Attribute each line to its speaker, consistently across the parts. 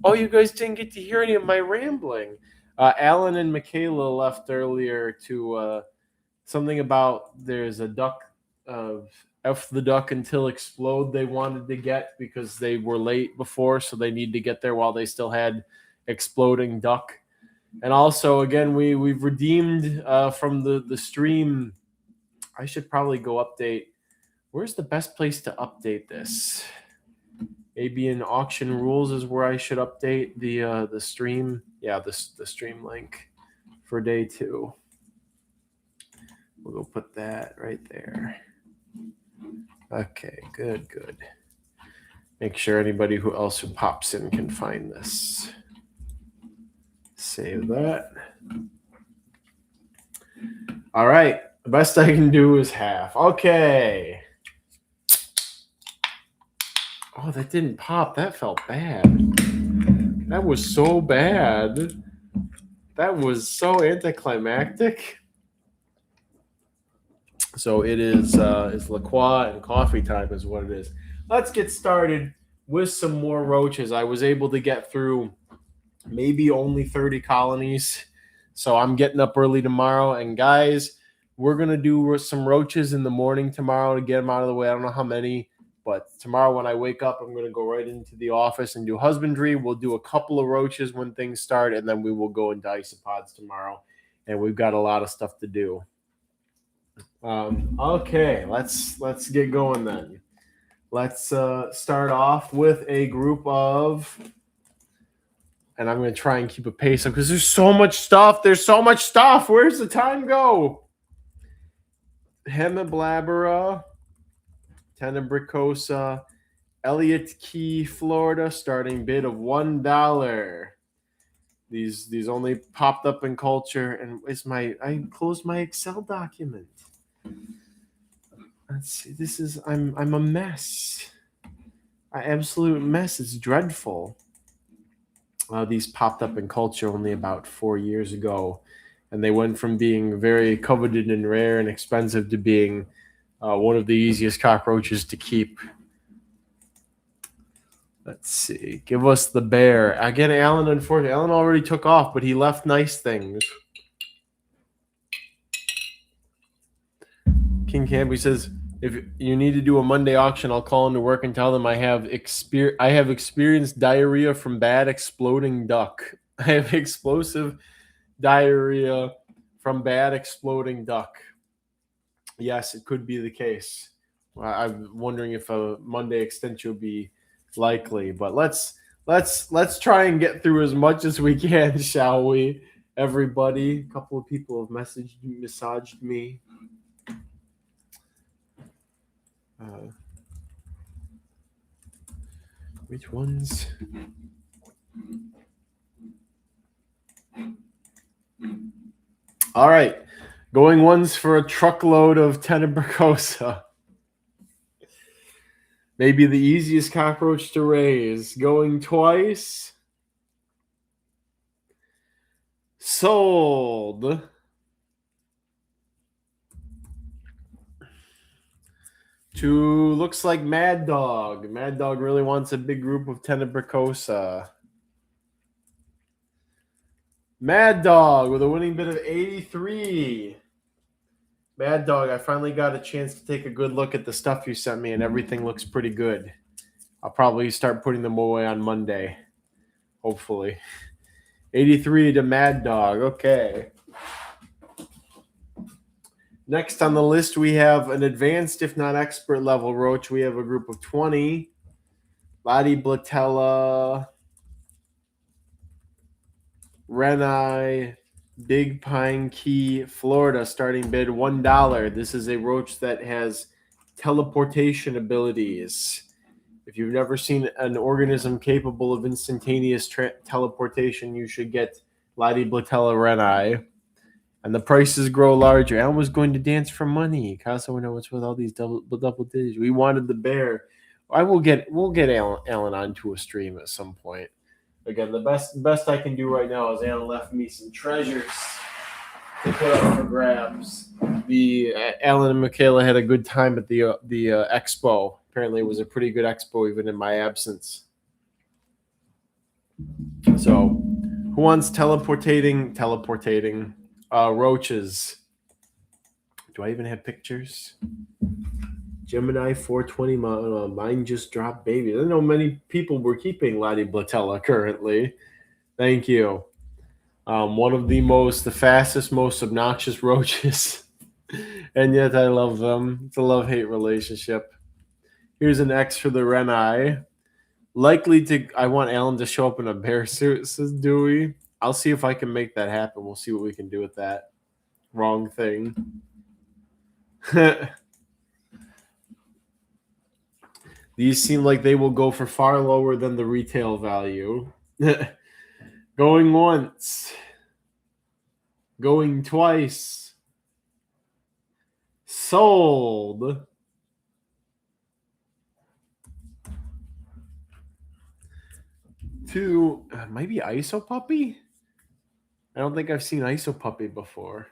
Speaker 1: Oh, you guys didn't get to hear any of my rambling. Alan and Michaela left earlier to something about there's a duck of F the duck until explode they wanted to get because they were late before, so they need to get there while they still had exploding duck. And also, again, we've redeemed from the stream. I should probably go update. Where's the best place to update this? Maybe in auction rules is where I should update the stream. Yeah, the stream link for day 2. We'll go put that right there. Okay, good. Make sure anybody who pops in can find this. Save that. All right, the best I can do is half. Okay. Oh, that didn't pop. That felt bad. That was so bad. That was so anticlimactic. So it is La Croix and coffee time is what it is. Let's get started with some more roaches. I was able to get through maybe only 30 colonies. So I'm getting up early tomorrow. And guys, we're going to do some roaches in the morning tomorrow to get them out of the way. I don't know how many. But tomorrow when I wake up, I'm going to go right into the office and do husbandry. We'll do a couple of roaches when things start, and then we will go into isopods tomorrow. And we've got a lot of stuff to do. Okay, let's get going then. Let's start off with a group of, and I'm going to try and keep a pace up because there's so much stuff. Where's the time go? Blabberish, Tenebricosa, Elliott Key, Florida, starting bid of $1. These only popped up in culture, and I closed my Excel document. Let's see. I'm a mess. An absolute mess. It's dreadful. These popped up in culture only about 4 years ago, and they went from being very coveted and rare and expensive to being one of the easiest cockroaches to keep. Let's see. Give us the bear. Again, Alan, unfortunately. Alan already took off, but he left nice things. King Campy says, if you need to do a Monday auction, I'll call into work and tell them I have experienced diarrhea from bad exploding duck. I have explosive diarrhea from bad exploding duck. Yes, it could be the case. I'm wondering if a Monday extension will be likely, but let's try and get through as much as we can, shall we? Everybody, a couple of people have massaged me. Which ones? All right. Going once for a truckload of Tenebricosa. Maybe the easiest cockroach to raise. Going twice. Sold. To looks like Mad Dog. Mad Dog really wants a big group of Tenebricosa. Mad Dog with a winning bid of 83. Mad Dog, I finally got a chance to take a good look at the stuff you sent me, and everything looks pretty good. I'll probably start putting them away on Monday, hopefully. 83 to Mad Dog. Okay. Next on the list, we have an advanced, if not expert level roach. We have a group of 20. Latiblatella, Renai, Big Pine Key, Florida, starting bid $1. This is a roach that has teleportation abilities. If you've never seen an organism capable of instantaneous teleportation, you should get Latiblatella renai. And the prices grow larger. Alan was going to dance for money. Casa, we know what's with all these double digits. We wanted the bear. We'll get Alan onto a stream at some point. Again, the best I can do right now is Alan left me some treasures to put up for grabs. Alan and Michaela had a good time at the expo. Apparently, it was a pretty good expo even in my absence. So, who wants teleportating roaches? Do I even have pictures? Gemini 420, mine just dropped baby. I don't know many people were keeping Latiblatella currently. Thank you. One of the fastest, most obnoxious roaches. And yet I love them. It's a love-hate relationship. Here's an X for the Renai. I want Alan to show up in a bear suit, says Dewey. I'll see if I can make that happen. We'll see what we can do with that. Wrong thing. These seem like they will go for far lower than the retail value. Going once. Going twice. Sold. To maybe ISO Puppy? I don't think I've seen ISO Puppy before.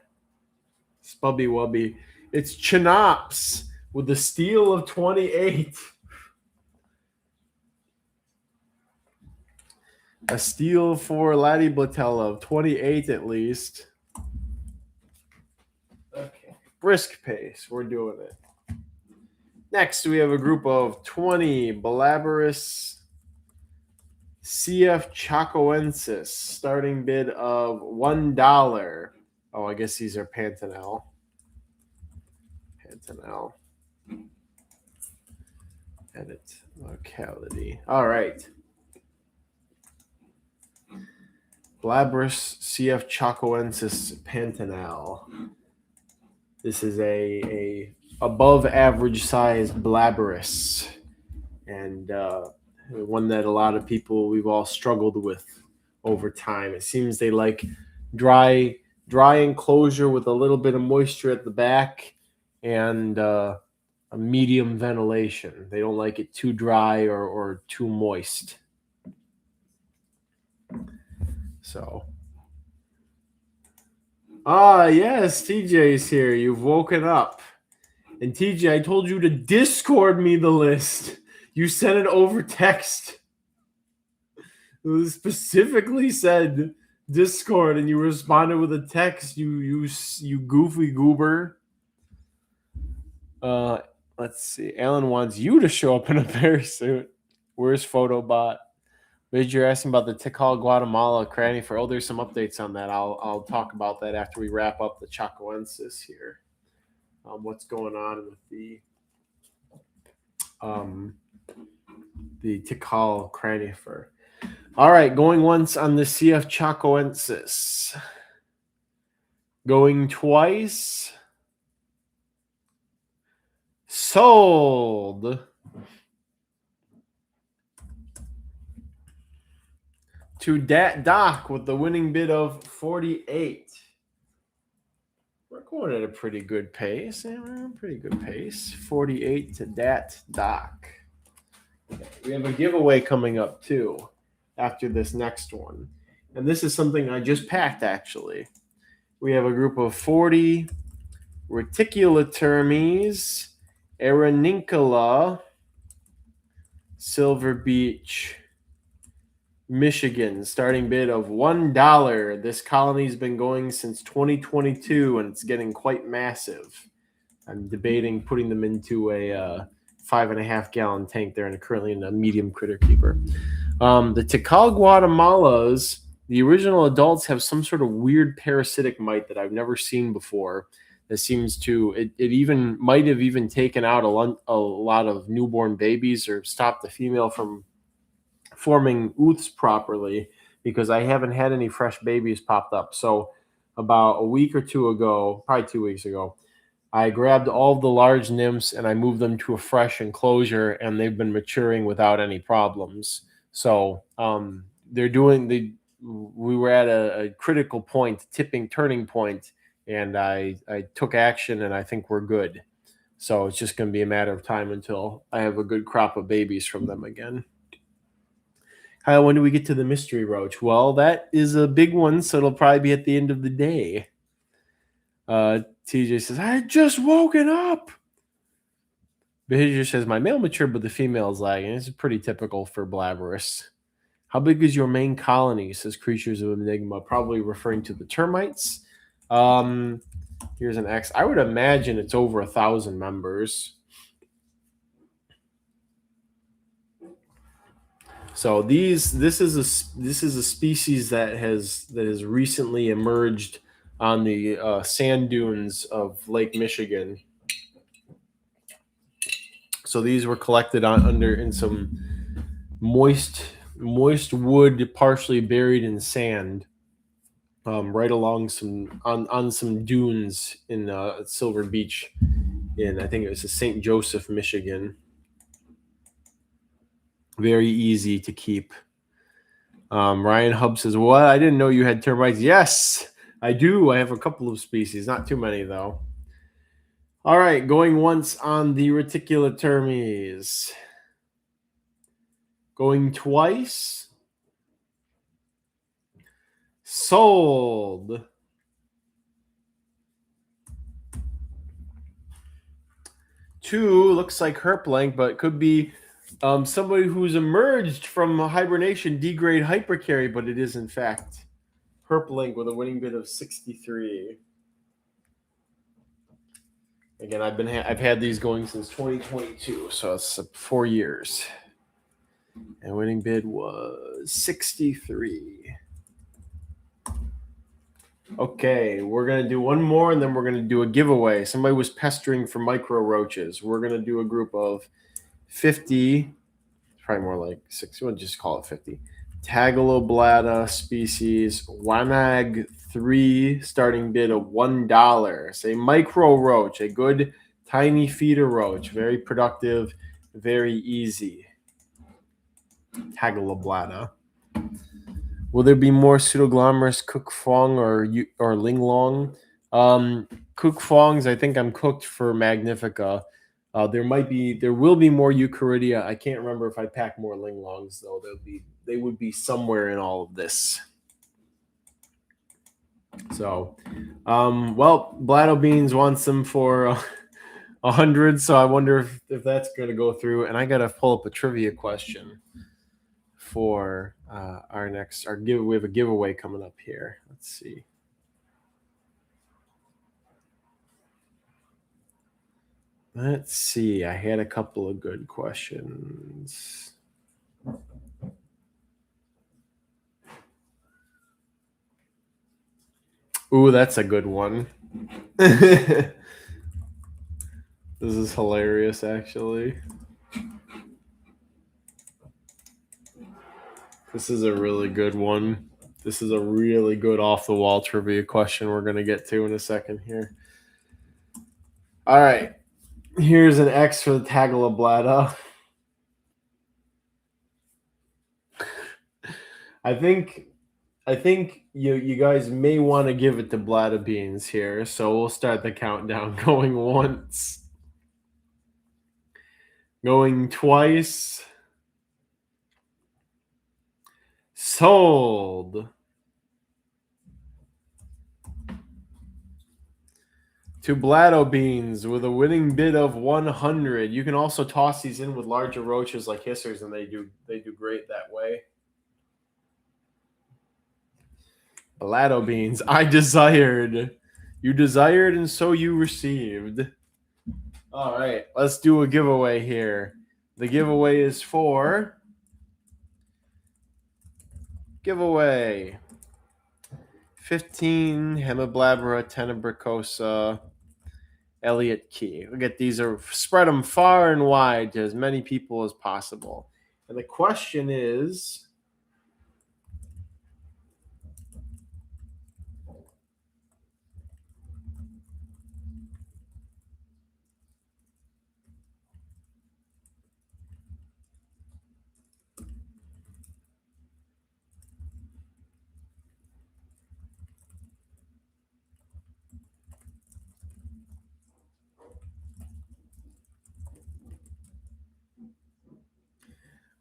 Speaker 1: Spubby Wubby. It's Chinops with the steal of 28. A steal for Latiblatella of 28 at least. Okay. Brisk pace. We're doing it. Next, we have a group of 20 Bolaborous CF Chacoensis. Starting bid of $1. Oh, I guess these are Pantanal. Edit locality. All right. Blabberish CF Chacoensis Pantanal. This is a above average size Blabberish, and one that a lot of people, we've all struggled with over time. It seems they like dry enclosure with a little bit of moisture at the back and a medium ventilation. They don't like it too dry or too moist. So, yes, TJ's here. You've woken up. And TJ, I told you to Discord me the list. You sent it over text. It specifically said Discord, and you responded with a text. You goofy goober. Let's see. Alan wants you to show up in a bear suit. Where's Photobot? But you're asking about the Tikal Guatemala cranny for. Oh, there's some updates on that. I'll talk about that after we wrap up the Chacoensis here. What's going on with the Tikal cranifer. All right, going once on the CF Chacoensis. Going twice. Sold. To Dat Doc with the winning bid of 48. We're going at a pretty good pace. 48 to Dat Doc. Okay. We have a giveaway coming up too after this next one. And this is something I just packed actually. We have a group of 40 Reticulies, Reticulies, Silver Beach, Michigan, starting bid of $1. This colony's been going since 2022, and it's getting quite massive. I'm debating putting them into a 5.5 gallon tank. They're currently in a medium critter keeper. The Tikal Guatemalas, the original adults have some sort of weird parasitic mite that I've never seen before. That seems to it even might have even taken out a lot of newborn babies or stopped the female from forming ooths properly, because I haven't had any fresh babies popped up. So about a week or two ago, probably 2 weeks ago, I grabbed all of the large nymphs and I moved them to a fresh enclosure, and they've been maturing without any problems. So we were at a critical point, turning point, and I took action, and I think we're good. So it's just going to be a matter of time until I have a good crop of babies from them again. Kyle, when do we get to the mystery roach? Well, that is a big one, so it'll probably be at the end of the day. TJ says, I had just woken up. Behavior says, my male matured, but the female is lagging. This is pretty typical for Blabberish. How big is your main colony? Says Creatures of Enigma, probably referring to the termites. Here's an X. I would imagine it's over 1,000 members. So this is a species that has recently emerged on the sand dunes of Lake Michigan. So these were collected in some moist wood, partially buried in sand, right along on some dunes in Silver Beach, in I think it was St. Joseph, Michigan. Very easy to keep. Ryan Hub says, "What? I didn't know you had termites." Yes, I do. I have a couple of species, not too many though. All right, going once on the Reticulitermes. Going twice. Sold. Two looks like herplank, but it could be somebody who's emerged from hibernation, D-grade hypercarry, but it is in fact herplank with a winning bid of 63. Again, I've had these going since 2022, so it's 4 years. And winning bid was 63. Okay, we're going to do one more, and then we're going to do a giveaway. Somebody was pestering for micro roaches. We're going to do a group of 50, probably more like 60, we'll just call it 50. Tagala species, Wanag 3, starting bid of $1. It's a micro roach, a good tiny feeder roach. Very productive, very easy. Tagala. Will there be more pseudoglomerous cook fong or linglong? Cook fongs, I think I'm cooked for Magnifica. There will be more Eucharidia. I can't remember if I pack more linglongs though. They would be somewhere in all of this. So, Blatto Beans wants them for 100. So I wonder if that's going to go through. And I got to pull up a trivia question for our next. We have a giveaway coming up here. Let's see. Let's see. I had a couple of good questions. Ooh, that's a good one. This is hilarious, actually. This is a really good one. This is a really good off-the-wall trivia question we're going to get to in a second here. All right. Here's an X for the Tagala bladder. I think you guys may want to give it to Bladder Beans here, so we'll start the countdown. Going once. Going twice. Sold. To Bladdo Beans with a winning bid of 100. You can also toss these in with larger roaches like hissers, and they do great that way. Bladdo Beans, I desired. You desired, and so you received. All right, let's do a giveaway here. The giveaway is for giveaway 15 Hemiblabra tenebricosa Elliott Key. Look at these, are spread them far and wide to as many people as possible. And the question is,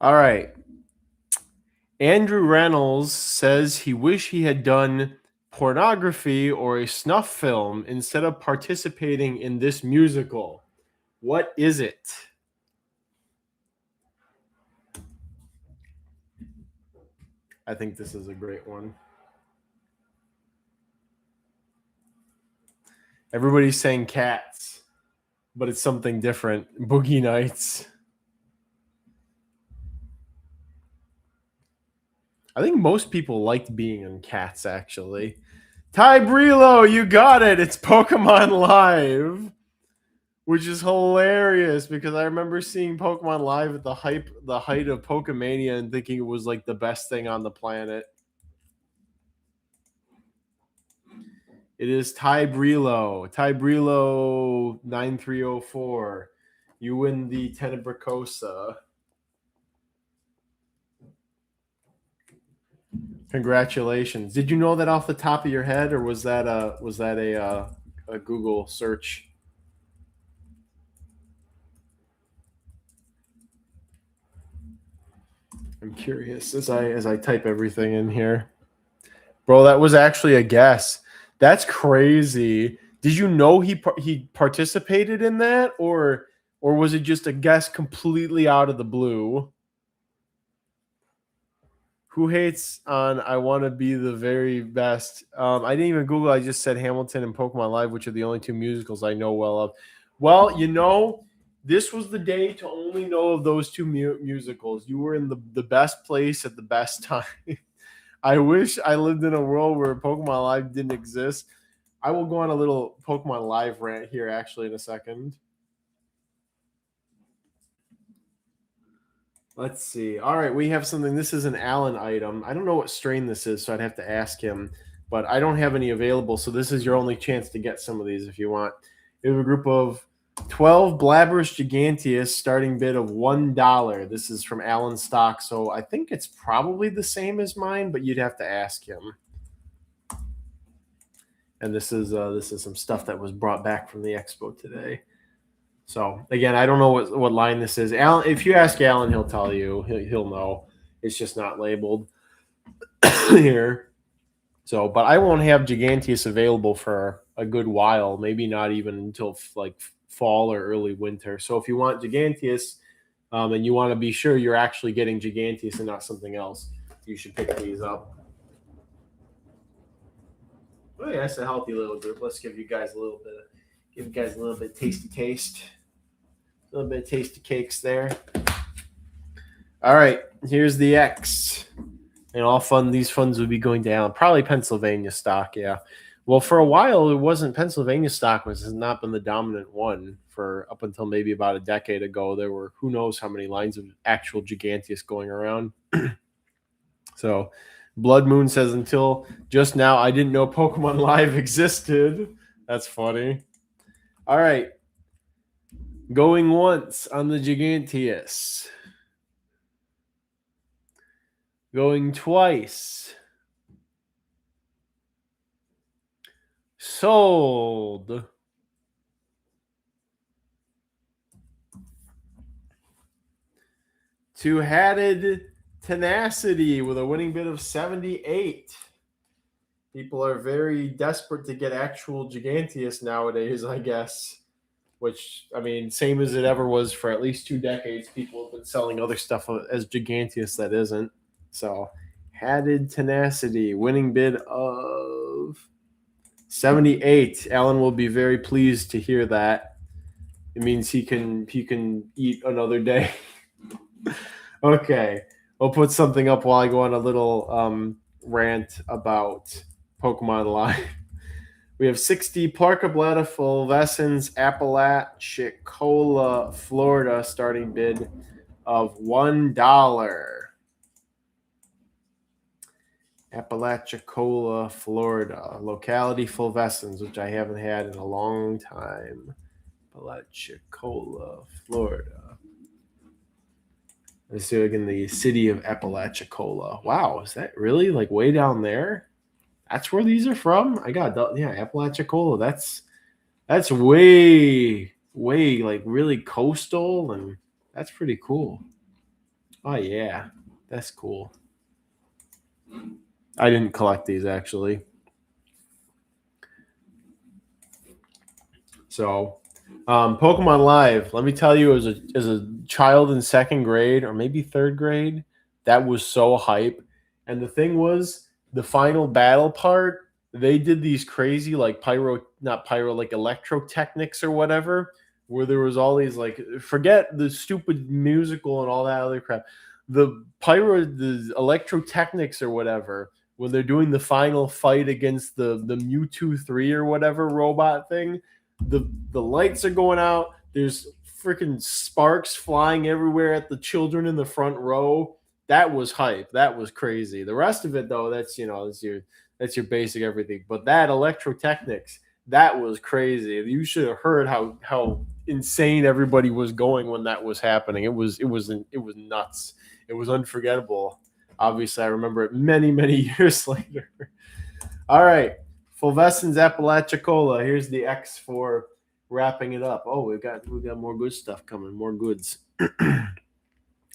Speaker 1: all right. Andrew Reynolds says he wish he had done pornography or a snuff film instead of participating in this musical. What is it? I think this is a great one. Everybody's saying cats, but it's something different. Boogie Nights. I think most people liked being in cats, actually. Ty Brelo, you got it. It's Pokemon Live, which is hilarious because I remember seeing Pokemon Live at the height of Pokemania and thinking it was like the best thing on the planet. It is Ty Brelo. Ty Brelo 9304. You win the Tenebracosa. Congratulations. Did you know that off the top of your head, or was that a Google search? I'm curious as I type everything in here. Bro, that was actually a guess. That's crazy. Did you know he participated in that, or was it just a guess completely out of the blue? Who hates on I Want to Be the Very Best? I didn't even Google. I just said Hamilton and Pokemon Live, which are the only two musicals I know well of. Well, you know, this was the day to only know of those two musicals. You were in the best place at the best time. I wish I lived in a world where Pokemon Live didn't exist. I will go on a little Pokemon Live rant here actually in a second. Let's see. All right, we have something. This is an Alan item. I don't know what strain this is, so I'd have to ask him. But I don't have any available, so this is your only chance to get some of these if you want. We have a group of 12 Blabberish giganteas, starting bid of $1. This is from Alan stock, so I think it's probably the same as mine, but you'd have to ask him. And this is some stuff that was brought back from the expo today. So again, I don't know what line this is. Alan, if you ask Alan, he'll tell you. He'll know. It's just not labeled here. So, but I won't have Giganteus available for a good while. Maybe not even until like fall or early winter. So if you want Giganteus, and you want to be sure you're actually getting Giganteus and not something else, you should pick these up. Oh yeah, that's a healthy little group. Let's give you guys a little bit tasty taste. A little bit of tasty cakes there. All right, here's the X. And these funds would be going down. Probably Pennsylvania stock, yeah. Well, for a while, it wasn't Pennsylvania stock, which has not been the dominant one for up until maybe about a decade ago. There were who knows how many lines of actual Giganteus going around. So Blood Moon says, until just now, I didn't know Pokemon Live existed. That's funny. All right. Going once on the Giganteus. Going twice. Sold. To Hatted Tenacity with a winning bid of 78. People are very desperate to get actual Giganteus nowadays, I guess. Which, I mean, same as it ever was for at least 2 decades. People have been selling other stuff as Giganteus that isn't. So, Hatted Tenacity, winning bid of 78. Alan will be very pleased to hear that. It means he can eat another day. Okay, we'll put something up while I go on a little rant about Pokemon Live. We have 60 Parkabletta Flescents Appalachiccola, Florida, starting bid of $1. Appalachiccola, Florida. Locality Fulvescens, which I haven't had in a long time. Appalachiccola, Florida. Let's do it in the city of Apalachicola. Wow, is that really like way down there? That's where these are from? I got, yeah, Apalachicola. That's way like really coastal, and that's pretty cool. Oh yeah, that's cool. I didn't collect these actually. So, Pokemon Live. Let me tell you, as a child in 2nd grade or maybe 3rd grade, that was so hype. And the thing was, the final battle part, they did these crazy like not pyro, like electrotechnics or whatever, where there was all these like, forget the stupid musical and all that other crap. The electrotechnics or whatever, when they're doing the final fight against the Mewtwo 3 or whatever robot thing, the lights are going out. There's freaking sparks flying everywhere at the children in the front row. That was hype. That was crazy. The rest of it, though, that's that's your basic everything. But that electrotechnics, that was crazy. You should have heard how insane everybody was going when that was happening. It was nuts. It was unforgettable. Obviously, I remember it many years later. All right, Flescents Appalachiccola. Here's the X for wrapping it up. Oh, we got more good stuff coming. More goods.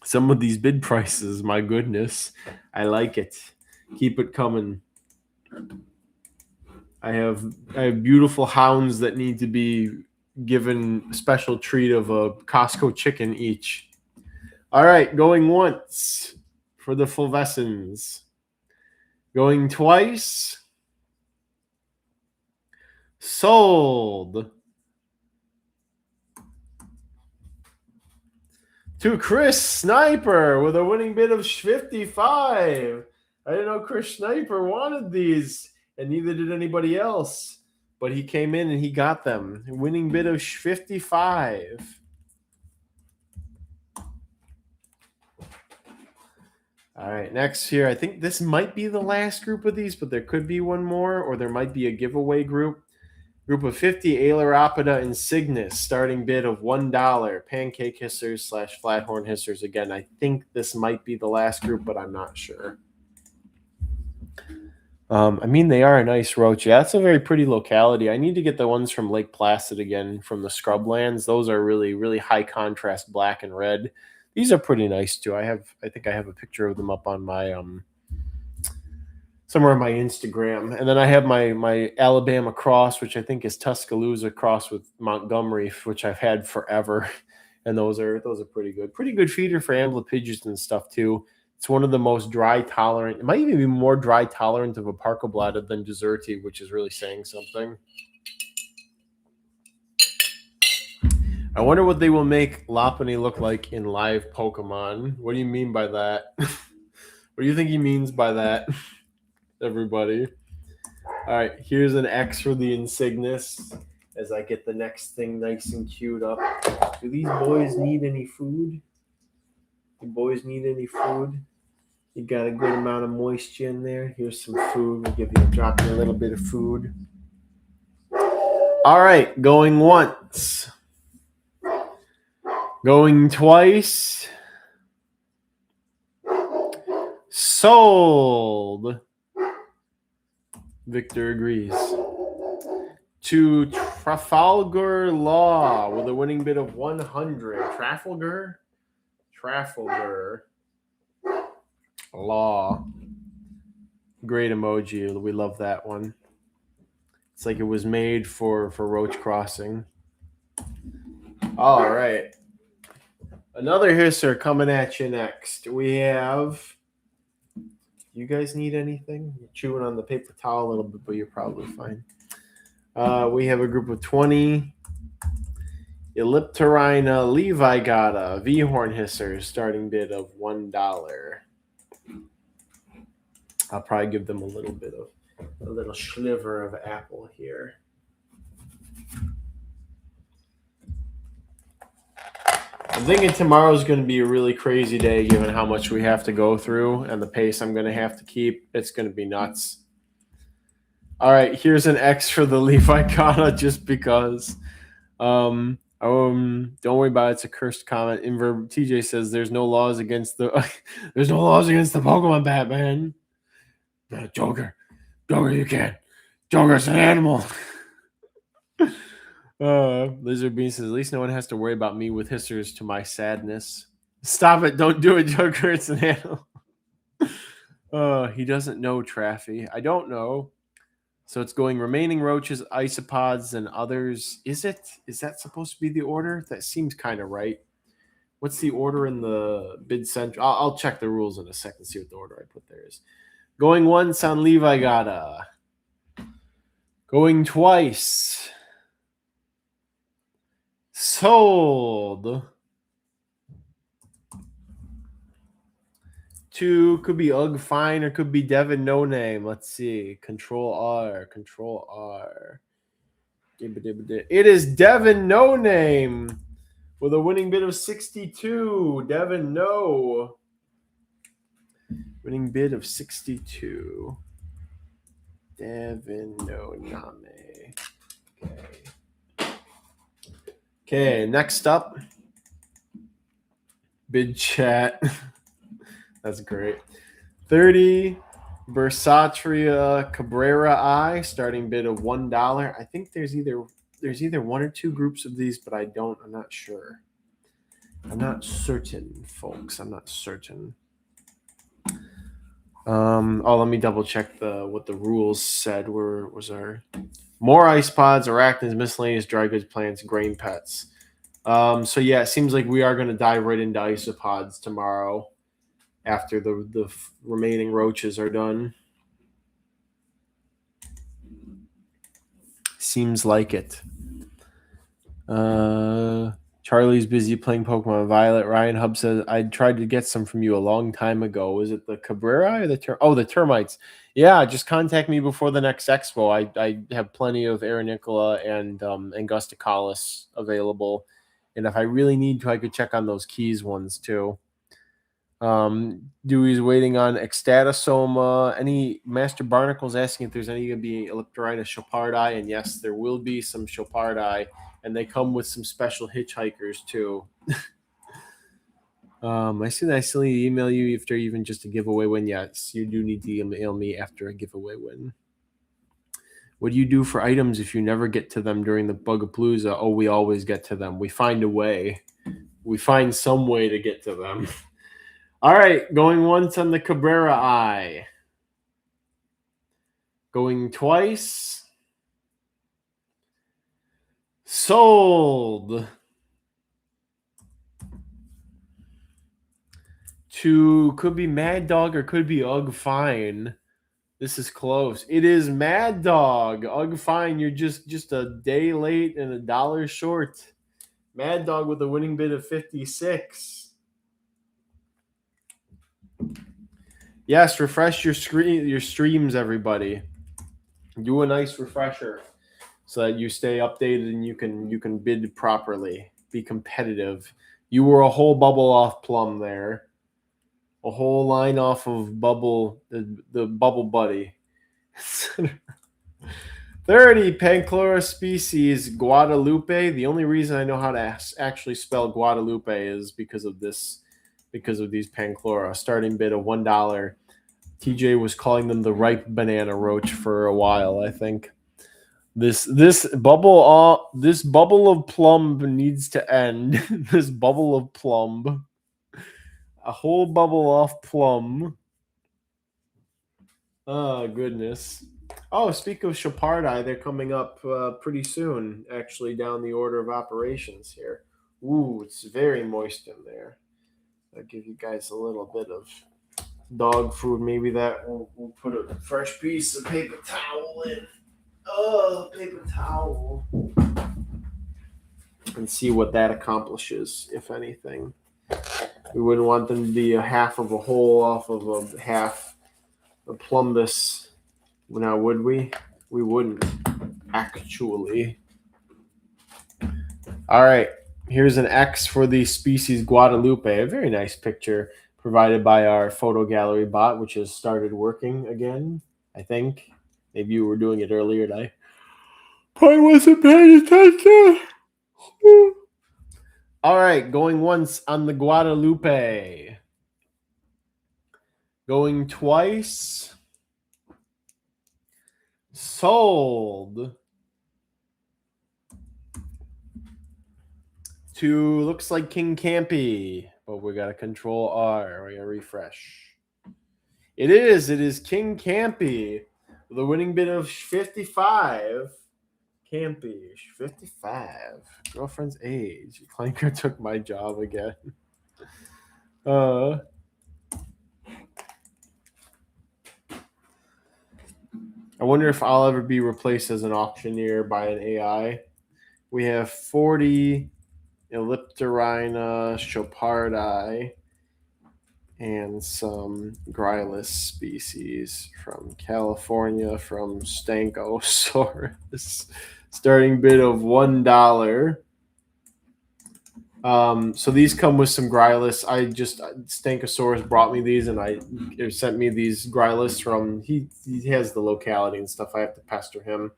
Speaker 1: Some of these bid prices, my goodness, I like it. Keep it coming. I have beautiful hounds that need to be given a special treat of a Costco chicken each. All right, going once for the Flescents. Going twice. Sold. To Chris Sniper with a winning bid of 55. I didn't know Chris Sniper wanted these, and neither did anybody else. But he came in and he got them. Winning bid of 55. All right, next here. I think this might be the last group of these, but there could be one more, or there might be a giveaway group. Group of 50 Aileropa insignis, starting bid of $1. Pancake hissers / flathorn hissers. Again, I think this might be the last group, but I'm not sure. I mean, they are a nice roach. Yeah, that's a very pretty locality. I need to get the ones from Lake Placid again from the scrublands. Those are really high contrast black and red. These are pretty nice too. I think I have a picture of them up on my somewhere on my Instagram. And then I have my Alabama cross, which I think is Tuscaloosa cross with Montgomery, which I've had forever. And those are pretty good. Pretty good feeder for ambler pigeons and stuff too. It's one of the most dry tolerant. It might even be more dry tolerant of a parka-bladed than Deserti, which is really saying something. I wonder what they will make Lopunny look like in live Pokemon. What do you mean by that? What do you think he means by that? Everybody. All right, here's an X for the Insignis as I get the next thing nice and queued up. Do these boys need any food? Do boys need any food? You got a good amount of moisture in there. Here's some food. We'll drop you a little bit of food. All right, going once. Going twice. Sold. Victor agrees. To Trafalgar Law with a winning bid of 100. Trafalgar Law. Great emoji. We love that one. It's like it was made for Roach Crossing. All right. Another hisser coming at you next. We have... You guys need anything? You're chewing on the paper towel a little bit, but you're probably fine. We have a group of 20 Elliptina Levi Gata V-horn hissers, starting bid of $1. I'll probably give them a little sliver of apple here. I'm thinking tomorrow's going to be a really crazy day given how much we have to go through and the pace I'm going to have to keep. It's going to be nuts. All right, here's an X for the Levi Gata just because. Don't worry about it. It's a cursed comment. Inverb TJ says there's no laws against the Pokemon Batman. Joker, you can't. Joker's an animal. Lizard Bean says, at least no one has to worry about me with hissers to my sadness. Stop it. Don't do it, Joker. It's an animal. He doesn't know, Traffy. I don't know. So it's going remaining roaches, isopods, and others. Is that supposed to be the order? That seems kind of right. What's the order in the bid central? I'll check the rules in a second, see what the order I put there is. Going once on Levi Gata. Going twice. Sold. 2 could be Ugg Fine or could be Devin No Name. Let's see. Control R. Control R. It is Devin No Name with a winning bid of 62. Devin No. Winning bid of 62. Devin No Name. Okay, next up. Bid chat. That's great. 30 Batria Cabrera I, starting bid of $1. I think there's either 1 or 2 groups of these, but I'm not sure. I'm not certain, folks. I'm not certain. Let me double check what the rules said. Where was our more ice pods, arachnids, miscellaneous dry goods, plants, grain pets. So yeah, it seems like we are going to dive right into isopods tomorrow after the remaining roaches are done. Seems like it. Charlie's busy playing Pokemon Violet. Ryan Hub says, I tried to get some from you a long time ago. Was it the Cabrera or the termites? Yeah, just contact me before the next expo. I have plenty of Erinicola and Angusticalis available. And if I really need to, I could check on those Keys ones too. Dewey's waiting on Ecstatosoma. Any Master Barnacles asking if there's any going to be Elliptina Chopardi, and yes, there will be some Chopardi, and they come with some special hitchhikers too. I see that I still need to email you if they're even just a giveaway win. Yes, you do need to email me after a giveaway win. What do you do for items if you never get to them during the Bugapalooza? Oh, we always get to them. We find a way. We find some way to get to them. All right, going once on the Cabrera I. Going twice. Sold. 2 could be Mad Dog or could be Ugg Fine. This is close. It is Mad Dog. Ugg Fine, you're just a day late and $1 short. Mad Dog with a winning bid of 56. Yes, refresh your streams, everybody. Do a nice refresher so that you stay updated and you can bid properly. Be competitive. You were a whole bubble off Plum there. A whole line off of Bubble, the Bubble Buddy. 30 Pancllora species Guadalupe. The only reason I know how to actually spell Guadalupe is because of these Pancllora. Starting bid of $1. TJ was calling them the ripe banana roach for a while, I think. This bubble of plum needs to end. This bubble of plum. A whole bubble off plum. Oh, goodness. Oh, speak of Chopardi, they're coming up pretty soon, actually, down the order of operations here. Ooh, it's very moist in there. I'll give you guys a little bit of dog food. Maybe that we'll put a fresh piece of paper towel in. Oh, paper towel. And see what that accomplishes, if anything. We wouldn't want them to be a half of a hole off of a half a plumbus. Now, would we? We wouldn't, actually. All right. Here's an X for the species Guadalupe. A very nice picture provided by our photo gallery bot, which has started working again, I think. Maybe you were doing it earlier today. Probably wasn't paying attention. All right, going once on the Guadalupe. Going twice. Sold. 2 looks like King Campy, but we got to control R. We got to refresh. It is King Campy. The winning bid of 55. Campy, 55. Girlfriend's age. Clanker took my job again. I wonder if I'll ever be replaced as an auctioneer by an AI. We have 40 Elliptirina chopardi and some grylus species from California from Stankosaurus. Starting bid of $1. So these come with some grylus. Stankosaurus brought me these, and it sent me these grylus from he has the locality and stuff. I have to pester him,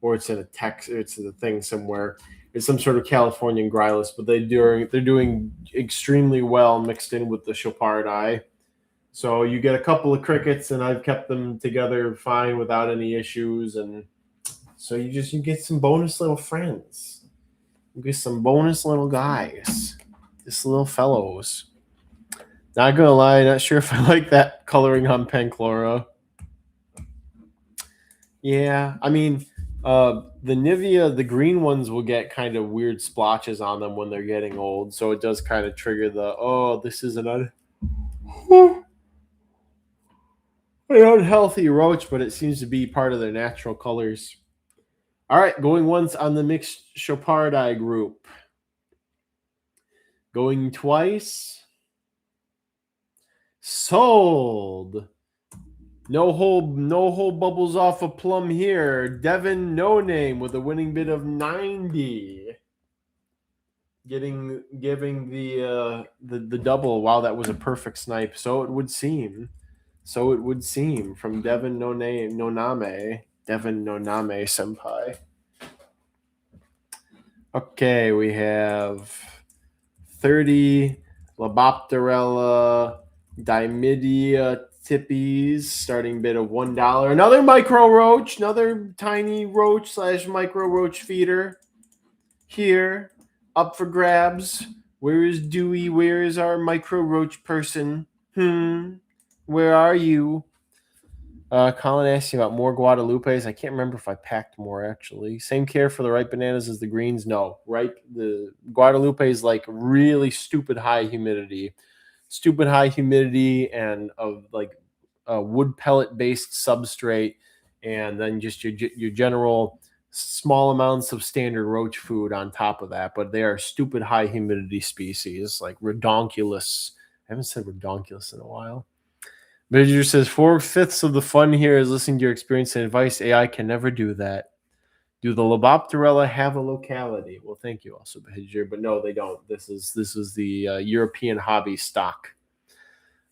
Speaker 1: or it's in a text. It's in a thing somewhere. It's some sort of Californian grylus, but they're doing extremely well mixed in with the chopardi. So you get a couple of crickets, and I've kept them together fine without any issues, and so you get some bonus little friends. You get some bonus little guys, just little fellows. Not gonna lie, not sure if I like that coloring on Pancllora. Yeah, I mean, the Nivea, the green ones will get kind of weird splotches on them when they're getting old, so it does kind of trigger the this is an unhealthy roach, but it seems to be part of their natural colors. All right, going once on the mixed chopardi group. Going twice. Sold. No whole bubbles off a plum here. Devin No Name with a winning bid of 90. Giving the double. Wow, that was a perfect snipe. So it would seem. From Devin No Name, No Name. Devin No Name Senpai. Okay, we have 30 Labopterella Dimidiotipies, starting bid of $1. Another micro roach, another tiny roach / micro roach feeder here, up for grabs. Where is Dewey? Where is our micro roach person? Where are you? Colin asked you about more Guadalupes. I can't remember if I packed more, actually. Same care for the ripe bananas as the greens? No. The Guadalupe is like really stupid high humidity. And of like a wood pellet-based substrate, and then just your general small amounts of standard roach food on top of that. But they are stupid high humidity species, like redonculus. I haven't said redonculus in a while. Villager says 4/5 of the fun here is listening to your experience and advice. AI can never do that. Do the Labopterella have a locality? Well, thank you also, Villager, but no, they don't. This is the European hobby stock.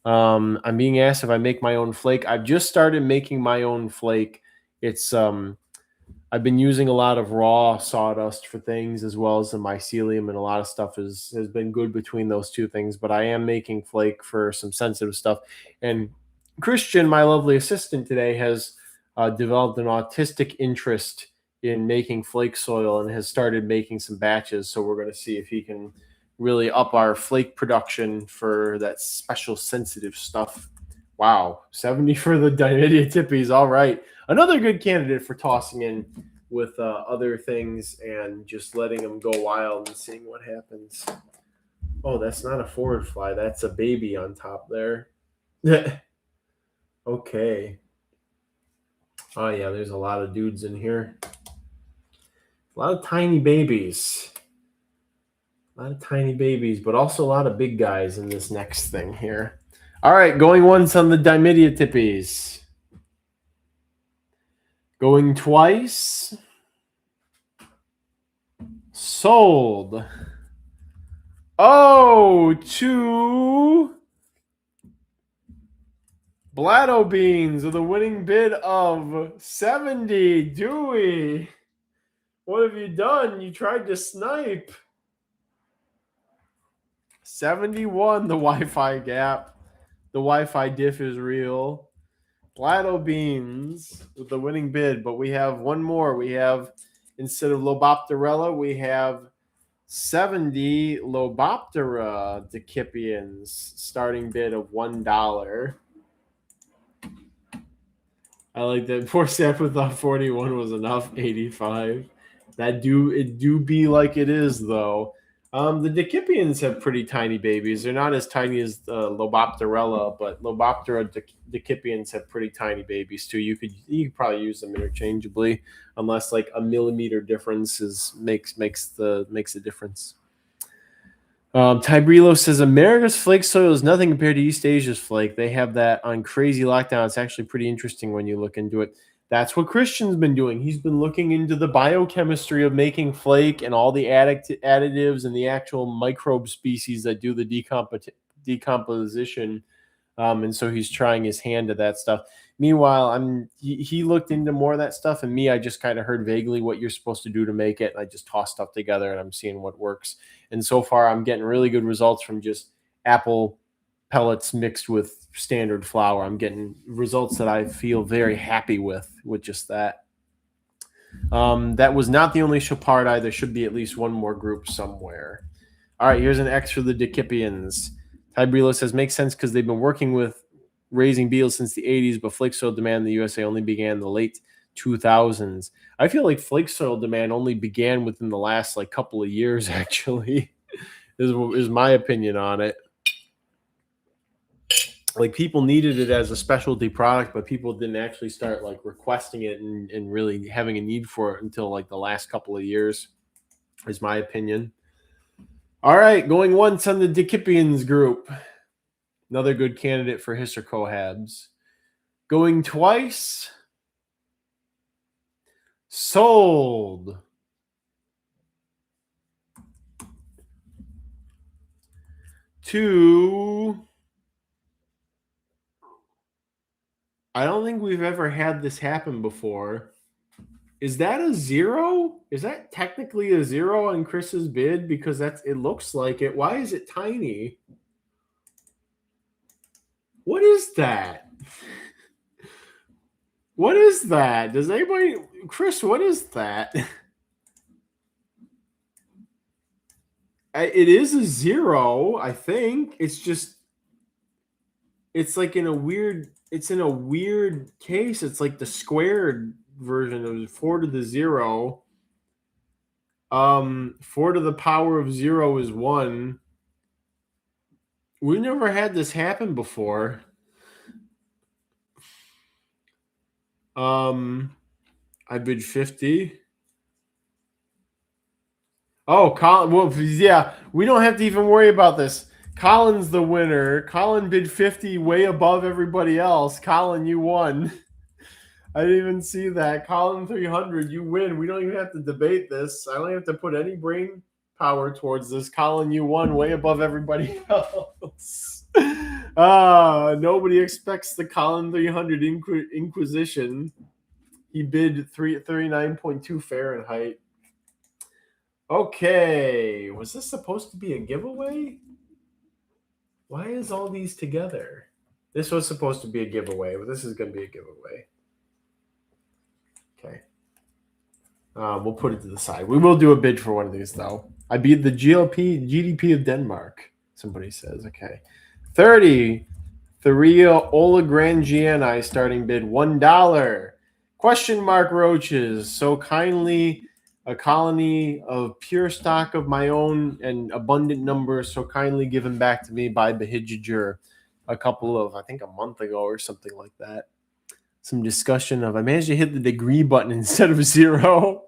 Speaker 1: I'm being asked if I make my own flake. I've just started making my own flake. It's I've been using a lot of raw sawdust for things, as well as the mycelium, and a lot of stuff has been good between those two things. But I am making flake for some sensitive stuff. And Christian, my lovely assistant today, has developed an autistic interest in making flake soil and has started making some batches. So we're going to see if he can really up our flake production for that special sensitive stuff. Wow, 70 for the Dimidiotipies. All right. Another good candidate for tossing in with other things and just letting them go wild and seeing what happens. Oh, that's not a forward fly. That's a baby on top there. Okay. Oh, yeah, there's a lot of dudes in here. A lot of tiny babies. But also a lot of big guys in this next thing here. All right, going once on the Dimidiotipies. Going twice. Sold. Oh, two Blatto beans with a winning bid of 70. Dewey, what have you done? You tried to snipe. 71, the Wi-Fi gap. The Wi-Fi diff is real. Blatto beans with the winning bid, but we have one more. We have, instead of Labopterella, we have 70 Loboptera Dipians, starting bid of $1. I like that. Poor Sapper thought 41 was enough. 85. It do be like it is, though. The Dipians have pretty tiny babies. They're not as tiny as Lobopterella, but Loboptera Dipians have pretty tiny babies too. You could probably use them interchangeably, unless like a millimeter difference makes a difference. Tibrilo says America's flake soil is nothing compared to East Asia's flake. They have that on crazy lockdown. It's actually pretty interesting when you look into it. That's what Christian's been doing. He's been looking into the biochemistry of making flake and all the additives and the actual microbe species that do the decomposition. And so he's trying his hand at that stuff. Meanwhile, he looked into more of that stuff, and me, I just kind of heard vaguely what you're supposed to do to make it. And I just toss stuff together, and I'm seeing what works. And so far, I'm getting really good results from just apple pellets mixed with standard flour. I'm getting results that I feel very happy with just that. That was not the only part either. Should be at least one more group somewhere. All right, here's an X for the Dipians. Tibrilo says, makes sense because they've been working with raising beetles since the 80s, but flake soil demand in the USA only began in the late 2000s. I feel like flake soil demand only began within the last like couple of years, actually, is my opinion on it. Like people needed it as a specialty product, but people didn't actually start like requesting it and really having a need for it until like the last couple of years, is my opinion. All right, going once on the Dipians group. Another good candidate for Hisser-Cohabs. Going twice. Sold. To... I don't think we've ever had this happen before. Is that a 0? Is that technically a 0 on Chris's bid? Because it looks like it. Why is it tiny? What is that? What is that? Does anybody... Chris, what is that? It is a 0, I think. It's just... It's like in a weird... It's in a weird case. It's like the squared version of 4 to the 0. 4 to the power of 0 is 1. We never had this happen before. I bid 50. Oh, Colin. Well, yeah, we don't have to even worry about this. Colin's the winner. Colin bid 50, way above everybody else. Colin, you won. I didn't even see that. Colin 300, you win. We don't even have to debate this. I don't have to put any brain power towards this. Colin, you won, way above everybody else. Nobody expects the Colin 300 Inquisition. He bid 39.2 Fahrenheit. Okay, was this supposed to be a giveaway? Why is all these together? This was supposed to be a giveaway, but this is going to be a giveaway. Okay. We'll put it to the side. We will do a bid for one of these, though. I beat the GDP of Denmark, somebody says. Okay. 30. Theria Olagrangiani starting bid $1. Question mark roaches. So kindly, a colony of pure stock of my own and abundant numbers, so kindly given back to me by Behijajur I think a month ago or something like that. Some discussion of, I managed to hit the degree button instead of 0.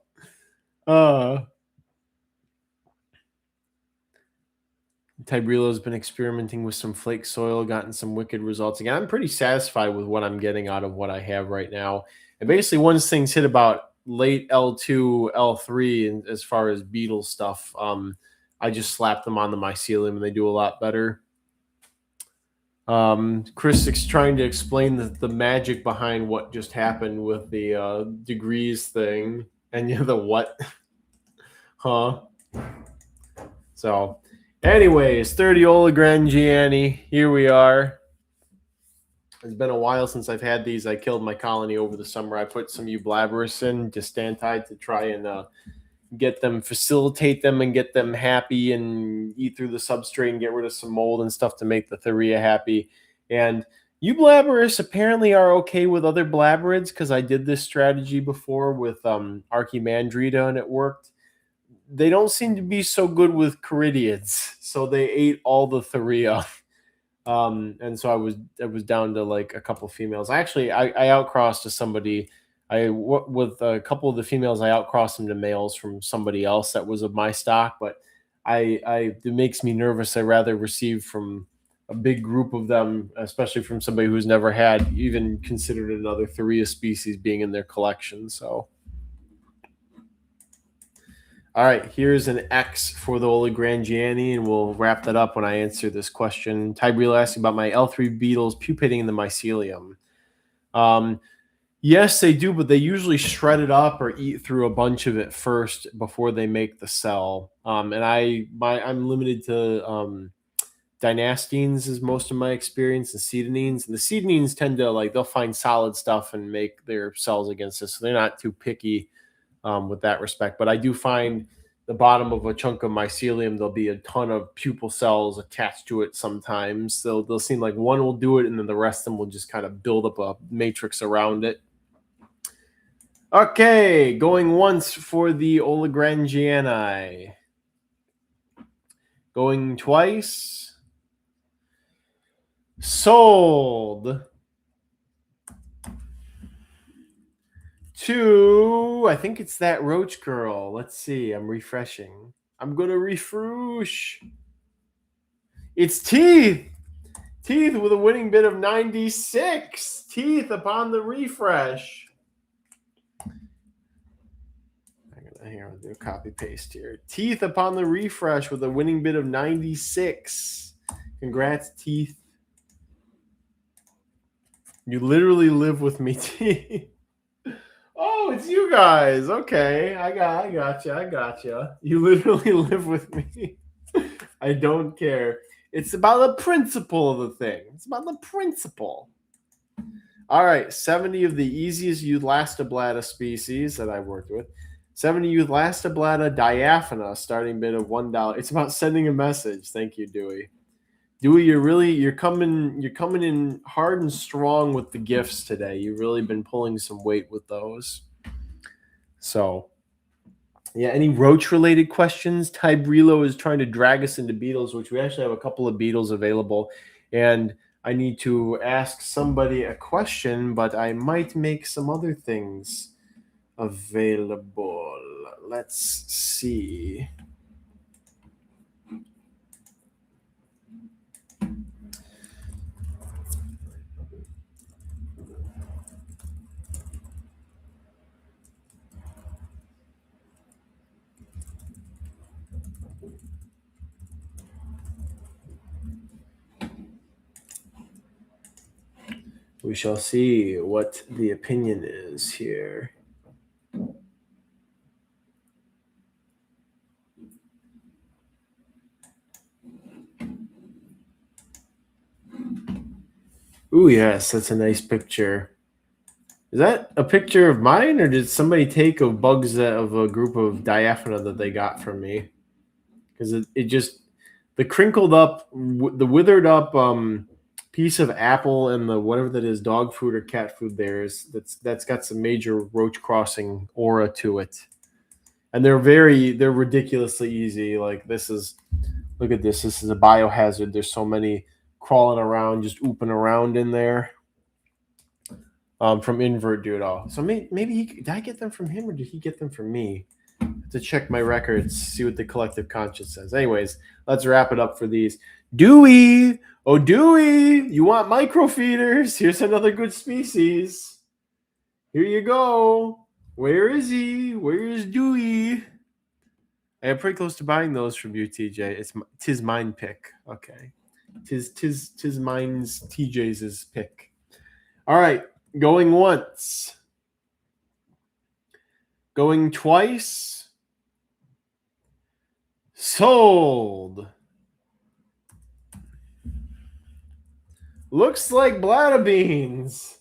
Speaker 1: Tibrilo's been experimenting with some flake soil, gotten some wicked results. Again, I'm pretty satisfied with what I'm getting out of what I have right now. And basically, once things hit about late L2, L3, and as far as beetle stuff, I just slap them on the mycelium and they do a lot better. Chris is trying to explain the magic behind what just happened with the degrees thing. And the what? Huh? So, anyways, 30 Olagrangiani. Here we are. It's been a while since I've had these. I killed my colony over the summer. I put some Blabberish in, Gigantea, to try and get them, facilitate them and get them happy and eat through the substrate and get rid of some mold and stuff to make the Theria happy. And Blabberish apparently are okay with other Blabberids because I did this strategy before with Archimandrita and it worked. they don't seem to be so good with Caridiids, so they ate all the Thuria. And so I was down to like a couple females. I outcrossed to somebody. With a couple of the females, I outcrossed them to males from somebody else that was of my stock. But it makes me nervous. I rather receive from a big group of them, especially from somebody who's never had even considered another Thuria species being in their collection. So. All right, here's an X for the Oligrangiani, and we'll wrap that up when I answer this question. Tybreel asked about my L3 beetles pupating in the mycelium. Yes, they do, but they usually shred it up or eat through a bunch of it first before they make the cell. And I'm limited to dynastines is most of my experience, and cedanines. And the cedanines tend to they'll find solid stuff and make their cells against it, so they're not too picky. With that respect. But I do find the bottom of a chunk of mycelium, there'll be a ton of pupal cells attached to it sometimes. They'll seem like one will do it, and then the rest of them will just kind of build up a matrix around it. Okay, going once for the Oligrangiani. Going twice. Sold. To, I think it's that Roach girl. Let's see. I'm refreshing. I'm going to refresh. It's Teeth. Teeth with a winning bid of 96. Teeth upon the refresh. I'll do a copy paste here. Teeth upon the refresh with a winning bid of 96. Congrats, Teeth. You literally live with me, Teeth. Oh, it's you guys. Okay, I gotcha. You literally live with me. I don't care. It's about the principle of the thing. It's about the principle. All right, 70 of the easiest Eulastoblata species that I've worked with. 70 Eulastoblata diaphana, starting bid of $1. It's about sending a message. Thank you, Dewey. Dewey, you're coming in hard and strong with the gifts today. You've really been pulling some weight with those. So, yeah, any roach-related questions? Tybrelo is trying to drag us into beetles, which we actually have a couple of beetles available. And I need to ask somebody a question, but I might make some other things available. Let's see. We shall see what the opinion is here. Ooh, yes, that's a nice picture. Is that a picture of mine, or did somebody take of bugs of a group of diaphana that they got from me? Because it just, the crinkled up, the withered up piece of apple and the whatever that is, dog food or cat food there is, that's got some major roach crossing aura to it. And they're ridiculously easy. Like this is, look at this. This is a biohazard. There's so many crawling around, just ooping around in there. From Invert Doodle. So maybe did I get them from him or did he get them from me? To check my records, see what the collective conscience says. Anyways, let's wrap it up for these. Dewey! Oh, Dewey! You want microfeeders? Here's another good species. Here you go. Where is he? Where is Dewey? I am pretty close to buying those from you, TJ. Tis mine pick. Okay. Tis mine's TJ's pick. All right. Going once. Going twice. Sold. Looks like Blabberish.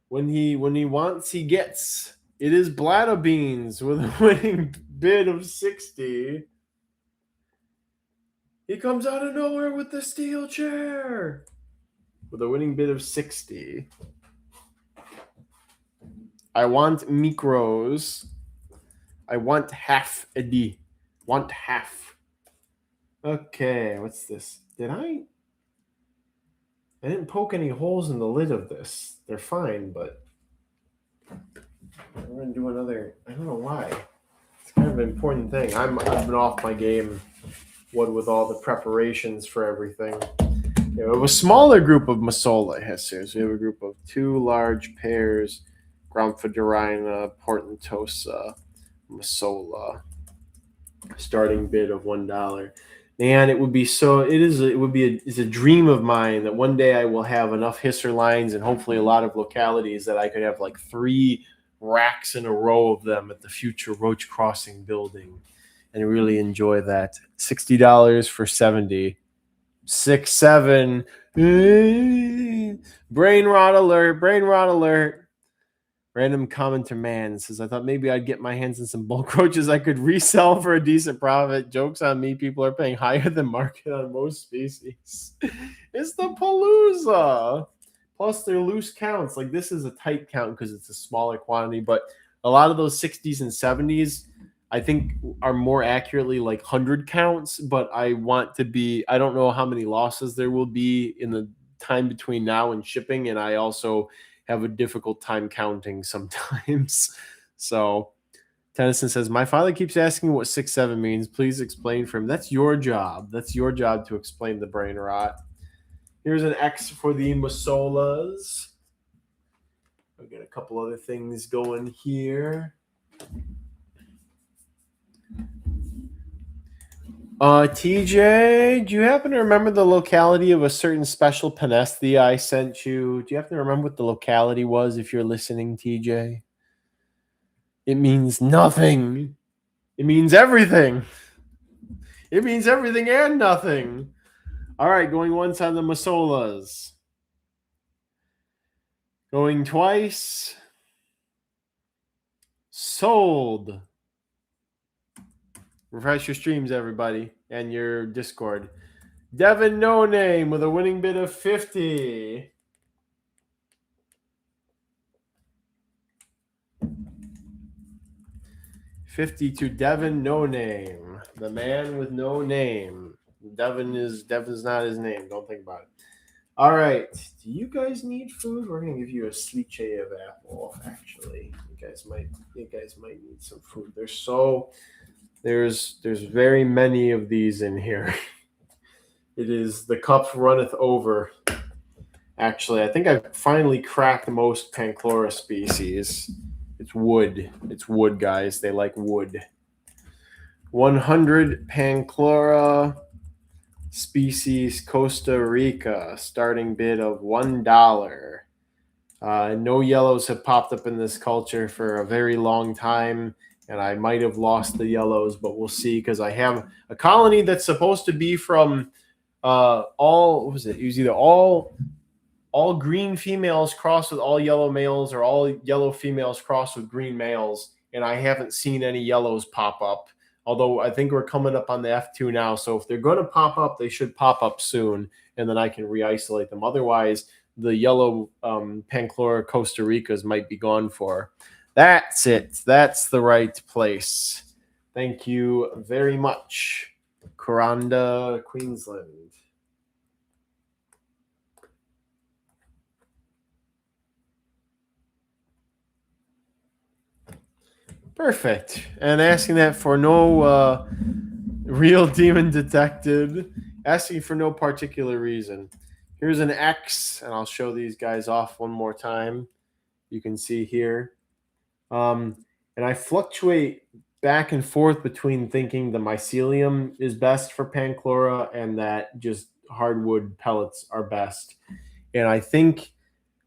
Speaker 1: When he wants, he gets. It is Blabberish with a winning bid of 60. He comes out of nowhere with the steel chair with a winning bid of 60. I want micros. I want half a D. Want half. Okay, what's this? I didn't poke any holes in the lid of this. They're fine, but we're gonna do another. I don't know why. It's kind of an important thing. I've been off my game. What with all the preparations for everything. We have a smaller group of Masola hissers. We have a group of 2 large pairs, Gramphidorina, Portentosa, Masola. Starting bid of $1. Man, it would be so. It's a dream of mine that one day I will have enough hisser lines and hopefully a lot of localities that I could have like 3 racks in a row of them at the future Roach Crossing building, and really enjoy that. $60 for 70. 6, 7. Brain rot alert. Brain rot alert. Random commenter man says, I thought maybe I'd get my hands on some bulk roaches I could resell for a decent profit. Joke's on me. People are paying higher than market on most species. It's the Palooza. Plus, they're loose counts. Like, this is a tight count because it's a smaller quantity. But a lot of those 60s and 70s, I think, are more accurately like 100 counts. But I want to be, I don't know how many losses there will be in the time between now and shipping. And I also have a difficult time counting sometimes. So Tennyson says, my father keeps asking what 6-7 means. Please explain for him. That's your job. That's your job to explain the brain rot. Here's an X for the Masolas. I'll get a couple other things going here. TJ, do you happen to remember the locality of a certain special Panethia I sent you? Do you happen to remember what the locality was if you're listening, TJ? It means nothing. It means everything. It means everything and nothing. All right, going once on the Masolas. Going twice. Sold. Refresh your streams, everybody, and your Discord. Devin No Name with a winning bid of 50. $50 to Devin No Name, the man with no name. Devin's not his name. Don't think about it. All right. Do you guys need food? We're gonna give you a sliche of apple. Actually, you guys might need some food. There's very many of these in here. It is the cup runneth over. Actually, I think I've finally cracked most Pancllora species. It's wood. It's wood, guys. They like wood. 100 Pancllora species, Costa Rica. Starting bid of $1. No yellows have popped up in this culture for a very long time, and I might have lost the yellows, but we'll see because I have a colony that's supposed to be from what was it? It was either all green females crossed with all yellow males or all yellow females crossed with green males, and I haven't seen any yellows pop up. Although I think we're coming up on the F2 now, so if they're going to pop up, they should pop up soon, and then I can re-isolate them. Otherwise, the yellow Pancllora Costa Ricas might be gone for. That's it. That's the right place. Thank you very much, Kuranda, Queensland. Perfect. And asking that for no real demon detected, asking for no particular reason. Here's an X, and I'll show these guys off one more time. You can see here. And I fluctuate back and forth between thinking the mycelium is best for Pancllora and that just hardwood pellets are best. And I think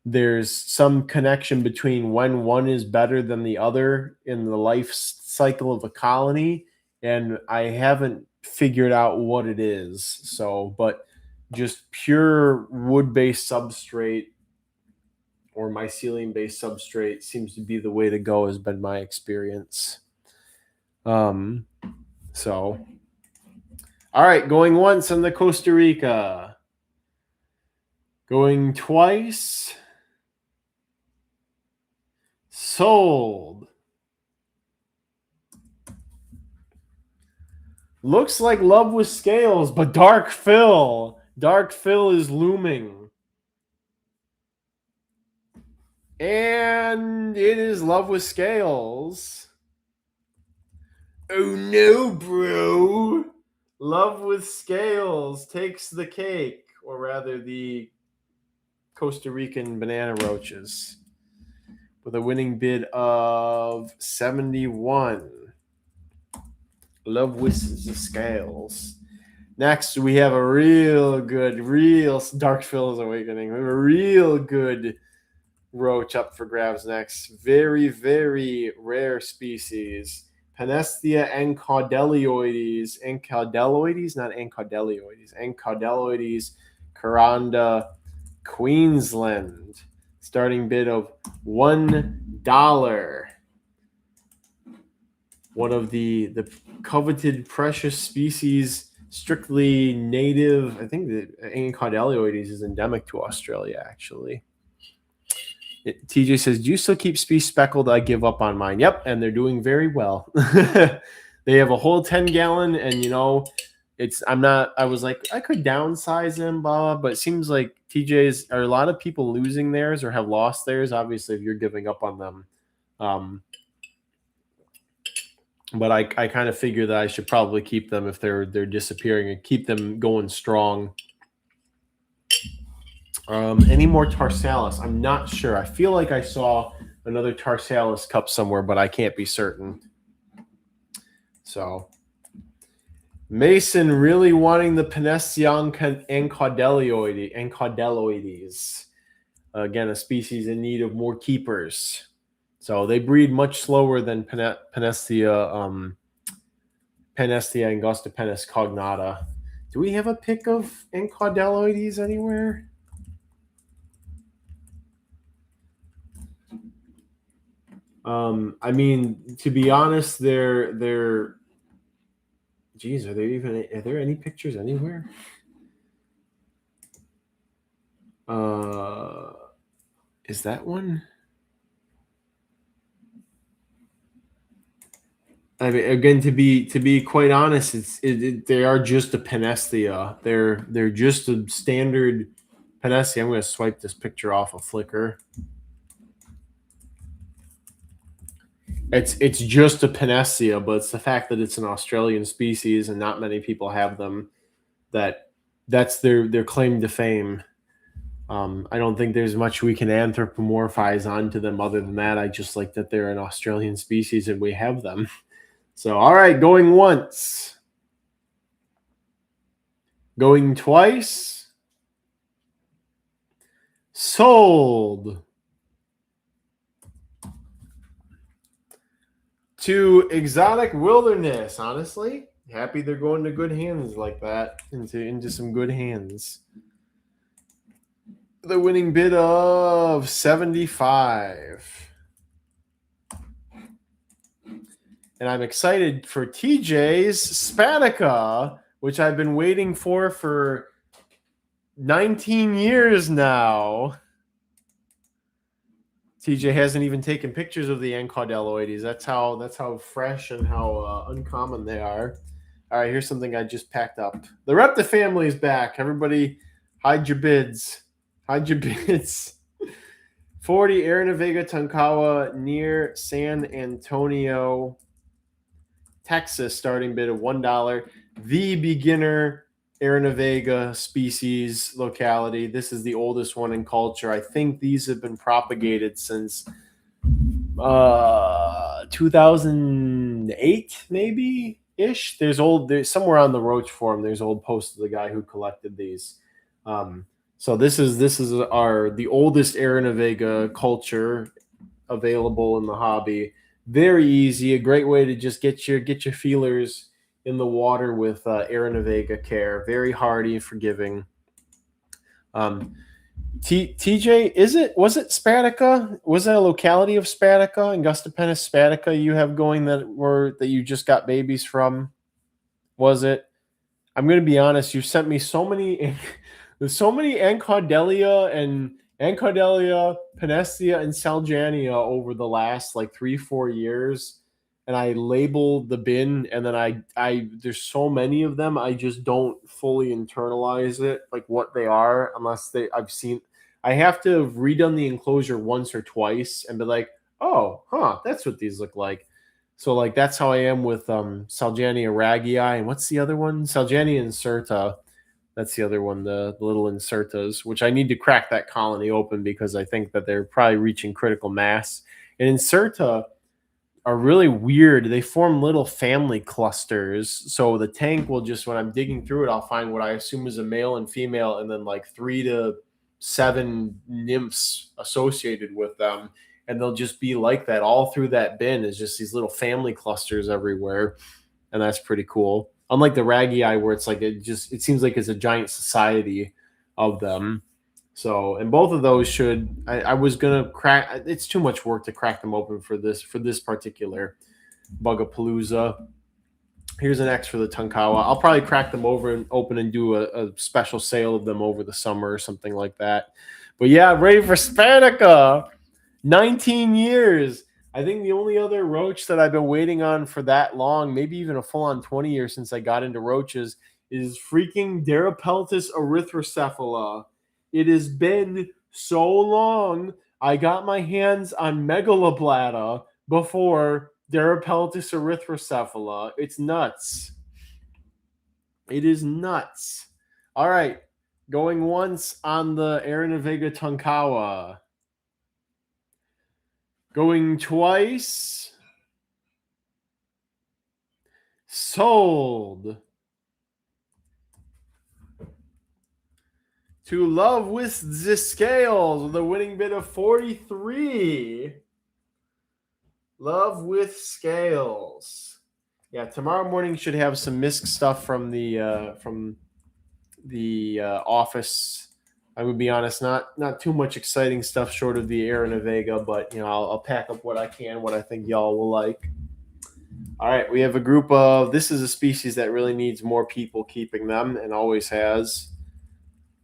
Speaker 1: there's some connection between when one is better than the other in the life cycle of a colony, and I haven't figured out what it is. So, but just pure wood-based substrate or mycelium-based substrate seems to be the way to go, has been my experience. So, all right, going once on the Costa Rica. Going twice. Sold. Looks like love with scales, but Dark Phil. Dark Phil is looming. And it is love with scales. Oh no, bro. Love with scales takes the cake, or rather the Costa Rican banana roaches, with a winning bid of 71. Love with the scales. Next, we have a real Dark Phil's Awakening. We have a real good roach up for grabs next. Very, very rare species. Panestia encaudelioides. Encaudelioides, not encaudelioides. Encaudelioides, Caranda, Queensland. Starting bid of $1. One of the coveted precious species, strictly native. I think the Encaudelioides is endemic to Australia, actually. TJ says, do you still keep Spee speckled? I give up on mine. Yep, and they're doing very well. They have a whole 10-gallon, and I was like, I could downsize them, Bob, but it seems like TJ's are a lot of people losing theirs or have lost theirs. Obviously, if you're giving up on them. But I kind of figure that I should probably keep them if they're disappearing and keep them going strong. Any more Tarsalis? I'm not sure. I feel like I saw another Tarsalis cup somewhere, but I can't be certain. So Mason really wanting the Panestia encaudelioides. Again, a species in need of more keepers. So they breed much slower than Panestia angustipennis cognata. Do we have a pic of encaudelioides anywhere? I mean, to be honest, they're. Geez, are there any pictures anywhere? Is that one? I mean, again, to be quite honest, they are just a Panestia. They're just a standard Panestia. I'm going to swipe this picture off of Flickr. It's just a Panestia, but it's the fact that it's an Australian species and not many people have them. That's their claim to fame. I don't think there's much we can anthropomorphize onto them other than that. I just like that they're an Australian species and we have them. So, all right, going once. Going twice. Sold. To Exotic Wilderness. Honestly, happy they're going to good hands like that. Into some good hands. The winning bid of 75. And I'm excited for TJ's Spatica, which I've been waiting for 19 years now. TJ hasn't even taken pictures of the encaudelioides. That's how fresh and how uncommon they are. All right, here's something I just packed up. The Repta family is back. Everybody, hide your bids. Hide your bids. 40 Aranavega Tonkawa near San Antonio, Texas, starting bid of $1. The beginner Aranavega species locality. This is the oldest one in culture. I think these have been propagated since 2008, maybe ish. There's somewhere on the Roach forum. There's old posts of the guy who collected these. So this is the oldest Aranavega culture available in the hobby. Very easy, a great way to just get your feelers in the water with Aranavega care. Very hardy, forgiving. TJ, was it Spatica? Was that a locality of Spatica, Angustipennis Spatica you have going that you just got babies from? Was it? I'm going to be honest. You sent me so many Encaudelia and Panestia and Salgania over the last like 3-4 years, and I label the bin, and then I there's so many of them, I just don't fully internalize it, like what they are, unless I have to have redone the enclosure once or twice and be like, oh, that's what these look like. So like that's how I am with Saljania ragii, and what's the other one? Saljania incerta. That's the other one, the little incertas, which I need to crack that colony open because I think that they're probably reaching critical mass. And incerta are really weird. They form little family clusters. So the tank will just, when I'm digging through it, I'll find what I assume is a male and female, and then like 3 to 7 nymphs associated with them. And they'll just be like that all through that bin, is just these little family clusters everywhere. And that's pretty cool. Unlike the ragii, where it's like it seems like it's a giant society of them. So, and both of those I was gonna crack. It's too much work to crack them open for this particular Bugapalooza. Here's an X for the Tonkawa. I'll probably crack them open and do a special sale of them over the summer or something like that. But yeah, ready for Spanica. 19 years. I think the only other roach that I've been waiting on for that long, maybe even a full-on 20 years since I got into roaches, is freaking Derapeltis erythrocephala. It has been so long. I got my hands on Megaloblatta before Derapeltis erythrocephala. It's nuts. It is nuts. All right. Going once on the Aranavega Tonkawa. Going twice. Sold. To Love with the Scales with a winning bid of 43. Love with Scales. Yeah, tomorrow morning should have some misc stuff from the office. I would be honest, not too much exciting stuff short of the Aranavega, but I'll pack up what I can, what I think y'all will like. All right, we have a group of, this is a species that really needs more people keeping them and always has.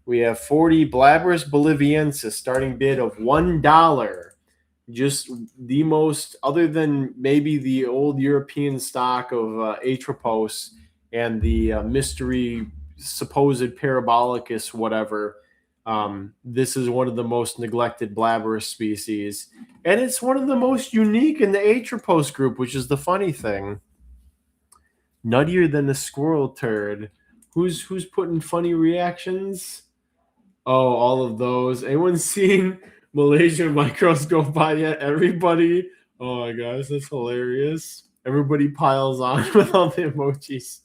Speaker 1: We have 40 Blabberish boliviensis, starting bid of $1. Just the most, other than maybe the old European stock of Atropos and the mystery supposed Parabolicus whatever, this is one of the most neglected Blabberish species. And it's one of the most unique in the Atropos group, which is the funny thing. Nuttier than a squirrel turd. Who's putting funny reactions? Oh, all of those. Anyone seen Malaysian microscope by yet? Everybody. Oh my gosh, that's hilarious. Everybody piles on with all the emojis.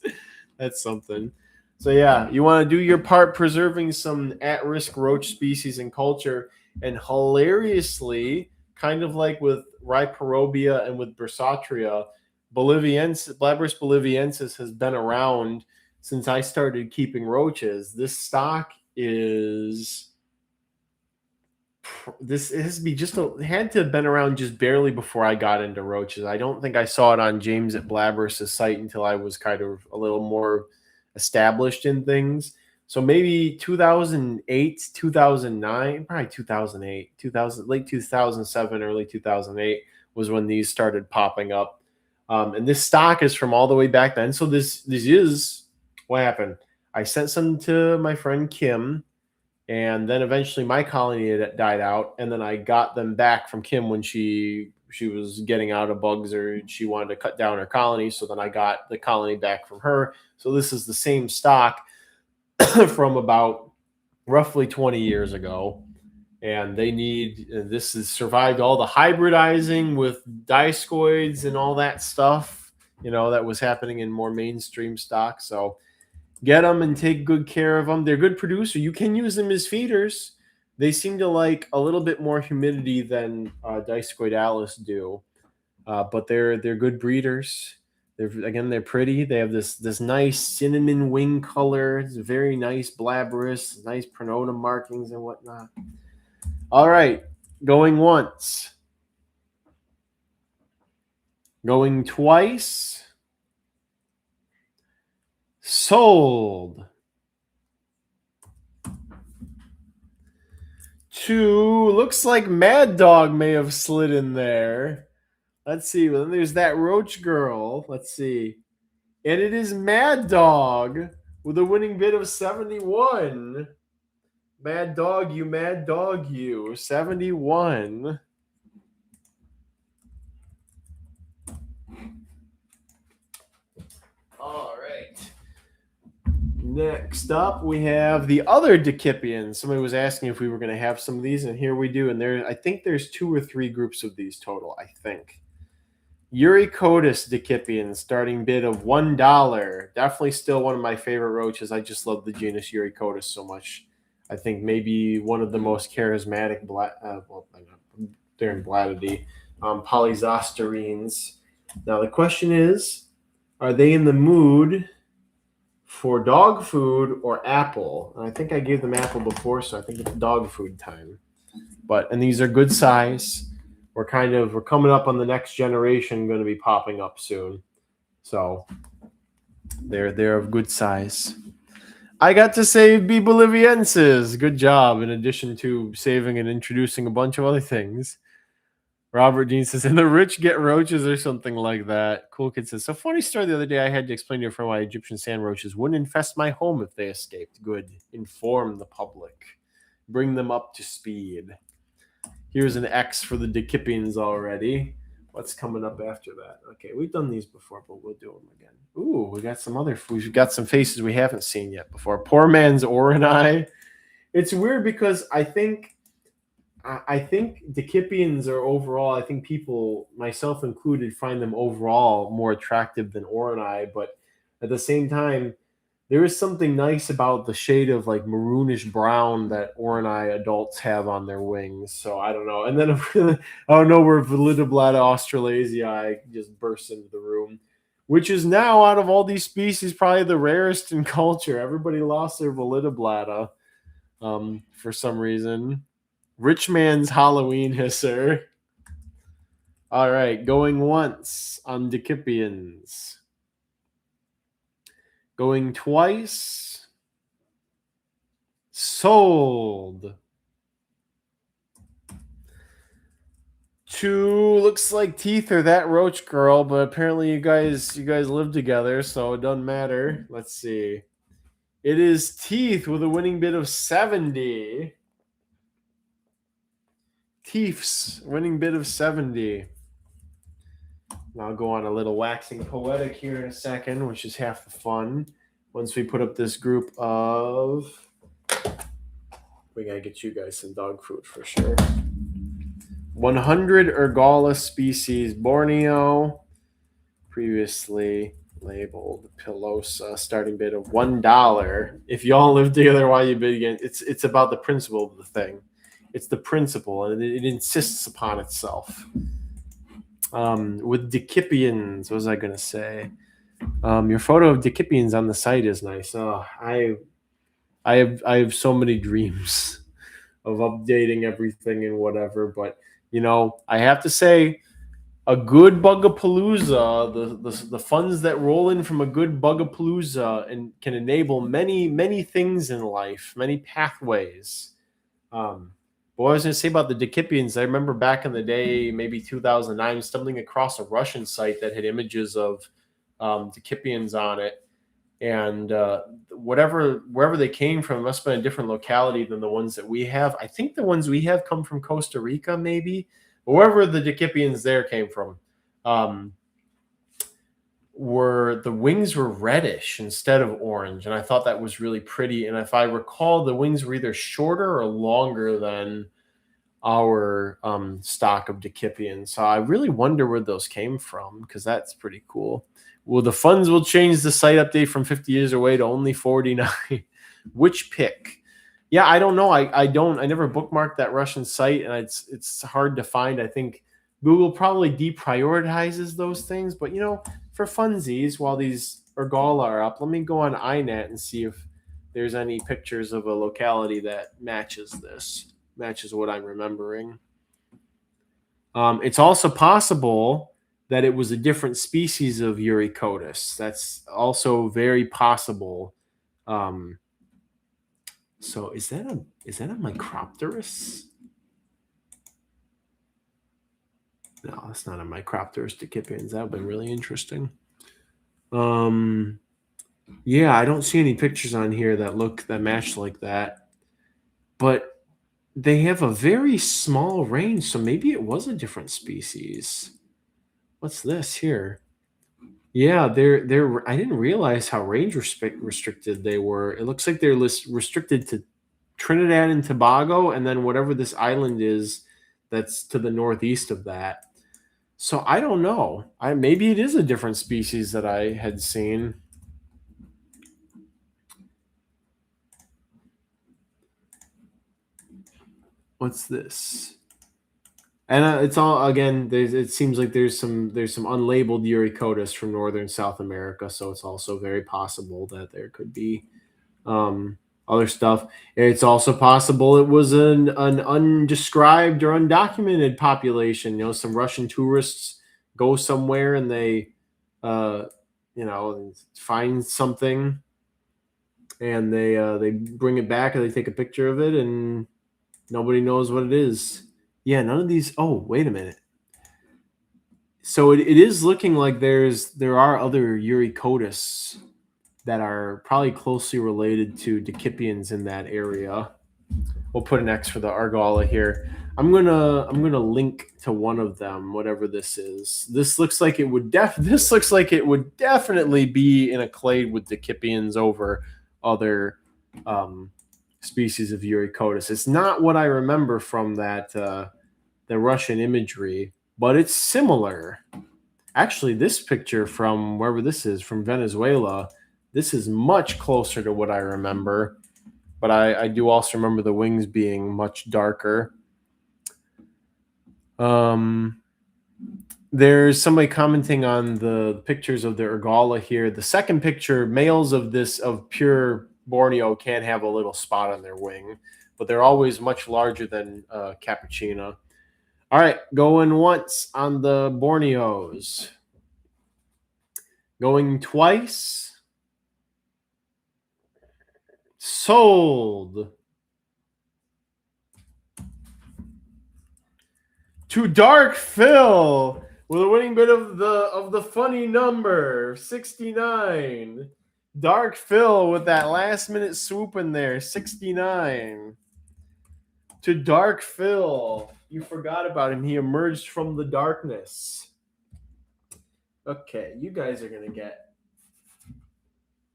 Speaker 1: That's something. So yeah, you want to do your part preserving some at-risk roach species and culture. And hilariously, kind of like with Rhiparobia and with Bersatria, Blabberish boliviensis has been around since I started keeping roaches. This stock is had to have been around just barely before I got into roaches. I don't think I saw it on James at Blabberish's site until I was kind of a little more established in things. So maybe 2008, 2009, probably 2008, late 2007, early 2008 was when these started popping up. And this stock is from all the way back then. So this is what happened. I sent some to my friend Kim, and then eventually my colony had died out, and then I got them back from Kim when she was getting out of bugs, or she wanted to cut down her colony. So then I got the colony back from her. So this is the same stock from about roughly 20 years ago. And this has survived all the hybridizing with discoids and all that stuff, that was happening in more mainstream stock. So get them and take good care of them. They're good producer. You can use them as feeders. They seem to like a little bit more humidity than discoidalis do, but they're good breeders. They're pretty. They have this nice cinnamon wing color. It's very nice Blabberish, nice pronotum markings and whatnot. All right, going once. Going twice. Sold. Looks like Mad Dog may have slid in there. Let's see. Well, then there's that Roach girl. Let's see. And it is Mad Dog with a winning bid of 71. Mad Dog, you. 71. All right. Next up, we have the other Dipians. Somebody was asking if we were going to have some of these, and here we do. And I think there's 2 or 3 groups of these total, I think. Yuriotus Dipians, starting bid of $1. Definitely still one of my favorite roaches. I just love the genus Yuriotus so much. I think maybe one of the most charismatic, they're in Blattidae, polyzosterines. Now the question is, are they in the mood for dog food or apple? And I think I gave them apple before, so I think it's dog food time. And these are good size. We're coming up on the next generation, going to be popping up soon. So they're of good size. I got to save B. Boliviensis. Good job. In addition to saving and introducing a bunch of other things. Robert Dean says, and the rich get roaches or something like that. Cool Kid says, so funny story the other day. I had to explain to your friend why Egyptian sand roaches wouldn't infest my home if they escaped. Good. Inform the public. Bring them up to speed. Here's an X for the Dipians already. What's coming up after that? Okay, we've done these before, but we'll do them again. Ooh, we've got some faces we haven't seen yet before. Poor man's Orani. It's weird because I think Dipians are overall, I think people, myself included, find them overall more attractive than Orani, but at the same time, there is something nice about the shade of like maroonish brown that Orani adults have on their wings. So I don't know. And then I don't know where Velidoblata australasiae just bursts into the room, which is now out of all these species probably the rarest in culture. Everybody lost their Velidoblata for some reason. Rich man's Halloween hisser. All right, going once on Dipians. Going twice. Sold. 2 looks like Teeth or that Roach girl, but apparently you guys live together, so it doesn't matter. Let's see. It is Teeth with a winning bid of 70. Teeth's winning bid of 70. Now I'll go on a little waxing poetic here in a second, which is half the fun. Once we put up this group of, we gotta get you guys some dog food for sure. 100 Ergala species, Borneo, previously labeled Pilosa, starting bid of $1. If y'all live together, why you bid again? It's about the principle of the thing. It's the principle, and it insists upon itself. With Dipians, what was I gonna say? Your photo of Dipians on the site is nice. Oh, I have so many dreams of updating everything and whatever, but I have to say, a good Bugapalooza, the funds that roll in from a good Bugapalooza and can enable many things in life, many pathways. What I was going to say about the Dipians, I remember back in the day, maybe 2009, stumbling across a Russian site that had images of Dipians on it, and wherever they came from, it must have been a different locality than the ones that we have. I think the ones we have come from Costa Rica, maybe. But wherever the Dipians there came from, the wings were reddish instead of orange, and I thought that was really pretty. And if I recall, the wings were either shorter or longer than our stock of Dipians. So I really wonder where those came from, because that's pretty cool. Well, the funds will change the site update from 50 years away to only 49. Which pick? Yeah, I don't know. I never bookmarked that Russian site, and it's hard to find. I think Google probably deprioritizes those things, but for funsies, while these Ergala are up, let me go on iNet and see if there's any pictures of a locality that matches what I'm remembering. It's also possible that it was a different species of Yuriotus. That's also very possible. So is that a Micropterus? No, that's not a Micropterus Dipians. That would have been really interesting. Yeah, I don't see any pictures on here that match like that. But they have a very small range, so maybe it was a different species. What's this here? Yeah, they're. I didn't realize how range restricted they were. It looks like they're restricted to Trinidad and Tobago, and then whatever this island is that's to the northeast of that. So I don't know. Maybe it is a different species that I had seen. What's this? And it's all again. It seems like there's some unlabeled Yuriotus from northern South America, so it's also very possible that there could be other stuff. It's also possible it was an undescribed or undocumented population. You know, some Russian tourists go somewhere and they, find something, and they bring it back and they take a picture of it, and nobody knows what it is. Yeah, none of these. Oh, wait a minute. So it is looking like there are other Yuriotus that are probably closely related to Dipians in that area. We'll put an X for the Argala here. I'm gonna link to one of them, whatever this is. This looks like it would definitely be in a clade with Dipians over other species of Yuriotus. It's not what I remember from that the Russian imagery, but it's similar. Actually, this picture from wherever this is, from Venezuela, this is much closer to what I remember. But I do also remember the wings being much darker. There's somebody commenting on the pictures of the Argala here. The second picture, males of pure Borneo can have a little spot on their wing, but they're always much larger than Capuchina. All right, going once on the Borneos. Going twice. Sold. To Dark Phil with a winning bid of the funny number 69. Dark Phil with that last minute swoop in there, 69. To Dark Phil. You forgot about him. He emerged from the darkness. Okay, you guys are gonna get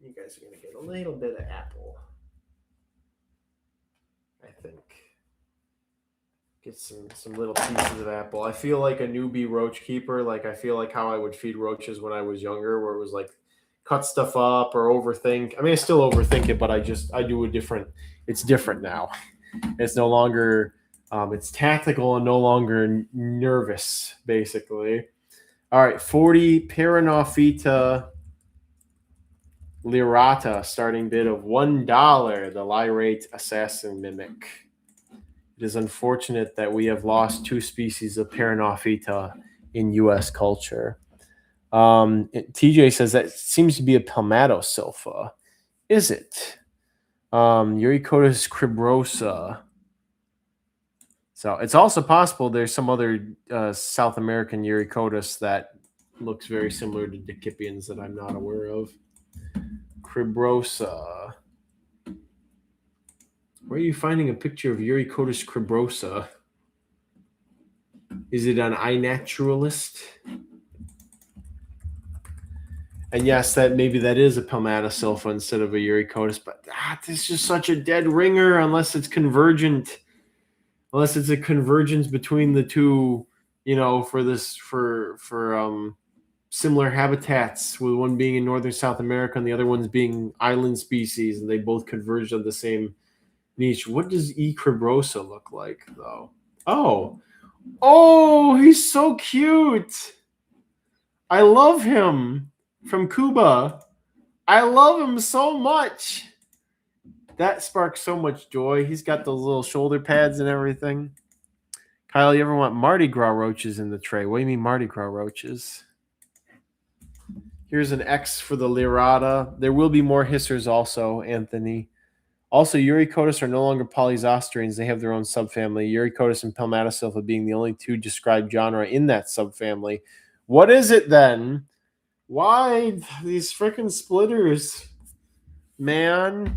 Speaker 1: a little bit of apple. I think. Get some little pieces of apple. I feel like a newbie roach keeper. Like I feel like how I would feed roaches when I was younger, where it was like cut stuff up or overthink. I mean, I still overthink it, but I do a different. It's different now. It's no longer. It's tactical and no longer nervous. Basically. All right, 40 Paranophyta lirata, starting bid of $1. The Lyrate Assassin Mimic. It is unfortunate that we have lost two species of Paranophyta in U.S. culture. TJ says that seems to be a Palmatosylpha. Is it? Yuriotus cribrosa. So it's also possible there's some other South American Yuriotus that looks very similar to Dipians that I'm not aware of. Cribrosa. Where are you finding a picture of Yuriotus cribrosa? Is it on iNaturalist? And yes, maybe that is a Palmatosylpha instead of a Yuriotus, but this is just such a dead ringer unless it's convergent. Unless it's a convergence between the two, for similar habitats, with one being in northern South America and the other one's being island species, and they both converged on the same niche. What does E. cribrosa look like, though? Oh, he's so cute. I love him from Cuba. I love him so much. That sparks so much joy. He's got those little shoulder pads and everything. Kyle, you ever want Mardi Gras roaches in the tray? What do you mean Mardi Gras roaches? Here's an X for the Lirata. There will be more hissers also, Anthony. Also, Yuriotus are no longer polyzosterines. They have their own subfamily. Yuriotus and Palmatosilpha being the only two described genera in that subfamily. What is it then? Why these freaking splitters, man?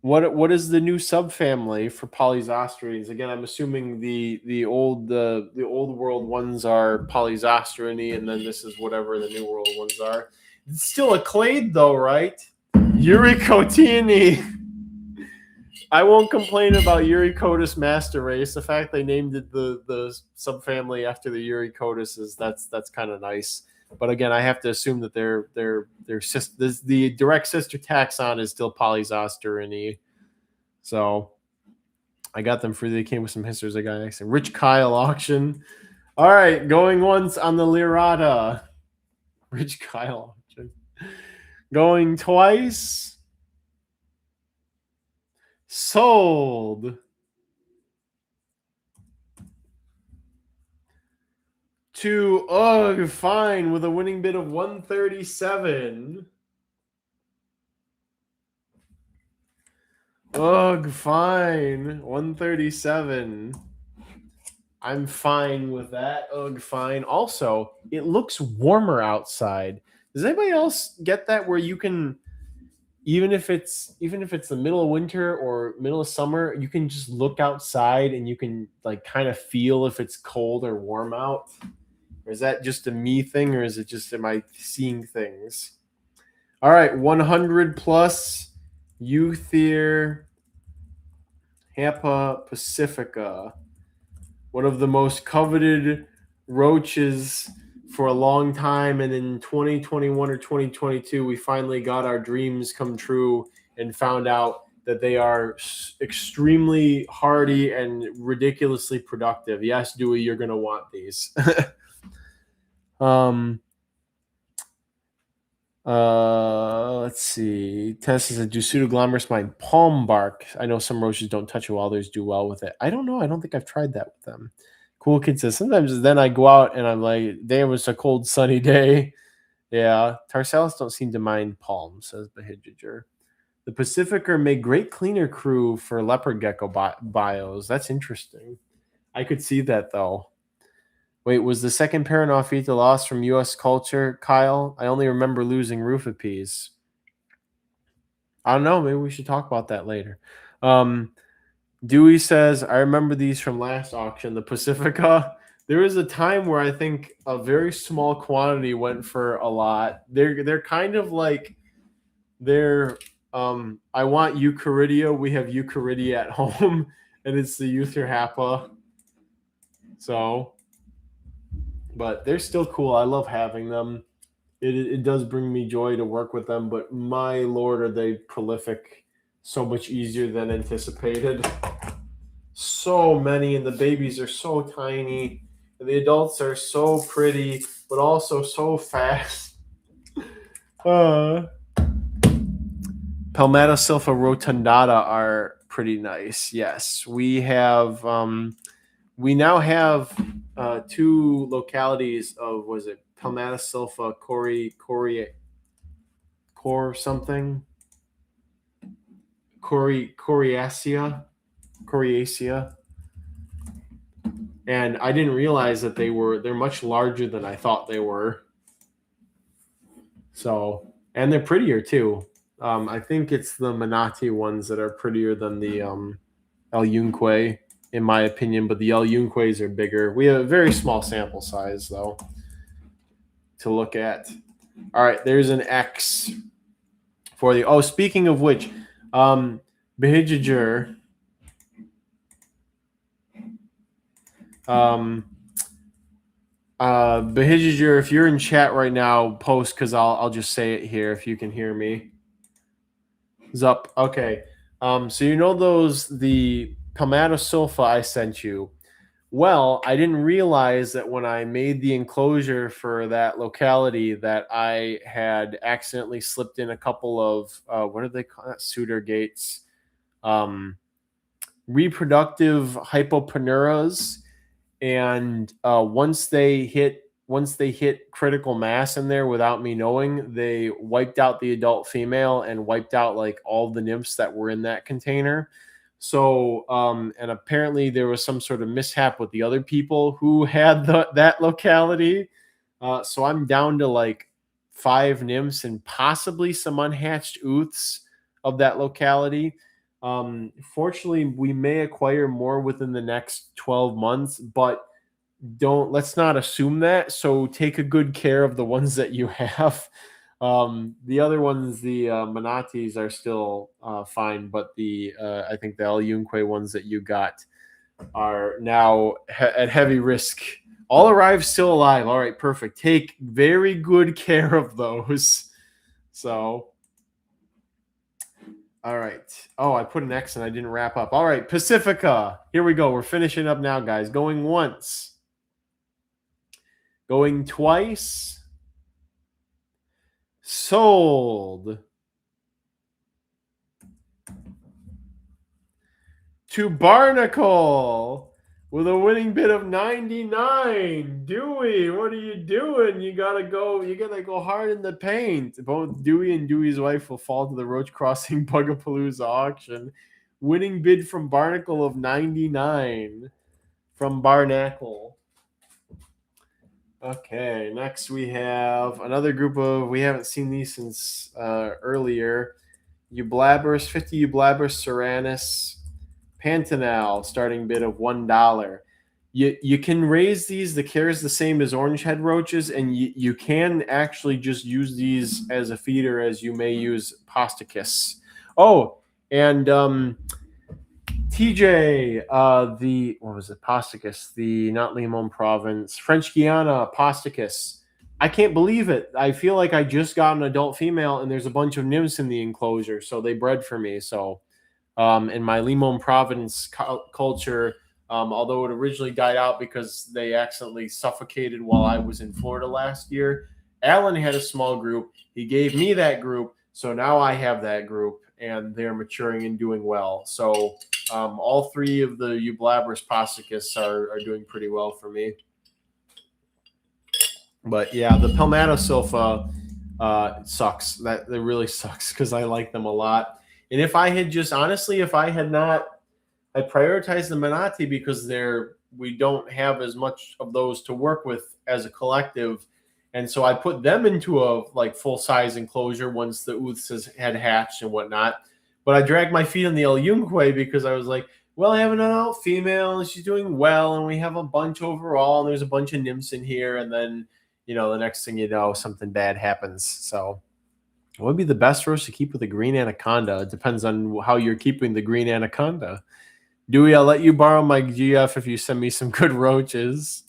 Speaker 1: What is the new subfamily for polyzosterines? Again, I'm assuming the old world ones are polyzosterine, and then this is whatever the new world ones are. It's still a clade though, right? Euricotini. I won't complain about Yuriotus master race. The fact they named it the subfamily after the Yuriotus is that's kind of nice. But again, I have to assume that the direct sister taxon is still polyzosterine. So I got them free. They came with some histers. I got next. Rich Kyle auction. All right, going once on the Lirata. Rich Kyle auction. Going twice. Sold. To fine with a winning bid of 137. Fine. 137. I'm fine with that. Fine. Also, it looks warmer outside. Does anybody else get that where you can, even if it's the middle of winter or middle of summer, you can just look outside and you can like kind of feel if it's cold or warm out? Or is that just a me thing, or is it just am I seeing things? All right, 100 plus Euthyr Hampa Pacifica, one of the most coveted roaches for a long time, and in 2021 or 2022, we finally got our dreams come true and found out that they are extremely hardy and ridiculously productive. Yes, Dewey, you're going to want these. Let's see. Tess says, do pseudoglomerus mind palm bark? I know some roaches don't touch it while others do well with it. I don't know. I don't think I've tried that with them. Cool Kid says, sometimes then I go out and I'm like, damn, it was a cold, sunny day. Yeah. Tarsalis don't seem to mind palm, says Behigiger. The Pacificer make great cleaner crew for leopard gecko bios. That's interesting. I could see that, though. Wait, was the second Paranophyta lost from U.S. culture, Kyle? I only remember losing Rufipes. I don't know. Maybe we should talk about that later. Dewey says, I remember these from last auction, the Pacifica. There was a time where I think a very small quantity went for a lot. They're kind of like I want Eucharidia. We have Eucharidia at home, and it's the Euthyr Happa. So, but they're still cool. I love having them. It does bring me joy to work with them, but my lord, are they prolific, so much easier than anticipated. So many, and the babies are so tiny, and the adults are so pretty, but also so fast. Palmatosilpha rotundata are pretty nice. Yes, we have. We now have 2 localities of, was it Palmatosilpha coriacea, and I didn't realize that they're much larger than I thought they were. So, and they're prettier too. I think it's the Manati ones that are prettier than the El Yunque, in my opinion, but the El Yunques are bigger. We have a very small sample size, though, to look at. All right, there's an X for the. Oh, speaking of which, Behigiger. Behigiger, if you're in chat right now, post, because I'll just say it here if you can hear me. Zup. Okay. So you know the Palmatosilpha I sent you. Well, I didn't realize that when I made the enclosure for that locality that I had accidentally slipped in a couple of what do they call that? Suitor gates, reproductive hypopanuras, and once they hit once they hit critical mass in there without me knowing, they wiped out the adult female and wiped out like all the nymphs that were in that container. So, and apparently there was some sort of mishap with the other people who had that locality. So I'm down to like 5 nymphs and possibly some unhatched ooths of that locality. Fortunately, we may acquire more within the next 12 months, but let's not assume that. So take a good care of the ones that you have. The other ones, the Manatis, are still fine, but I think the El Yunque ones that you got are now at heavy risk. All arrived still alive. All right, perfect. Take very good care of those. So, all right. Oh, I put an X and I didn't wrap up. All right, Pacifica. Here we go. We're finishing up now, guys. Going once. Going twice. Sold. To Barnacle with a winning bid of 99. Dewey, what are you doing? You gotta go hard in the paint. Both Dewey and Dewey's wife will fall to the Roach Crossing Bugapalooza auction. Winning bid from Barnacle of 99 from Barnacle. Okay, next we have another group of, we haven't seen these since earlier. Blabberish, 50 Blabberish Serranus Pantanal, starting bid of $1. You can raise these. The care is the same as orange head roaches, and you can actually just use these as a feeder as you may use Posticus. Oh, and TJ, what was it? Posticus, the not Limon province, French Guiana, Posticus. I can't believe it. I feel like I just got an adult female, and there's a bunch of nymphs in the enclosure, so they bred for me. So, in my Limon province culture, although it originally died out because they accidentally suffocated while I was in Florida last year, Alan had a small group. He gave me that group, so now I have that group, and they're maturing and doing well. So all 3 of the Blabberish Posticus are doing pretty well for me. But yeah, the Palmatosilpha sucks. That really sucks because I like them a lot. And if I had just, honestly, if I had not, I prioritized the Manati because we don't have as much of those to work with as a collective. And so I put them into a like full-size enclosure once the ooths had hatched and whatnot. But I dragged my feet on the El Yunque because I was like, well, I have an adult female and she's doing well, and we have a bunch overall, and there's a bunch of nymphs in here. And then, the next thing you know, something bad happens. So what would be the best roach to keep with a green anaconda? It depends on how you're keeping the green anaconda. Dewey, I'll let you borrow my GF if you send me some good roaches.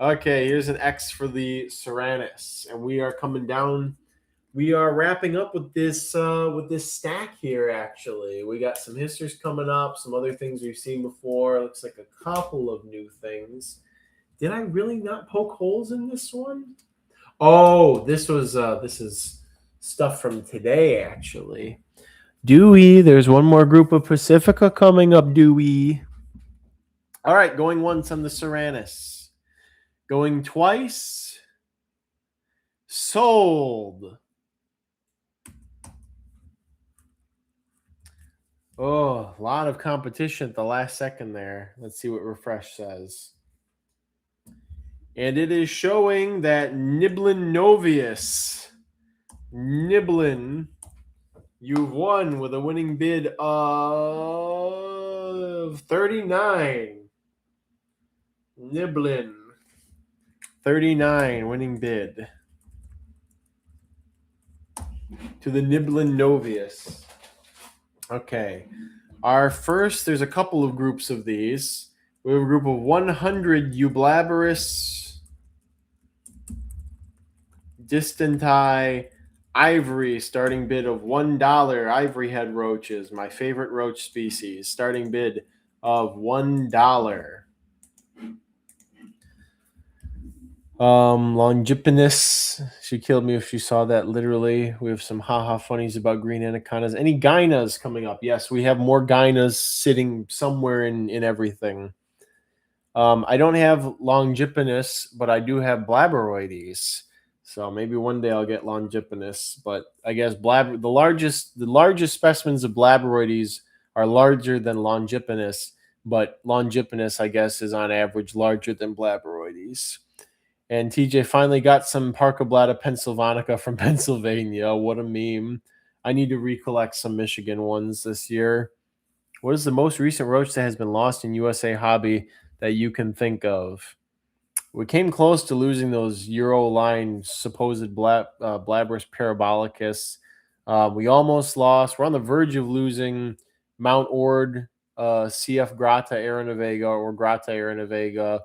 Speaker 1: Okay, here's an X for the Serranus, and we are coming down. We are wrapping up with this stack here. Actually, we got some histers coming up, some other things we've seen before. Looks like a couple of new things. Did I really not poke holes in this one? Oh, this is stuff from today, actually. Dewey, there's one more group of Pacifica coming up, Dewey. All right, going once on the Serranus. Going twice. Sold. Oh, a lot of competition at the last second there. Let's see what Refresh says. And it is showing that Niblin Novius. Niblin, you've won with a winning bid of 39. Niblin. 39 winning bid to the Niblin Novius. Okay. Our first, there's a couple of groups of these. We have a group of 100 Blabberish Distanti Ivory, starting bid of $1. Ivory head roaches, my favorite roach species, starting bid of $1. Longipinus, she killed me if she saw that, literally. We have some haha funnies about green anacondas. Any gynas coming up? Yes, we have more gynas sitting somewhere in everything. I don't have Longipenus, but I do have Blabberides. So maybe one day I'll get Longipenus. But I guess the largest specimens of Blabberides are larger than Longipenus, but Longipenus, I guess, is on average larger than Blabberides. And TJ finally got some Parkablata pennsylvanica from Pennsylvania. What a meme. I need to recollect some Michigan ones this year. What is the most recent roach that has been lost in USA Hobby that you can think of? We came close to losing those Euro line supposed Blabberish parabolicus. We almost lost. We're on the verge of losing Mount Ord CF Grata Aeronavega or Grata Aeronavega.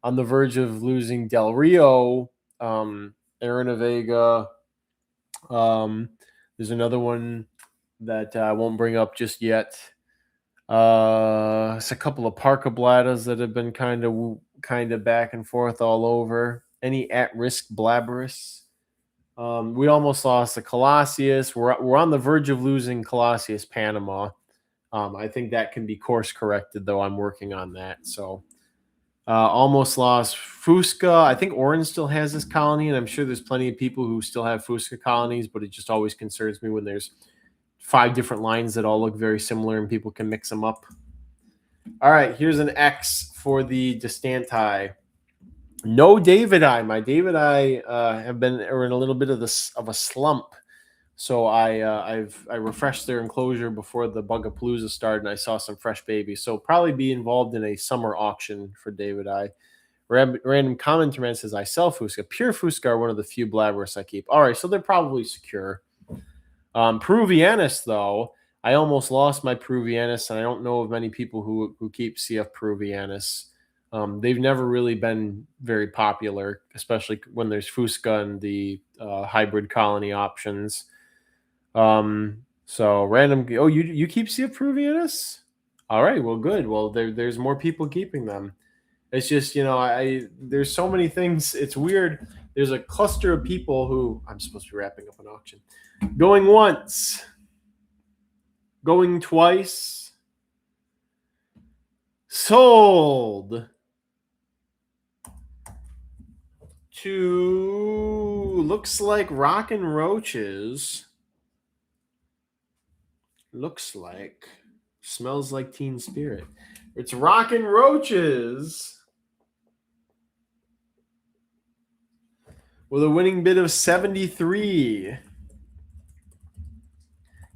Speaker 1: On the verge of losing Del Rio Aeronavega. There's another one that I won't bring up just yet. It's a couple of Parkablatas that have been kind of back and forth all over. Any at-risk Blabberish? We almost lost the Colossus. We're on the verge of losing Colossus Panama. I think that can be course corrected, though. I'm working on that. So almost lost Fusca. I think Orange still has this colony, and I'm sure there's plenty of people who still have Fusca colonies, but it just always concerns me when there's 5 different lines that all look very similar and people can mix them up. All right, here's an X for the Distanti. No Davidi. My Davidi are in a little bit of a slump. So I refreshed their enclosure before the Bugapalooza started, and I saw some fresh babies. So probably be involved in a summer auction for Davidi. Random commenter man says, I sell Fusca. Pure Fusca are one of the few Blabberish I keep. All right, so they're probably secure. Peruvianus, though, I almost lost my Peruvianus, and I don't know of many people who keep CF Peruvianus. They've never really been very popular, especially when there's Fusca and the hybrid colony options. So random. Oh, you keep CF Peruvianus? All right, well, good. Well, there's more people keeping them. It's just, there's so many things. It's weird. There's a cluster of people who I'm supposed to be wrapping up an auction. Going once, going twice, sold to looks like Rockin' Roaches. Looks like, smells like Teen Spirit. It's Rockin' Roaches with a winning bid of 73.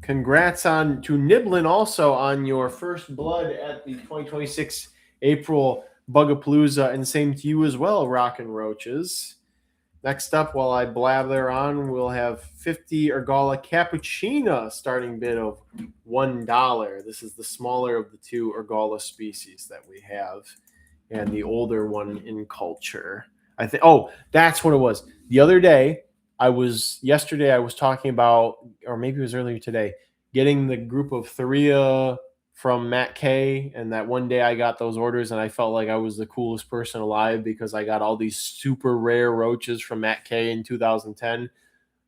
Speaker 1: Congrats to Niblin also on your first blood at the 2026 April Bugapalooza, and same to you as well, Rockin' Roaches. Next up, while I blather on, we'll have 50 Argala Cappuccina starting bid of $1. This is the smaller of the 2 Argala species that we have, and the older one in culture. I think. Oh, that's what it was. The other day, yesterday I was talking about, or maybe it was earlier today, getting the group of Thuria from Matt K, and that one day I got those orders and I felt like I was the coolest person alive because I got all these super rare roaches from Matt K in 2010.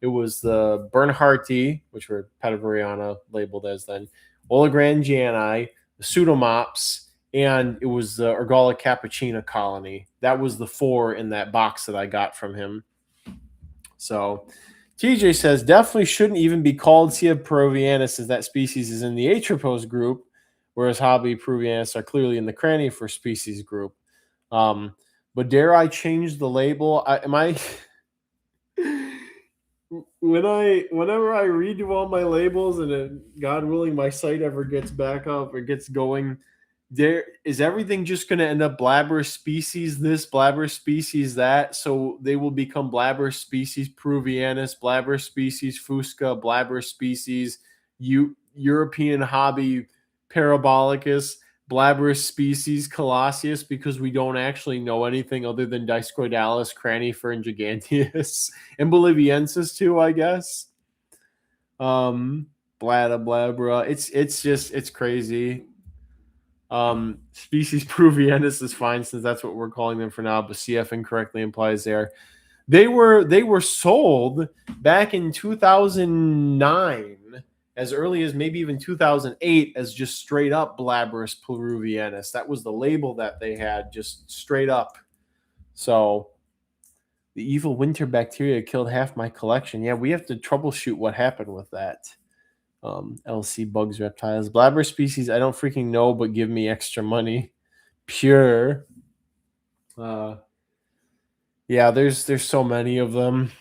Speaker 1: It was the Bernhardti, which were Pettivariana labeled as then, Olagrangiani, the Pseudomops, and it was the Argala Cappuccina colony. That was the 4 in that box that I got from him. So TJ says, definitely shouldn't even be called CF Peruvianus, as that species is in the Atropos group, whereas Hobby Peruvianus are clearly in the Cranifer species group. But dare I change the label? Whenever I redo all my labels and God willing my site ever gets back up or gets going, is everything just going to end up Blabberish species this, Blabberish species that? So they will become Blabberish species Peruvianus, Blabberish species Fusca, Blabberish species European Hobby Parabolicus, Blabberish species Colossus, because we don't actually know anything other than Discoidalis, Cranifer, and Giganteus, and Boliviensis too, I guess. Blabbera. It's crazy. Species Peruvianus is fine since that's what we're calling them for now, but CF incorrectly implies they were sold back in 2009 as early as maybe even 2008 as just straight up Blabberish peruvianus. That was the label that they had, just straight up. So the evil winter bacteria killed half my collection. Yeah, we have to troubleshoot what happened with that. LC bugs, reptiles, Blabberish species. I don't freaking know, but give me extra money. Pure. Yeah, there's so many of them.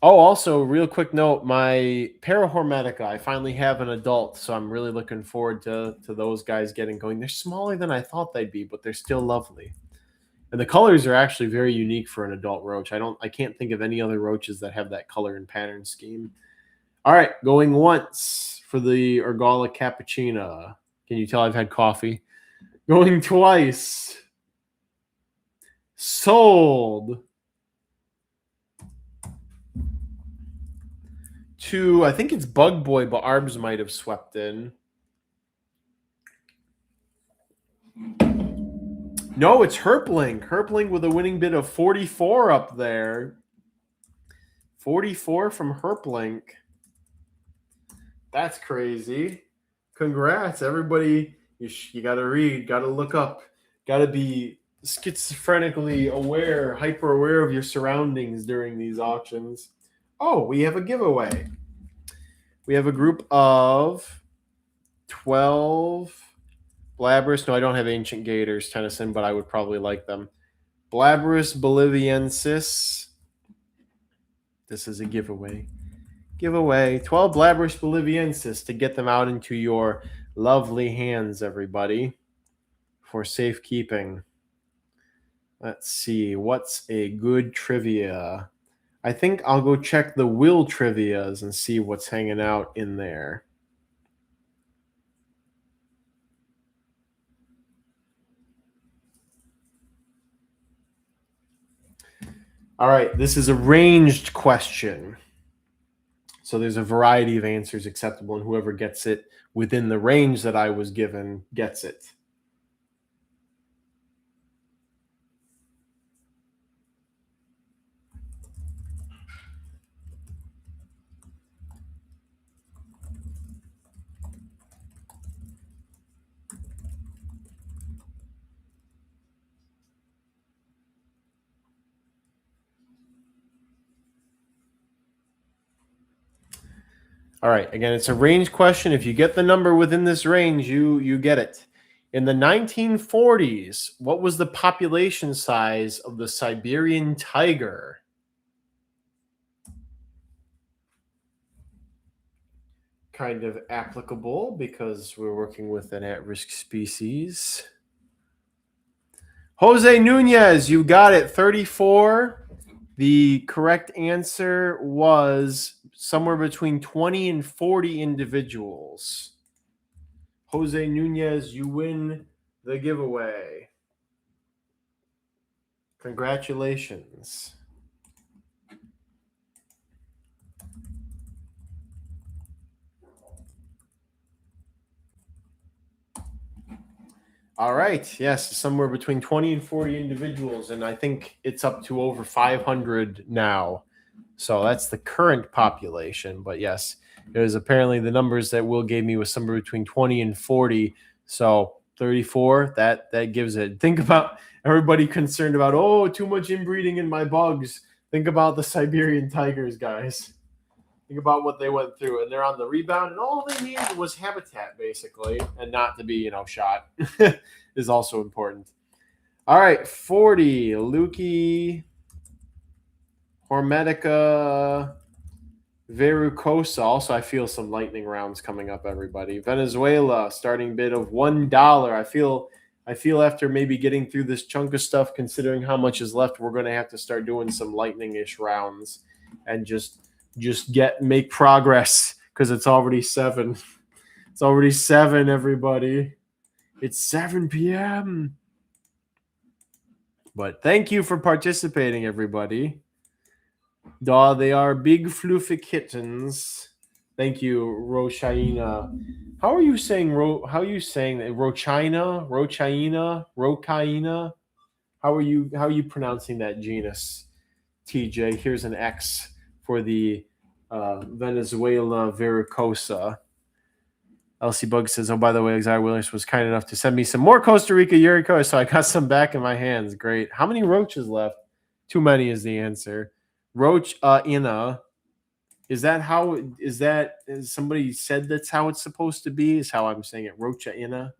Speaker 1: Oh, also, real quick note, my Parahormetica, I finally have an adult, so I'm really looking forward to those guys getting going. They're smaller than I thought they'd be, but they're still lovely. And the colors are actually very unique for an adult roach. I can't think of any other roaches that have that color and pattern scheme. All right, going once for the Argala Cappuccina. Can you tell I've had coffee? Going twice. Sold. To, I think it's Bug Boy, but Arbs might have swept in. No, it's Herpling. Herpling with a winning bid of 44 up there. 44 from Herpling. That's crazy. Congrats, everybody. You got to read, got to look up, got to be schizophrenically aware, hyper aware of your surroundings during these auctions. Oh, we have a giveaway. We have a group of 12 Blabberish. No, I don't have Ancient Gators, Tennyson, but I would probably like them. Blabberish boliviensis. This is a giveaway. 12 Blabberish boliviensis to get them out into your lovely hands, everybody, for safekeeping. Let's see. What's a good trivia? I think I'll go check the Will trivias and see what's hanging out in there. All right, this is a ranged question. So there's a variety of answers acceptable, and whoever gets it within the range that I was given gets it. All right, again, it's a range question. If you get the number within this range, you get it. In the 1940s, what was the population size of the Siberian tiger? Kind of applicable because we're working with an at-risk species. Jose Nunez, you got it, 34. The correct answer was somewhere between 20 and 40 individuals. Jose Nunez, you win the giveaway. Congratulations. All right. Yes, somewhere between 20 and 40 individuals, and I think it's up to over 500 now. So that's the current population. But yes, it was apparently the numbers that Will gave me was somewhere between 20 and 40. So 34, that gives it. Think about everybody concerned about, oh, too much inbreeding in my bugs. Think about the Siberian tigers, guys. Think about what they went through, and they're on the rebound, and all they needed was habitat, basically, and not to be, shot is also important. All right, 40, Lukey, Hormetica, Verrucosa. Also, I feel some lightning rounds coming up, everybody. Venezuela, starting bid of $1. I feel after maybe getting through this chunk of stuff, considering how much is left, we're going to have to start doing some lightning-ish rounds and just make progress, because it's already 7. It's already 7, everybody. It's 7 p.m. But thank you for participating, everybody. They are big fluffy kittens. Thank you, Rochaina. How are you saying that? Rochaina? How are you pronouncing that genus? TJ, here's an X for the Venezuela Verrucosa. Elsie Bug says, "Oh, by the way, Exile Williams was kind enough to send me some more Costa Rica Yuriotus, so I got some back in my hands. Great. How many roaches left? Too many is the answer. Roach Ina. Is that how? Is somebody said that's how it's supposed to be? Is how I'm saying it. Rocha Ina.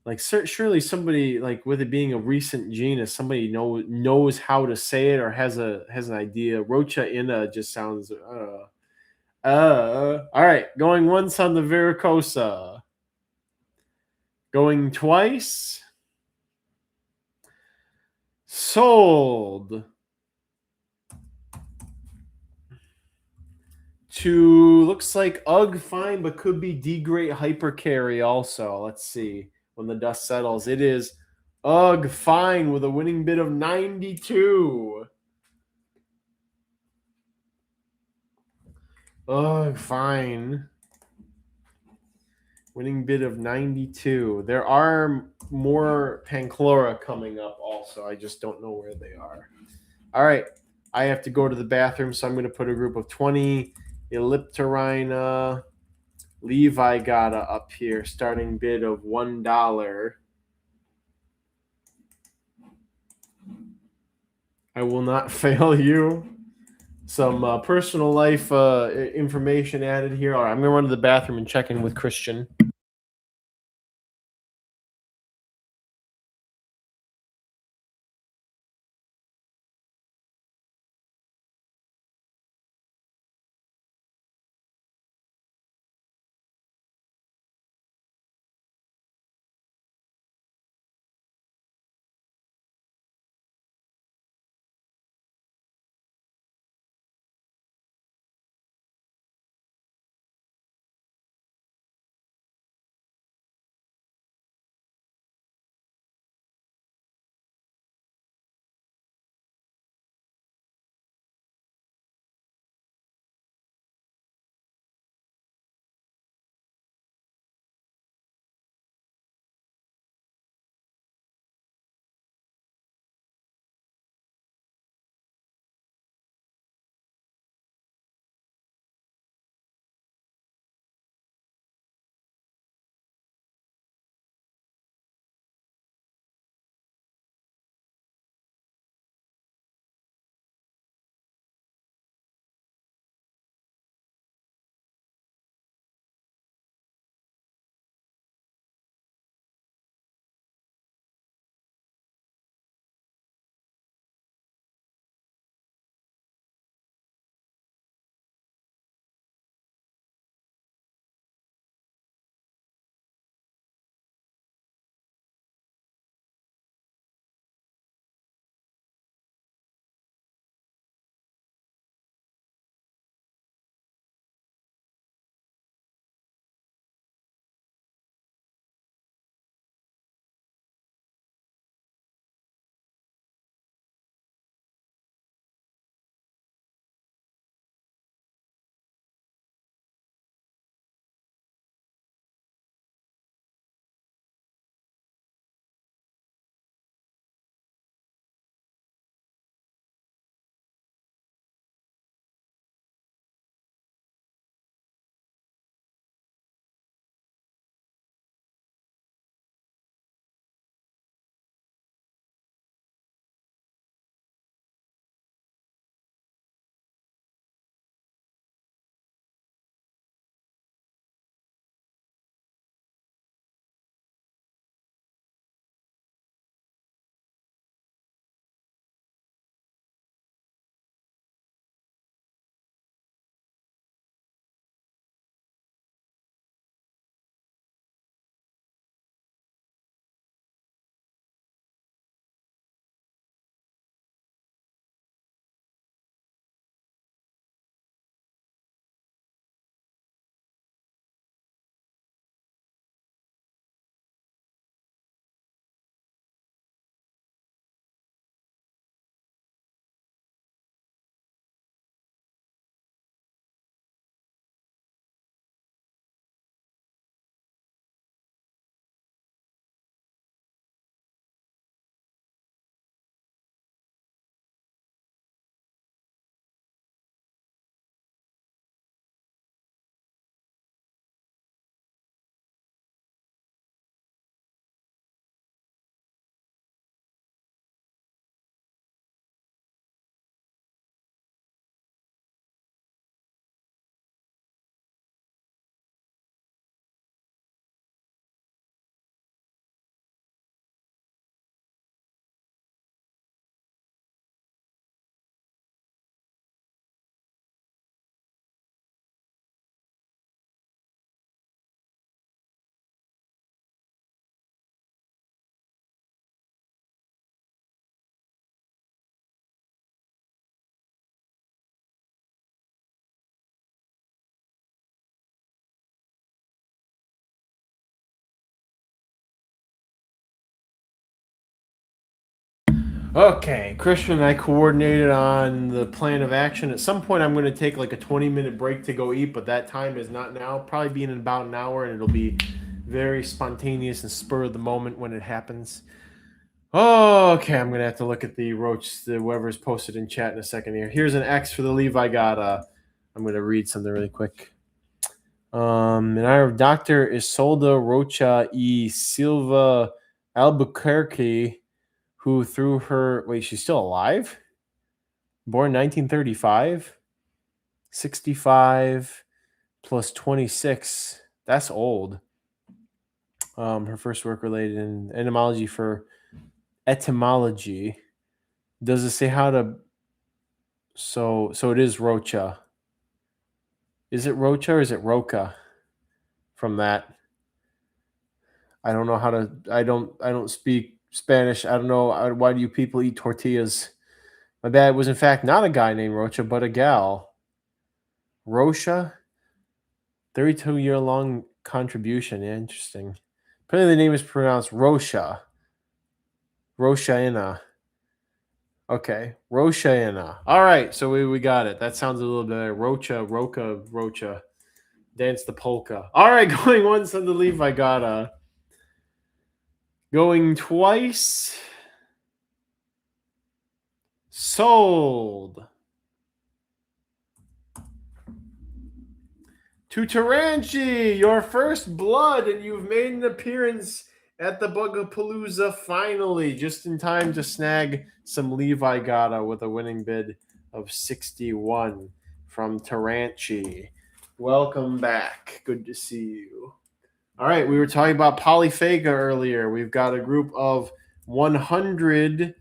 Speaker 1: Like surely somebody like with it being a recent genus, somebody knows how to say it or has an idea. Rocha Ina just sounds. All right, going once on the Vericosa. Going twice. Sold. To looks like UG fine, but could be D great hypercarry also. Let's see when the dust settles. It is UG fine with a winning bid of 92. UG fine. Winning bid of 92. There are more Pancllora coming up also. I just don't know where they are. All right. I have to go to the bathroom, so I'm going to put a group of 20 Elliptina Levi Gata up here. Starting bid of $1. I will not fail you. Some personal life information added here. All right, I'm going to run to the bathroom and check in with Christian. Okay, Christian and I coordinated on the plan of action. At some point, I'm going to take like a 20-minute break to go eat, but that time is not now. Probably be in about an hour, and it'll be very spontaneous and spur of the moment when it happens. Okay, I'm going to have to look at the Roach, whoever's posted in chat in a second here. Here's an X for the Levi Gata. I'm going to read something really quick. And our Dr. Isolda Rocha e Silva Albuquerque, who through her, wait, she's still alive? Born 1935? 65 plus 26. That's old. Her first work related in etymology for etymology. Does it say how to... So it is Rocha. Is it Rocha or is it Roca? From that, I don't know how to. I don't speak Spanish. I don't know why do you people eat tortillas. My bad. It was in fact not a guy named Rocha, but a gal. Rocha, 32-year-long contribution. Yeah, interesting. Apparently, the name is pronounced Rocha. Rochaina. Okay, Rochaina. All right, so we got it. That sounds a little bit better. Rocha, Roca, Rocha. Dance the polka. All right, going once on the leave. I got going twice. Sold. To Taranchi, your first blood, and you've made an appearance at the Bugapalooza finally, just in time to snag some Levi Gata with a winning bid of 61 from Taranchi. Welcome back. Good to see you. All right, we were talking about Polyphaga earlier. We've got a group of 100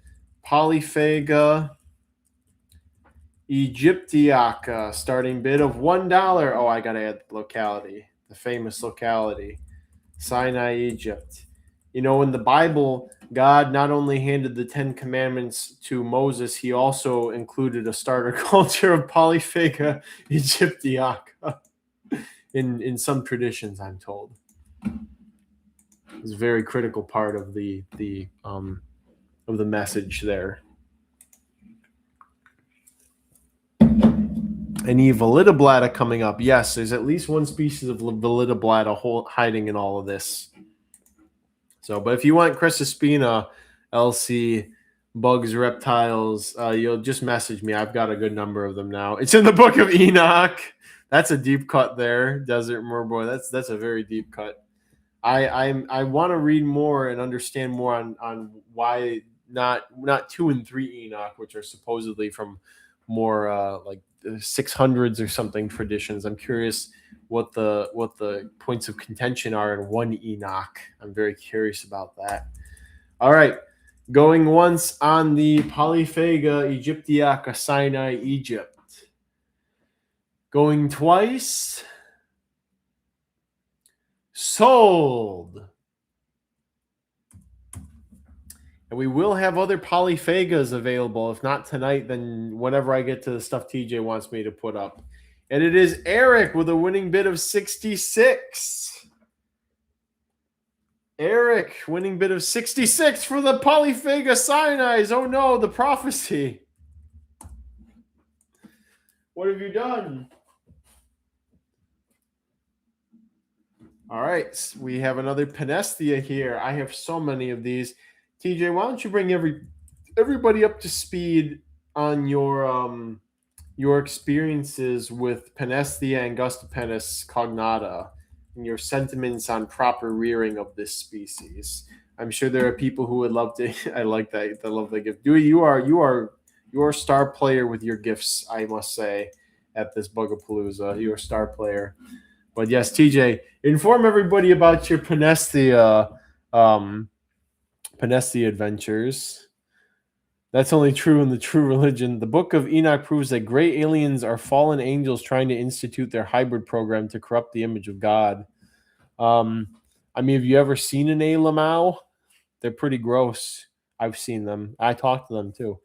Speaker 1: Polyphaga Egyptiaca, starting bid of $1. Oh, I got to add the locality, the famous locality, Sinai, Egypt. You know, in the Bible, God not only handed the 10 Commandments to Moses, he also included a starter culture of Polyphaga Egyptiaca in some traditions, I'm told. It's a very critical part of the message there. Any Velidoblata coming up? Yes, there's at least one species of Velidoblata hiding in all of this. So, but if you want Chrysospina, LC, bugs, reptiles, you'll just message me. I've got a good number of them now. It's in the Book of Enoch. That's a deep cut there, Desert Merboy. That's a very deep cut. I want to read more and understand more on why not 2 and 3 Enoch, which are supposedly from more like the 600s or something traditions. I'm curious what the points of contention are in 1 Enoch. I'm very curious about that. All right, going once on the Polyphaga Egyptiaca, Sinai, Egypt. Going twice. Sold. And we will have other Polyphagas available. If not tonight, then whenever I get to the stuff TJ wants me to put up. And it is Eric with a winning bid of 66. Eric, winning bid of 66 for the Polyphaga Sinais. Oh no, the prophecy. What have you done? All right, we have another Panestia here. I have so many of these. TJ, why don't you bring everybody up to speed on your experiences with Panestia and Angustipennis cognata and your sentiments on proper rearing of this species. I'm sure there are people who would love to. I like that. I love the gift. Dewey, you are a star player with your gifts, I must say, at this Bugapalooza. You're a star player. But yes, TJ, inform everybody about your Panestia adventures. That's only true in the true religion. The Book of Enoch proves that gray aliens are fallen angels trying to institute their hybrid program to corrupt the image of God. I mean, have you ever seen an Aileropa? They're pretty gross. I've seen them. I talked to them too.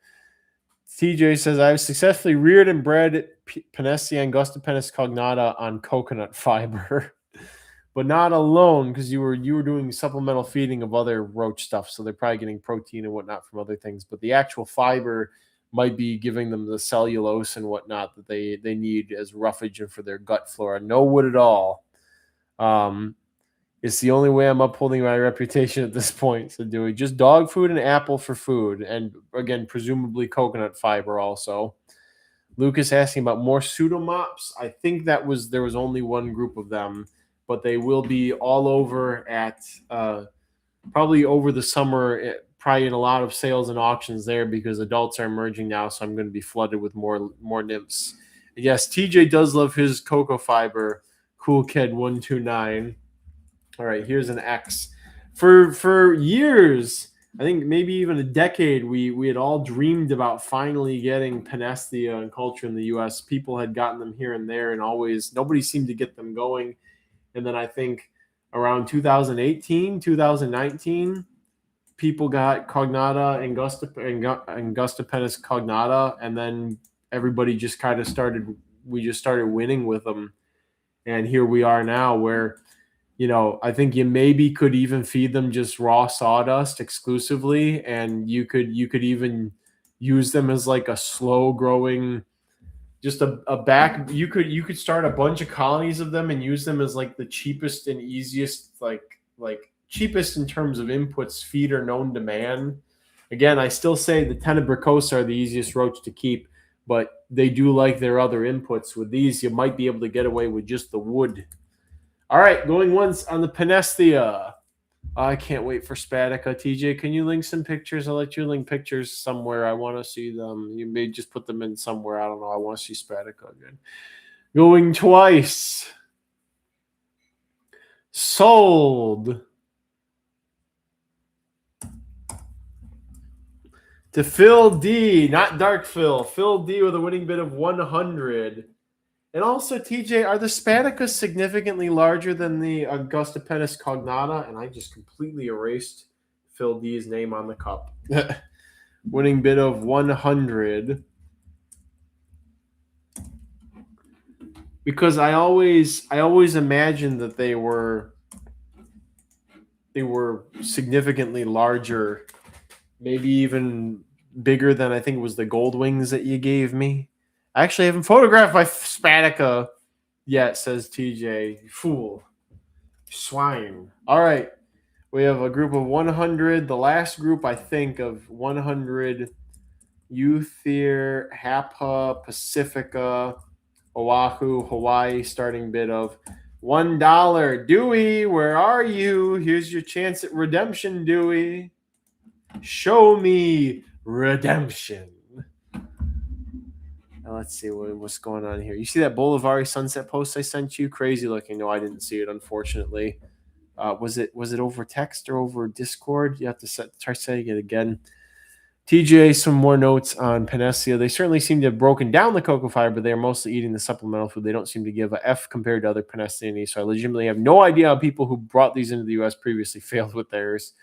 Speaker 1: TJ says, I've successfully reared and bred Panestia angustipennis cognata on coconut fiber. but not alone, because you were doing supplemental feeding of other roach stuff, so they're probably getting protein and whatnot from other things. But the actual fiber might be giving them the cellulose and whatnot that they need as roughage and for their gut flora. No wood at all. It's the only way I'm upholding my reputation at this point. So Dewey, just dog food and apple for food, and again, presumably coconut fiber also. Lucas asking about more pseudomops. I think there was only one group of them, but they will be all over at probably over the summer, probably in a lot of sales and auctions there, because adults are emerging now, so I'm going to be flooded with more nymphs. Yes, TJ does love his cocoa fiber. Cool Kid 129. All right, here's an X. For years, I think maybe even a decade, we had all dreamed about finally getting Panacea and culture in the U.S. People had gotten them here and there, and always nobody seemed to get them going. And then I think around 2018, 2019, people got Cognata and Gustapennis Cognata, and then everybody just kind of started. We just started winning with them, and here we are now, where I think you maybe could even feed them just raw sawdust exclusively, and you could even use them as like a slow growing, just a back. You could start a bunch of colonies of them and use them as like the cheapest and easiest, like cheapest in terms of inputs feeder known to man. Again, I still say the Tenebricosa are the easiest roach to keep, but they do like their other inputs. With these, you might be able to get away with just the wood. All right, going once on the Panacea. I can't wait for Spatica. TJ, can you link some pictures? I'll let you link pictures somewhere. I want to see them. You may just put them in somewhere. I don't know. I want to see Spatica again. Going twice. Sold. To Phil D, not Dark Phil. Phil D with a winning bid of 100. And also, TJ, are the Spaticas significantly larger than the Augustopenis cognata? And I just completely erased Phil D's name on the cup. Winning bid of 100. Because I always imagined that they were significantly larger, maybe even bigger than I think it was the gold wings that you gave me. I actually haven't photographed my Spatica yet, says TJ. You fool. Swine. All right. We have a group of 100. The last group, I think, of 100 Euthere, Hapa, Pacifica, Oahu, Hawaii, starting bid of $1. Dewey, where are you? Here's your chance at redemption, Dewey. Show me redemption. Let's see what's going on here. You see that Bolaborous sunset post I sent you? Crazy looking. No, I didn't see it, unfortunately. Was it over text or over Discord? You have to try saying it again. TJ, some more notes on Panacea. They certainly seem to have broken down the cocoa fiber, but they are mostly eating the supplemental food. They don't seem to give a F compared to other Panaceae. So I legitimately have no idea how people who brought these into the U.S. previously failed with theirs.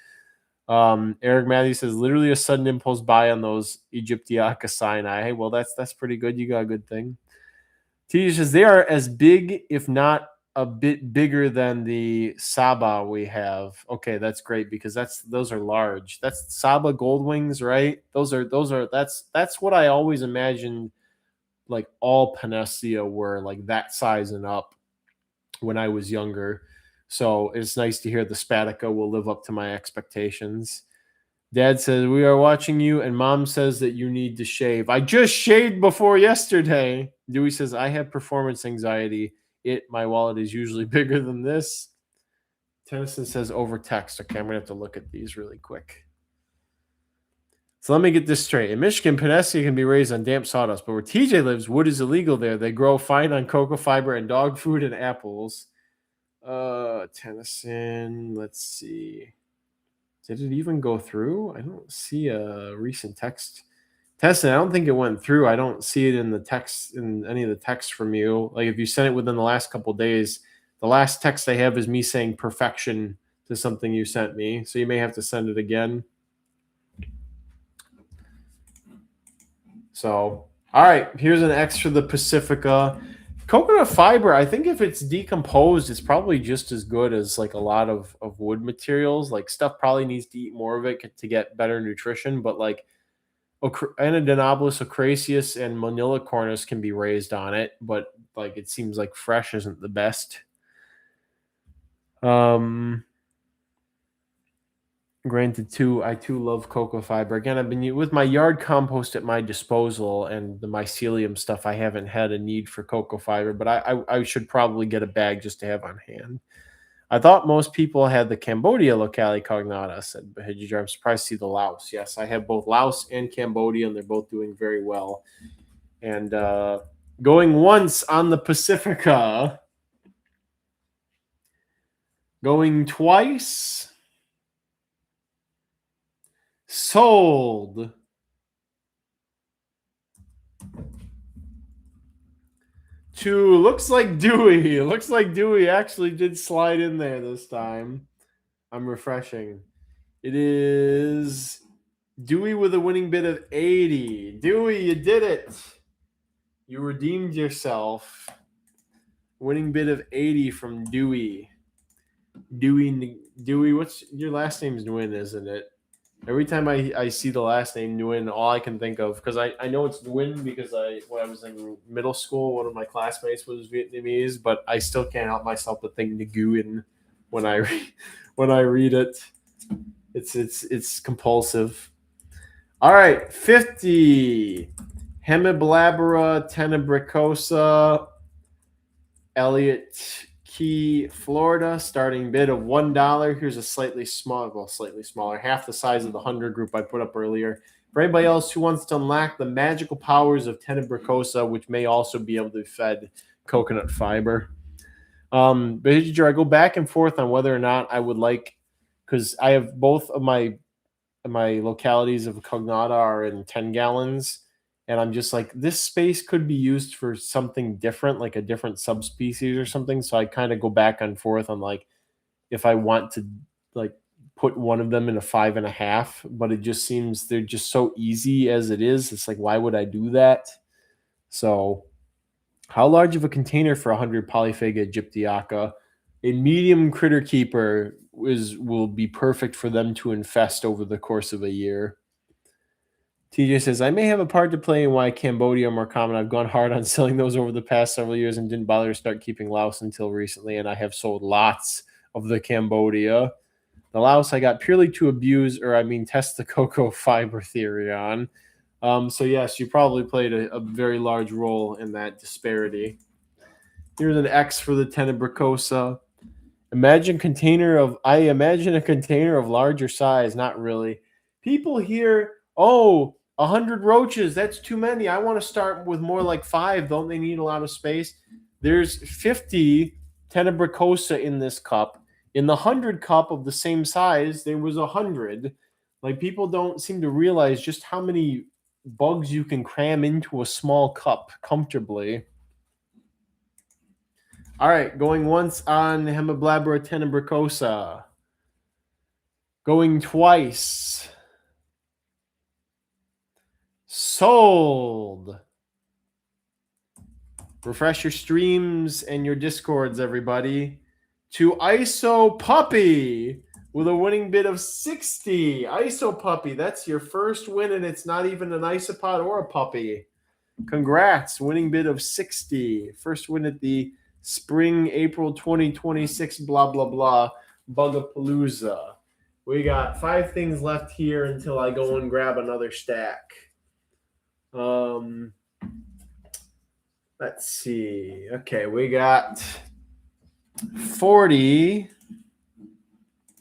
Speaker 1: Eric Matthews says, literally a sudden impulse buy on those Egyptiaca sinai. Hey, well, that's pretty good. You got a good thing. TJ says, they are as big, if not a bit bigger than the Saba we have. Okay, that's great, because those are large. That's Saba gold wings, right? That's what I always imagined, like all Panacea were, like that size and up when I was younger. So it's nice to hear the Spatica will live up to my expectations. Dad says, we are watching you, and Mom says that you need to shave. I just shaved before yesterday. Dewey says, I have performance anxiety. My wallet is usually bigger than this. Tennyson says, over text. Okay, I'm going to have to look at these really quick. So let me get this straight. In Michigan, Panacea can be raised on damp sawdust, but where TJ lives, wood is illegal there. They grow fine on cocoa fiber and dog food and apples. Tennyson, let's see. Did it even go through? I don't see a recent text. Tennyson, I don't think it went through. I don't see it in the text, in any of the text from you. Like if you sent it within the last couple of days, the last text I have is me saying perfection to something you sent me. So you may have to send it again. So, all right, here's an X for the Pacifica. coconut fiber, I think if it's decomposed, it's probably just as good as like a lot of wood materials. Like stuff probably needs to eat more of it to get better nutrition, but like Anadenobolus ocraceus and Manila cornus can be raised on it, but like it seems like fresh isn't the best. Granted, I too love cocoa fiber. Again, I've been with my yard compost at my disposal and the mycelium stuff. I haven't had a need for cocoa fiber, but I should probably get a bag just to have on hand. I thought most people had the Cambodia locale cognata, said Bahijidra. I'm surprised to see the Laos. Yes, I have both Laos and Cambodia, and they're both doing very well. And going once on the Pacifica, going twice. Sold. To looks like Dewey. Looks like Dewey actually did slide in there this time. I'm refreshing. It is Dewey with a winning bid of 80. Dewey, you did it. You redeemed yourself. Winning bid of 80 from Dewey. Dewey, what's your last name's Nguyen, isn't it? Every time I see the last name Nguyen, all I can think of, because I know it's Nguyen because when I was in middle school, one of my classmates was Vietnamese, but I still can't help myself but think Nguyen when I read it. It's compulsive. All right, 50. Hemiblabera tenebricosa, Elliott Key, Florida, starting bid of $1. Here's a slightly smaller, half the size of the 100 group I put up earlier. For anybody else who wants to unlock the magical powers of tenebricosa, which may also be able to fed coconut fiber. But I go back and forth on whether or not I would like, because I have both of my localities of cognata are in 10 gallons. And I'm just like, this space could be used for something different, like a different subspecies or something. So I kind of go back and forth on like if I want to like put one of them in a 5.5, but it just seems they're just so easy as it is. It's like, why would I do that? So how large of a container for 100 Polyphaga aegyptiaca? A medium critter keeper will be perfect for them to infest over the course of a year. TJ says, I may have a part to play in why Cambodia are more common. I've gone hard on selling those over the past several years and didn't bother to start keeping Laos until recently, and I have sold lots of the Cambodia. The Laos I got purely to abuse, test the cocoa fiber theory on. So yes, you probably played a very large role in that disparity. Here's an X for the tenebricosa. I imagine a container of larger size. Not really. People here, 100 roaches, that's too many. I want to start with more like 5. Don't they need a lot of space? There's 50 tenebricosa in this cup. In the 100 cup of the same size, there was 100. Like, people don't seem to realize just how many bugs you can cram into a small cup comfortably. All right, going once on Hemiblabera tenebricosa. Going twice. Sold. Refresh your streams and your discords, everybody. To ISO Puppy with a winning bid of 60. ISO Puppy, that's your first win, and it's not even an isopod or a puppy. Congrats, winning bid of 60. First win at the spring, April 2026, blah, blah, blah, Bugapalooza. We got 5 things left here until I go and grab another stack. Let's see. Okay, we got 40.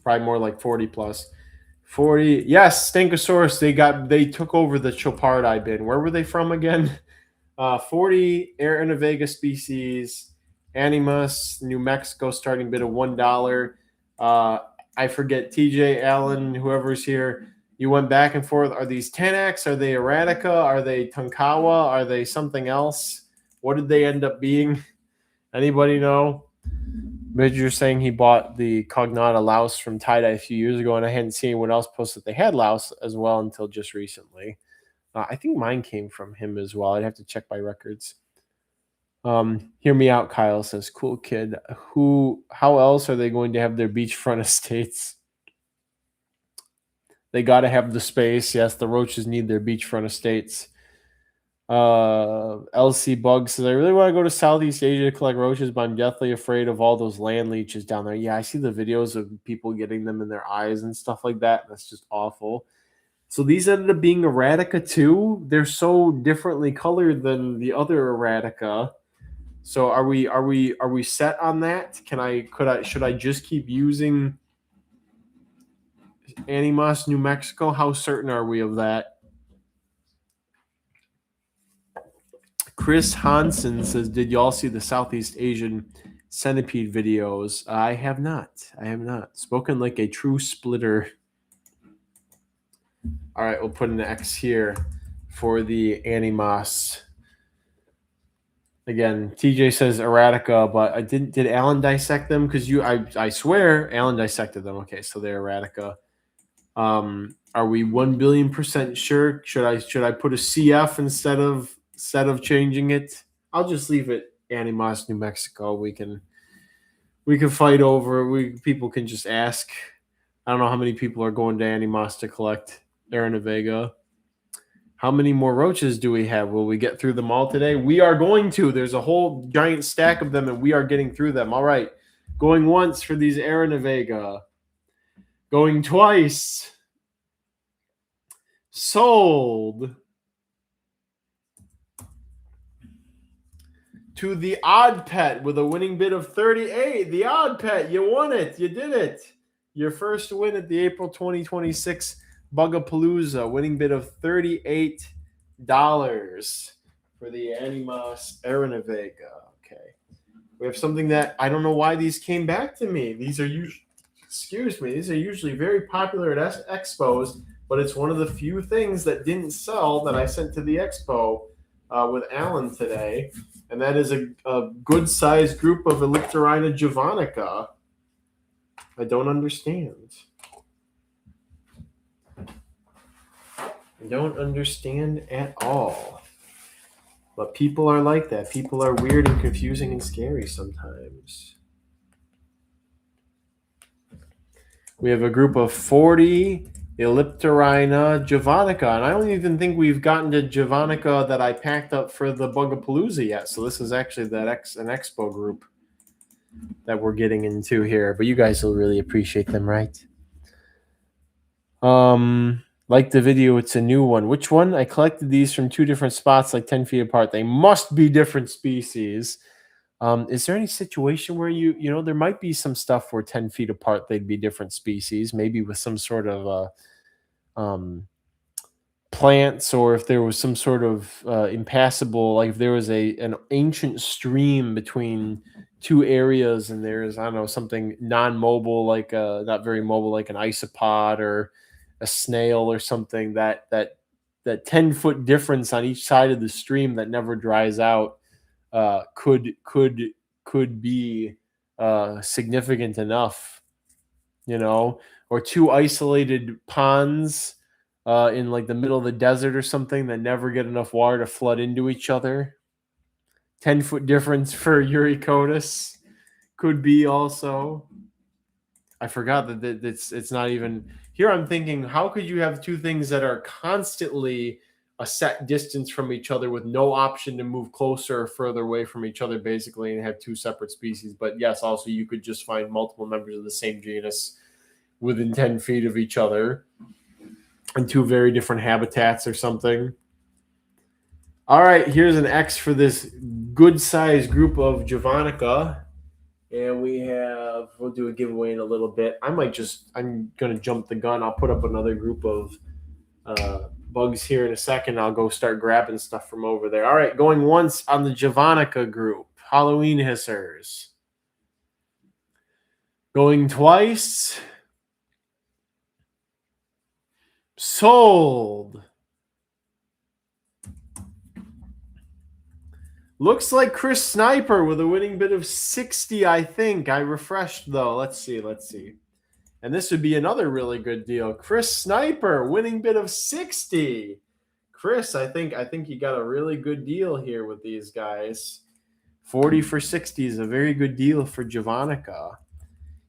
Speaker 1: Probably more like 40 plus. 40. Yes, Stankosaurus. They took over the Chopardi bin. Where were they from again? 40 Air species. Animus, New Mexico, starting bid of $1. I forget, TJ, Allen, whoever's here. You went back and forth. Are these 10X? Are they Erratica? Are they Tonkawa? Are they something else? What did they end up being? Anybody know? Major's saying he bought the Cognata Laos from Tie-Dye a few years ago, and I hadn't seen anyone else post that they had Laos as well until just recently. I think mine came from him as well. I'd have to check my records. Hear me out, Kyle says, cool kid. How else are they going to have their beachfront estates? They got to have the space. Yes, the roaches need their beachfront estates. LC Bug says, I really want to go to Southeast Asia to collect roaches, but I'm deathly afraid of all those land leeches down there. Yeah, I see the videos of people getting them in their eyes and stuff like that. That's just awful. So these ended up being Erratica too. They're so differently colored than the other Erratica. So are we set on that? Should I just keep using Animas New Mexico? How certain are we of that? Chris Hansen says, did y'all see the Southeast Asian centipede videos? I have not. Spoken like a true splitter. All right, we'll put an X here for the Animas. Again, TJ says Erratica, but I didn't. Did Alan dissect them? Because I swear Alan dissected them. Okay, so they're Erratica. Are we 1,000,000,000% sure? Should I put a CF instead of changing it? I'll just leave it Animas New Mexico. We can fight over. People can just ask. I don't know how many people are going to Animas to collect Aranavega. How many more roaches do we have? Will we get through them all today? We are going to. There's a whole giant stack of them, and we are getting through them. All right. Going once for these Aranavega. Going twice. Sold. To the Odd Pet with a winning bid of 38. The Odd Pet, you won it. You did it. Your first win at the April 2026 Bugapalooza, winning bid of $38 for the Animas Aranavega. Okay. We have something that I don't know why these came back to me. These are usually very popular at expos, but it's one of the few things that didn't sell that I sent to the expo with Alan today. And that is a good-sized group of Elliptina javanica. I don't understand. I don't understand at all. But people are like that. People are weird and confusing and scary sometimes. We have a group of 40 Elliptina javanica, and I don't even think we've gotten to javanica that I packed up for the Bugapalooza yet. So this is actually an expo group that we're getting into here. But you guys will really appreciate them, right? Like the video, it's a new one. Which one? I collected these from two different spots, like 10 feet apart. They must be different species. Is there any situation where there might be some stuff where 10 feet apart they'd be different species, maybe with some sort of plants, or if there was some sort of impassable, like if there was an ancient stream between two areas and there's, I don't know, something non-mobile, like not very mobile, like an isopod or a snail or something, that 10-foot difference on each side of the stream that never dries out could be significant enough, or two isolated ponds in like the middle of the desert or something that never get enough water to flood into each other. 10-foot difference for Yuriotus could be also. I forgot that it's not even here. I'm thinking, how could you have two things that are constantly a set distance from each other with no option to move closer or further away from each other, basically, and have two separate species? But yes, also you could just find multiple members of the same genus within 10 feet of each other in two very different habitats or something. All right, here's an X for this good-sized group of javanica. And we'll do a giveaway in a little bit. I'm going to jump the gun. I'll put up another group of bugs here in a second. I'll go start grabbing stuff from over there. All right, going once on the javanica group. Halloween hissers. Going twice. Sold. Looks like Chris Sniper with a winning bid of 60, I think. I refreshed, though. Let's see. And this would be another really good deal. Chris Sniper, winning bid of 60. Chris, I think you got a really good deal here with these guys. $40 for $60 is a very good deal for Javanica,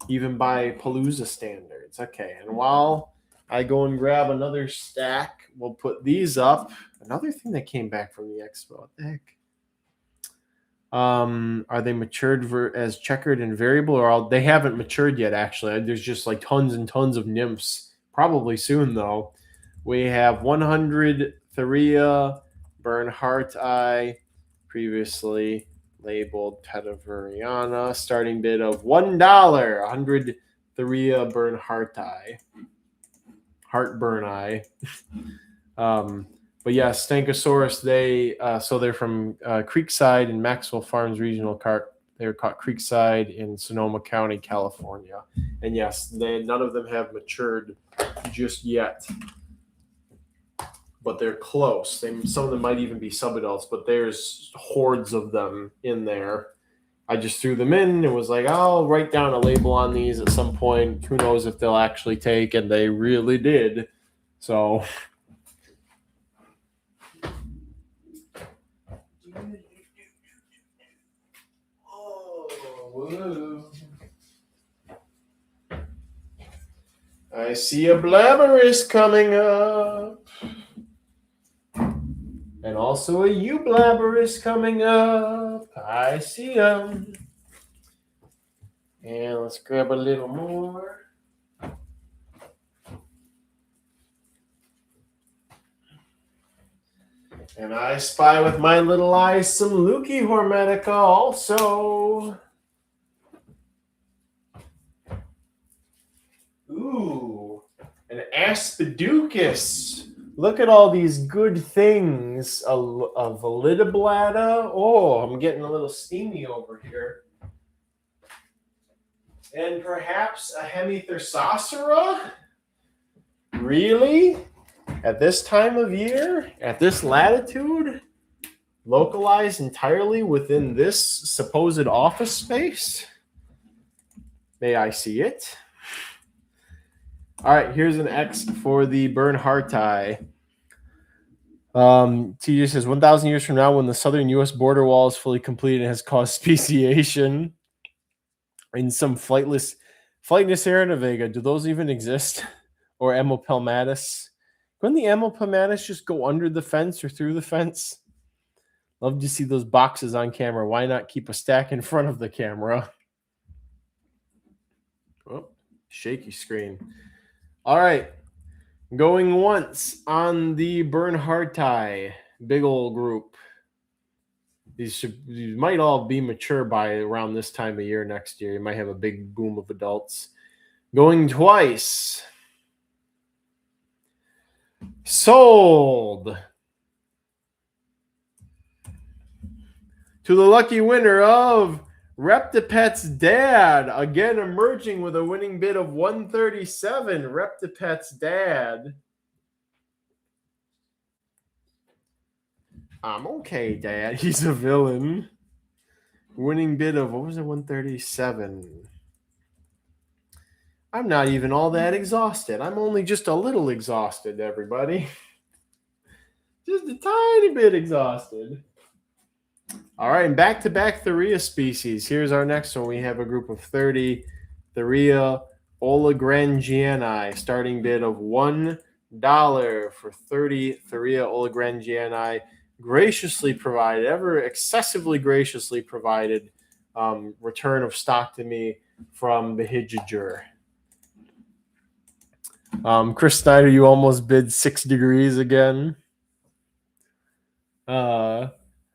Speaker 1: even by Palooza standards. Okay, and while I go and grab another stack, we'll put these up. Another thing that came back from the expo. What the heck? Are they matured as checkered and variable, or they haven't matured yet? Actually, there's just like tons and tons of nymphs. Probably soon though. We have 100 Theria Bernhardt Eye, previously labeled Petaveriana. Starting bid of $1. 100 Theria Bernhardt Eye, Heartburn Eye. But yeah, Stankosaurus, they're from Creekside and Maxwell Farms Regional Park. They're caught Creekside in Sonoma County, California. And yes, none of them have matured just yet. But they're close. Some of them might even be subadults, but there's hordes of them in there. I just threw them in and was like, I'll write down a label on these at some point. Who knows if they'll actually take, and they really did. So... Whoa. I see a Blabberish coming up. And also a Blabberish coming up. I see them. And let's grab a little more. And I spy with my little eyes some Lukey Hormetica also. Ooh, an Aspiducus. Look at all these good things. A Validoblata. Oh, I'm getting a little steamy over here. And perhaps a Hemithorsacera? Really? At this time of year? At this latitude? Localized entirely within this supposed office space? May I see it? All right, here's an X for the Bernhardt Eye. TJ says, 1,000 years from now, when the southern U.S. border wall is fully completed and has caused speciation in some flightless Aeronavega, do those even exist? Or Amopelmatus? Couldn't the Amopelmatus just go under the fence or through the fence? Love to see those boxes on camera. Why not keep a stack in front of the camera? Oh, shaky screen. All right. Going once on the Bernhardt Eye. Big old group. These might all be mature by around this time of year next year. You might have a big boom of adults. Going twice. Sold. To the lucky winner of Reptipet's dad, again emerging with a winning bid of 137. Reptipet's dad. I'm okay, Dad. He's a villain. Winning bid of, what was it, 137? I'm not even all that exhausted. I'm only just a little exhausted, everybody. Just a tiny bit exhausted. All right, and back-to-back Theria species. Here's our next one. We have a group of 30 Theria olagrangiani. Starting bid of $1 for 30 Theria olagrangiani. Graciously provided, ever excessively graciously provided return of stock to me from the Hijager. Chris Snyder, you almost bid 6 degrees again.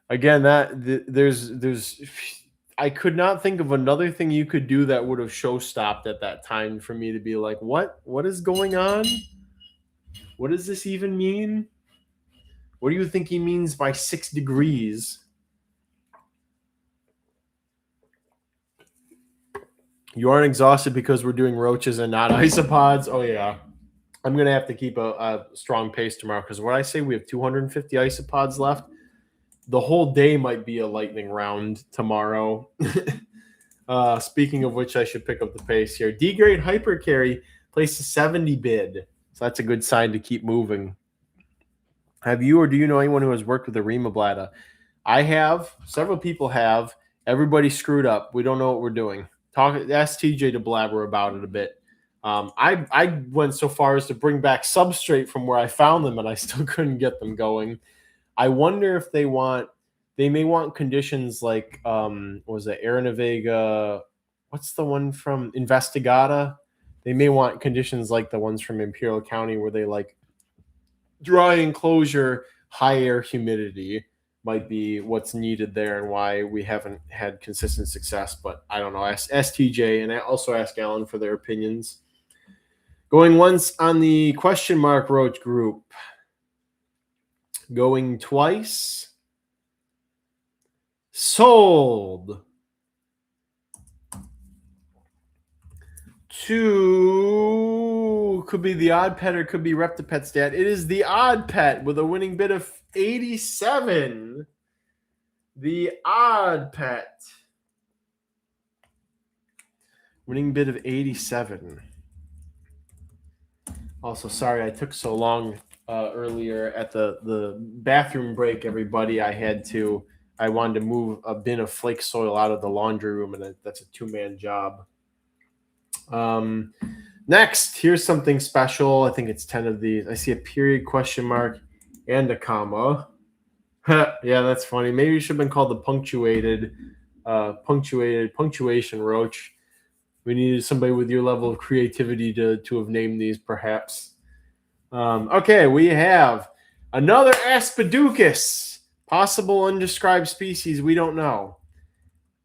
Speaker 1: Again, there's I could not think of another thing you could do that would have show stopped at that time for me to be like, what is going on? What does this even mean? What do you think he means by 6 degrees? You aren't exhausted because we're doing roaches and not isopods? Oh, yeah. I'm going to have to keep a strong pace tomorrow because when I say we have 250 isopods left, the whole day might be a lightning round tomorrow. Speaking of which, I should pick up the pace here. D-grade hypercarry placed a 70 bid. So that's a good sign to keep moving. Have you or do you know anyone who has worked with a Rima Blada? I have. Several people have. Everybody screwed up. We don't know what we're doing. Ask TJ to blabber about it a bit. I went so far as to bring back substrate from where I found them, and I still couldn't get them going. I wonder if they may want conditions like what was it, Aranavega? What's the one from Investigata? They may want conditions like the ones from Imperial County where they like dry enclosure, high air humidity might be what's needed there and why we haven't had consistent success. But I don't know. Ask TJ and I also ask Alan for their opinions. Going once on the question mark Roach group. Going twice. Sold. Two could be the odd pet or could be Reptipet stat. It is the odd pet with a winning bid of 87. The odd pet. Winning bid of 87. Also, sorry I took so long earlier at the bathroom break, everybody. I wanted to move a bin of flake soil out of the laundry room, and that's a two-man job. Next, here's something special. I think it's 10 of these. I see a period, question mark, and a comma. Yeah, that's funny. Maybe it should have been called the punctuation Roach. We needed somebody with your level of creativity to have named these, perhaps. Okay, we have another Aspiducus, possible undescribed species. We don't know.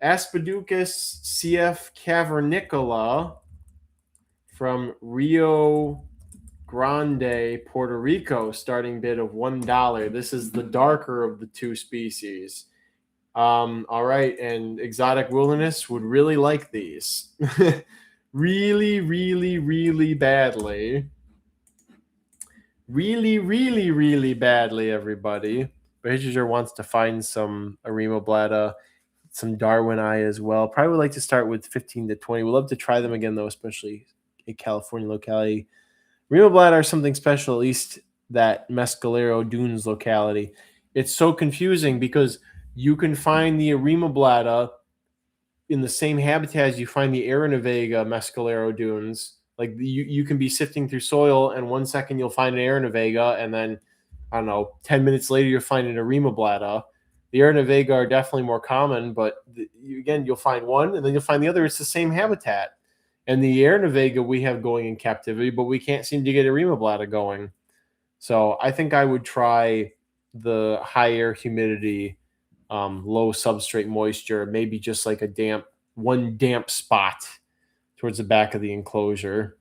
Speaker 1: Aspiducus CF cavernicola from Rio Grande, Puerto Rico, starting bid of $1. This is the darker of the two species. All right, and Exotic Wilderness would really like these. Really, really, really badly. Really, really, really badly, everybody. Behavior wants to find some Aremoblata, some Darwini as well. Probably would like to start with 15 to 20. We'd love to try them again, though, especially a California locality. Aremoblata are something special, at least that Mescalero Dunes locality. It's so confusing because you can find the Aremoblata in the same habitat as you find the Aranavega Mescalero Dunes. Like you can be sifting through soil, and 1 second you'll find an Aranavega, and then, I don't know, 10 minutes later you'll find an Aremoblata. The Aranavega are definitely more common, but again, you'll find one, and then you'll find the other. It's the same habitat. And the Aranavega we have going in captivity, but we can't seem to get Aremoblata going. So I think I would try the high air humidity, low substrate moisture, maybe just like one damp spot towards the back of the enclosure.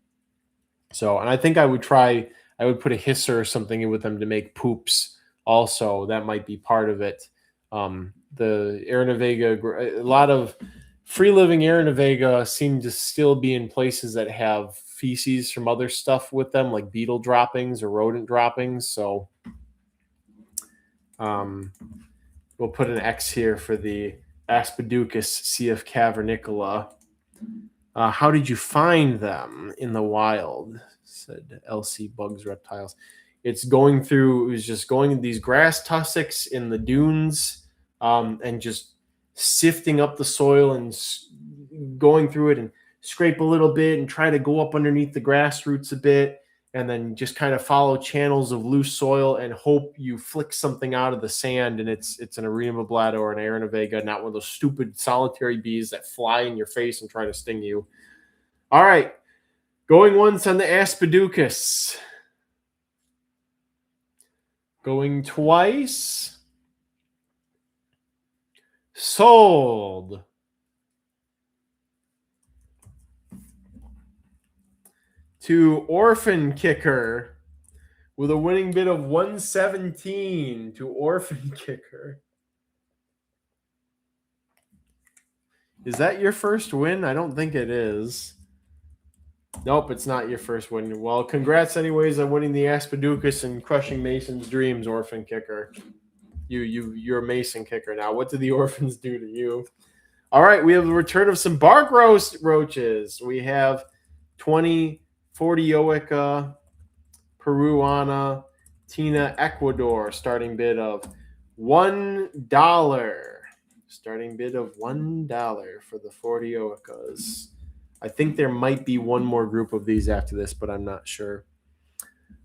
Speaker 1: So, and I think I would put a hisser or something in with them to make poops also. That might be part of it. The Aranavega, a lot of free-living Aranavega seem to still be in places that have feces from other stuff with them, like beetle droppings or rodent droppings. So we'll put an X here for the Aspiducus CF cavernicola. How did you find them in the wild? Said LC Bugs Reptiles. It was just going these grass tussocks in the dunes, and just sifting up the soil and going through it and scrape a little bit and try to go up underneath the grass roots a bit, and then just kind of follow channels of loose soil and hope you flick something out of the sand, and it's an Aremoblata or an Aranavega, not one of those stupid solitary bees that fly in your face and try to sting you. All right, going once on the Aspiducus. Going twice. Sold. To Orphan Kicker with a winning bid of 117 to Orphan Kicker. Is that your first win? I don't think it is. Nope, it's not your first win. Well, congrats anyways on winning the Aspiducus and crushing Mason's dreams, Orphan Kicker. You're a Mason Kicker now. What did the orphans do to you? All right, we have the return of some bark roaches. We have 20 Fortioica, Peruana, Tina, Ecuador, starting bid of $1. Starting bid of $1 for the 40 Oicas. I think there might be one more group of these after this, but I'm not sure.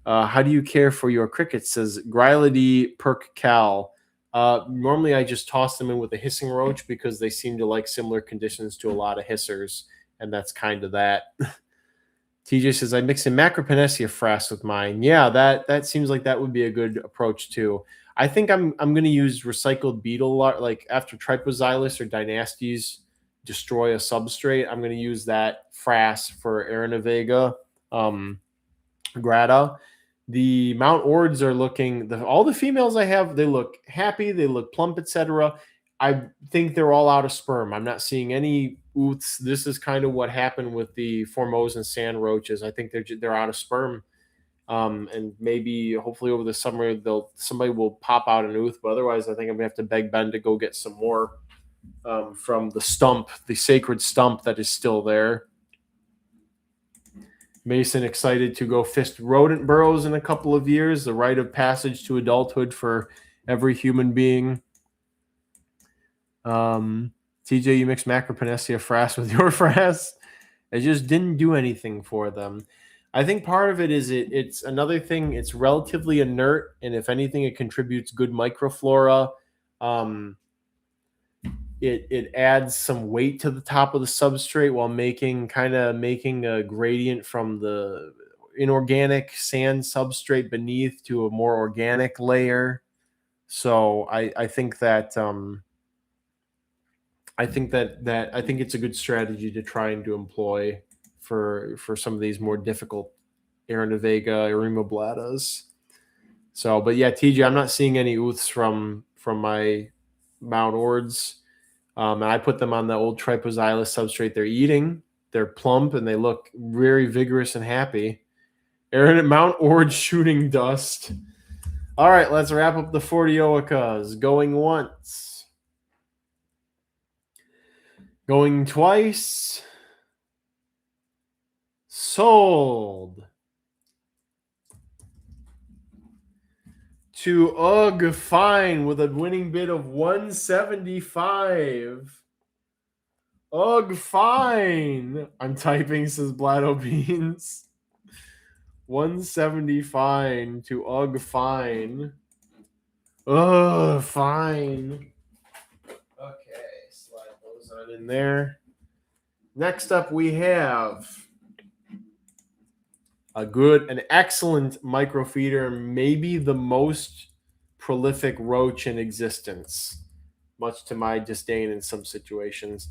Speaker 1: How do you care for your crickets? Says Grylody Perk Cal. Normally, I just toss them in with a hissing roach because they seem to like similar conditions to a lot of hissers, and that's kind of that. TJ says, I mix in Macropenecia frass with mine. Yeah, that seems like that would be a good approach too. I think I'm going to use recycled beetle, like after Tripoxylus or Dynasties destroy a substrate. I'm going to use that frass for Arenovega grata. The Mount Ords are looking, all the females I have, they look happy, they look plump, etc. I think they're all out of sperm. I'm not seeing any ooths. This is kind of what happened with the Formosan sand roaches. I think they're out of sperm. And maybe hopefully over the summer somebody will pop out an ooth, but otherwise I think I'm gonna have to beg Ben to go get some more from the stump, the sacred stump that is still there. Mason excited to go fist rodent burrows in a couple of years, the rite of passage to adulthood for every human being. TJ, you mixed Macropenecia frass with your frass. It just didn't do anything for them. I think part of it is it's another thing. It's relatively inert, and if anything, it contributes good microflora. It adds some weight to the top of the substrate while making a gradient from the inorganic sand substrate beneath to a more organic layer. So I think that I think it's a good strategy to try and to employ for some of these more difficult Arenovega, Erimobladas. So, but yeah, TJ, I'm not seeing any ooths from my Mount Ords. And I put them on the old Tripoxylus substrate. They're eating, they're plump, and they look very vigorous and happy. Mount Ord shooting dust. All right, let's wrap up the 40 Oicas. Going once. Going twice. Sold. To Ugh Fine with a winning bid of 175. Ugh Fine. I'm typing, says Blatto Beans. 175 to Ugh Fine. Ugh Fine. Okay, slide those on in there. Next up, we have an excellent microfeeder, maybe the most prolific roach in existence, much to my disdain in some situations.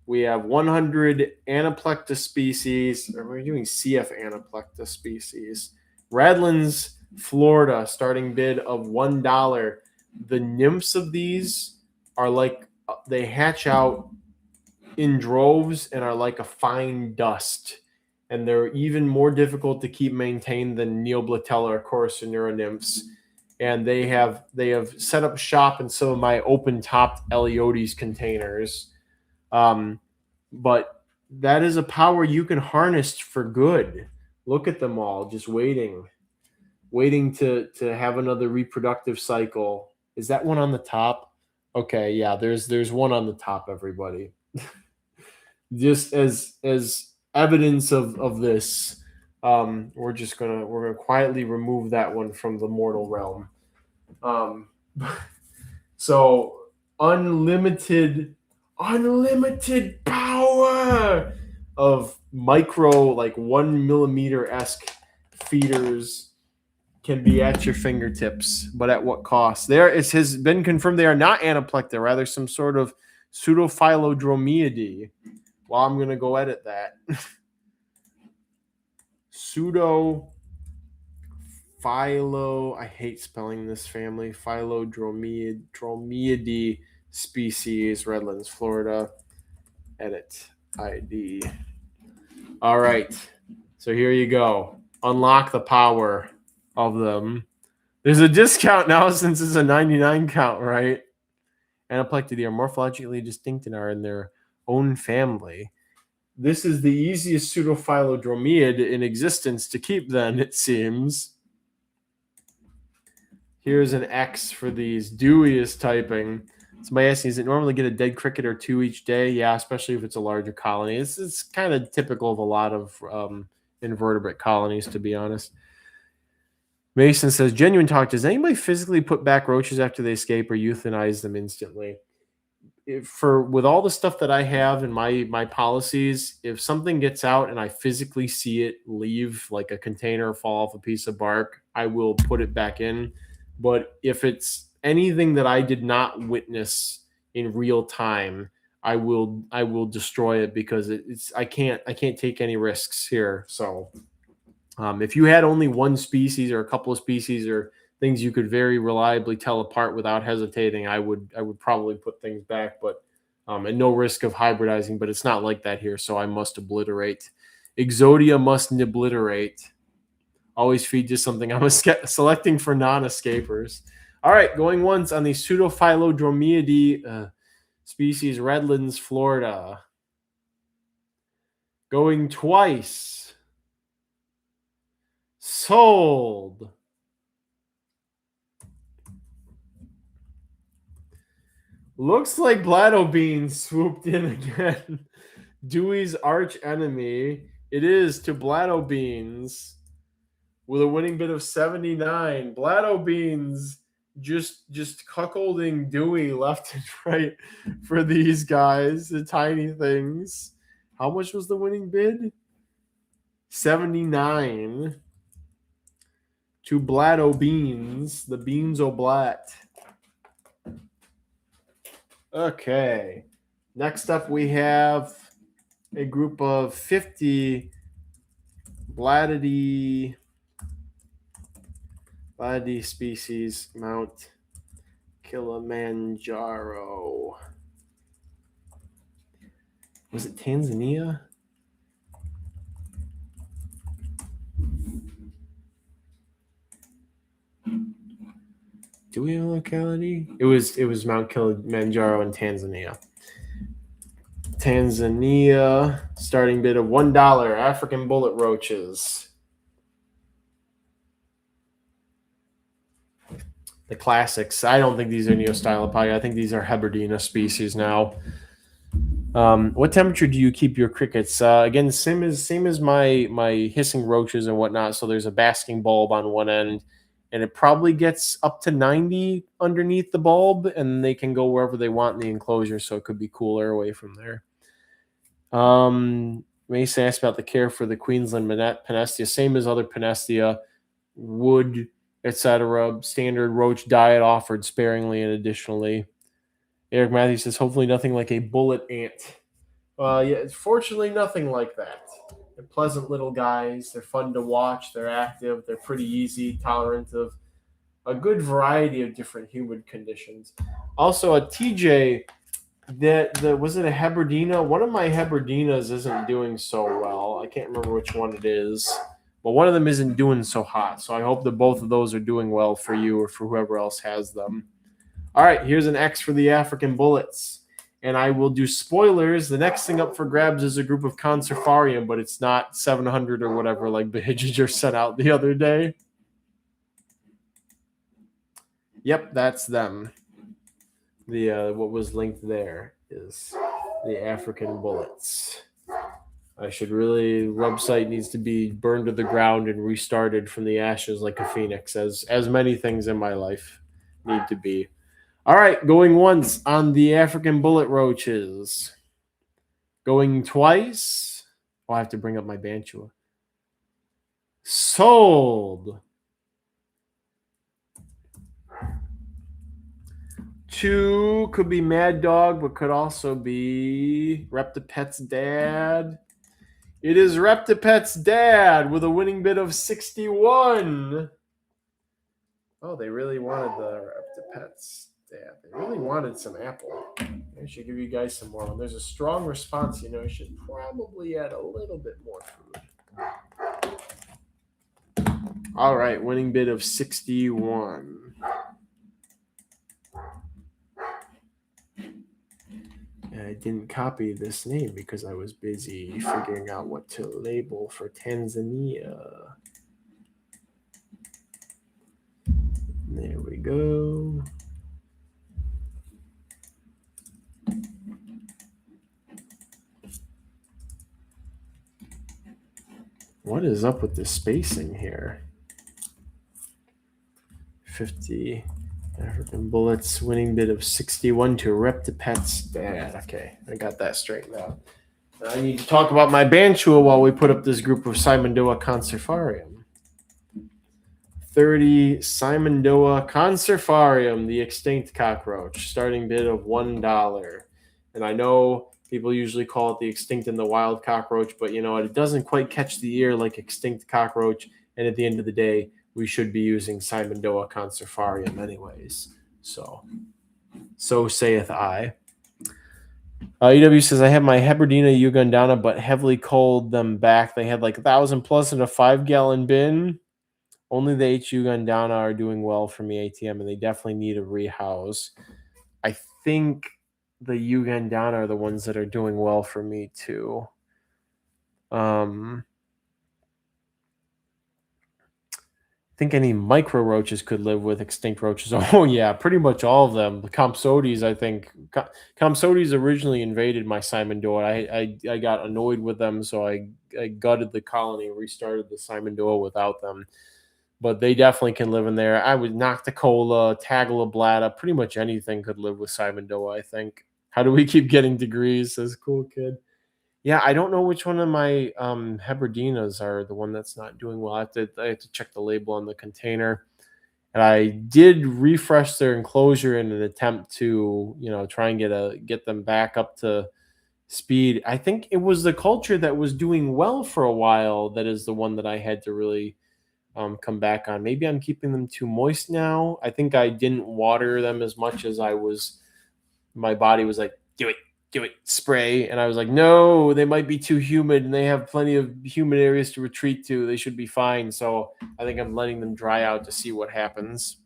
Speaker 1: We have 100 Anaplecta species, or we're doing CF Anaplecta species. Redlands, Florida, starting bid of $1. The nymphs of these are like, they hatch out in droves and are like a fine dust. And they're even more difficult to keep maintained than Neoblatella or Corsinura nymphs. And they have set up shop in some of my open-topped Elliotes containers. But that is a power you can harness for good. Look at them all, just waiting to have another reproductive cycle. Is that one on the top? Okay, yeah, there's one on the top, everybody. Just as evidence of this, we're gonna quietly remove that one from the mortal realm. So unlimited power of micro, like 1 millimeter-esque feeders can be at your fingertips, but at what cost? It has been confirmed they are not Anaplecta, rather some sort of Pseudophilodromiidae. Well, I'm going to go edit that. I hate spelling this family. Philodromiidae species, Redlands, Florida. Edit ID. All right. So here you go. Unlock the power of them. There's a discount now since it's a 99 count, right? Anaplectidae are morphologically distinct and are in their own family. This is the easiest pseudophilodromiid in existence to keep then, it seems. Here's an X for these. Dewey is typing. Somebody asking, is it normally get a dead cricket or two each day? Yeah, especially if it's a larger colony. It's kind of typical of a lot of invertebrate colonies, to be honest. Mason says, genuine talk, does anybody physically put back roaches after they escape or euthanize them instantly? With all the stuff that I have in my policies, if something gets out and I physically see it leave, like a container fall off a piece of bark, I will put it back in. But if it's anything that I did not witness in real time, I will destroy it, because I can't take any risks here. So if you had only one species or a couple of species or things you could very reliably tell apart without hesitating, I would probably put things back, but and no risk of hybridizing. But it's not like that here, so I must obliterate. Exodia must obliterate. Always feed just something. I'm selecting for non-escapers. All right, going once on the Pseudophilodromiidae species, Redlands, Florida. Going twice. Sold. Looks like Blabberish swooped in again. Dewey's arch enemy. It is to Blabberish with a winning bid of 79. Blabberish just cuckolding Dewey left and right for these guys, the tiny things. How much was the winning bid? 79 to Blabberish, the Beans Oblat. Okay. Next up, we have a group of 50 Bladdidy species, Mount Kilimanjaro. Was it Tanzania? Do we have a locality? It was Mount Kilimanjaro in Tanzania. Tanzania, starting bid of $1, African bullet roaches. The classics. I don't think these are Neostylopyga. I think these are Hebertina species now. What temperature do you keep your crickets? Again, same as my hissing roaches and whatnot. So there's a basking bulb on one end, and it probably gets up to 90 underneath the bulb, and they can go wherever they want in the enclosure, so it could be cooler away from there. Mason asked about the care for the Queensland Panestia. Same as other Panestia, wood, etc. Standard roach diet offered sparingly and additionally. Eric Matthews says, hopefully nothing like a bullet ant. Yeah, fortunately nothing like that. They're pleasant little guys. They're fun to watch. They're active. They're pretty easy, tolerant of a good variety of different humid conditions. Also, a TJ, was it a Heberdina? One of my Heberdinas isn't doing so well. I can't remember which one it is, but one of them isn't doing so hot. So I hope that both of those are doing well for you or for whoever else has them. All right, here's an X for the African bullets. And I will do spoilers. The next thing up for grabs is a group of Conservarium, but it's not 700 or whatever like Behigiger sent out the other day. Yep, that's them. The what was linked there is the African bullets. Website needs to be burned to the ground and restarted from the ashes like a phoenix, as many things in my life need to be. All right, going once on the African bullet roaches. Going twice. Oh, I have to bring up my Bantua. Sold. 2 could be Mad Dog, but could also be Reptipet's dad. It is Reptipet's dad with a winning bid of 61. Oh, they really wanted the Reptipet's dad. They really wanted some apple. I should give you guys some more. When there's a strong response, you should probably add a little bit more food. All right, winning bid of 61. I didn't copy this name because I was busy figuring out what to label for Tanzania. There we go. What is up with the spacing here? 50 African bullets, winning bid of 61 to Reptipet's dad. Okay, I got that straightened out. I need to talk about my Banchua while we put up this group of Simondoa concerfarium. 30 Simondoa concerfarium, the extinct cockroach, starting bid of $1. And I know people usually call it the extinct and the wild cockroach, but you know what? It doesn't quite catch the ear like extinct cockroach. And at the end of the day, we should be using Simondoa concerfarium anyways. So saith I. EW says, I have my Heberdina Ugandana, but heavily culled them back. They had like 1,000 plus in a 5-gallon bin. Only the H Ugandana are doing well for me, ATM, and they definitely need a rehouse. I think the Ugandana are the ones that are doing well for me too. I think any micro roaches could live with extinct roaches. Oh yeah, pretty much all of them. The Compsodies, I think. Compsodies originally invaded my Simondoa. I got annoyed with them, so I gutted the colony and restarted the Simondoa without them. But they definitely can live in there. I would Nocticola, Tagala, Blatta, pretty much anything could live with Simondoa, I think. How do we keep getting degrees? Says Cool Kid. Yeah, I don't know which one of my Heberdinas are the one that's not doing well. I have to check the label on the container. And I did refresh their enclosure in an attempt to, try and get them back up to speed. I think it was the culture that was doing well for a while that is the one that I had to really come back on. Maybe I'm keeping them too moist now. I think I didn't water them as much as my body was like, do it, spray. And I was like, no, they might be too humid and they have plenty of humid areas to retreat to. They should be fine. So I think I'm letting them dry out to see what happens.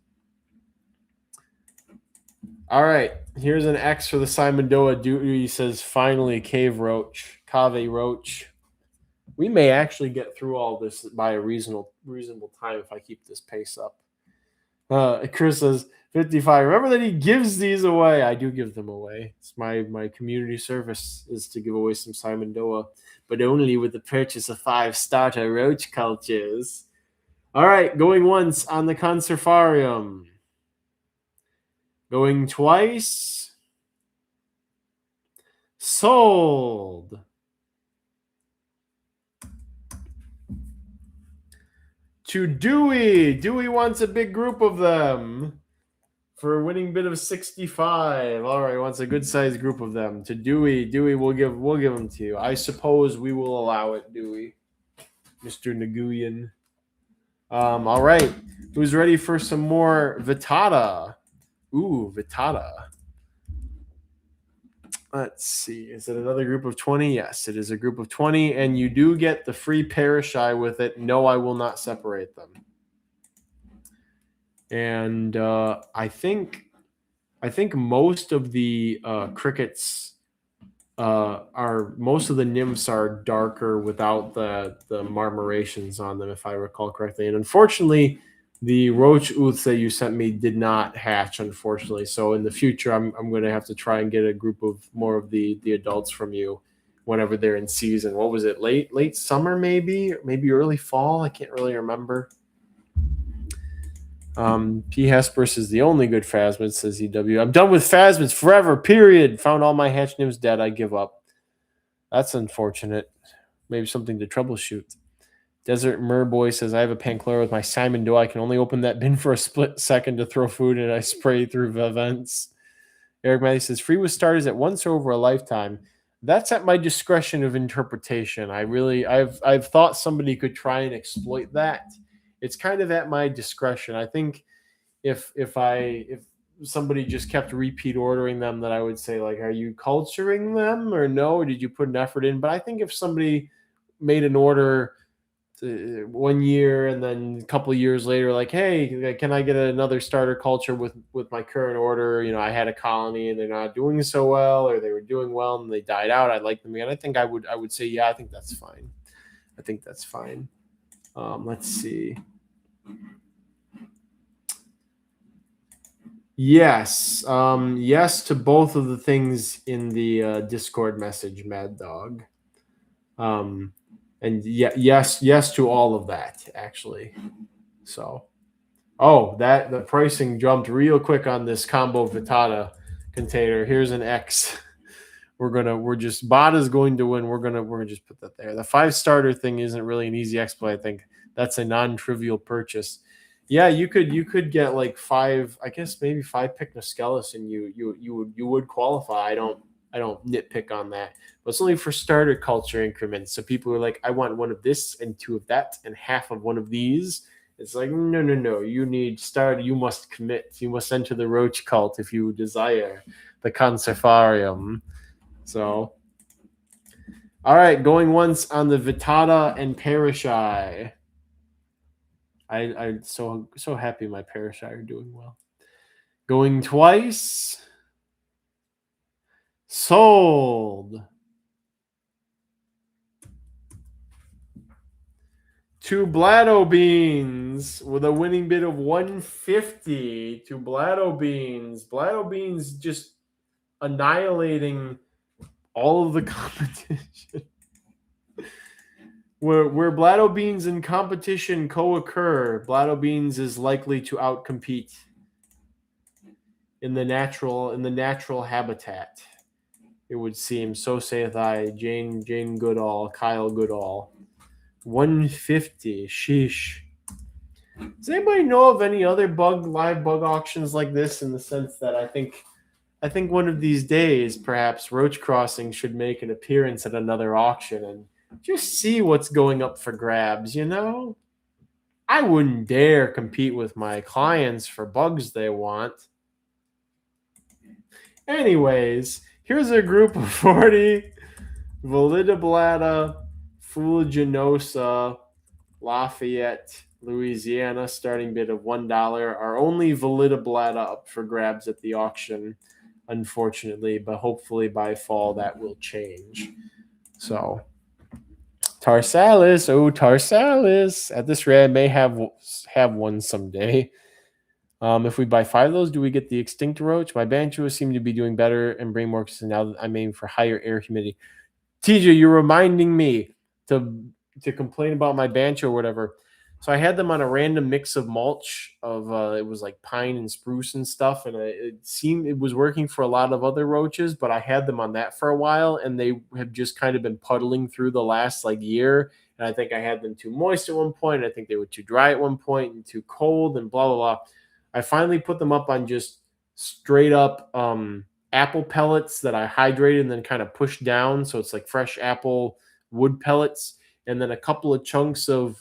Speaker 1: All right, here's an X for the Simondoa. Duty says, finally, Cave Roach. We may actually get through all this by a reasonable time if I keep this pace up. Chris says, 55. Remember that he gives these away. I do give them away. It's my community service is to give away some Simondoa, but only with the purchase of 5 starter roach cultures. All right, going once on the concerfarium. Going twice. Sold. To Dewey. Dewey wants a big group of them for a winning bid of 65. All right, wants a good sized group of them. To Dewey. Dewey, we'll give them to you. I suppose we will allow it, Dewey. Mr. Naguyan. All right. Who's ready for some more Vitata? Ooh, Vitata. Let's see. Is it another group of 20? Yes, it is a group of 20, and you do get the free Parashai with it. No, I will not separate them. And I think most of the crickets most of the nymphs are darker without the marmorations on them, if I recall correctly. And unfortunately, the roach ooths that you sent me did not hatch, unfortunately. So in the future, I'm going to have to try and get a group of more of the adults from you whenever they're in season. What was it? Late summer, maybe early fall? I can't really remember. P. Hesperus is the only good phasmid, says EW. I'm done with phasmids forever, period. Found all my hatch nymphs dead. I give up. That's unfortunate. Maybe something to troubleshoot. Desert Merboy says, I have a Pancllora with my Simondoa. I can only open that bin for a split second to throw food, and I spray through the vents. Eric Matthews says, free with starters at once or over a lifetime. That's at my discretion of interpretation. I've thought somebody could try and exploit that. It's kind of at my discretion. I think if somebody just kept repeat ordering them, that I would say, like, are you culturing them or no? Or did you put an effort in? But I think if somebody made an order 1 year and then a couple of years later, like, hey, can I get another starter culture with my current order? I had a colony and they're not doing so well, or they were doing well and they died out. I'd like them again. I think I would say, yeah, I think that's fine. Let's see. Yes. Yes to both of the things in the Discord message, Mad Dog. And yes to all of that, actually. So, oh, that the pricing jumped real quick on this combo Vittata container. Here's an X. We're just bot is going to win. We're gonna just put that there. The 5 starter thing isn't really an easy exploit. I think that's a non-trivial purchase. Yeah, you could get like 5, I guess maybe 5 Pycnoscelis, and you would qualify. I don't nitpick on that, but it's only for starter culture increments. So people are like, I want 1 of this and 2 of that and half of 1 of these. It's like, no. You need starter. You must commit. You must enter the Roach cult if you desire the Conservarium. So, all right, going once on the Vittata and Parashai. I'm so happy my Parashai are doing well. Going twice. Sold. 2 Bladdo Beans with a winning bid of 150 to Bladdo Beans. Bladdo Beans just annihilating all of the competition. Where Bladdo Beans and competition co-occur, Bladdo Beans is likely to outcompete in the natural habitat. It would seem. So saith I, Jane Goodall, Kyle Goodall. 150. Sheesh. Does anybody know of any other live bug auctions like this, in the sense that I think one of these days, perhaps Roach Crossing should make an appearance at another auction and just see what's going up for grabs, you know? I wouldn't dare compete with my clients for bugs they want. Anyways, here's a group of 40 Validiblata fuliginosa, Lafayette, Louisiana, starting bid of $1. Our only Validiblata up for grabs at the auction, unfortunately, but hopefully by fall that will change. So, Tarsalis, Tarsalis. At this rate, I may have one someday. If we buy 5 of those, do we get the extinct roach? My Bantuas seem to be doing better and bring more, because now that I'm aiming for higher air humidity. TJ, you're reminding me to complain about my Bantu or whatever. So I had them on a random mix of mulch of it was like pine and spruce and stuff, and it seemed it was working for a lot of other roaches, but I had them on that for a while, and they have just kind of been puddling through the last like year. And I think I had them too moist at one point. I think they were too dry at one point and too cold and blah blah blah. I finally put them up on just straight up apple pellets that I hydrated and then kind of pushed down, so it's like fresh apple wood pellets, and then a couple of chunks of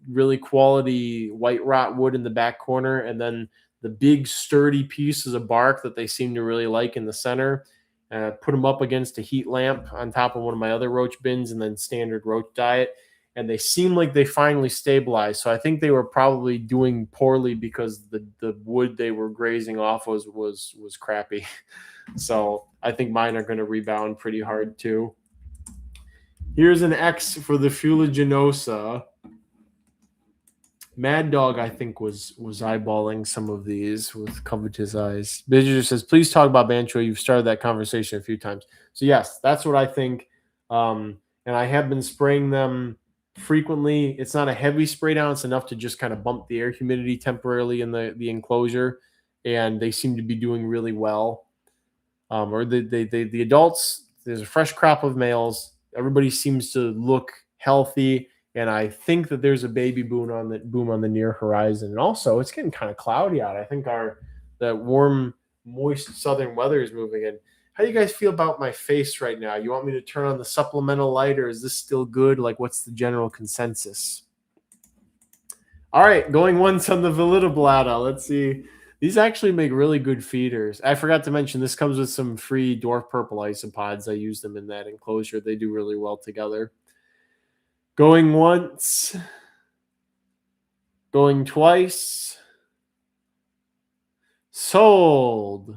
Speaker 1: really quality white rot wood in the back corner, and then the big sturdy pieces of bark that they seem to really like in the center. Put them up against a heat lamp on top of one of my other roach bins, and then standard roach diet, and they seem like they finally stabilized. So I think they were probably doing poorly because the wood they were grazing off was crappy. So I think mine are going to rebound pretty hard too. Here's an X for the fuliginosa. Mad Dog, I think, was eyeballing some of these with covetous eyes. Bidger says, please talk about Bancho. You've started that conversation a few times. So yes, that's what I think. And I have been spraying them frequently. It's not a heavy spray down. It's enough to just kind of bump the air humidity temporarily in the enclosure. And they seem to be doing really well. Or the adults, there's a fresh crop of males. Everybody seems to look healthy. And I think that there's a baby boom on the near horizon. And also, it's getting kind of cloudy out. I think the warm, moist southern weather is moving in. How do you guys feel about my face right now? You want me to turn on the supplemental light, or is this still good? Like, what's the general consensus? All right, going once on the Validiblata. Let's see. These actually make really good feeders. I forgot to mention, this comes with some free dwarf purple isopods. I use them in that enclosure. They do really well together. Going once. Going twice. Sold.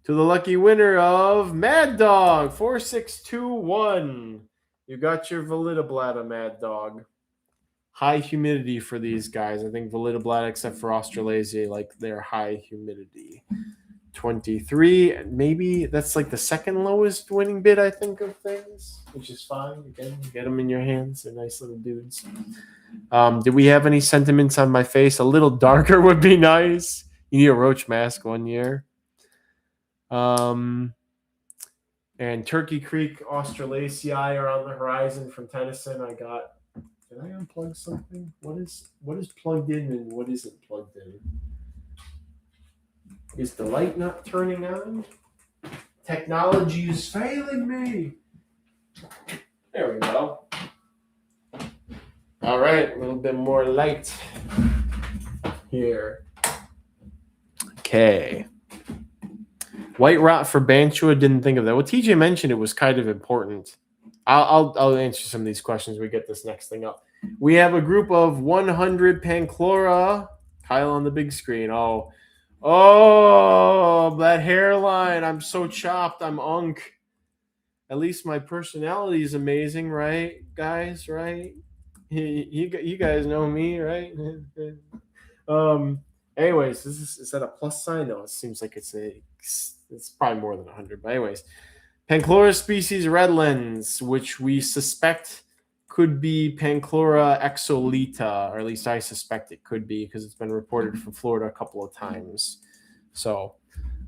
Speaker 1: To the lucky winner of Mad Dog 4621. You got your Validiblata, Mad Dog. High humidity for these guys. I think Validiblata, except for Australasia, like their high humidity. 23. Maybe that's like the second lowest winning bid, I think, of things, which is fine. Again, get them in your hands. They're nice little dudes. Did we have any sentiments on my face? A little darker would be nice. You need a roach mask 1 year. And Turkey Creek Australasiae are on the horizon from Tennyson. I got. Did I unplug something? What is plugged in and what isn't plugged in? Is the light not turning on? Technology is failing me. There we go. All right, a little bit more light here. Okay. White rot for Bantua, didn't think of that. Well, TJ mentioned it was kind of important. I'll answer some of these questions. We get this next thing up. We have a group of 100 Pancllora. Kyle on the big screen. Oh, that hairline. I'm so chopped. I'm unk. At least my personality is amazing, right, guys? Right? You guys know me, right? Anyways, is that a plus sign? No, it seems like it's probably more than 100. But anyways, Pancllora species redlands, which we suspect could be Pancllora exolita, or at least I suspect it could be because it's been reported from Florida a couple of times. So,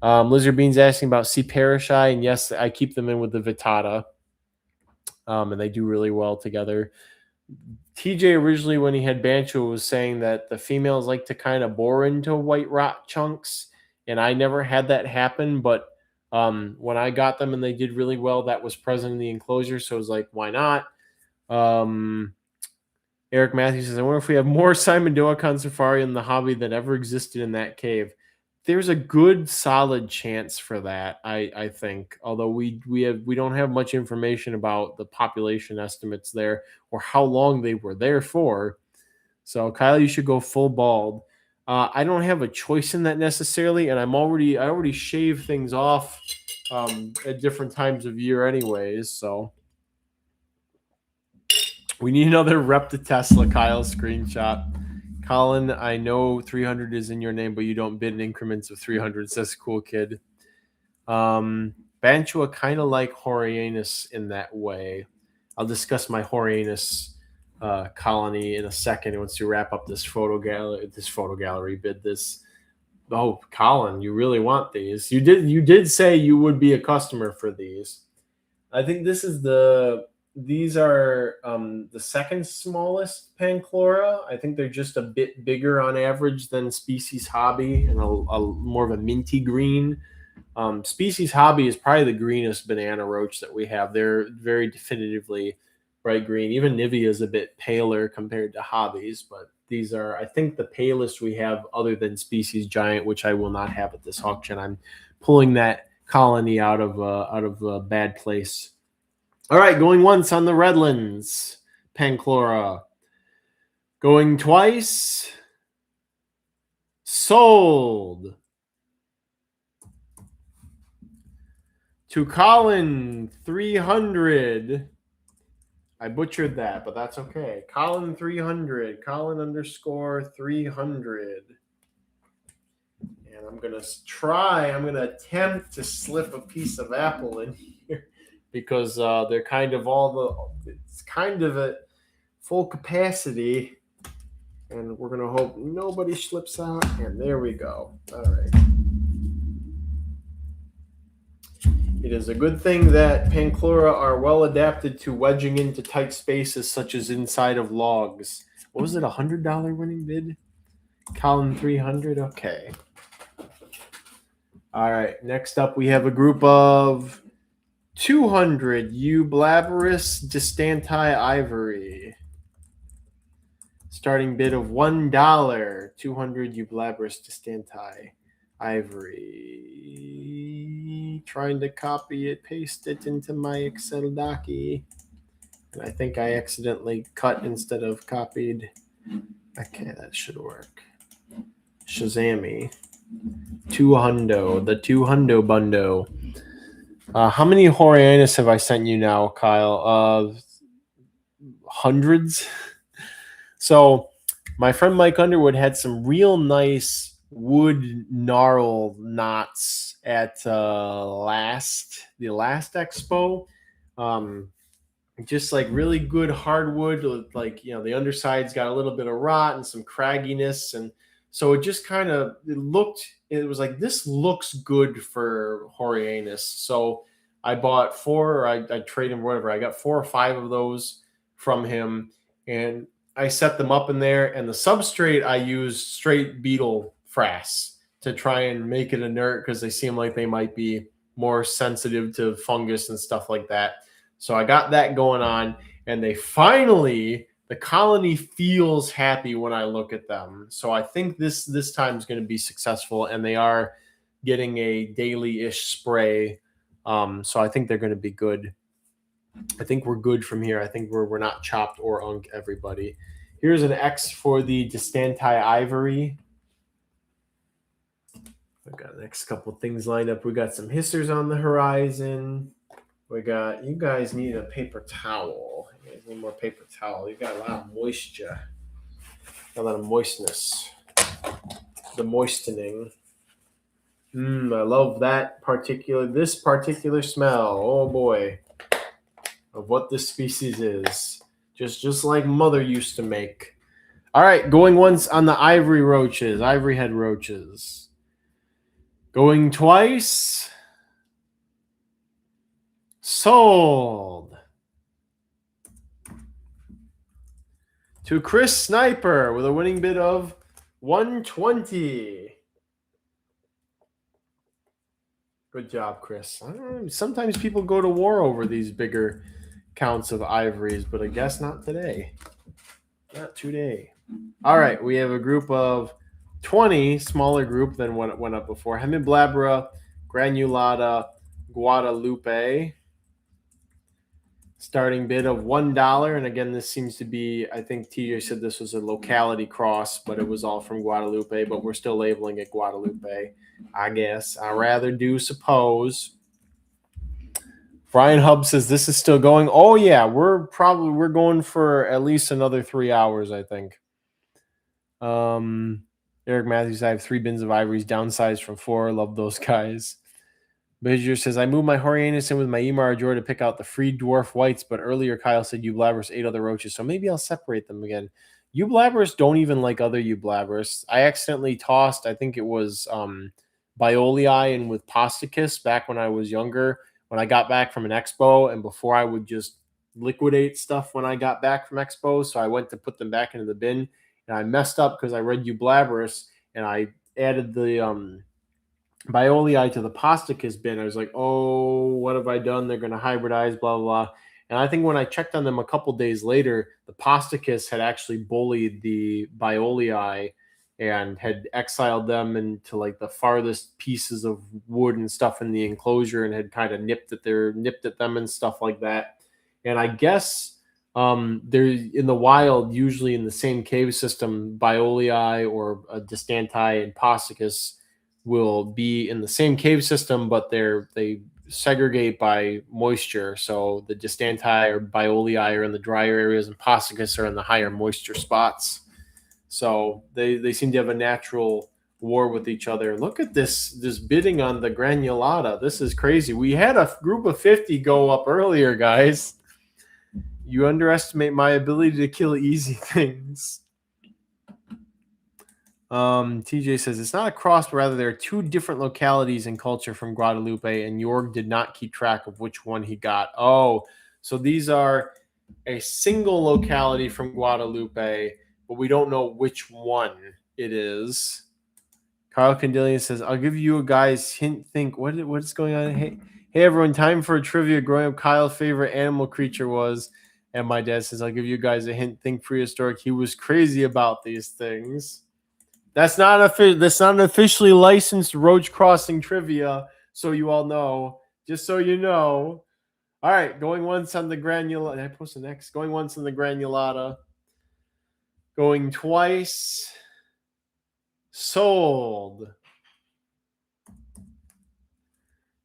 Speaker 1: Lizard Bean's asking about C. parrishi, and yes, I keep them in with the Vittata, and they do really well together. TJ originally, when he had Bantua, was saying that the females like to kind of bore into white rot chunks, and I never had that happen, but when I got them and they did really well, that was present in the enclosure, so I was like, why not? Eric Matthews says, I wonder if we have more Simon Doacon safari in the hobby than ever existed in that cave. There's a good solid chance for that, I think. Although we don't have much information about the population estimates there or how long they were there for. So Kyle, you should go full bald. I don't have a choice in that necessarily, and I already shave things off at different times of year anyways. So we need another Rep to Tesla Kyle screenshot. Colin, I know 300 is in your name, but you don't bid in increments of 300. Says cool kid. Bantua kind of like Horianus in that way. I'll discuss my Horianus colony in a second once you wrap up this photo gallery bid. Oh, Colin, you really want these? You did say you would be a customer for these. I think these are the second smallest Pancllora. I think they're just a bit bigger on average than Species Hobby and a more of a minty green. Species Hobby is probably the greenest banana roach that we have. They're very definitively bright green. Even Nivea is a bit paler compared to Hobbies, but these are, I think, the palest we have other than Species Giant, which I will not have at this auction. I'm pulling that colony out of a bad place. All right, going once on the Redlands, Pancllora. Going twice. Sold. To Colin, 300. I butchered that, but that's okay. Colin 300. Colin _ 300. And I'm going to attempt to slip a piece of apple in here. Because they're kind of it's kind of at full capacity. And we're going to hope nobody slips out. And there we go. All right. It is a good thing that Pancllora are well adapted to wedging into tight spaces such as inside of logs. What was it, $100 winning bid? Colin 300? Okay. All right. Next up, we have a group of 200 Blabberish Dipians ivory. Starting bid of $1. 200 Blabberish Dipians ivory. Trying to copy it, paste it into my Excel docky. And I think I accidentally cut instead of copied. Okay, that should work. Shazammy. 200. The 200 bundo. How many Horianus have I sent you now, Kyle? Hundreds. So my friend Mike Underwood had some real nice wood gnarl knots at the last expo. Just like really good hardwood, like, you know, the underside's got a little bit of rot and some cragginess, and so it just kind of it was like, this looks good for Horianus. So I bought four, or I trade him, whatever. I got 4 or 5 of those from him, and I set them up in there. And the substrate, I used straight beetle frass to try and make it inert, because they seem like they might be more sensitive to fungus and stuff like that. So I got that going on, and the colony feels happy when I look at them. So I think this time is going to be successful, and they are getting a daily-ish spray. So I think they're going to be good. I think we're good from here. I think we're not chopped or unk everybody. Here's an X for the Distanti Ivory. I've got the next couple things lined up. We got some hissers on the horizon. We got, you guys need a paper towel. You guys need more paper towel. You got a lot of moisture. A lot of moistness. The moistening. I love this particular smell. Oh boy. Of what this species is. Just like mother used to make. All right, going once on the ivory head roaches. Going twice. Sold to Chris Sniper with a winning bid of 120. Good job, Chris. I don't know, sometimes people go to war over these bigger counts of ivories, but I guess not today. Not today. All right, we have a group of 20, smaller group than what went up before. Hemiblabbera granulata Guadalupe. Starting bid of $1. And again, this seems to be, I think TJ said this was a locality cross, but it was all from Guadalupe, but we're still labeling it Guadalupe, I guess. I rather do suppose. Brian Hub says this is still going. Oh yeah, we're going for at least another 3 hours, I think. Eric Matthews, I have 3 bins of ivories, downsized from 4. Love those guys. Bezier says, I moved my Horianus in with my Emar Joy to pick out the free dwarf whites, but earlier Kyle said Blabberish ate other roaches, so maybe I'll separate them again. Blabberish don't even like other Blabberish. I accidentally tossed, I think it was Biolii and with Posticus back when I was younger, when I got back from an expo, and before I would just liquidate stuff when I got back from expo, so I went to put them back into the bin, and I messed up because I read Blabberish, and I added the Biolii to the Posticus bin. I was like, oh, what have I done? They're going to hybridize, blah, blah, blah. And I think when I checked on them a couple days later, the Posticus had actually bullied the Biolii and had exiled them into like the farthest pieces of wood and stuff in the enclosure, and had kind of nipped at them and stuff like that. And I guess they're in the wild, usually in the same cave system, Biolii or Distanti and Posticus will be in the same cave system, but they segregate by moisture. So the Distanti or Biolii are in the drier areas, and Posticus are in the higher moisture spots. So they seem to have a natural war with each other. Look at this bidding on the granulata. This is crazy. We had a group of 50 go up earlier, guys. You underestimate my ability to kill easy things. TJ says it's not a cross, but rather there are 2 different localities in culture from Guadalupe, and Jorg did not keep track of which one he got. Oh, so these are a single locality from Guadalupe, but we don't know which one it is. Carl Candelian says, I'll give you a guy's hint. Think what's going on? Hey everyone, time for a trivia. Growing up, Kyle's favorite animal creature was, and my dad says, I'll give you guys a hint. Think prehistoric. He was crazy about these things. That's not an officially licensed roach crossing trivia, so you all know. Just so you know. All right, going once on the granulata. I post the next. Going once on the granulata. Going twice. Sold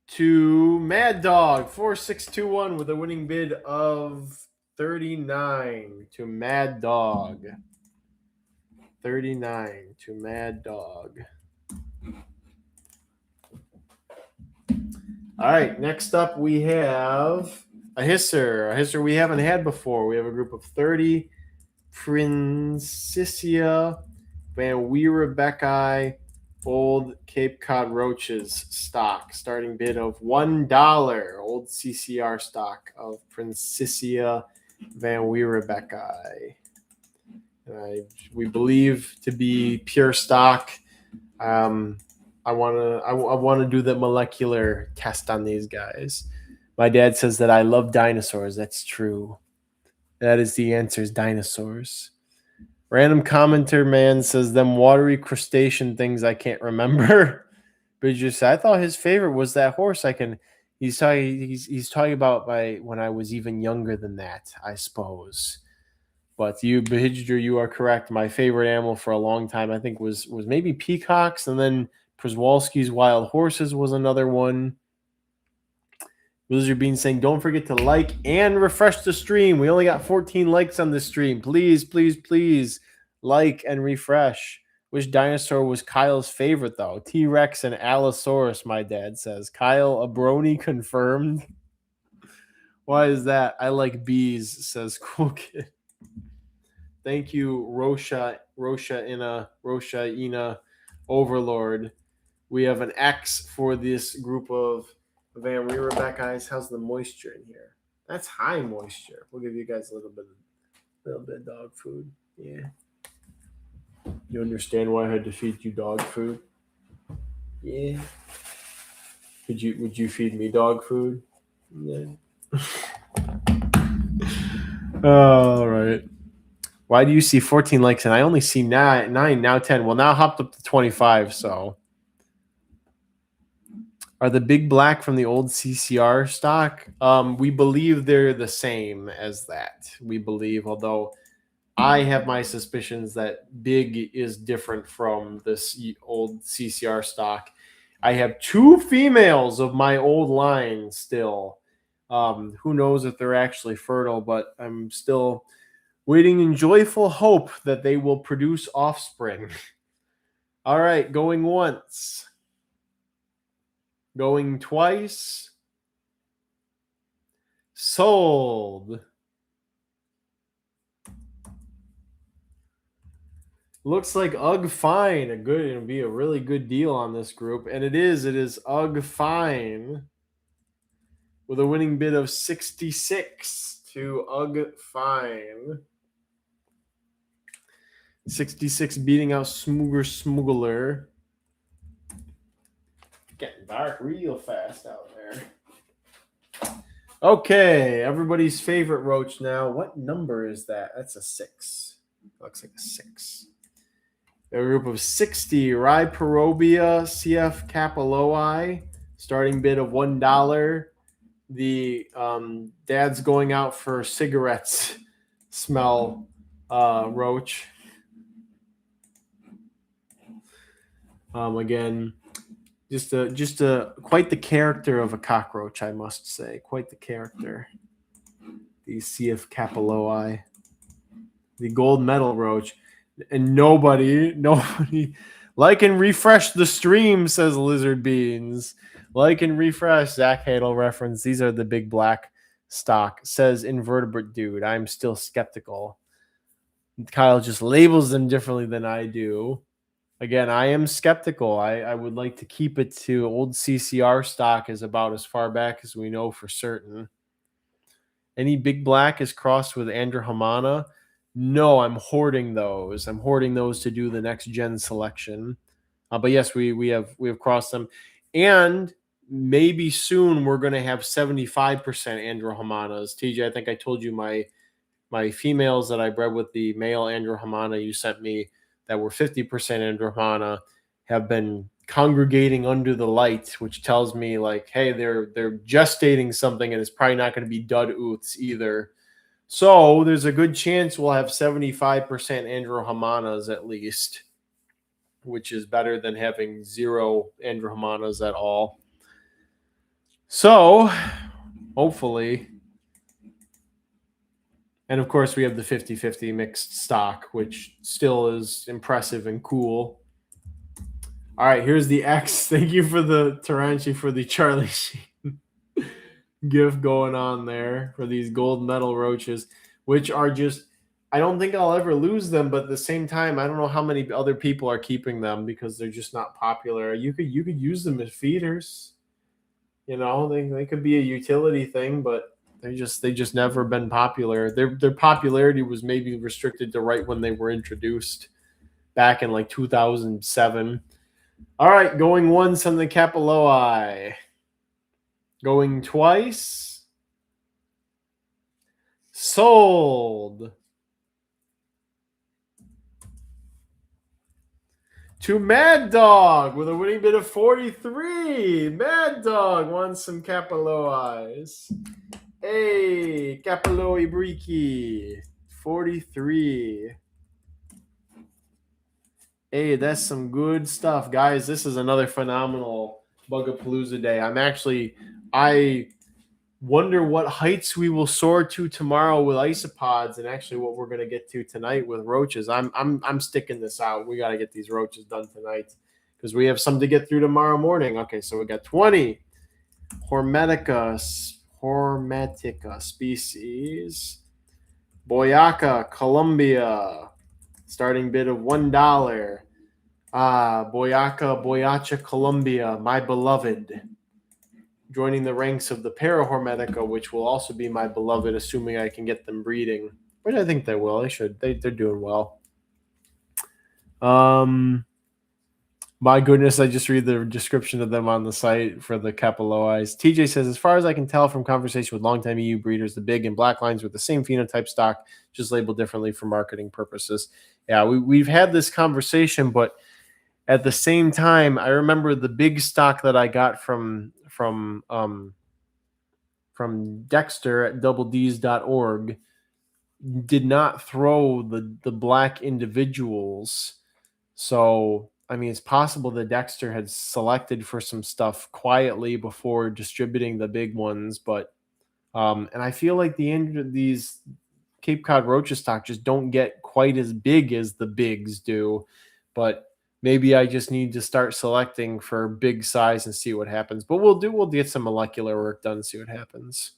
Speaker 1: to Mad Dog 4621 with a winning bid of 39 to Mad Dog. 39 to Mad Dog. All right, next up we have a hisser we haven't had before. We have a group of 30 Princessia Van Weerebecki Old Cape Cod Roaches stock. Starting bid of $1. Old CCR stock of Princessia Van Weerebecki. We believe to be pure stock. I want to do the molecular test on these guys. My dad says that I love dinosaurs. That's true. That is the answer, is dinosaurs. Random commenter man says them watery crustacean things I can't remember. But just I thought his favorite was that horse. He's talking about when I was even younger than that, I suppose. But you, Behidger, you are correct. My favorite animal for a long time, I think, was maybe peacocks, and then Przewalski's wild horses was another one. Blizzard Bean saying, don't forget to like and refresh the stream. We only got 14 likes on this stream. Please, please, please like and refresh. Which dinosaur was Kyle's favorite, though? T-Rex and Allosaurus, my dad says. Kyle, a brony confirmed. Why is that? I like bees, says Cool Kid. Thank you, Rocha Ina Overlord. We have an X for this group of Van Weerebecki guys. How's the moisture in here? That's high moisture. We'll give you guys a little bit of dog food. Yeah. You understand why I had to feed you dog food? Yeah. Would you feed me dog food? Yeah. All right. Why do you see 14 likes and I only see 9, now 10? Well, now I hopped up to 25, so. Are the big black from the old CCR stock? We believe they're the same as that. We believe, although I have my suspicions that big is different from this old CCR stock. I have 2 females of my old line still. Who knows if they're actually fertile, but I'm still waiting in joyful hope that they will produce offspring. All right, going once. Going twice. Sold. Looks like UGG Fine. It'll be a really good deal on this group. And it is UGG Fine. With a winning bid of 66 to UGG Fine. 66 beating out Smuggler. Getting dark real fast out there. Okay, everybody's favorite roach now. What number is that? That's a 6. Looks like a 6. A group of 60 Rhiparobia CF Capiloi. Starting bid of $1. The dad's going out for cigarettes smell roach. Again, just quite the character of a cockroach, I must say. Quite the character. The CF Capiloi, the gold medal roach, and nobody like and refresh the stream, says Lizard Beans. Like and refresh. Zach Hadel reference. These are the big black stock, says Invertebrate Dude. I'm still skeptical. Kyle just labels them differently than I do. Again, I am skeptical. I would like to keep it to old CCR stock is about as far back as we know for certain. Any big black is crossed with Andromana. No, I'm hoarding those. I'm hoarding those to do the next gen selection. But yes, we have crossed them. And maybe soon we're going to have 75% Andromanas. TJ, I think I told you my females that I bred with the male Andromana you sent me that were 50% Andromana have been congregating under the light, which tells me like, hey, they're gestating something and it's probably not going to be dud ooths either. So there's a good chance we'll have 75% Andromanas at least, which is better than having 0 Andromanas at all. So hopefully. And of course, we have the 50-50 mixed stock, which still is impressive and cool. All right, here's the X. Thank you for the Taranchi for the Charlie Sheen gift going on there for these gold medal roaches, which are just, I don't think I'll ever lose them, but at the same time, I don't know how many other people are keeping them because they're just not popular. You could use them as feeders. You know, they could be a utility thing, but they just never been popular. Their popularity was maybe restricted to right when they were introduced back in like 2007. All right, going once on the Capiloi. Going twice. Sold. To Mad Dog with a winning bid of 43. Mad Dog wants some Capilois. Hey, Capiloi Breaky. 43. Hey, that's some good stuff, guys. This is another phenomenal Bugapalooza day. I wonder what heights we will soar to tomorrow with isopods, and actually what we're going to get to tonight with roaches. I'm sticking this out. We got to get these roaches done tonight because we have some to get through tomorrow morning. Okay, so we got 20 Hormetica species. Boyaca, Colombia, starting bid of $1. Boyacha, Colombia, my beloved, joining the ranks of the Parahormetica, which will also be my beloved, assuming I can get them breeding, which I think they will. They should. They're doing well. My goodness, I just read the description of them on the site for the Capilois. TJ says, as far as I can tell from conversation with longtime EU breeders, the big and black lines with the same phenotype stock, just labeled differently for marketing purposes. Yeah, we've had this conversation, but at the same time, I remember the big stock that I got from Dexter at doubleds.org did not throw the black individuals. So, I mean, it's possible that Dexter had selected for some stuff quietly before distributing the big ones, but and I feel like these Cape Cod Roaches stock just don't get quite as big as the bigs do, but maybe I just need to start selecting for big size and see what happens. But we'll get some molecular work done and see what happens.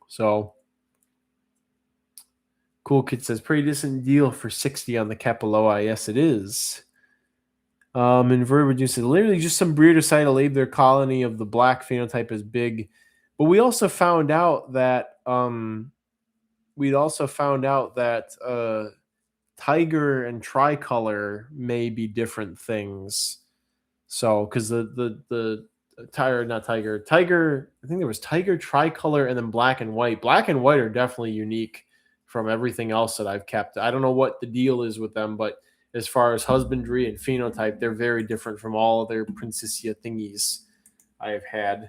Speaker 1: So Cool Kid says, pretty decent deal for 60 on the Capiloi. Yes, it is. Inverted reduces literally just some breeder decided to label their colony of the black phenotype as big. But we also found out that tiger and tricolor may be different things. So, because the tiger, I think there was tiger, tricolor, and then black and white. Black and white are definitely unique from everything else that I've kept. I don't know what the deal is with them, but as far as husbandry and phenotype, they're very different from all other Princessia thingies I have had.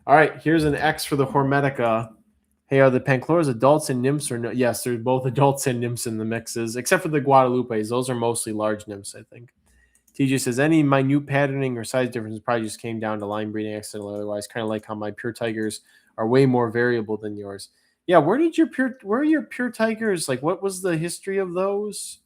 Speaker 1: All right, here's an X for the Hormetica. Hey, are the Panclloras adults and nymphs or no? Yes, there's both adults and nymphs in the mixes, except for the Guadalupes. Those are mostly large nymphs, I think. TJ says, any minute patterning or size differences probably just came down to line breeding accident or otherwise, kind of like how my pure tigers are way more variable than yours. Yeah, where are your pure tigers? Like, what was the history of those?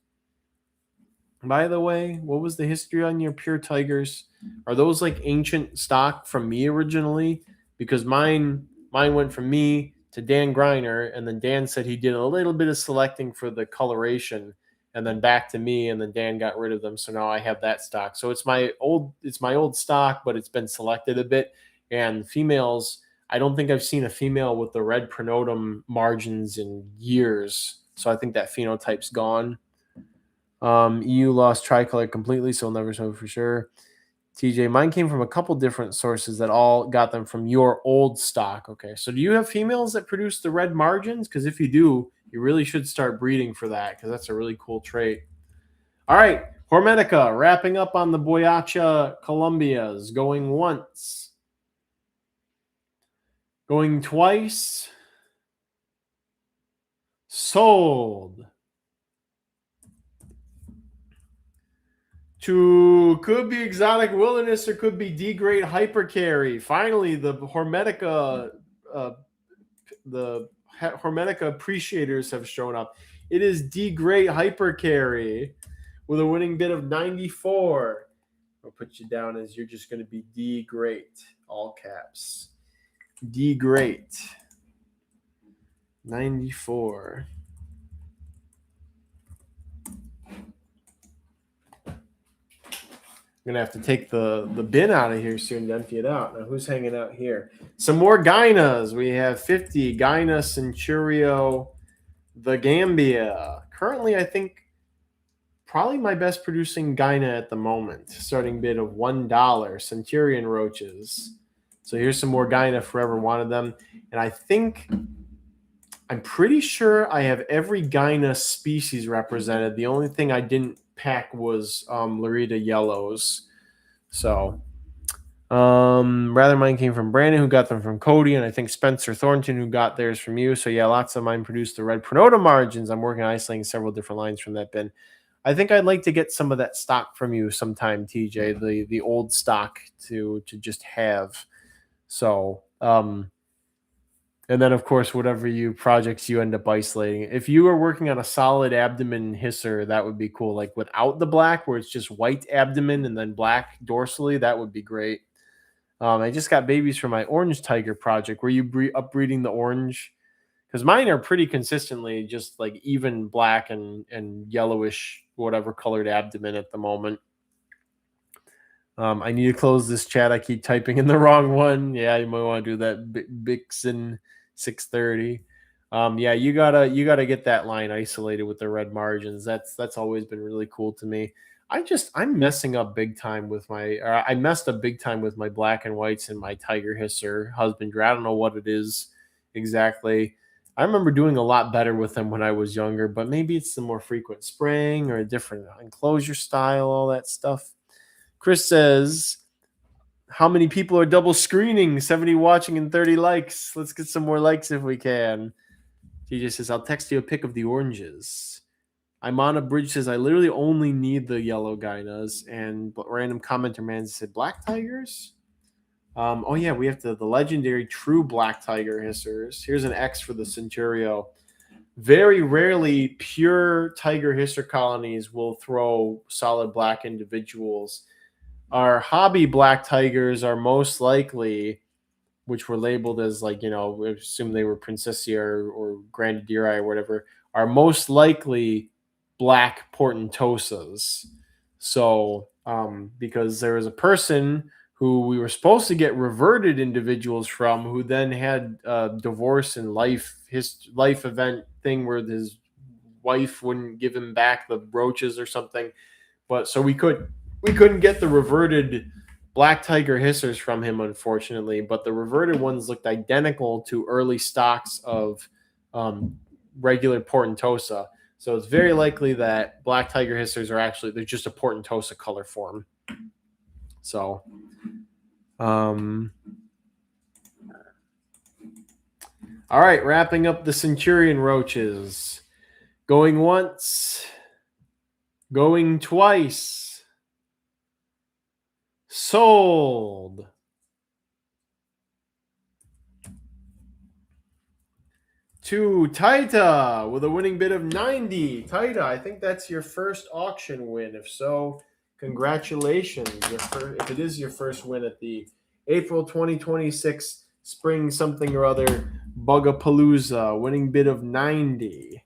Speaker 1: By the way, what was the history on your pure tigers? Are those like ancient stock from me originally? Because mine went from me to Dan Greiner, and then Dan said he did a little bit of selecting for the coloration, and then back to me, and then Dan got rid of them. So now I have that stock. So it's my old stock, but it's been selected a bit. And females, I don't think I've seen a female with the red pronotum margins in years. So I think that phenotype's gone. EU lost tricolor completely, so we'll never know for sure. TJ, mine came from a couple different sources that all got them from your old stock. Okay, so do you have females that produce the red margins? Because if you do, you really should start breeding for that because that's a really cool trait. All right, Hormetica, wrapping up on the Boyacha Columbias, going once, going twice, sold. Could be exotic wilderness or could be D-grade hypercarry. Finally, the Hormetica appreciators have shown up. It is D-grade hypercarry with a winning bid of 94. I'll put you down as you're just going to be D great, all caps. D great. 94. I'm gonna have to take the bin out of here soon to empty it out. Now, who's hanging out here? Some more Gynas. We have 50 Gyna Centurio, the Gambia. Currently, I think probably my best producing Gyna at the moment. Starting bid of $1. Centurion Roaches. So here's some more Gyna if forever wanted them. And I'm pretty sure I have every Gyna species represented. The only thing I didn't pack was Larita Yellows. So rather mine came from Brandon, who got them from Cody, and I think Spencer Thornton, who got theirs from you. So yeah, lots of mine produced the red Pronota margins. I'm working on isolating several different lines from that bin. I think I'd like to get some of that stock from you sometime, TJ, the old stock to just have. So and then, of course, whatever projects you end up isolating. If you are working on a solid abdomen hisser, that would be cool. Like without the black, where it's just white abdomen and then black dorsally, that would be great. I just got babies for my orange tiger project. Were you upbreeding the orange? Because mine are pretty consistently just like even black and yellowish, whatever colored abdomen at the moment. I need to close this chat. I keep typing in the wrong one. Yeah, you might want to do that. Bixen 630. Yeah, you gotta get that line isolated with the red margins. That's always been really cool to me. I'm messing up big time with I messed up big time with my black and whites and my tiger hisser husbandry. I don't know what it is exactly. I remember doing a lot better with them when I was younger, but maybe it's the more frequent spraying or a different enclosure style, all that stuff. Chris says, how many people are double screening? 70 watching and 30 likes. Let's get some more likes if we can. TJ says, I'll text you a pic of the oranges. Imana Bridge says, I literally only need the yellow Gynas. And random commenter man said, black tigers? Oh, yeah, we have the legendary true black tiger hissers. Here's an X for the Centurio. Very rarely pure tiger hisser colonies will throw solid black individuals. Our hobby black tigers are most likely, which were labeled as we assume they were Princessia or Granadieri or whatever, are most likely black Portentosas. So because there was a person who we were supposed to get reverted individuals from, who then had divorce and life event thing where his wife wouldn't give him back the roaches or something. But so we couldn't get the reverted black tiger hissers from him, unfortunately. But the reverted ones looked identical to early stocks of regular Portentosa. So it's very likely that black tiger hissers they're just a Portentosa color form. So, all right, wrapping up the Centurion roaches. Going once, going twice. Sold. To Taita with a winning bid of 90. Taita, I think that's your first auction win. If so, congratulations. If it is your first win at the April 2026 Spring something or other Bugapalooza, winning bid of 90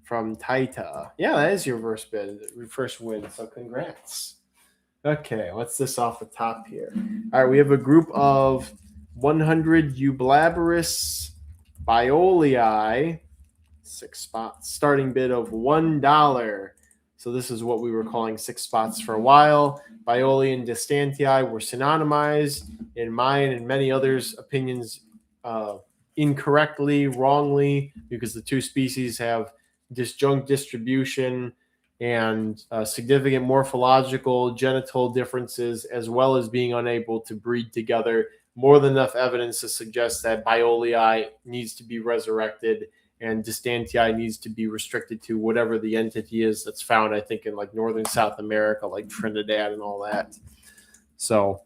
Speaker 1: from Taita. Yeah, that is your first win. So congrats. Okay, what's this off the top here? All right, we have a group of 100 Blabberish Biolii, 6 spots, starting bid of $1. So this is what we were calling 6 spots for a while. Biolii and Distantii were synonymized in mine and many others' opinions incorrectly, wrongly, because the two species have disjunct distribution and significant morphological genital differences, as well as being unable to breed together. More than enough evidence to suggest that Biolii needs to be resurrected and Distantii needs to be restricted to whatever the entity is that's found, I think, in northern South America, like Trinidad and all that. So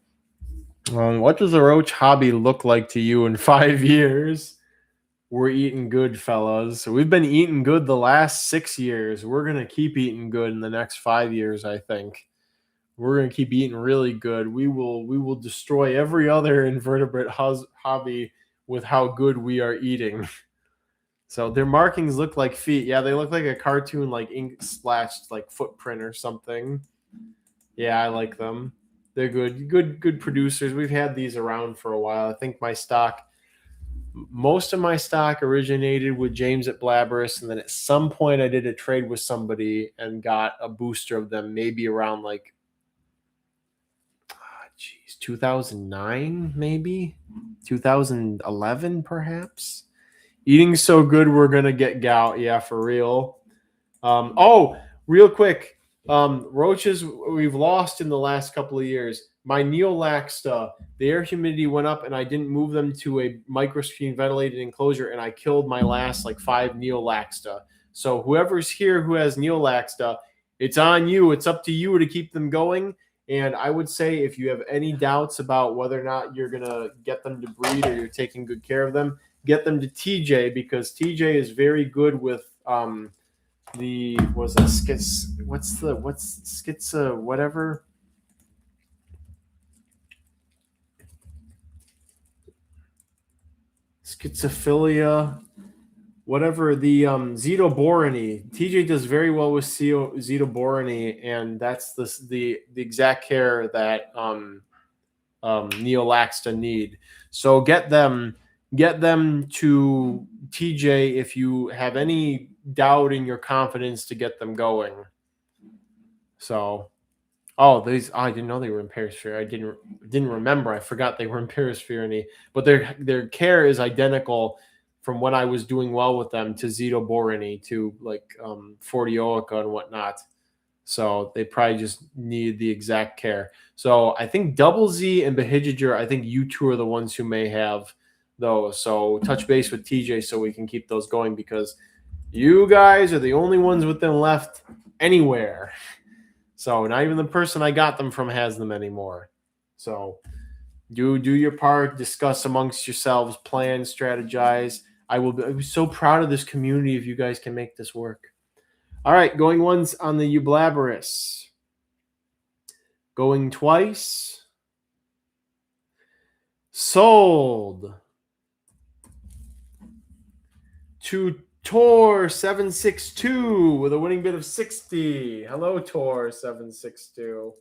Speaker 1: what does the roach hobby look like to you in 5 years? We're eating good, fellas. So we've been eating good the last 6 years. We're going to keep eating good in the next 5 years, I think. We're going to keep eating really good. We will destroy every other invertebrate hobby with how good we are eating. So their markings look like feet. Yeah, they look like a cartoon, like ink splashed, like footprint or something. Yeah, I like them. They're good producers. We've had these around for a while. I think most of my stock originated with James at Blabberish, and then at some point I did a trade with somebody and got a booster of them, maybe around like 2009, maybe 2011, perhaps. Eating so good, we're gonna get gout. Yeah, for real. Real quick, roaches we've lost in the last couple of years. My Neolaxta, the air humidity went up, and I didn't move them to a microscreen ventilated enclosure, and I killed my last like 5 Neolaxta. So whoever's here who has Neolaxta, it's on you. It's up to you to keep them going. And I would say if you have any doubts about whether or not you're gonna get them to breed or you're taking good care of them, get them to TJ, because TJ is very good with schizophilia, whatever, the Zetoborony. TJ does very well with Zetoborony, and that's the exact care that Neolaxta need. So get them to TJ if you have any doubt in your confidence to get them going. So, I didn't know they were in Perisphere. I didn't remember. I forgot they were in Perisphere, but their care is identical from when I was doing well with them to Zetoborony, to like Fortioica and whatnot. So they probably just need the exact care. So I think Double Z and Behigiger, I think you two are the ones who may have those. So touch base with TJ so we can keep those going, because you guys are the only ones with them left anywhere. So not even the person I got them from has them anymore. So do your part, discuss amongst yourselves, plan, strategize. I'll be so proud of this community if you guys can make this work. All right, going once on the Blabberish. Going twice. Sold. To Tor762 with a winning bid of 60. Hello, Tor762.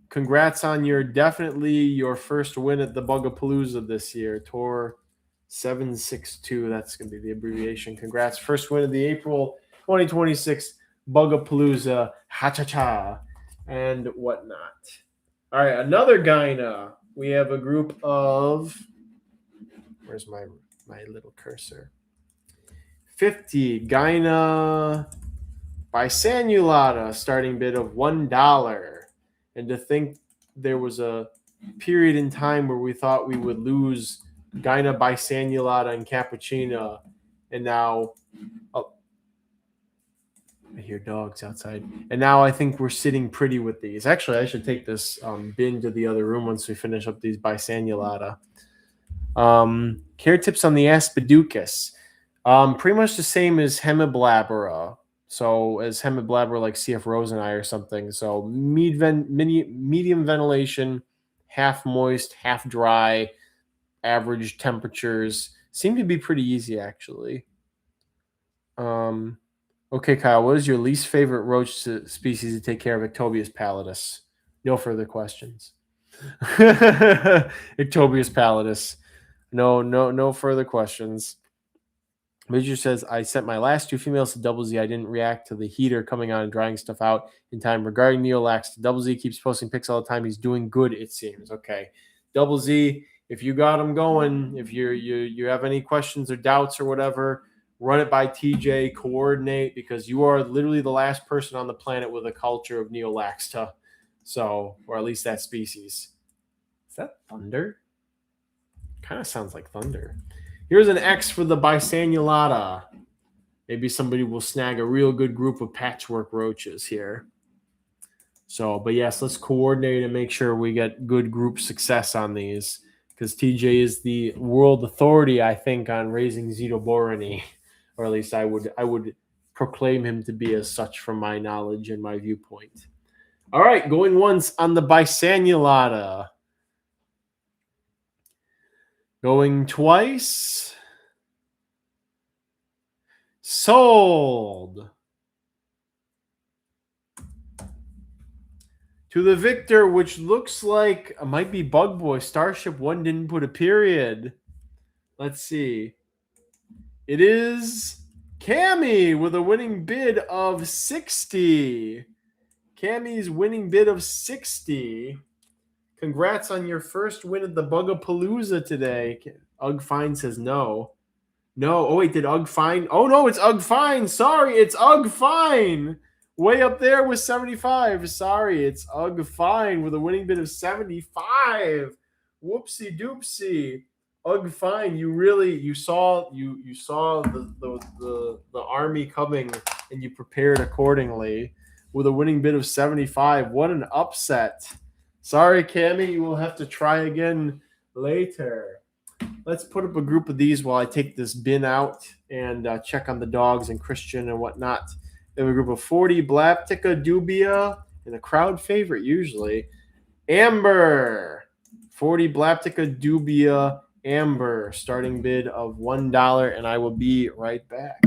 Speaker 1: Congrats on your first win at the Bugapalooza this year, Tor762. That's going to be the abbreviation. Congrats. First win of the April 2026 Bugapalooza, ha-cha-cha, and whatnot. All right, another Gyna. We have a group of, where's my little cursor? 50 Gyna Bisannulata, starting bid of $1. And to think there was a period in time where we thought we would lose Gyna Bisannulata and Cappuccina, and now I hear dogs outside. And now I think we're sitting pretty with these. Actually, I should take this bin to the other room once we finish up these Bisannulata. Care tips on the Aspiducus. Pretty much the same as Hemiblabera. So as Hemiblabera, like CF Rosenei or something. So medium ventilation, half moist, half dry, average temperatures. Seem to be pretty easy, actually. Okay, Kyle, what is your least favorite roach species to take care of? Ectobius pallidus. No further questions. Ectobius pallidus. No further questions. Major says, I sent my last 2 females to Double Z. I didn't react to the heater coming on and drying stuff out in time. Regarding Neolax, Double Z keeps posting pics all the time. He's doing good, it seems. Okay. Double Z, if you got him going, if you have any questions or doubts or whatever, run it by TJ, coordinate, because you are literally the last person on the planet with a culture of Neolaxta. So, or at least that species. Is that thunder? Kind of sounds like thunder. Here's an X for the Bisannulata. Maybe somebody will snag a real good group of patchwork roaches here. So, but yes, let's coordinate and make sure we get good group success on these, because TJ is the world authority, I think, on raising Xenoboroni, or at least I would proclaim him to be as such from my knowledge and my viewpoint. All right, going once on the Bisanulata. Going twice. Sold. To the victor, which looks like it might be Bug Boy. Starship 1 didn't put a period. Let's see. It is Cammy with a winning bid of 60. Cammy's winning bid of 60. Congrats on your first win at the Bugapalooza today. Ugg Fine says no. No. Oh, wait, did Ugg Fine? Oh, no, it's Ugg Fine. Sorry, it's Ugg Fine. Way up there with 75. Sorry, it's Ugg Fine with a winning bid of 75. Whoopsie doopsie. Ugg Fine, you saw the army coming and you prepared accordingly with a winning bid of 75. What an upset. Sorry, Cammy, you will have to try again later. Let's put up a group of these while I take this bin out and check on the dogs and Christian and whatnot. We have a group of 40 Blaptica dubia and a crowd favorite usually. Amber. 40 Blaptica dubia Amber. Starting bid of $1, and I will be right back.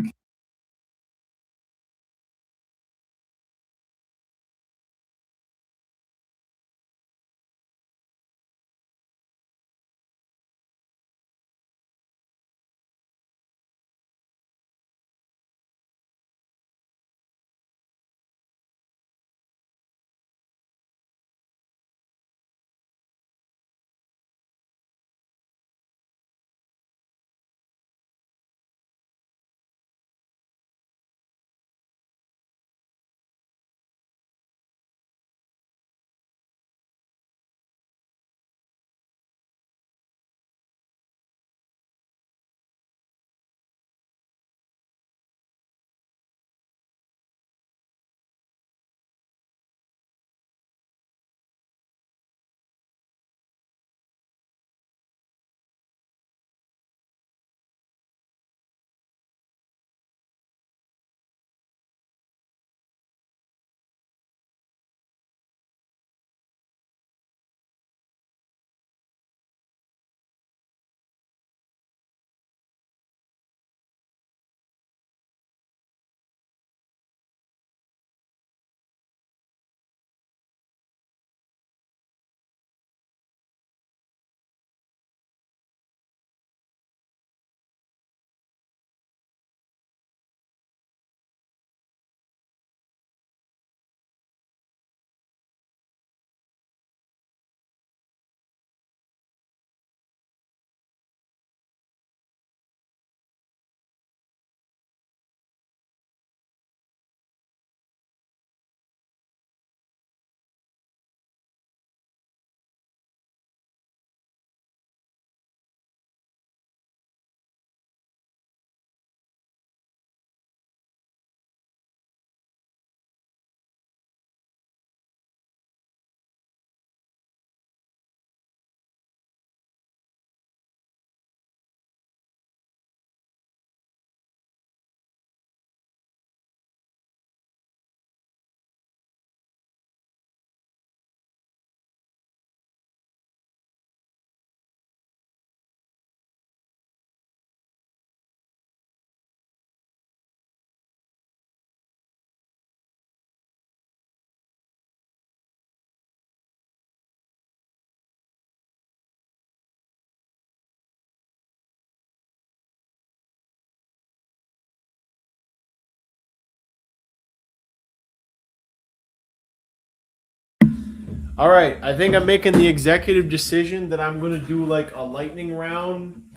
Speaker 1: All right, I think I'm making the executive decision that I'm going to do like a lightning round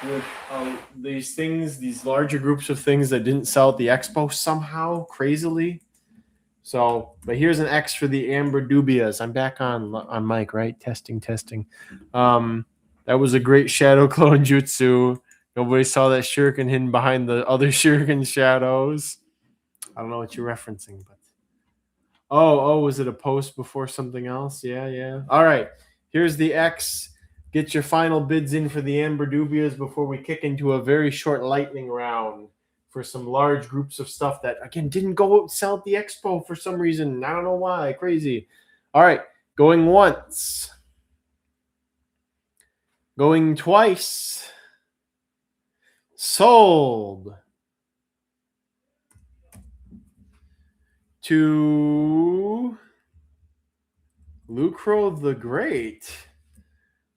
Speaker 1: with these things, these larger groups of things that didn't sell at the expo somehow, crazily. So, but here's an X for the Amber Dubias. I'm back on mic, right? Testing. That was a great shadow clone jutsu. Nobody saw that shuriken hidden behind the other shuriken shadows. I don't know what you're referencing, but oh, was it a post before something else? Yeah. All right, here's the X Get your final bids in for the Amber Dubias before we kick into a very short lightning round for some large groups of stuff that, again, didn't go sell at the expo for some reason. I don't know why. Crazy. All right. Going once. Going twice. Sold. To Lucro the Great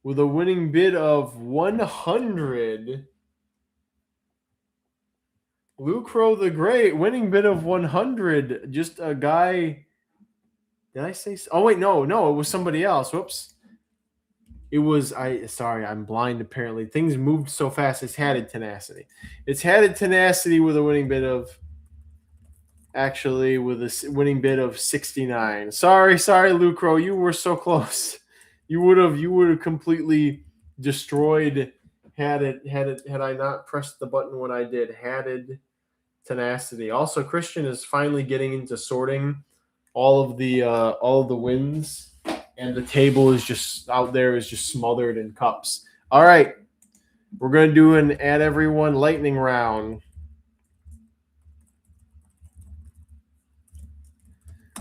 Speaker 1: with a winning bid of 100. Lucro the Great, winning bid of 100. Just a guy. Did I say? Oh, wait, no, it was somebody else. Whoops. It was, sorry, I'm blind apparently. Things moved so fast. It's Hatted Tenacity. It's Hatted Tenacity with a winning bid of, actually, with a winning bid of 69. Sorry, Lucro. You were so close. You would have completely destroyed had I not pressed the button when I did. Hatted Tenacity. Also, Christian is finally getting into sorting all of the wins, and the table is just out there is just smothered in cups. All right, we're gonna do an add everyone lightning round.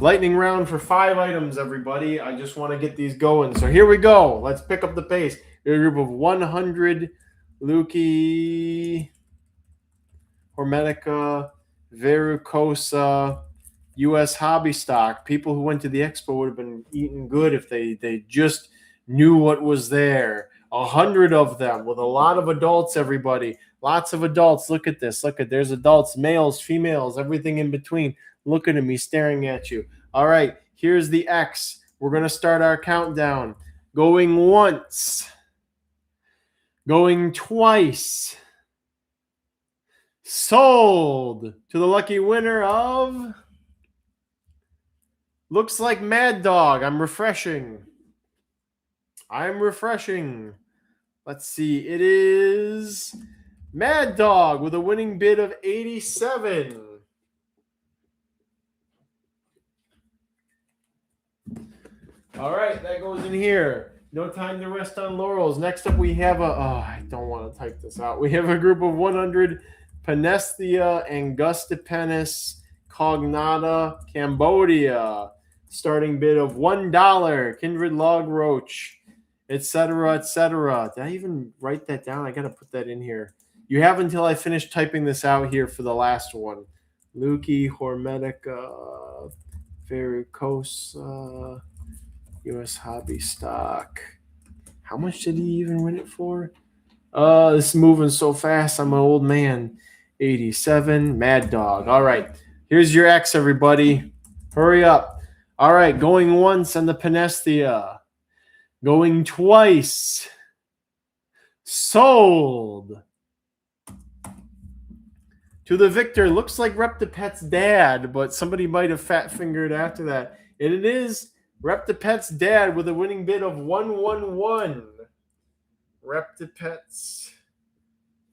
Speaker 1: Lightning round for 5 items, everybody. I just want to get these going. So here we go. Let's pick up the pace. We have a group of 100 Lukey, Hormetica, Verrucosa, U.S. hobby stock. People who went to the expo would have been eating good if they just knew what was there. 100 of them with a lot of adults, everybody. Lots of adults. Look at this. Look at, there's adults, males, females, everything in between. Look at me staring at you. All right, here's the X. We're going to start our countdown. Going once. Going twice. Sold to the lucky winner of, looks like Mad Dog. I'm refreshing. Let's see. It is Mad Dog with a winning bid of 87. All right, that goes in here. No time to rest on laurels. Next up, we have I don't want to type this out. We have a group of 100 Panesthia Angustipennis Cognata Cambodia. Starting bid of $1. Kindred Log Roach, etc., etc. Did I even write that down? I got to put that in here. You have until I finish typing this out here for the last one. Lukey, Hormetica, Verrucosa, U.S. hobby stock. How much did he even win it for? This is moving so fast. I'm an old man. 87. Mad Dog. All right. Here's your X, everybody. Hurry up. All right. Going once on the Panesthia. Going twice. Sold. To the victor. Looks like Reptipet's dad, but somebody might have fat-fingered after that. And it is Reptipet's dad with a winning bid of 111. Reptipet's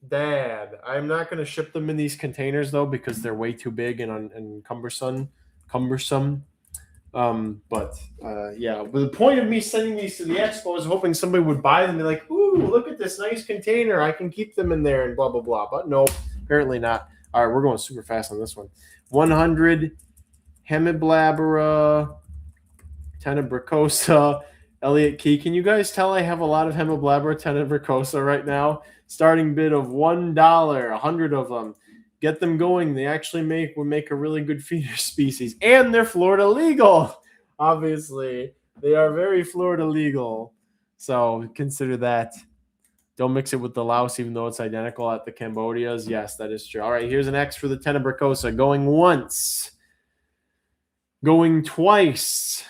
Speaker 1: dad. I'm not going to ship them in these containers, though, because they're way too big and cumbersome. Yeah. But the point of me sending these to the expo is hoping somebody would buy them and be like, ooh, look at this nice container. I can keep them in there and blah, blah, blah. But no, apparently not. All right, we're going super fast on this one. 100 Hemiblabera, Tenebricosa, Elliott Key. Can you guys tell I have a lot of Hemiblabera Tenebricosa right now? Starting bid of $1, 100 of them. Get them going. They actually would make a really good feeder species. And they're Florida legal. Obviously, they are very Florida legal. So consider that. Don't mix it with the louse, even though it's identical at the Cambodias. Yes, that is true. All right, here's an X for the Tenebricosa. Going once. Going twice.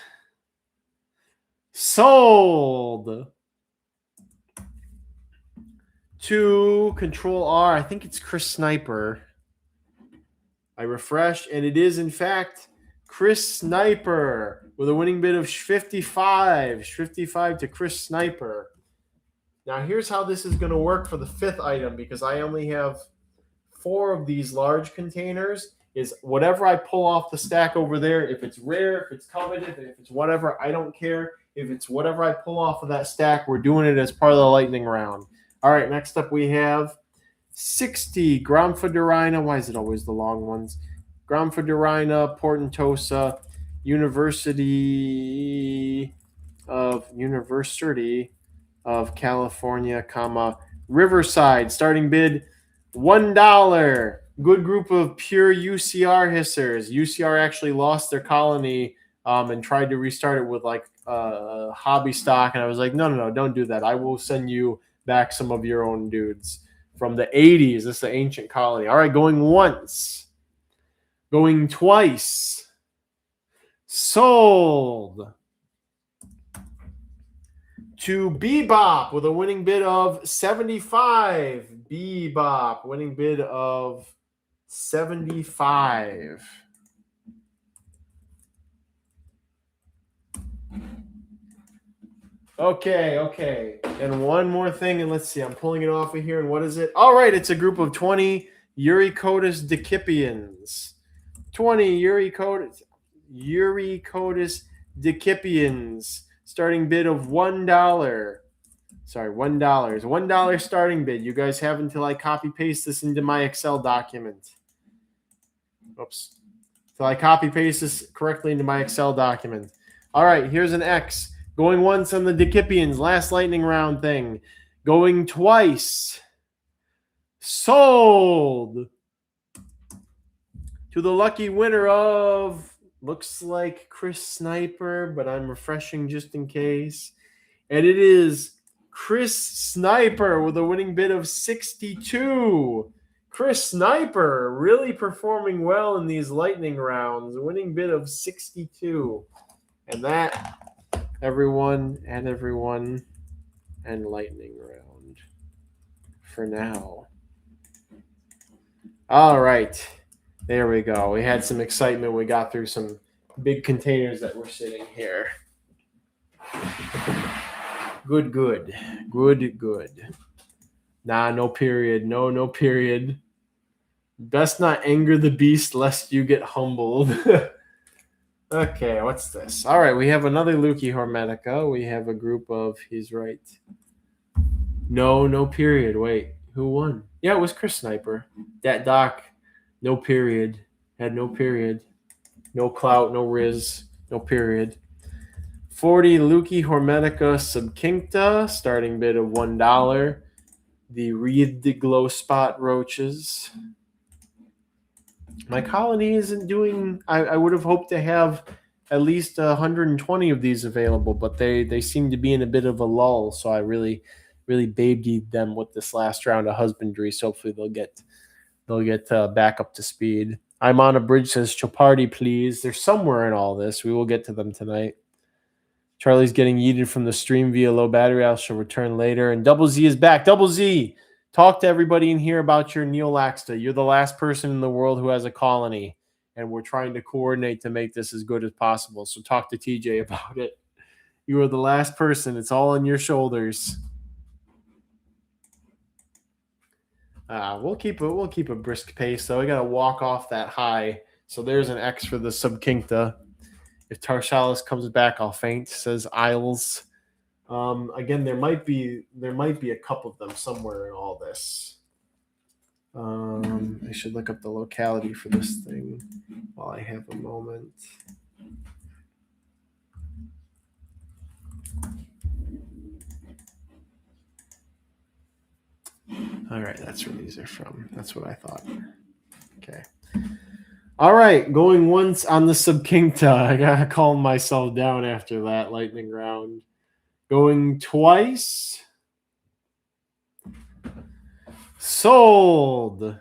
Speaker 1: Sold. To Control R. I think it's Chris Sniper. I refreshed, and it is, in fact, Chris Sniper with a winning bid of 55. 55 to Chris Sniper. Now, here's how this is going to work for the 5th item, because I only have 4 of these large containers, is whatever I pull off the stack over there, if it's rare, if it's coveted, if it's whatever, I don't care. If it's whatever I pull off of that stack, we're doing it as part of the lightning round. All right, next up we have 60 Gramphidorina. Why is it always the long ones? Gramphidorina portentosa, University of California, Riverside. Starting bid $1. Good group of pure UCR hissers. UCR actually lost their colony and tried to restart it with like hobby stock, and I was like, no, don't do that. I will send you back some of your own dudes from the 80s. This is the ancient colony. All right, going once, going twice. Sold to Bebop with a winning bid of 75. Bebop, winning bid of 75. Okay. And one more thing, and let's see. I'm pulling it off of here, and what is it? All right, it's a group of 20 Yuriotus Dipians. 20 Yuriotus Dipians. Starting bid of $1. Sorry, $1. $1 starting bid. You guys have until I copy paste this into my Excel document. Oops. Until I copy paste this correctly into my Excel document. All right, here's an X. Going once on the Dipians, last lightning round thing. Going twice. Sold to the lucky winner of, looks like Chris Sniper, but I'm refreshing just in case. And it is Chris Sniper with a winning bid of 62. Chris Sniper really performing well in these lightning rounds. Winning bid of 62. And that, everyone, and lightning round for now. All right. There we go. We had some excitement. We got through some big containers that were sitting here. Good. Nah, no period. No period. Best not anger the beast lest you get humbled. Okay, what's this? All right, we have another Lukey Hermetica. We have a group of, he's right. No period. Wait, who won? Yeah, it was Chris Sniper. That doc, no period. Had no period. No clout, no riz, no period. 40 Lukey Hermetica subcincta, starting bid of $1. The wreathed glow spot roaches. My colony isn't doing, I would have hoped to have at least 120 of these available, but they seem to be in a bit of a lull, so I really babied them with this last round of husbandry, so hopefully they'll get back up to speed. I'm on a bridge, says Choparty, please. They're somewhere in all this. We will get to them tonight. Charlie's getting yeeted from the stream via low battery. I shall return later. And Double Z is back. Double Z, talk to everybody in here about your Neolaxta. You're the last person in the world who has a colony, and we're trying to coordinate to make this as good as possible. So talk to TJ about it. You are the last person. It's all on your shoulders. We'll keep a brisk pace, though. We got to walk off that high. So there's an X for the subcincta. If Tarsalis comes back, I'll faint, says Isles. Again, there might be a couple of them somewhere in all this. I should look up the locality for this thing while I have a moment. All right, that's where these are from. That's what I thought. Okay. All right, going once on the subcincta. I gotta calm myself down after that lightning round. Going twice. Sold.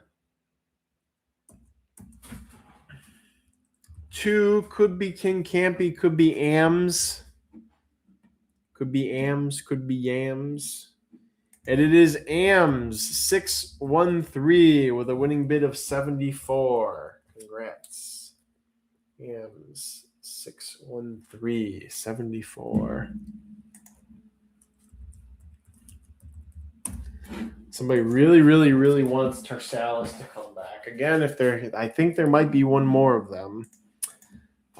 Speaker 1: 2 could be King Campy, could be AMS. Could be AMS, could be Yams. And it is AMS 613 with a winning bid of 74. Congrats. AMS 613, 74. Somebody really wants Tarsalis to come back. Again, I think there might be one more of them.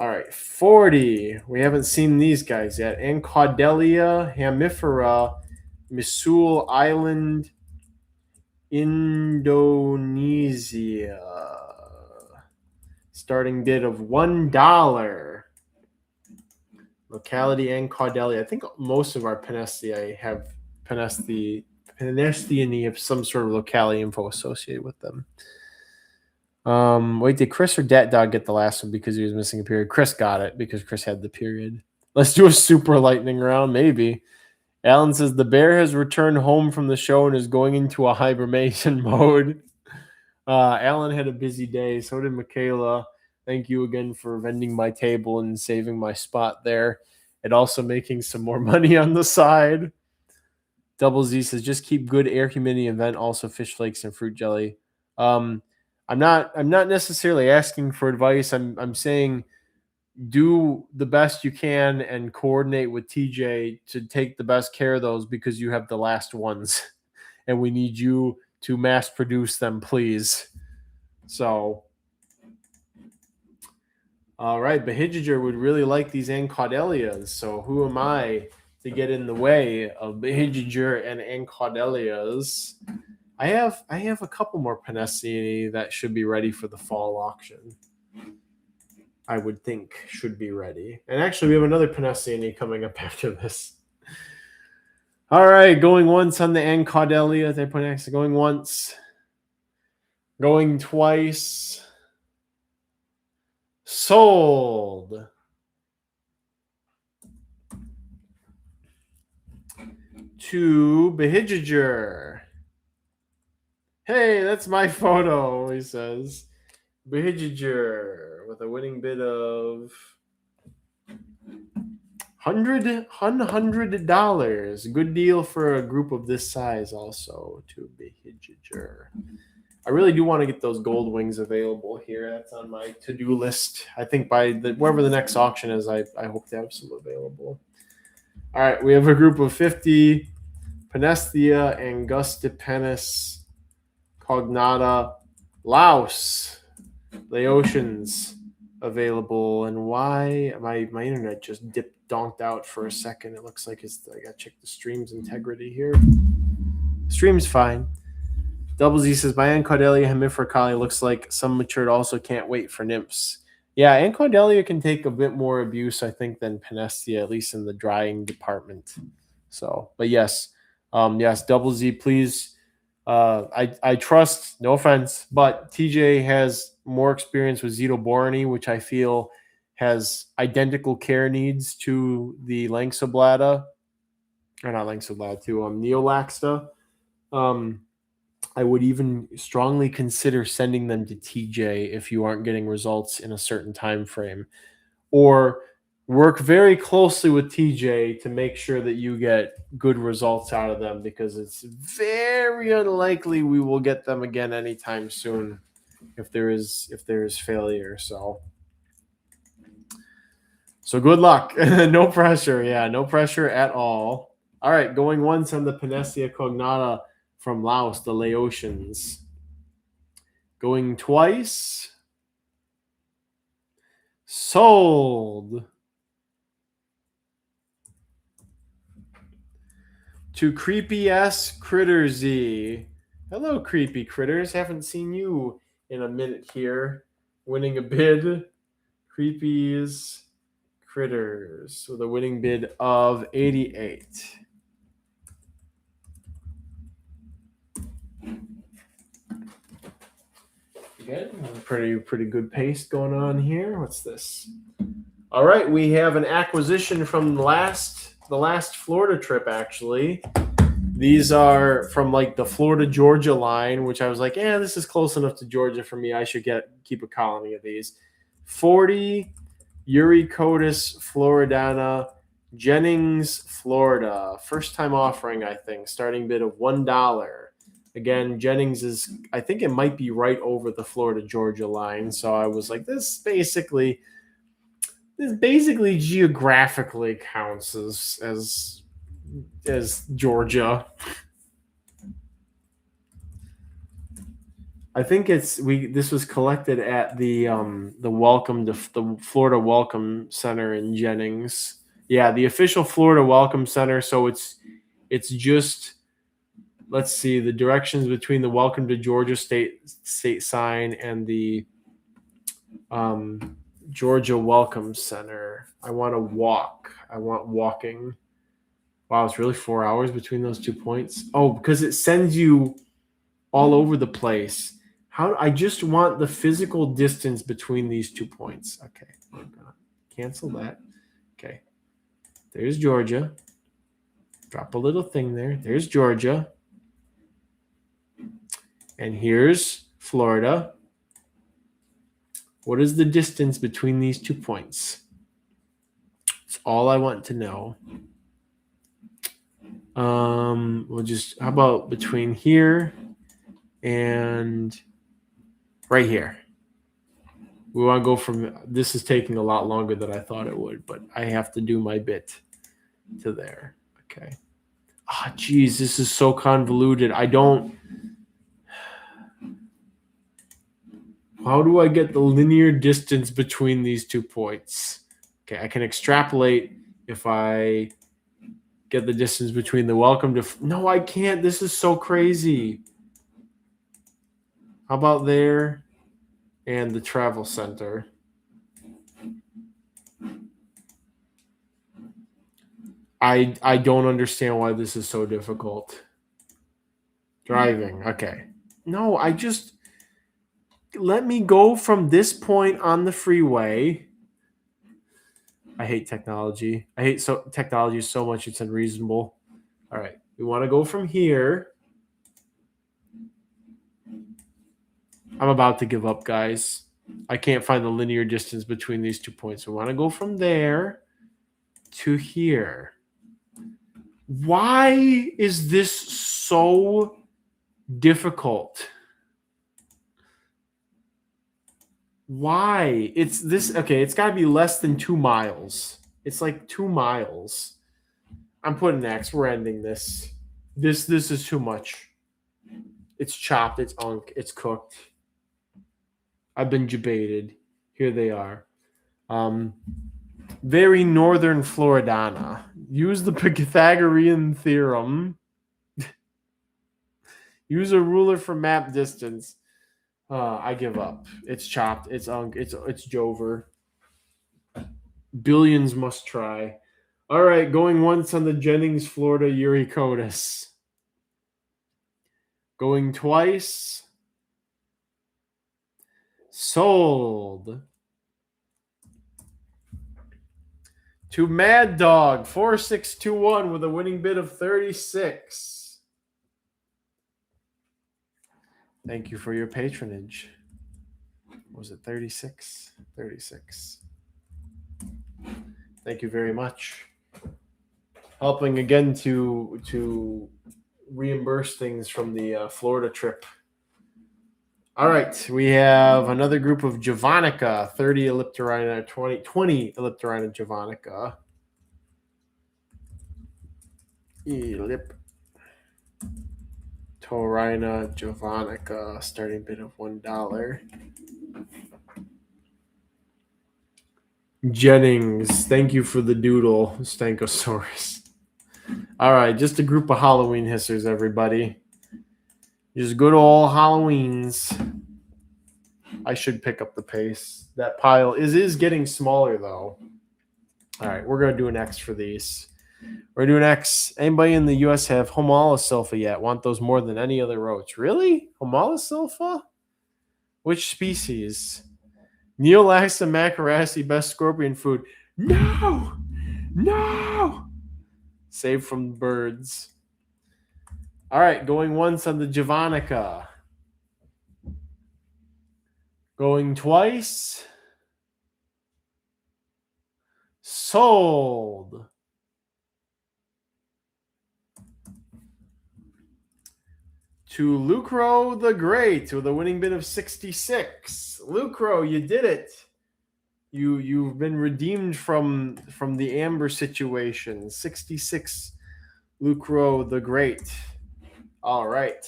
Speaker 1: All right, 40. We haven't seen these guys yet. Ancaudelia hamifera, Misul Island, Indonesia. Starting bid of $1. Locality Ancaudelia. I think most of our Penestiae have Penestiae have some sort of locality info associated with them. Wait, did Chris or Dat Dog get the last one because he was missing a period? Chris got it because Chris had the period. Let's do a super lightning round, maybe. Alan says the bear has returned home from the show and is going into a hibernation mode. Alan had a busy day. So did Michaela. Thank you again for vending my table and saving my spot there, and also making some more money on the side. Double Z says just keep good air humidity and vent also fish flakes and fruit jelly. I'm not necessarily asking for advice. I'm saying do the best you can and coordinate with TJ to take the best care of those because you have the last ones and we need you to mass produce them, please. So, all right, Behigiger would really like these Ancaudelias. So who am I to get in the way of Behigiger and Ancaudelias? I have a couple more Penestiae that should be ready for the fall auction. I would think should be ready. And actually, we have another Penestiae coming up after this. All right, going once on the Ancaudelia. They put next. Going once. Going twice. Sold. To Behigiger. Hey, that's my photo, he says. Behigiger with a winning bid of $100. Good deal for a group of this size also to Behigiger. I really do want to get those gold wings available here. That's on my to-do list. I think by wherever the next auction is, I hope to have some available. All right, we have a group of 50 Penestia Angustipennis Cognata Laos Laotians available. And why my internet just donked out for a second. It looks like I gotta check the stream's integrity here. Stream's fine. Double Z says my Ancaudelia hemifera looks like some matured also can't wait for nymphs. Yeah, Ancaudelia can take a bit more abuse, I think, than Penestia, at least in the drying department. So, but yes, yes, Double Z, please. I trust, no offense, but TJ has more experience with Zetoboroni, which I feel has identical care needs to the Lanxoblata, or not Lanxoblata, to Neolaxta. I would even strongly consider sending them to TJ if you aren't getting results in a certain time frame, or work very closely with TJ to make sure that you get good results out of them, because it's very unlikely we will get them again anytime soon if there is failure. So good luck. No pressure. Yeah, no pressure at all. All right, going once on the Penestia cognata from Laos, the Laotians. Going twice. Sold. To Creepy S Crittersy. Hello, Creepy Critters. Haven't seen you in a minute here. Winning a bid. Creepy's Critters with a winning bid of 88. Good. Pretty good pace going on here. What's this? All right, we have an acquisition from the last Florida trip, actually. These are from like the Florida-Georgia line, which I was like, yeah, this is close enough to Georgia for me. I should keep a colony of these. 40 Yuriotus floridana, Jennings, Florida. First time offering, I think. Starting bid of $1. Again, Jennings is, I think it might be right over the Florida-Georgia line. So I was like, this basically geographically counts as Georgia. I think this was collected at the the Florida Welcome Center in Jennings. Yeah, the official Florida Welcome Center. So it's just, let's see, the directions between the Welcome to Georgia state sign and the Georgia Welcome Center. I want to walk. I want walking. Wow, it's really 4 hours between those 2 points. Oh, because it sends you all over the place. I just want the physical distance between these 2 points. Okay, I'm gonna cancel that. Okay, there's Georgia. Drop a little thing there. There's Georgia. And here's Florida. What is the distance between these 2 points? It's all I want to know. We'll just, how about between here and right here? We want to go from, this is taking a lot longer than I thought it would, but I have to do my bit to there. Okay. Ah, geez, this is so convoluted. How do I get the linear distance between these 2 points? Okay, I can extrapolate if I get the distance between the welcome to... No, I can't. This is so crazy. How about there and the travel center? I don't understand why this is so difficult. Driving. Okay. No, let me go from this point on the freeway. I hate technology. I hate technology so much it's unreasonable. All right. We want to go from here. I'm about to give up, guys. I can't find the linear distance between these 2 points. We want to go from there to here. Why is this so difficult? Why? It's this. Okay, it's got to be less than 2 miles. It's like 2 miles. I'm putting X. We're ending this. This is too much. It's chopped. It's unk. It's cooked. I've been debated. Here they are. Very northern Floridana. Use the Pythagorean theorem. Use a ruler for map distance. I give up. It's chopped. It's unk. It's Jover. Billions must try. All right, going once on the Jennings, Florida Yuriotus. Going twice. Sold. To Mad Dog 4621 with a winning bid of 36. Thank you for your patronage. Was it 36? 36. Thank you very much. Helping again to reimburse things from the Florida trip. All right, we have another group of Javanica, 30 Elliptirina, 20 Elliptirina Javanica. Elliptirina Javanica, starting bid of $1. Jennings, thank you for the doodle, Stankosaurus. All right, just a group of Halloween hissers, everybody. Just good old Halloweens. I should pick up the pace. That pile is getting smaller, though. All right, we're going to do an X for these. We're doing X. Anybody in the U.S. have Homolosilpha yet? Want those more than any other roach? Really? Homolosilpha? Which species? Neolaxa macarassi, best scorpion food. No! No! Saved from birds. All right, going once on the Javanica. Going twice. Sold. To Lucro the Great with a winning bid of 66. Lucro, you did it. You've been redeemed from the Amber situation. 66, Lucro the Great. All right.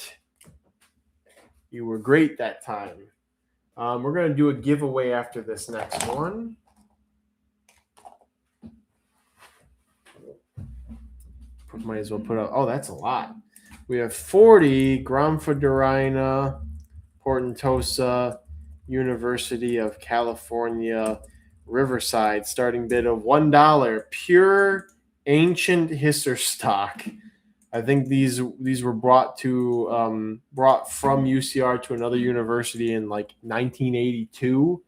Speaker 1: You were great that time. We're going to do a giveaway after this next one. Might as well put up. Oh, that's a lot. We have 40 Gramphorderina portentosa, University of California, Riverside, starting bid of $1. Pure ancient hisser stock. I think these were brought from UCR to another university in like 1982,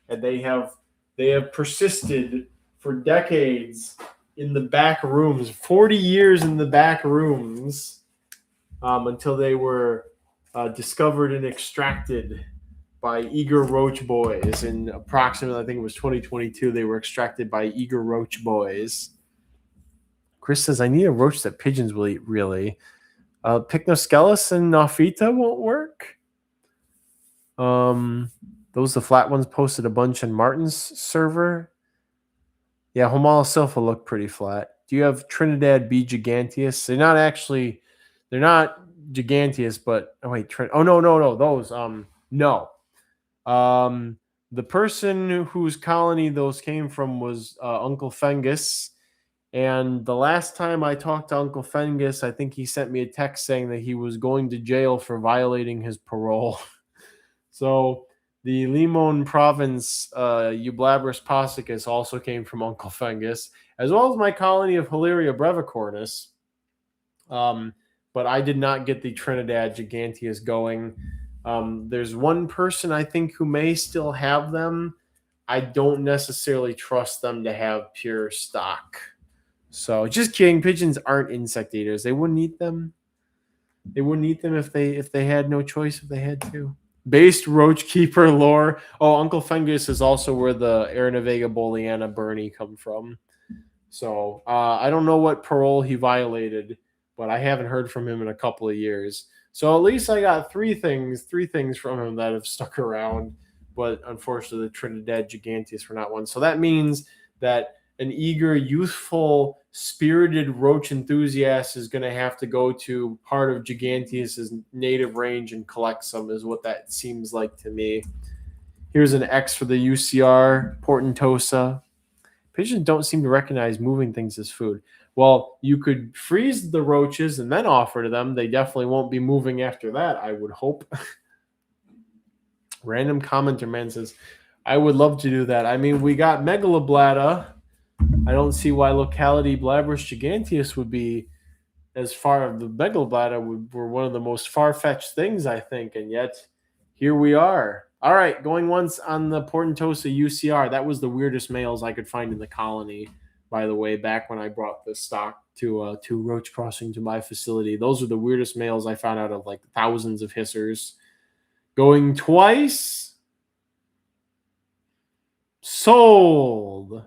Speaker 1: and they have persisted for decades in the back rooms, 40 years in the back rooms, until they were discovered and extracted by eager roach boys. In approximately, I think it was 2022, they were extracted by eager roach boys. Chris says, I need a roach that pigeons will eat, really. Pycnoscelis and Nophyta won't work. Those the flat ones posted a bunch on Martin's server. Yeah, Homolosilpha look pretty flat. Do you have Trinidad B. giganteus? They're not giganteus, but oh wait, no, those no. The person whose colony those came from was Uncle Fengus. And the last time I talked to Uncle Fengus, I think he sent me a text saying that he was going to jail for violating his parole. So the Limon province, Blabberish Passicus, also came from Uncle Fengus, as well as my colony of Hilaria brevicornis. But I did not get the Trinidad giganteus going. There's one person I think who may still have them. I don't necessarily trust them to have pure stock. So just kidding. Pigeons aren't insect eaters. They wouldn't eat them. They wouldn't eat them if they had no choice, if they had to. Based roach keeper lore. Oh, Uncle Fengus is also where the Aranavega boliana Bernie come from. So I don't know what parole he violated, but I haven't heard from him in a couple of years. So at least I got three things from him that have stuck around. But unfortunately, the Trinidad giganteus were not one. So that means that an eager, youthful, spirited roach enthusiast is going to have to go to part of Giganteus's native range and collect some, is what that seems like to me. Here's an X for the UCR portentosa. Pigeons don't seem to recognize moving things as food. Well, you could freeze the roaches and then offer to them. They definitely won't be moving after that, I would hope. Random commenter man says, I would love to do that. I mean, we got Megaloblatta. I don't see why locality Blabberish giganteus would be as far as the Megaloblatta were one of the most far-fetched things, I think, and yet here we are. All right, going once on the portentosa UCR. That was the weirdest males I could find in the colony, by the way, back when I brought the stock to roach crossing to my facility. Those are the weirdest males I found out of like thousands of hissers. Going twice. Sold.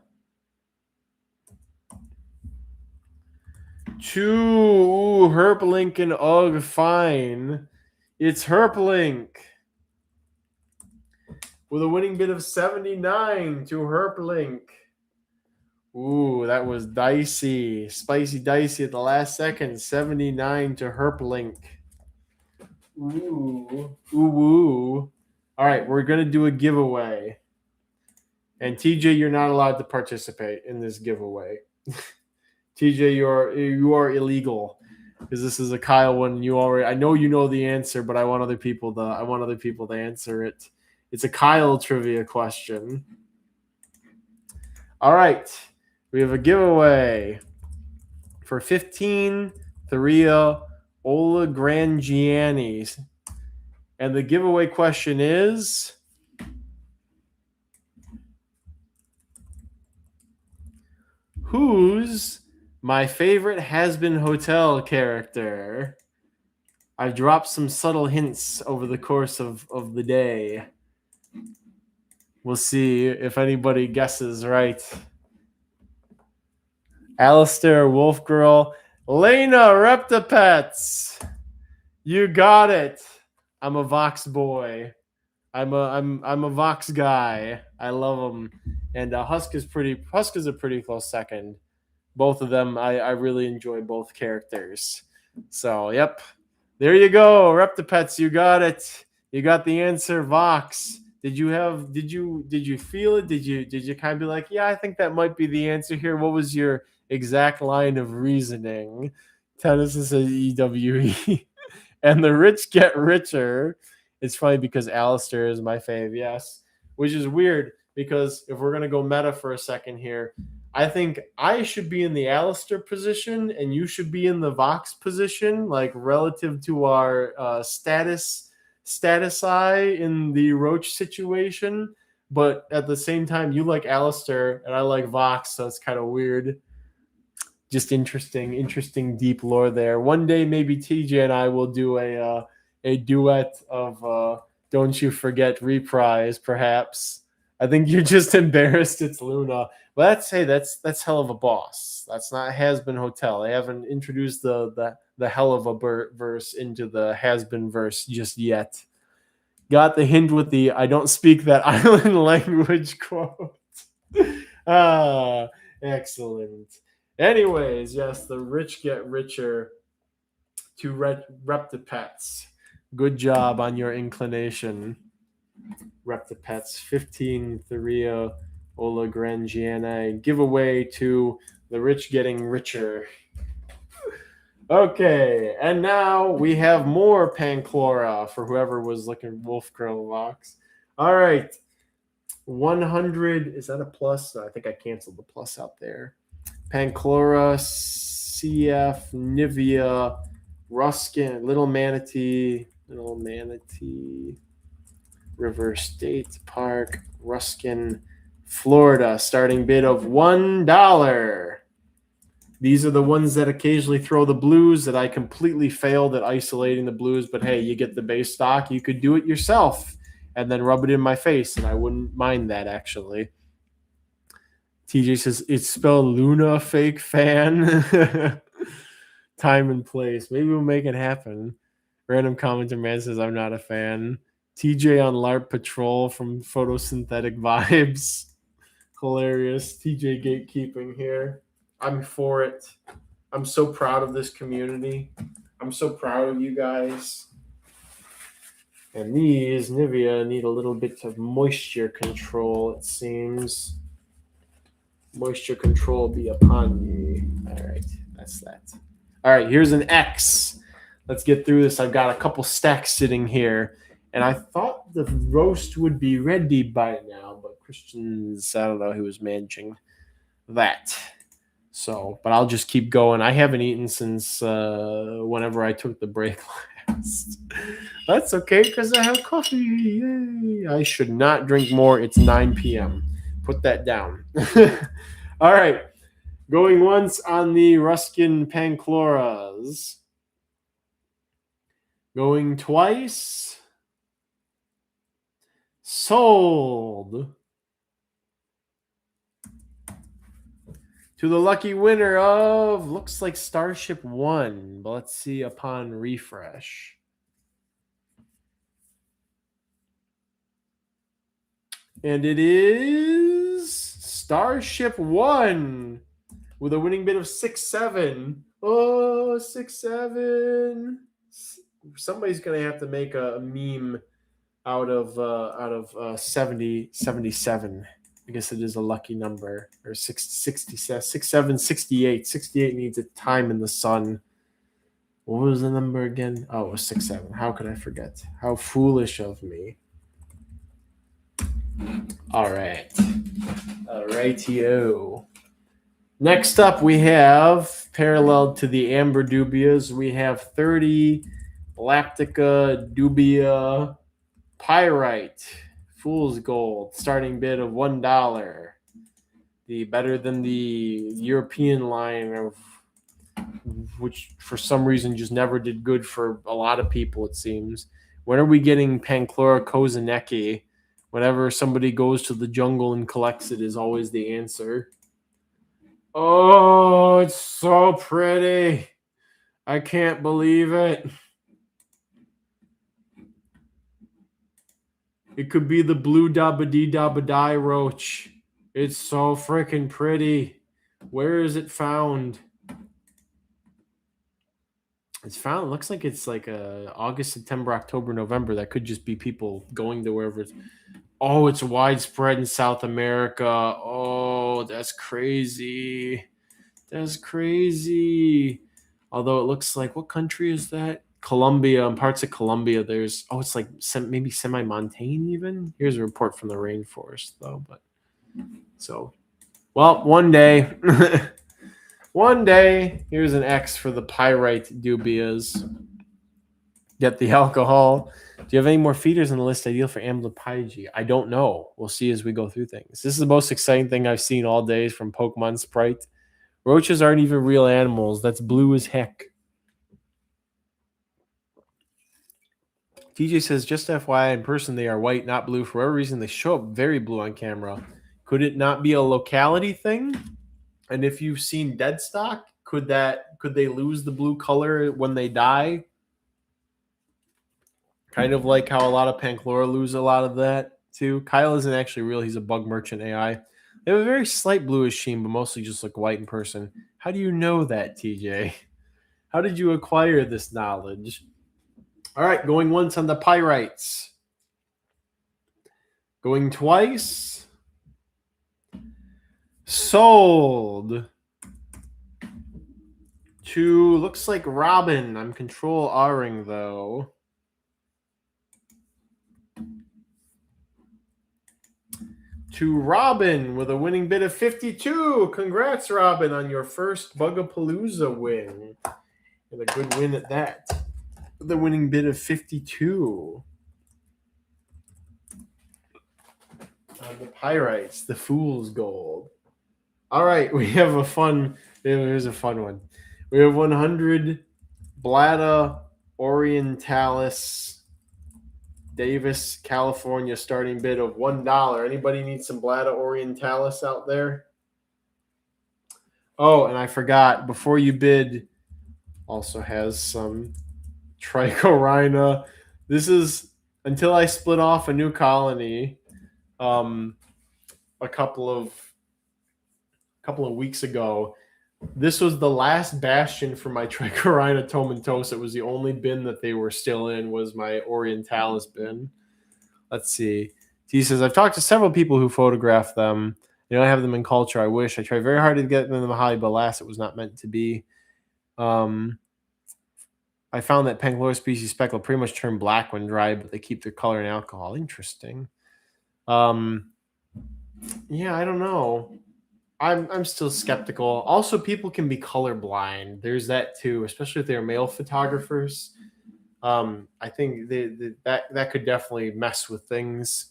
Speaker 1: Two Herplink and Ugh, fine. It's Herplink. With a winning bid of 79 to Herplink. Ooh, that was dicey. Spicy dicey at the last second. 79 to Herplink. Ooh. Ooh. All right, we're going to do a giveaway. And TJ, you're not allowed to participate in this giveaway. TJ, you are illegal because this is a Kyle one. I know you know the answer, but I want other people to answer it. It's a Kyle trivia question. All right, we have a giveaway for 15 Thuria Olagrangianis, and the giveaway question is: who's my favorite has-been hotel character? I've dropped some subtle hints over the course of the day. We'll see if anybody guesses right. Alistair, Wolf Girl, Lena, Reptipets. You got it. I'm a Vox boy. I'm a Vox guy. I love them. And Husk is a pretty close second. Both of them, I really enjoy both characters. So, yep. There you go, Reptipets. You got it. You got the answer, Vox. Did you feel it? Did you kind of be like, yeah, I think that might be the answer here? What was your exact line of reasoning? Tennyson says EWE. And the rich get richer. It's funny because Alistair is my fave, yes. Which is weird because if we're gonna go meta for a second here, I think I should be in the Alistair position and you should be in the Vox position, like relative to our status in the Roach situation. But at the same time, you like Alistair and I like Vox, so it's kind of weird. Just interesting deep lore there. One day, maybe TJ and I will do a duet of "Don't You Forget" reprise, perhaps. I think you're just embarrassed it's Luna. But that's hell of a boss. That's not Has Been Hotel. They haven't introduced the hell of a verse into the Has Been verse just yet. Got the hint with the "I don't speak that island language" quote. Excellent. Anyways, yes, the rich get richer to Reptipets. Good job on your inclination, Reptipets. 15 Theria Ola Grangiana. Giveaway to the rich getting richer. Okay, and now we have more Pancllora for whoever was looking Wolf Girl Box. All right. 100, is that a plus? No, I think I canceled the plus out there. Pancllora, CF, Nivea, Ruskin, Little Manatee, River State Park, Ruskin, Florida, starting bid of $1. These are the ones that occasionally throw the blues that I completely failed at isolating the blues, but hey, you get the base stock. You could do it yourself and then rub it in my face, and I wouldn't mind that, actually. TJ says, it's spelled Luna, fake fan. Time and place. Maybe we'll make it happen. Random commenter man says, I'm not a fan. TJ on LARP Patrol from Photosynthetic Vibes. Hilarious. TJ gatekeeping here. I'm for it. I'm so proud of this community. I'm so proud of you guys. And these Nivea need a little bit of moisture control, it seems. Moisture control be upon ye. All right, that's that. All right, here's an X. Let's get through this. I've got a couple stacks sitting here, and I thought the roast would be ready by now, but Christian's, I don't know, he was managing that. So, but I'll just keep going. I haven't eaten since whenever I took the break last. That's okay because I have coffee. Yay. I should not drink more. It's 9 p.m. Put that down. All right. Going once on the Ruskin Pancloras. Going twice. Sold. To the lucky winner of, looks like Starship 1, but let's see upon refresh. And it is Starship 1 with a winning bid of 6-7. Oh, 6-7. Somebody's going to have to make a meme out of 77. I guess it is a lucky number, or 67, 68. 68 needs a time in the sun. What was the number again? Oh, it was 6-7. How could I forget? How foolish of me. All right. All rightio. Next up, we have, parallel to the Amber Dubias, we have 30 Lactica Dubia Pyrite. Fool's Gold, starting bid of $1. The better than the European line, of which for some reason just never did good for a lot of people, it seems. When are we getting Pancllora Kozanecki? Whenever somebody goes to the jungle and collects it is always the answer. Oh, it's so pretty. I can't believe it. It could be the blue dabba-dee-dabba-die roach. It's so freaking pretty. Where is it found? It's found. It looks like it's like August, September, October, November. That could just be people going to wherever it's. Oh, it's widespread in South America. Oh, that's crazy. That's crazy. Although it looks like, what country is that? Colombia. In parts of Colombia, there's, oh, it's like maybe semi-montane even. Here's a report from the rainforest though. But so, well, one day, one day, here's an X for the pyrite dubias. Get the alcohol. Do you have any more feeders on the list ideal for amblypyge? I don't know. We'll see as we go through things. This is the most exciting thing I've seen all days from Pokemon Sprite. Roaches aren't even real animals. That's blue as heck. TJ says, just FYI, in person they are white, not blue. For whatever reason, they show up very blue on camera. Could it not be a locality thing? And if you've seen dead stock, could they lose the blue color when they die? Kind of like how a lot of Pancllora lose a lot of that too. Kyle isn't actually real. He's a bug merchant AI. They have a very slight bluish sheen, but mostly just look white in person. How do you know that, TJ? How did you acquire this knowledge? All right, going once on the pyrites. Going twice. Sold to, looks like Robin. I'm control R-ing though. To Robin with a winning bid of 52. Congrats, Robin, on your first Bugapalooza win. And a good win at that. The winning bid of 52. On the pyrites, the fool's gold. All right, we have a fun. Here's a fun one. We have 100 Blatta orientalis Davis, California, starting bid of $1. Anybody need some Blatta orientalis out there? Oh, and I forgot, before you bid, also has some Trichorhina. This is until I split off a new colony a couple of weeks ago. This was the last bastion for my Trichorhina tomentosa. It was the only bin that they were still in, was my orientalis bin. Let's see. He says, I've talked to several people who photograph them. They don't have them in culture. I wish. I tried very hard to get them in the Mahali, but alas, it was not meant to be. I found that Pancllora species speckle pretty much turn black when dry, but they keep their color in alcohol. Interesting. Yeah, I don't know. I'm still skeptical. Also, people can be colorblind. There's that too, especially if they're male photographers. I think that could definitely mess with things.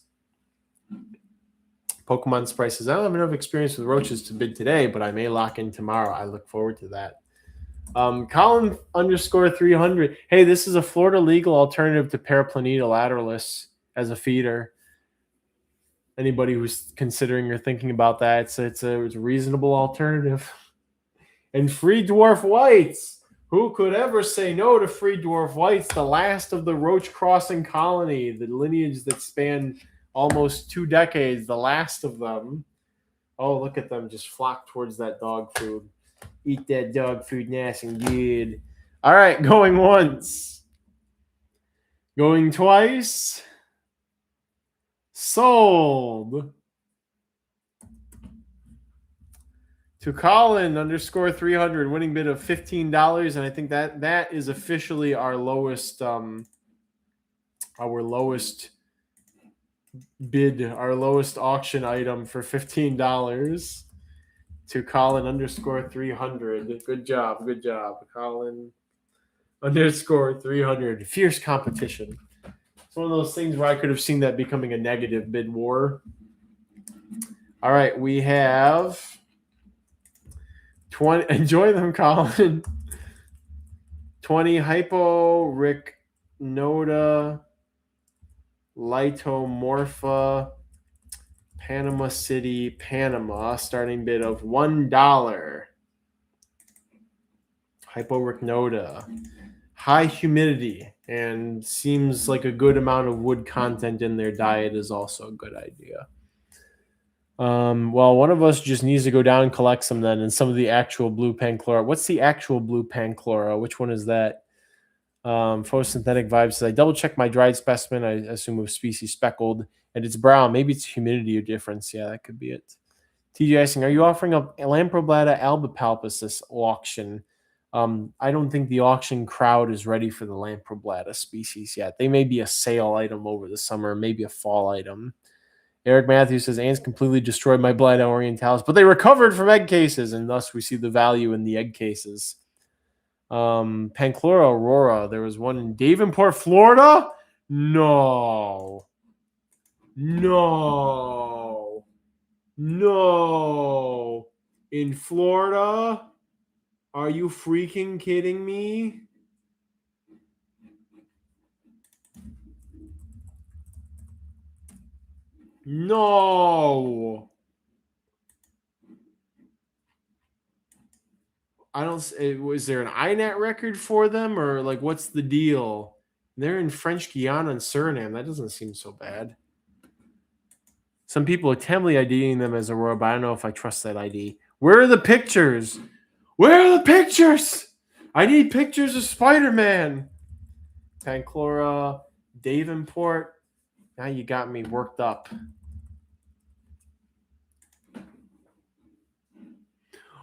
Speaker 1: Pokemon Sprite says, I don't have enough experience with roaches to bid today, but I may lock in tomorrow. I look forward to that. Colin _300. Hey, this is a Florida legal alternative to Paraplaneta lateralis as a feeder. Anybody who's considering or thinking about that, it's a reasonable alternative. And free dwarf whites. Who could ever say no to free dwarf whites? The last of the roach crossing colony, the lineage that spanned almost 2 decades, the last of them. Oh, look at them just flock towards that dog food. Eat that dog food nice and good. All right, going once. Going twice. Sold to Colin _300, winning bid of $15, and I think that is officially our lowest bid, our lowest auction item for $15. To Colin _300. Good job, Colin _300. Fierce competition. It's one of those things where I could have seen that becoming a negative bid war. All right, we have 20. Enjoy them, Colin. 20 Hyporhynchoda Litomorpha, Panama City, Panama. Starting bid of $1. Hyporhynchoda. High humidity and seems like a good amount of wood content in their diet is also a good idea. Well, one of us just needs to go down and collect some then, and some of the actual blue Pancllora. What's the actual blue Pancllora? Which one is that? Photosynthetic Vibes says, I double checked my dried specimen. I assume it was species speckled, and it's brown. Maybe it's humidity difference. Yeah, that could be it. TJ asking, are you offering up Lamproblatta albipalpus this auction? I don't think the auction crowd is ready for the Lamproblatta species yet. They may be a sale item over the summer, maybe a fall item. Eric Matthews says, ants completely destroyed my Blatta orientalis, but they recovered from egg cases, and thus we see the value in the egg cases. Pancllora aurora, there was one in Davenport, Florida? No. In Florida? Are you freaking kidding me? No. I don't. Was there an INAT record for them, or like what's the deal? They're in French Guiana and Suriname. That doesn't seem so bad. Some people are temporarily IDing them as Aurora, but I don't know if I trust that ID. Where are the pictures? Where are the pictures? I need pictures of Spider-Man. Pancllora, Davenport. Now you got me worked up.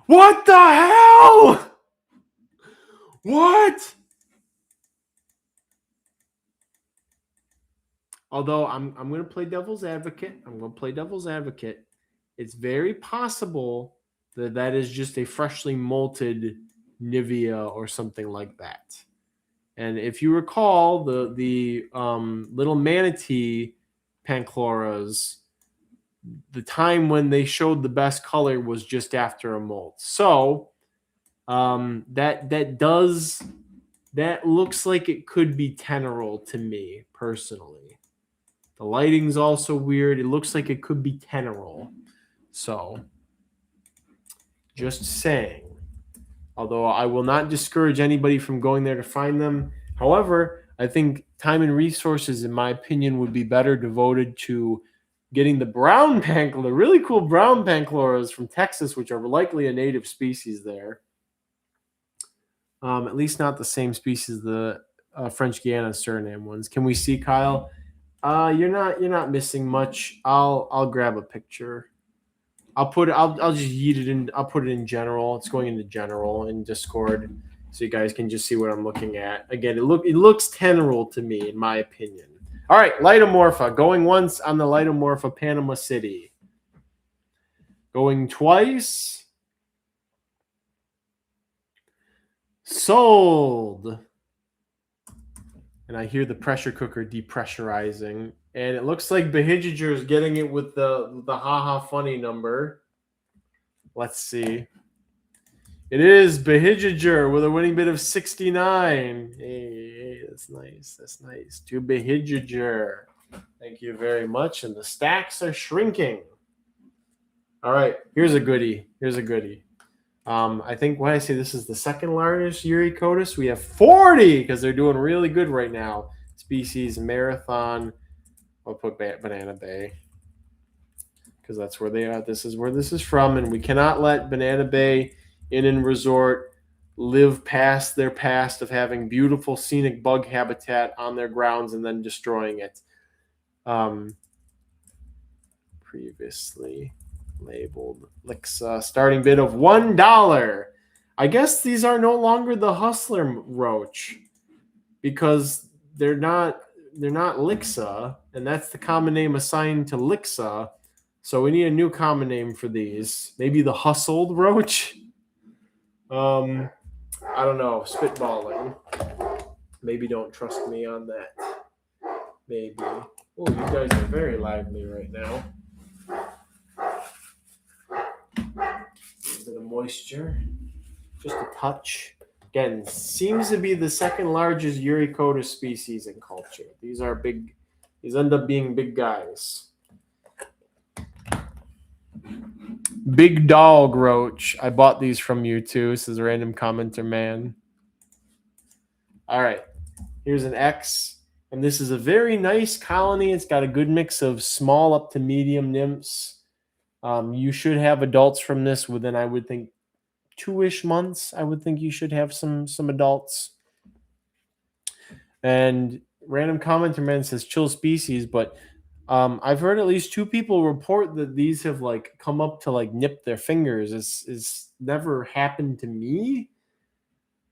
Speaker 1: What the hell? What? Although I'm going to play devil's advocate. It's very possible that that is just a freshly molted Nivea or something like that. And if you recall, the little manatee Panchloras, the time when they showed the best color was just after a molt. So that looks like it could be teneral to me personally. The lighting's also weird. It looks like it could be teneral. So just saying. Although I will not discourage anybody from going there to find them. However, I think time and resources, in my opinion, would be better devoted to getting the brown Pancllora, really cool brown Panchloras from Texas, which are likely a native species there. At least not the same species, the French Guiana and Suriname ones. Can we see, Kyle? You're not missing much. I'll grab a picture. I'll just yeet it in. I'll put it in general. It's going into general in Discord, so you guys can just see what I'm looking at. Again, it looks teneral to me, in my opinion. All right, Lightomorpha. Going once on the Lightomorpha Panama City. Going twice. Sold. And I hear the pressure cooker depressurizing. And it looks like Behigiger is getting it with the haha funny number. Let's see. It is Behigiger with a winning bid of 69. Hey, that's nice. That's nice. To Behigiger. Thank you very much. And the stacks are shrinking. All right. Here's a goodie. I think when I say this is the second largest Yuriotus, we have 40 because they're doing really good right now. Species Marathon. I'll put Banana Bay because that's where they are. This is where this is from, and we cannot let Banana Bay Inn and Resort live past their past of having beautiful scenic bug habitat on their grounds and then destroying it. Previously labeled Lixa, starting bid of $1. I guess these are no longer the Hustler Roach because they're not Lixa, and that's the common name assigned to Lixa. So we need a new common name for these. Maybe the Hustled Roach. I don't know. Spitballing. Maybe don't trust me on that. Maybe. Oh, you guys are very lively right now. A bit of moisture, just a touch. Again, seems to be the second largest Yuriotus species in culture. These are big. These end up being big guys. Big dog roach. I bought these from you too. This is a random commenter, man. All right, here's an X, and this is a very nice colony. It's got a good mix of small up to medium nymphs. You should have adults from this within, I would think, 2-ish months. I would think you should have some adults.
Speaker 2: And random commenter man says chill species, but I've heard at least 2 people report that these have like come up to like nip their fingers. It's never happened to me.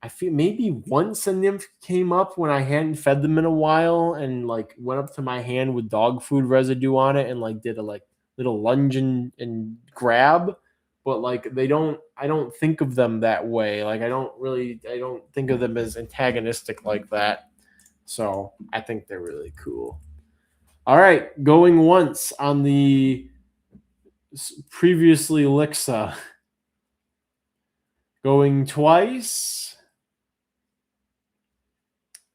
Speaker 2: I feel maybe once a nymph came up when I hadn't fed them in a while and like went up to my hand with dog food residue on it and like did a like little lunge and grab. But like I don't think of them that way. Like I don't think of them as antagonistic like that. So I think they're really cool. All right, going once on the previously Lixa. Going twice.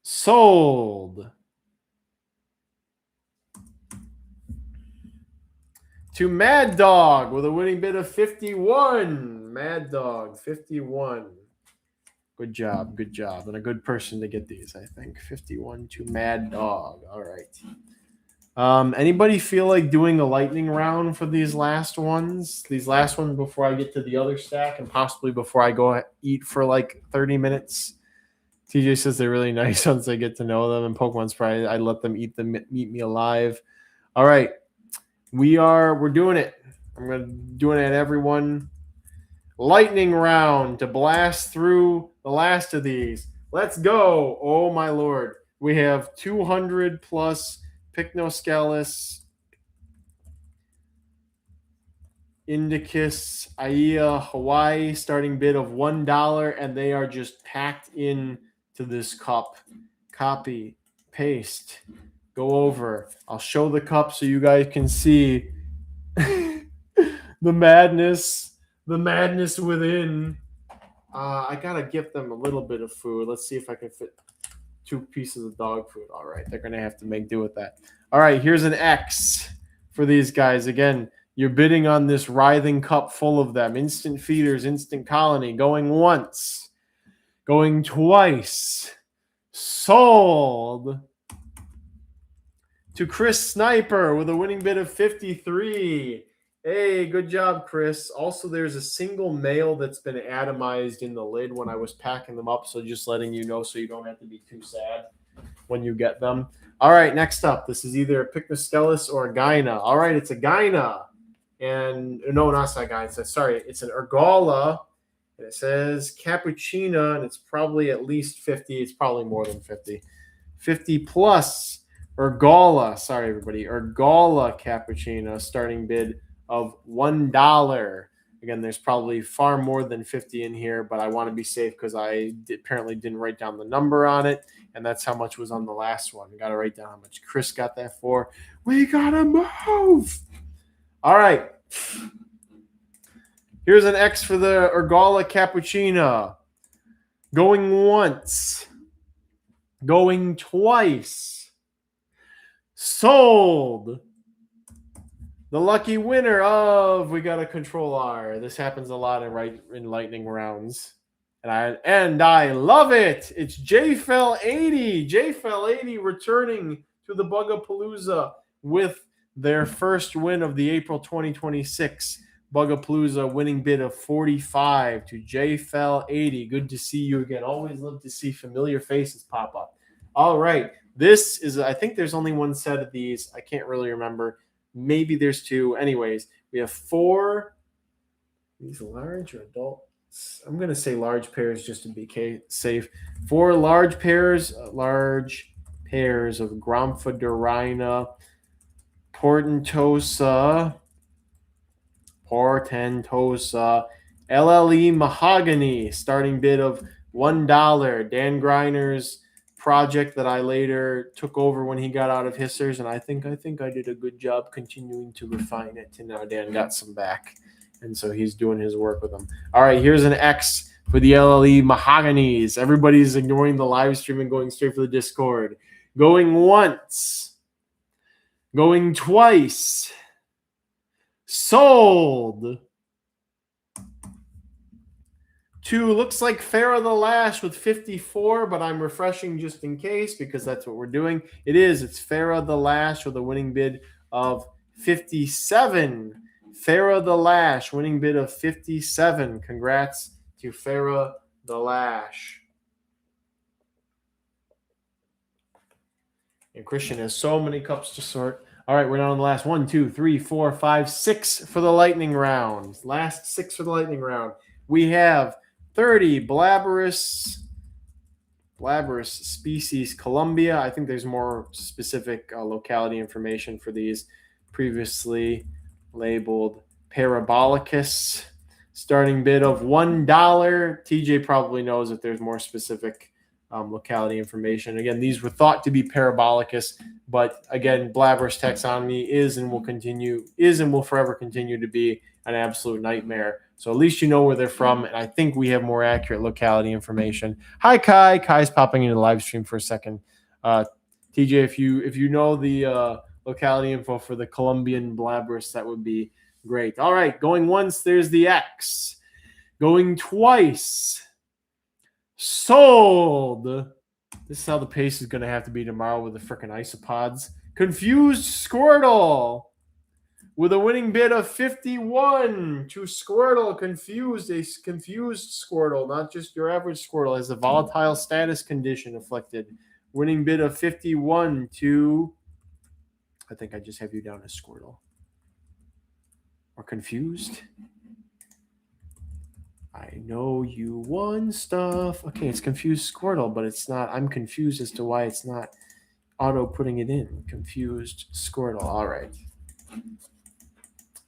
Speaker 2: Sold. To Mad Dog with a winning bid of 51. Mad Dog, 51. Good job, good job. And a good person to get these, I think. 51 to Mad Dog. All right. Anybody feel like doing a lightning round for these last ones? These last ones before I get to the other stack and possibly before I go eat for like 30 minutes? TJ says they're really nice once I get to know them. And Pokemon Sprite, I let them eat me alive. All right. We're doing it. I'm doing it at everyone. Lightning round to blast through the last of these. Let's go. Oh my lord. We have 200 plus Pycnoscalus, Indicus, Aia, Hawaii, starting bid of $1, and they are just packed in to this cup. Copy, paste, go over. I'll show the cup so you guys can see the madness within. I gotta give them a little bit of food. Let's see if I can fit 2 pieces of dog food. All right, they're gonna have to make do with that. All right, here's an X for these guys. Again, you're bidding on this writhing cup full of them. Instant feeders, instant colony. Going once, going twice. Sold to Chris Sniper with a winning bid of 53. Hey, good job, Chris. Also, there's a single male that's been atomized in the lid when I was packing them up, so just letting you know so you don't have to be too sad when you get them. All right, next up. This is either a Pycnoscalus or a Gyna. All right, it's a Gyna. And no, not a Gyna. Sorry, it's an Ergala. And it says Cappuccina, and it's probably at least 50. It's probably more than 50. 50 plus. Ergala, sorry everybody, Ergala cappuccino, starting bid of $1. Again, there's probably far more than 50 in here, but I want to be safe because I apparently didn't write down the number on it, and that's how much was on the last one. Got to write down how much Chris got that for. We got to move. All right. Here's an X for the Ergala cappuccino. Going once. Going twice. Sold. The lucky winner of we got a control R. This happens a lot in lightning rounds. And I love it. It's JFell80. JFell80 returning to the Bugapalooza with their first win of the April 2026 Bugapalooza, winning bid of 45 to JFell80. Good to see you again. Always love to see familiar faces pop up. All right. This is, I think there's only one set of these. I can't really remember. Maybe there's 2. Anyways, we have 4. These large or adult? I'm going to say large pairs just to be safe. 4 large pairs of Gromphodorina, portentosa, LLE mahogany, starting bid of $1. Dan Griner's project that I later took over when he got out of Hissers, and I think I did a good job continuing to refine it. And now Dan got some back, and so he's doing his work with them. All right, here's an X for the LLE mahoganies. Everybody's ignoring the live stream and going straight for the Discord. Going once, going twice. Sold. 2 looks like Farrah the Lash with 54, but I'm refreshing just in case because that's what we're doing. It's Farrah the Lash with a winning bid of 57. Farrah the Lash, winning bid of 57. Congrats to Farrah the Lash. And Christian has so many cups to sort. All right, we're down to the last 1, 2, 3, 4, 5, 6 for the lightning round. Last 6 for the lightning round. We have 30 Blabberish species Colombia. I think there's more specific locality information for these. Previously labeled Parabolicus. Starting bid of $1. TJ probably knows if there's more specific locality information. Again, these were thought to be Parabolicus, but again, Blabberish taxonomy is and will forever continue to be an absolute nightmare. So at least you know where they're from, and I think we have more accurate locality information. Hi, Kai. Kai's popping into the live stream for a second. TJ, if you know the locality info for the Colombian Blabberish, that would be great. All right, going once, there's the X. Going twice. Sold. This is how the pace is going to have to be tomorrow with the frickin' isopods. Confused Squirtle with a winning bid of 51 to Squirtle. Confused Squirtle, not just your average Squirtle, has a volatile status condition afflicted. Winning bid of 51 to, I think I just have you down as Squirtle. Or confused? I know you won stuff. Okay, it's confused Squirtle, but it's not. I'm confused as to why it's not auto putting it in. Confused Squirtle. All right.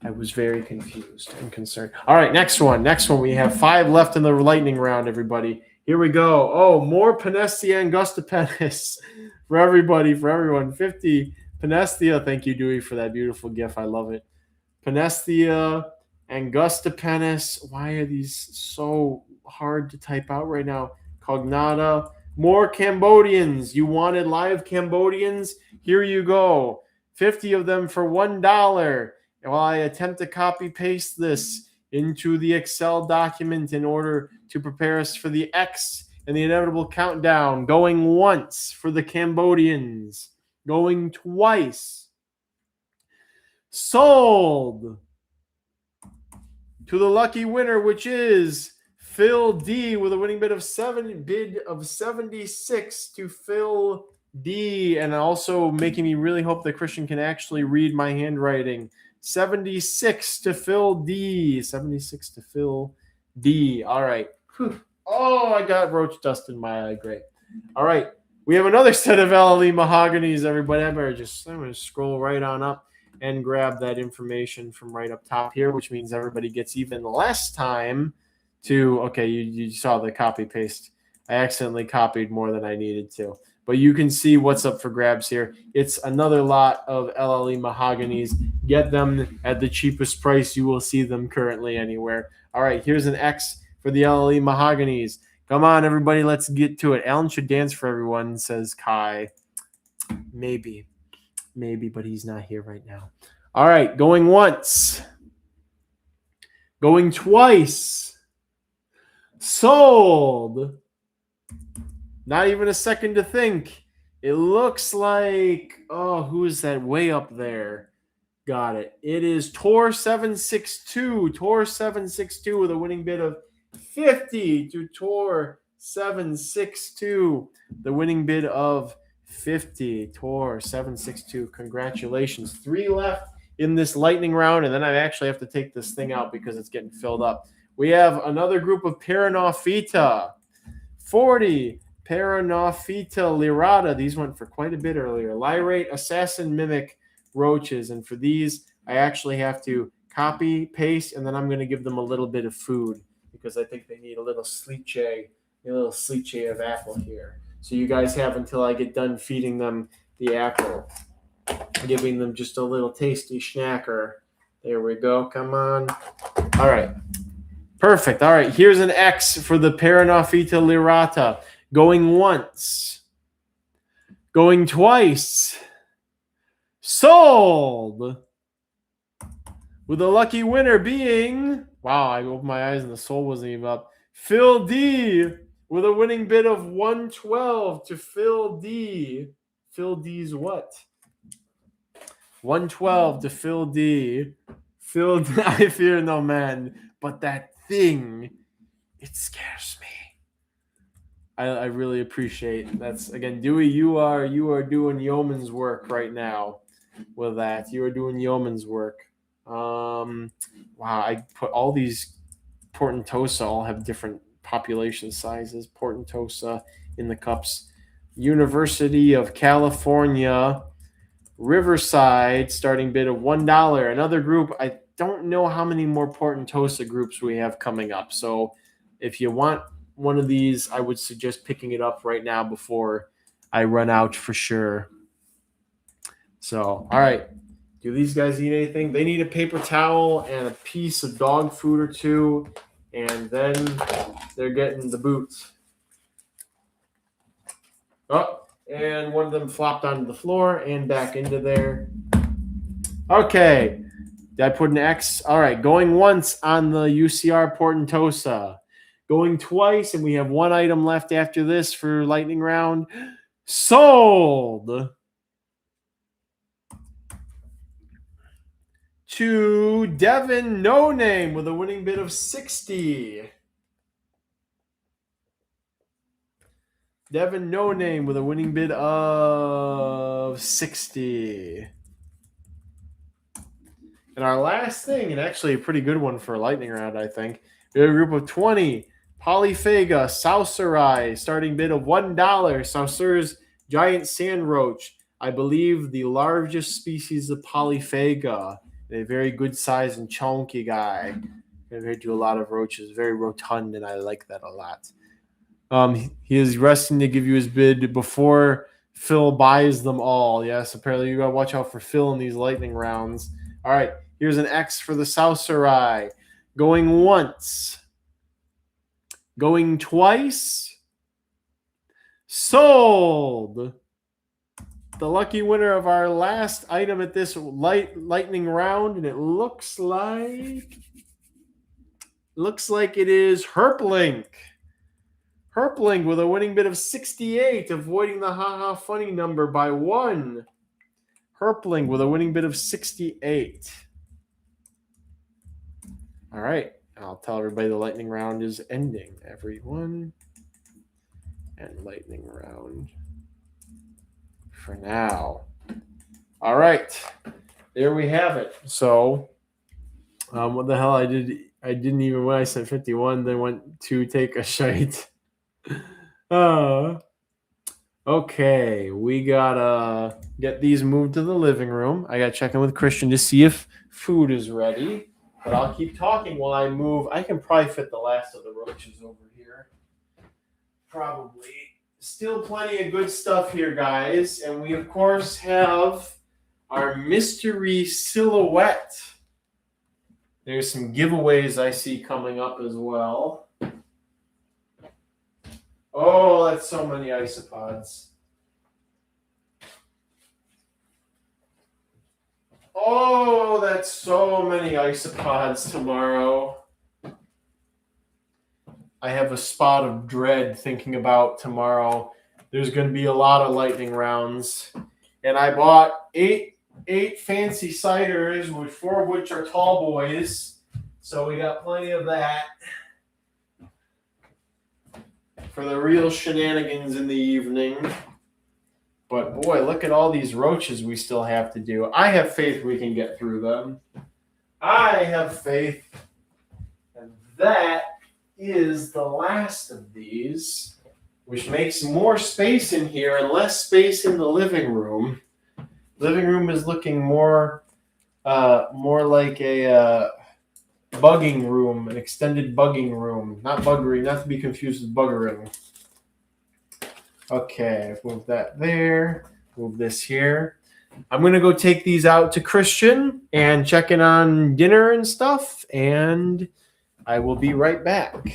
Speaker 2: I was very confused and concerned. All right, next one. We have 5 left in the lightning round, everybody. Here we go. Oh, more Panestia angustipennis for everybody, for everyone. 50 Panestia. Thank you, Dewey, for that beautiful gif. I love it. Panestia angustipennis. Why are these so hard to type out right now? Cognata. More Cambodians. You wanted live Cambodians? Here you go. 50 of them for $1. And while I attempt to copy paste this into the Excel document in order to prepare us for the X and the inevitable countdown, going once for the Cambodians, going twice. Sold to the lucky winner, which is Phil D with a winning bid of 76 to Phil D, and also making me really hope that Christian can actually read my handwriting. 76 to Phil D. 76 to Phil D. All right. Whew. Oh, I got roach dust in my eye. Great. All right. We have another set of LLE mahoganies, everybody. I'm going to scroll right on up and grab that information from right up top here, which means everybody gets even less time to, okay, you saw the copy paste. I accidentally copied more than I needed to. But you can see what's up for grabs here. It's another lot of LLE mahoganies. Get them at the cheapest price you will see them currently anywhere. All right, here's an X for the LLE mahoganies. Come on, everybody, let's get to it. Alan should dance for everyone, says Kai. Maybe, but he's not here right now. All right, going once. Going twice. Sold. Not even a second to think. It looks like, oh, who is that way up there? Got it. It is Tor762. Tor762 with a winning bid of 50 to Tor762. The winning bid of 50. Tor762. Congratulations. 3 left in this lightning round, and then I actually have to take this thing out because it's getting filled up. We have another group of Paranophyta. 40 Paranophyta lyrata. These went for quite a bit earlier. Lyrate, assassin, mimic roaches. And for these, I actually have to copy, paste, and then I'm going to give them a little bit of food because I think they need a little sliche of apple here. So you guys have until I get done feeding them the apple, giving them just a little tasty snacker. There we go. Come on. All right. Perfect. All right. Here's an X for the Paranophyta lyrata. Going once. Going twice. Sold. With a lucky winner being, wow, I opened my eyes and the soul wasn't even up. Phil D with a winning bid of 112 to Phil D. Phil D's what? 112 to Phil D. Phil D. I fear no man, but that thing, it scares me.
Speaker 1: I really appreciate. That's again, Dewey. You are doing yeoman's work right now with that. You are doing yeoman's work. Wow, I put all these Portentosa all have different population sizes. Portentosa in the cups. University of California, Riverside, starting bid of $1. Another group. I don't know how many more Portentosa groups we have coming up. So if you want one of these, I would suggest picking it up right now before I run out for sure. So, all right. Do these guys need anything? They need a paper towel and a piece of dog food or two, and then they're getting the boots. Oh, and one of them flopped onto the floor and back into there. Okay. Did I put an X? All right. Going once on the UCR Portentosa. Going twice, and we have one item left after this for lightning round. Sold to Devin No Name with a winning bid of 60. Devin No Name with a winning bid of 60. And our last thing, and actually a pretty good one for a lightning round, I think. We have a group of 20. Polyphaga, Saucerai, starting bid of $1. Saucer's giant sand roach. I believe the largest species of Polyphaga. A very good size and chunky guy. Compared to a lot of roaches. Very rotund, and I like that a lot. He is resting to give you his bid before Phil buys them all. Yes, apparently you got to watch out for Phil in these lightning rounds. All right, here's an X for the Saucerai. Going once. Going twice. Sold. The lucky winner of our last item at this lightning round, and it looks like it is Herplink. Herpling with a winning bid of 68, avoiding the haha funny number by 1. Herpling with a winning bid of 68. All right. I'll tell everybody the lightning round is ending, everyone. And lightning round for now. All right. There we have it. So, what the hell I didn't even, when I said 51, then went to take a shite. Okay, we gotta get these moved to the living room. I gotta check in with Christian to see if food is ready. But I'll keep talking while I move. I can probably fit the last of the roaches over here. Probably. Still plenty of good stuff here, guys. And we, of course, have our mystery silhouette. There's some giveaways I see coming up as well. Oh, that's so many isopods. Oh, that's so many isopods tomorrow. I have a spot of dread thinking about tomorrow. There's going to be a lot of lightning rounds. And I bought eight fancy ciders, with 4 of which are tall boys. So we got plenty of that for the real shenanigans in the evening. But boy, look at all these roaches we still have to do. I have faith we can get through them. I have faith. And that is the last of these, which makes more space in here and less space in the living room. Living room is looking more like a bugging room, an extended bugging room. Not buggering, not to be confused with buggering. Okay, move that there. Move this here. I'm going to go take these out to Christian and check in on dinner and stuff, and I will be right back.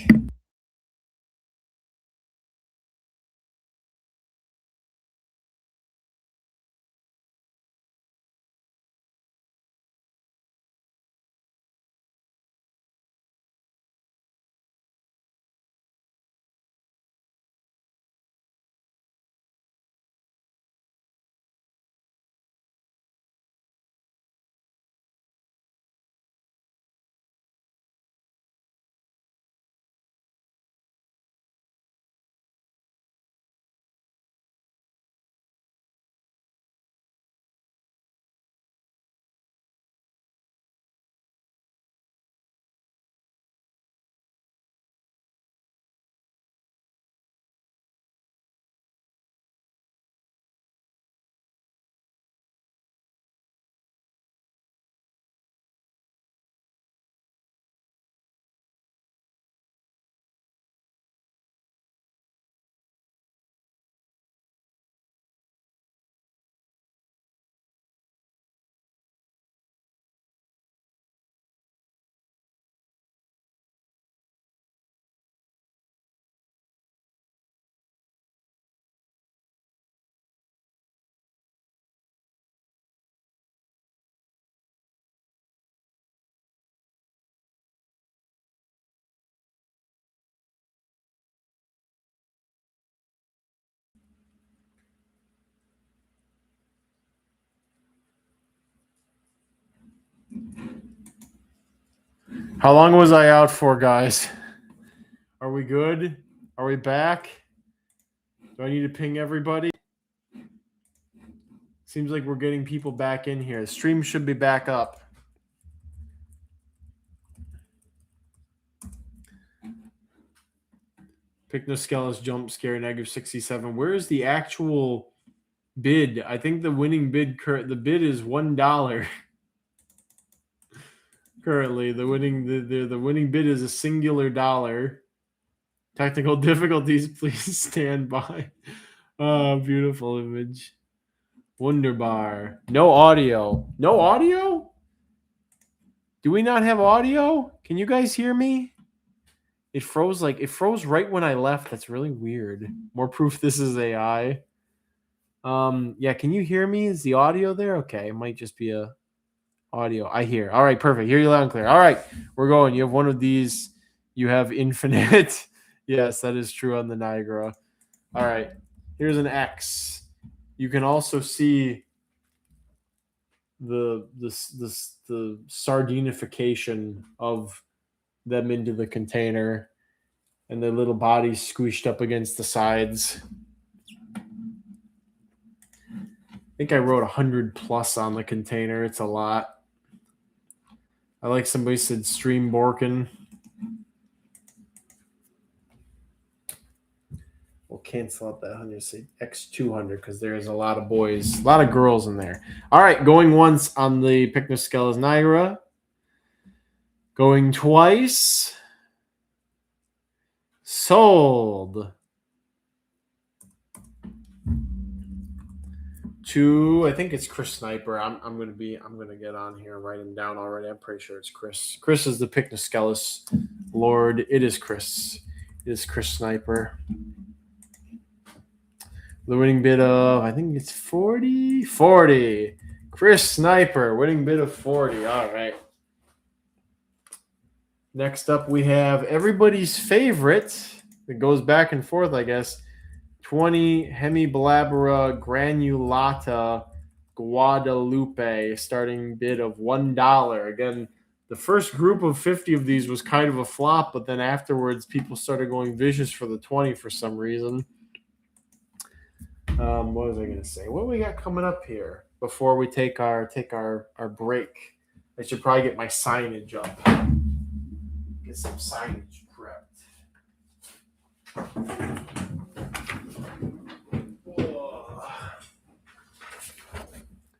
Speaker 1: How long was I out for, guys? Are we good? Are we back? Do I need to ping everybody? Seems like we're getting people back in here. The stream should be back up. Pycnoscelis jump scare -67. Where is the actual bid? I think the winning bid the bid is $1. Currently, the winning bid is a singular dollar. Technical difficulties, please stand by. Oh, beautiful image. Wonderbar. No audio. No audio? Do we not have audio? Can you guys hear me? It froze right when I left. That's really weird. More proof this is AI. Yeah, can you hear me? Is the audio there? Okay, it might just be a audio. I hear. All right, perfect. Hear you loud and clear. All right, we're going. You have one of these. You have infinite. Yes, that is true on the Niagara. All right, here's an X. You can also see the sardinification of them into the container and their little bodies squished up against the sides. I think I wrote 100+ on the container. It's a lot. I like somebody said stream Borkin. We'll cancel out that 100, say X200 because there is a lot of boys, a lot of girls in there. All right, going once on the Pycnoscelis nigra. Going twice. Sold. To, I think it's Chris Sniper. I'm gonna get on here and write him down already. I'm pretty sure it's Chris. Chris is the Pycnoscelis Lord. It is Chris. It is Chris Sniper. The winning bid of, I think it's 40. 40. Chris Sniper, winning bid of 40. All right. Next up, we have everybody's favorite. It goes back and forth, I guess. 20 Hemiblabera granulata Guadalupe, starting bid of $1. Again, the first group of 50 of these was kind of a flop, but then afterwards, people started going vicious for the 20 for some reason. What was I going to say? What do we got coming up here before we take our break? I should probably get my signage up. Get some signage prepped.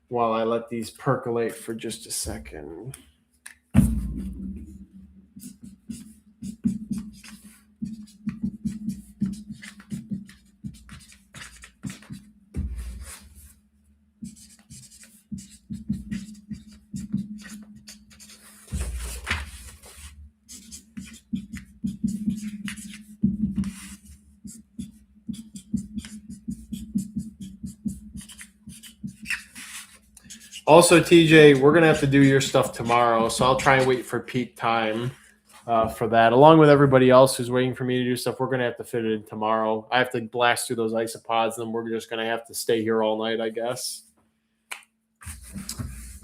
Speaker 1: While I let these percolate for just a second. Also, TJ, we're going to have to do your stuff tomorrow, so I'll try and wait for peak time for that. Along with everybody else who's waiting for me to do stuff, we're going to have to fit it in tomorrow. I have to blast through those isopods, and then we're just going to have to stay here all night, I guess.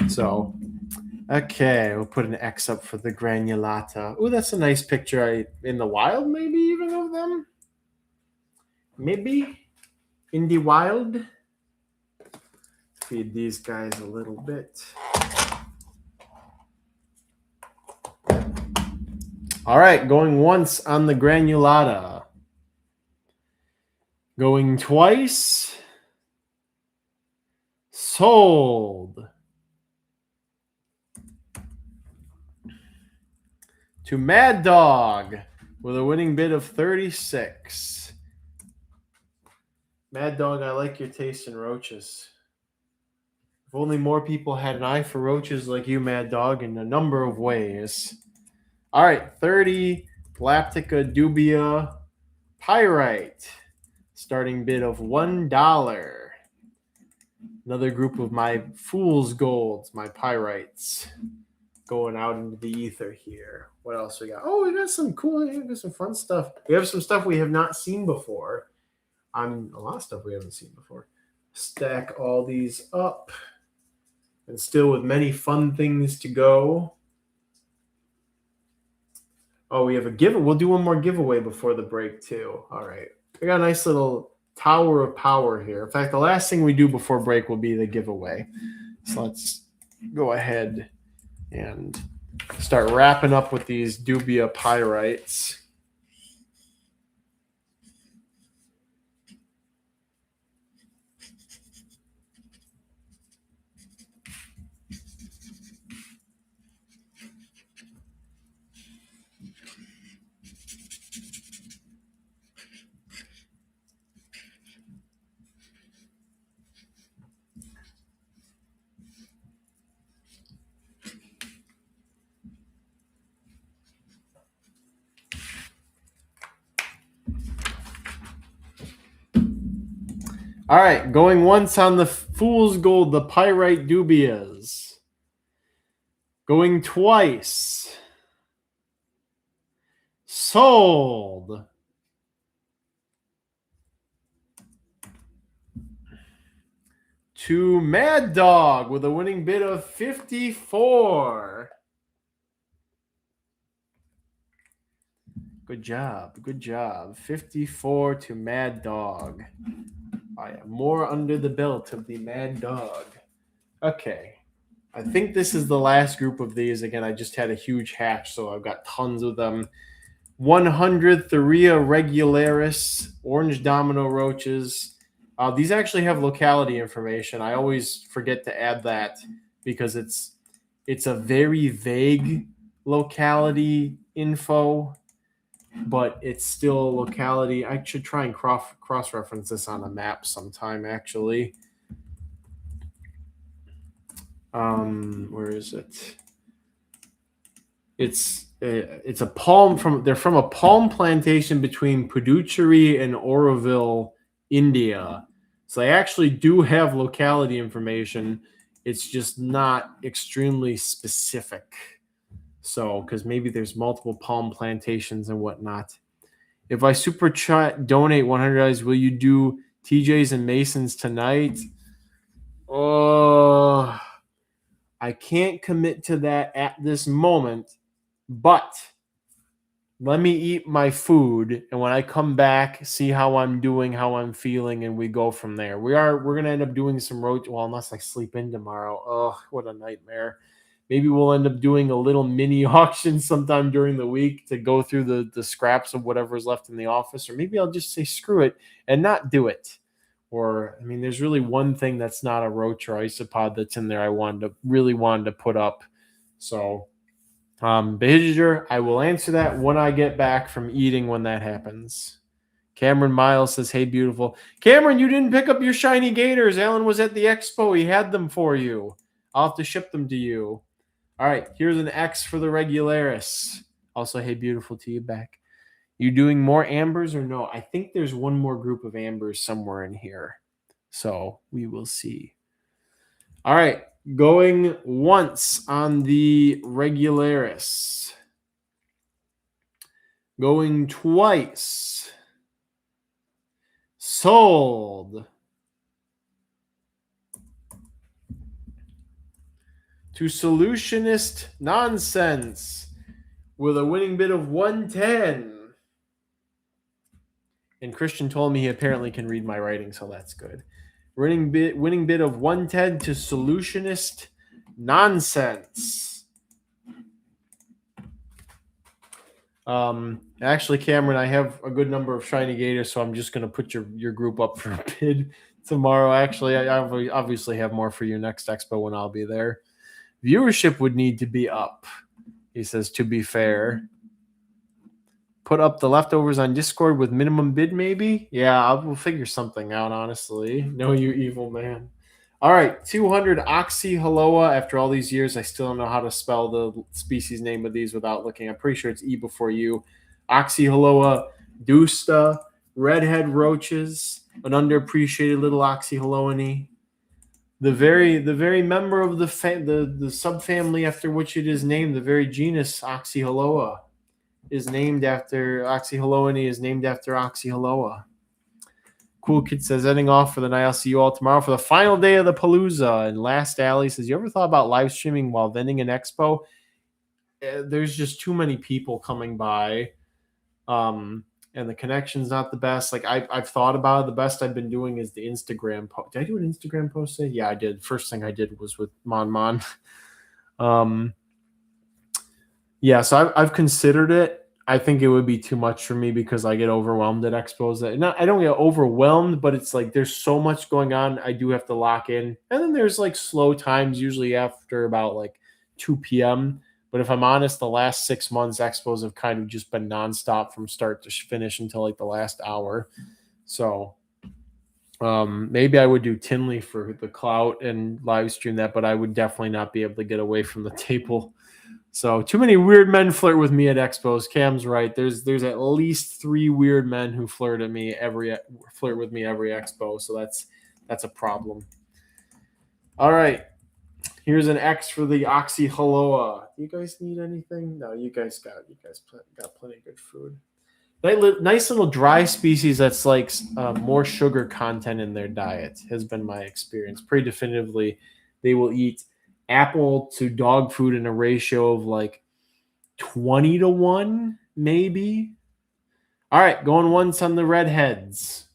Speaker 1: So, okay, we'll put an X up for the granulata. Oh, that's a nice picture in the wild, maybe even of them. Maybe in the wild. Feed these guys a little bit. All right, going once on the granulata. Going twice. Sold. To Mad Dog with a winning bid of 36. Mad Dog, I like your taste in roaches. If only more people had an eye for roaches like you, Mad Dog, in a number of ways. All right, 30 Galactica dubia pyrite. Starting bid of $1. Another group of my fool's golds, my pyrites, going out into the ether here. What else we got? Oh, we got some cool, we got some fun stuff. We have some stuff we have not seen before. A lot of stuff we haven't seen before. Stack all these up. And still with many fun things to go.
Speaker 2: Oh, we have a giveaway. We'll do one more giveaway before the break, too. All right. We got a nice little tower of power here. In fact, the last thing we do before break will be the giveaway. So let's go ahead and start wrapping up with these dubia pyrites. All right, going once on the Fool's Gold, the Pyrite Dubias. Going twice. Sold. To Mad Dog with a winning bid of 54. Good job. Good job. 54 to Mad Dog. I am more under the belt of the Mad Dog. Okay. I think this is the last group of these. Again, I just had a huge hatch, so I've got tons of them. 100 Thuria regularis, orange domino roaches. These actually have locality information. I always forget to add that because it's a very vague locality info, but it's still locality. I should try and cross-reference this on a map sometime, actually. Where is it? It's a palm they're from a palm plantation between Puducherry and Oroville, India. So they actually do have locality information. It's just not extremely specific. So, because maybe there's multiple palm plantations and whatnot. If I super chat donate $100, will you do TJs and Masons tonight? Oh, I can't commit to that at this moment, but let me eat my food, and when I come back, see how I'm doing, how I'm feeling, and we go from there. We're gonna end up doing some roach. Well, unless I sleep in tomorrow. Oh, what a nightmare. Maybe we'll end up doing a little mini auction sometime during the week to go through the scraps of whatever's left in the office. Or maybe I'll just say screw it and not do it. Or, I mean, there's really one thing that's not a roach or isopod that's in there I really wanted to put up. So, Behavior, I will answer that when I get back from eating when that happens. Cameron Miles says, hey, beautiful. Cameron, you didn't pick up your shiny gators. Alan was at the expo. He had them for you. I'll have to ship them to you. All right, here's an X for the Regularis. Also, hey, beautiful to you back. You doing more ambers or no? I think there's one more group of ambers somewhere in here. So we will see. All right, going once on the Regularis. Going twice. Sold. To Solutionist Nonsense with a winning bid of 110. And Christian told me he apparently can read my writing, so that's good. Winning bid of 110 to Solutionist Nonsense. Actually, Cameron, I have a good number of shiny gators, so I'm just going to put your group up for a bid tomorrow. Actually, I obviously have more for you next expo when I'll be there. Viewership would need to be up, he says, to be fair. Put up the leftovers on Discord with minimum bid, maybe? Yeah, we'll figure something out, honestly. No, you evil man. All right, 200 Oxyhaloa. After all these years, I still don't know how to spell the species name of these without looking. I'm pretty sure it's E before U. Oxyhaloa dusta, redhead roaches, an underappreciated little Oxyhaloany. The very member of the subfamily after which it is named, the very genus Oxyhaloa, is named after Oxyhaloany, is named after Oxyhaloa. Cool Kid says, ending off for the night. I'll see you all tomorrow for the final day of the Palooza. And Last Alley says, you ever thought about live streaming while vending an expo? there's just too many people coming by. And the connection's not the best. Like I've thought about it. The best I've been doing is the Instagram post. Did I do an Instagram post today? Yeah, I did. First thing I did was with Mon. Yeah, so I've considered it. I think it would be too much for me because I get overwhelmed at expos. I don't get overwhelmed, but it's like there's so much going on. I do have to lock in. And then there's like slow times usually after about like 2 p.m. But if I'm honest, the last 6 months, expos have kind of just been nonstop from start to finish until like the last hour. So maybe I would do Tinley for the clout and live stream that, but I would definitely not be able to get away from the table. So too many weird men flirt with me at expos. Cam's right. There's at least 3 weird men who flirt with me every expo. So that's a problem. All right. Here's an X for the Oxyhaloa. You guys need anything? No, you guys got plenty of good food. Nice little dry species that's like more sugar content in their diet has been my experience. Pretty definitively, they will eat apple to dog food in a ratio of like 20-1, maybe. All right, going once on the redheads.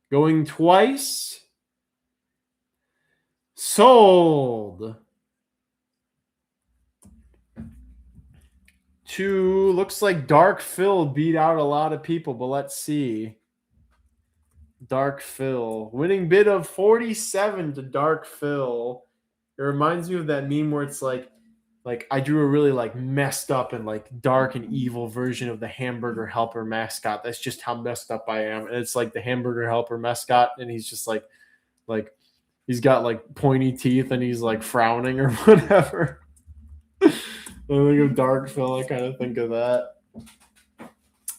Speaker 2: Going twice. Sold. 2, looks like Dark Phil beat out a lot of people, but let's see. Dark Phil. Winning bid of 47 to Dark Phil. It reminds me of that meme where it's like I drew a really like messed up and like dark and evil version of the hamburger helper mascot. That's just how messed up I am. And it's like the hamburger helper mascot, and he's just like he's got like pointy teeth and he's like frowning or whatever. I think of Dark Phil, I kind of think of that.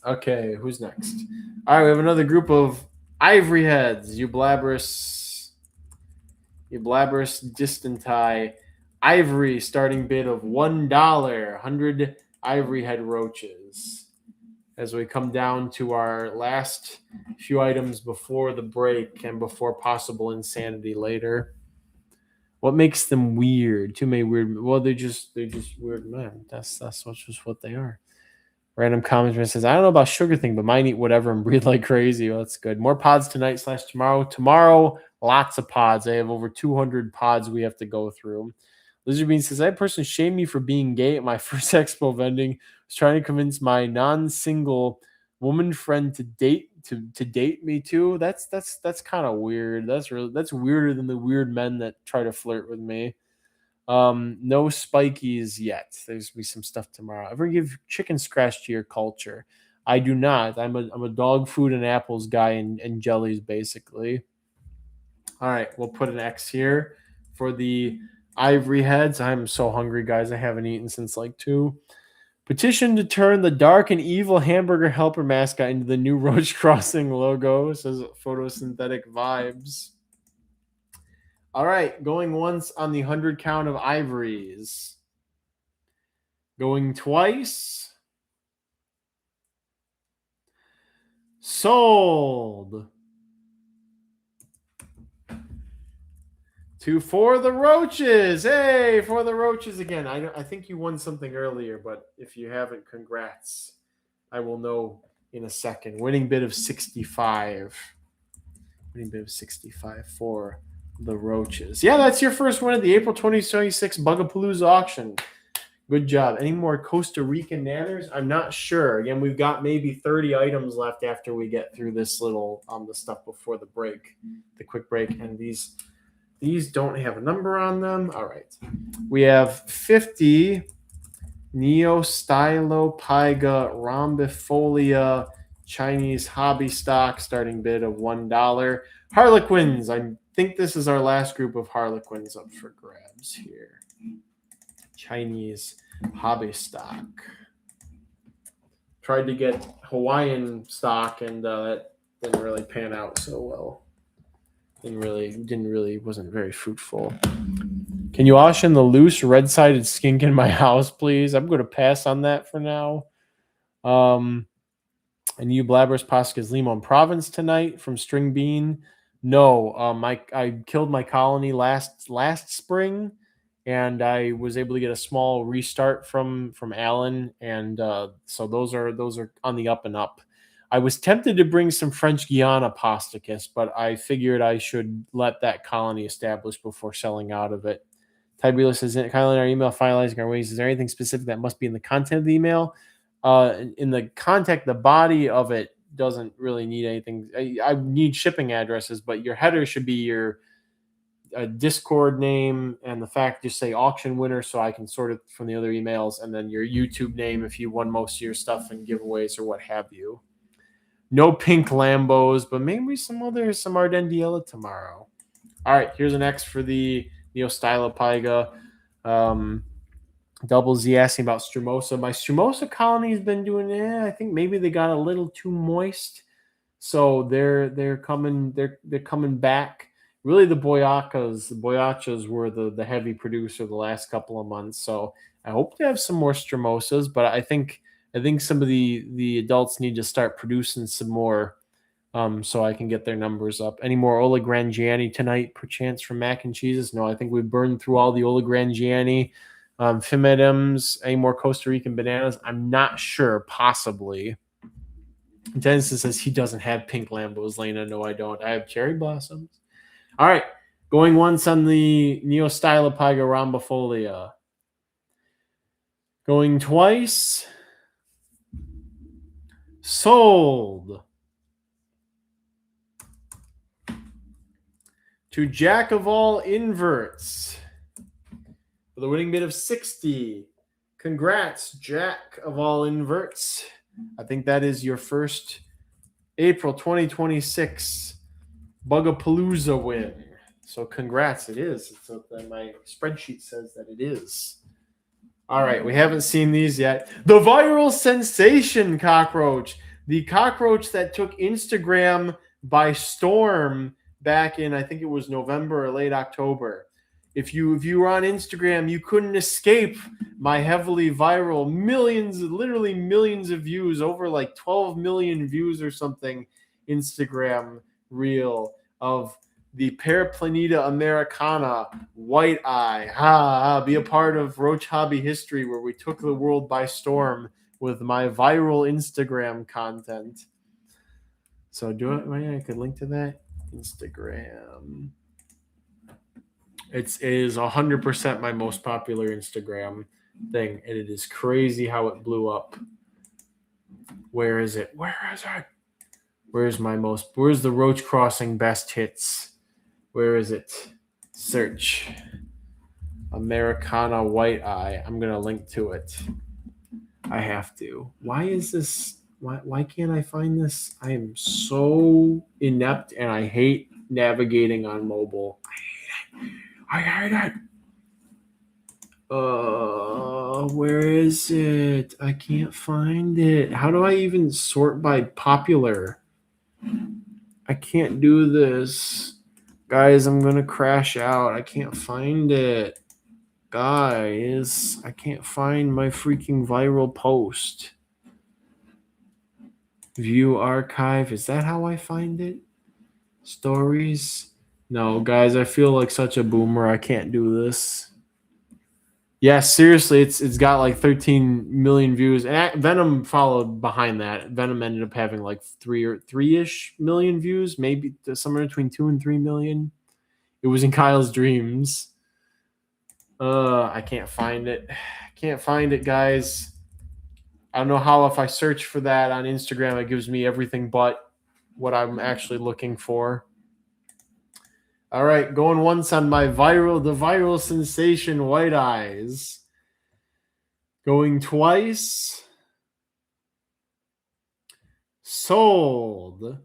Speaker 2: Okay, who's next? All right, we have another group of ivory heads. Blabberish distanti. Ivory starting bid of $1. 100 ivory head roaches. As we come down to our last few items before the break and before possible insanity later. What makes them weird? Too many weird. Well, they're just weird men. That's just what they are. Random commenter says, I don't know about sugar thing, but mine eat whatever and breathe like crazy. Well, that's good. More pods tonight / tomorrow. Tomorrow, lots of pods. I have over 200 pods we have to go through. Lizard Bean says, I had a person shame me for being gay at my first expo vending. I was trying to convince my non-single woman friend to date me too. That's kind of weird. That's weirder than the weird men that try to flirt with me. No spikies yet. There's be some stuff tomorrow. Ever give chicken scratch to your culture? I do not. I'm a dog food and apples guy and jellies basically. All right, we'll put an X here for the ivory heads. I'm so hungry, guys. I haven't eaten since like 2. Petition to turn the dark and evil hamburger helper mascot into the new Roach Crossing logo, says Photosynthetic Vibes. All right, going once on the 100 count of ivories. Going twice. Sold. 2 for the roaches. Hey, for the roaches again. I think you won something earlier, but if you haven't, congrats. I will know in a second. Winning bid of 65. Winning bid of 65 for the roaches. Yeah, that's your first win at the April 2026 Bugapalooza auction. Good job. Any more Costa Rican nanners? I'm not sure. Again, we've got maybe 30 items left after we get through this little the stuff before the break, the quick break, and these don't have a number on them. All right. We have 50 Neostylopyga rhombifolia Chinese hobby stock, starting bid of $1. Harlequins. I think this is our last group of Harlequins up for grabs here. Chinese hobby stock. Tried to get Hawaiian stock, and that didn't really pan out so well. Wasn't very fruitful. Can you auction the loose red-sided skink in my house, please? I'm going to pass on that for now. And you Blabberish Pascas Limon Province tonight from String Bean. No, I killed my colony last spring,
Speaker 1: and I was able to get a small restart from Alan, and so those are on the up and up. I was tempted to bring some French Guiana posticus, but I figured I should let that colony establish before selling out of it. Tibula says, Kylie, our email finalizing our ways. Is there anything specific that must be in the content of the email? In the content, the body of it doesn't really need anything. I need shipping addresses, but your header should be your Discord name and the fact, just say auction winner so I can sort it from the other emails, and then your YouTube name if you won most of your stuff in giveaways or what have you. No pink Lambos, but maybe some Ardendiella tomorrow. All right, here's an X for the Neostylopyga. Double Z asking about Strumosa. My Strumosa colony has been doing I think maybe they got a little too moist. So they're coming back. Really, the Boyachas were the heavy producer the last couple of months. So I hope to have some more Stromosas, but I think some of the adults need to start producing some more, so I can get their numbers up. Any more Ola Grangiani tonight, perchance, from Mac and Cheeses? No, I think we burned through all the Ola Grangiani. Fimedums, any more Costa Rican bananas? I'm not sure, possibly. Denison says he doesn't have pink Lambos. Lena, no, I don't. I have cherry blossoms. All right, going once on the Neostylopyga rhombifolia. Going twice. Sold. To Jack of all inverts with a winning bid of 60. Congrats, Jack of all inverts. I think that is your first April 2026 Bugapalooza win. So congrats, it is. It's what my spreadsheet says that it is. All right, we haven't seen these yet. The viral sensation cockroach. The cockroach that took Instagram by storm back in, I think it was November or late October. If you were on Instagram, you couldn't escape my heavily viral literally millions of views, over like 12 million views or something, Instagram reel of the Paraplaneta americana white eye. Be a part of Roach Hobby history where we took the world by storm with my viral Instagram content. So I could link to that. Instagram. It is 100% my most popular Instagram thing, and it is crazy how it blew up. Where is it? Where's the Roach Crossing best hits? Where is it? Search. Americana white eye. I'm going to link to it. I have to. Why is this? Why can't I find this? I am so inept, and I hate navigating on mobile. I hate it. Where is it? I can't find it. How do I even sort by popular? I can't do this. Guys, I'm going to crash out. I can't find it. Guys, I can't find my freaking viral post. View archive. Is that how I find it? Stories. No, guys, I feel like such a boomer. I can't do this. Yeah, seriously, it's got like 13 million views. And Venom followed behind that. Venom ended up having like 3-ish million views, maybe somewhere between 2 and 3 million. It was in Kyle's dreams. I can't find it. Can't find it, guys. I don't know how if I search for that on Instagram, it gives me everything but what I'm actually looking for. All right, going once on the viral sensation white eyes. Going twice. Sold.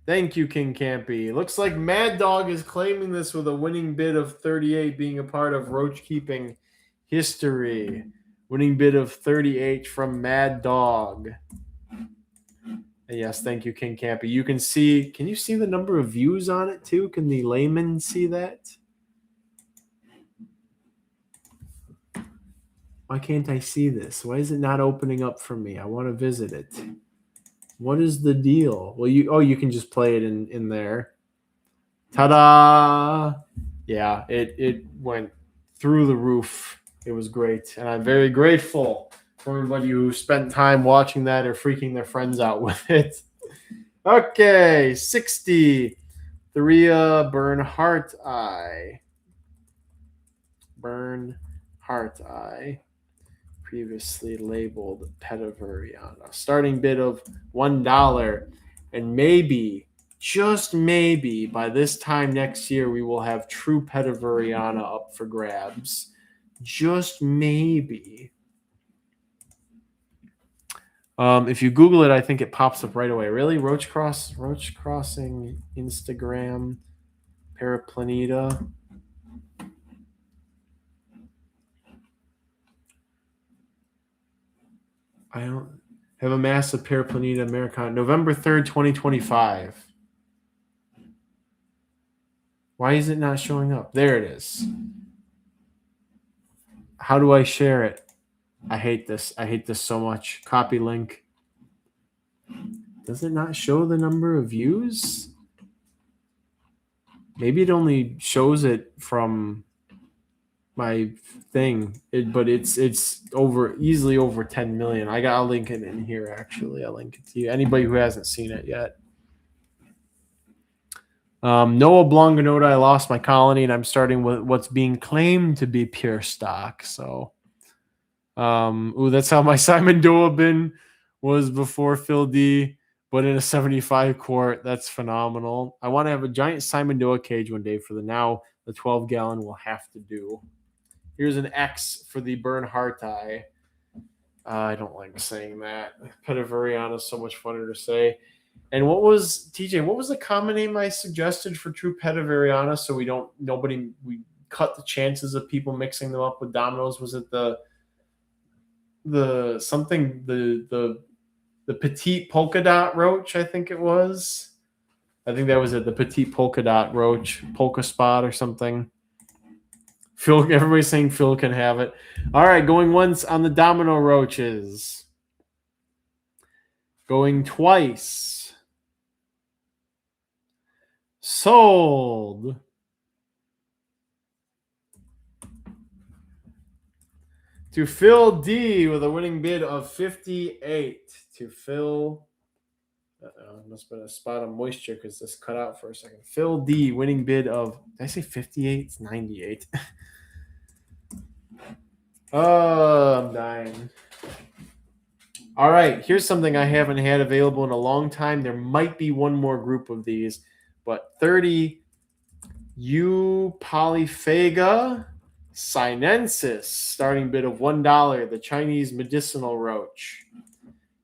Speaker 1: Thank you, King Campy. Looks like Mad Dog is claiming this with a winning bid of 38, being a part of Roach Keeping history. Winning bid of 38 from Mad Dog. And yes, thank you, King Campy. You can see, can you see the number of views on it too? Can the layman see that? Why can't I see this? Why is it not opening up for me? I want to visit it. What is the deal? Well, you can just play it in there. Ta-da! Yeah, it went through the roof. It was great, and I'm very grateful for everybody who spent time watching that or freaking their friends out with it. Okay, 60. Tharia Bernhardt Eye. Bernhardt Eye. Previously labeled Petaveriana. Starting bid of $1. And maybe, just maybe, by this time next year, we will have true Petaveriana up for grabs. Just maybe. If you Google it, I think it pops up right away. Really? Roach crossing Instagram Paraplaneta. I don't have a massive Paraplaneta Americana. November 3rd, 2025. Why is it not showing up? There it is. How do I share it? I hate this. I hate this so much. Copy link. Does it not show the number of views? Maybe it only shows it from my thing, but it's easily over 10 million. I'll link it in here. Actually, I'll link it to you. Anybody who hasn't seen it yet. Noah Blonganota, I lost my colony, and I'm starting with what's being claimed to be pure stock. So, that's how my Simon Doa bin was before Phil D, but in a 75 quart. That's phenomenal. I want to have a giant Simon Doa cage one day. For the now, the 12-gallon will have to do. Here's an X for the Bernhardt Eye. I don't like saying that. Petaveriana is so much funner to say. And what was TJ? What was the common name I suggested for true Petaveriana? So we cut the chances of people mixing them up with dominoes. Was it the petite polka dot roach? I think it was. I think that was it. The petite polka dot roach, polka spot or something. Phil, everybody's saying Phil can have it. All right, going once on the domino roaches. Going twice. Sold. To Phil D with a winning bid of 58. To Phil. Must have been a spot of moisture because this cut out for a second. Phil D winning bid of, did I say 58? It's 98. Oh, I'm dying. All right, here's something I haven't had available in a long time. There might be one more group of these, but 30 Polyphaga sinensis, starting bid of $1. The Chinese medicinal roach.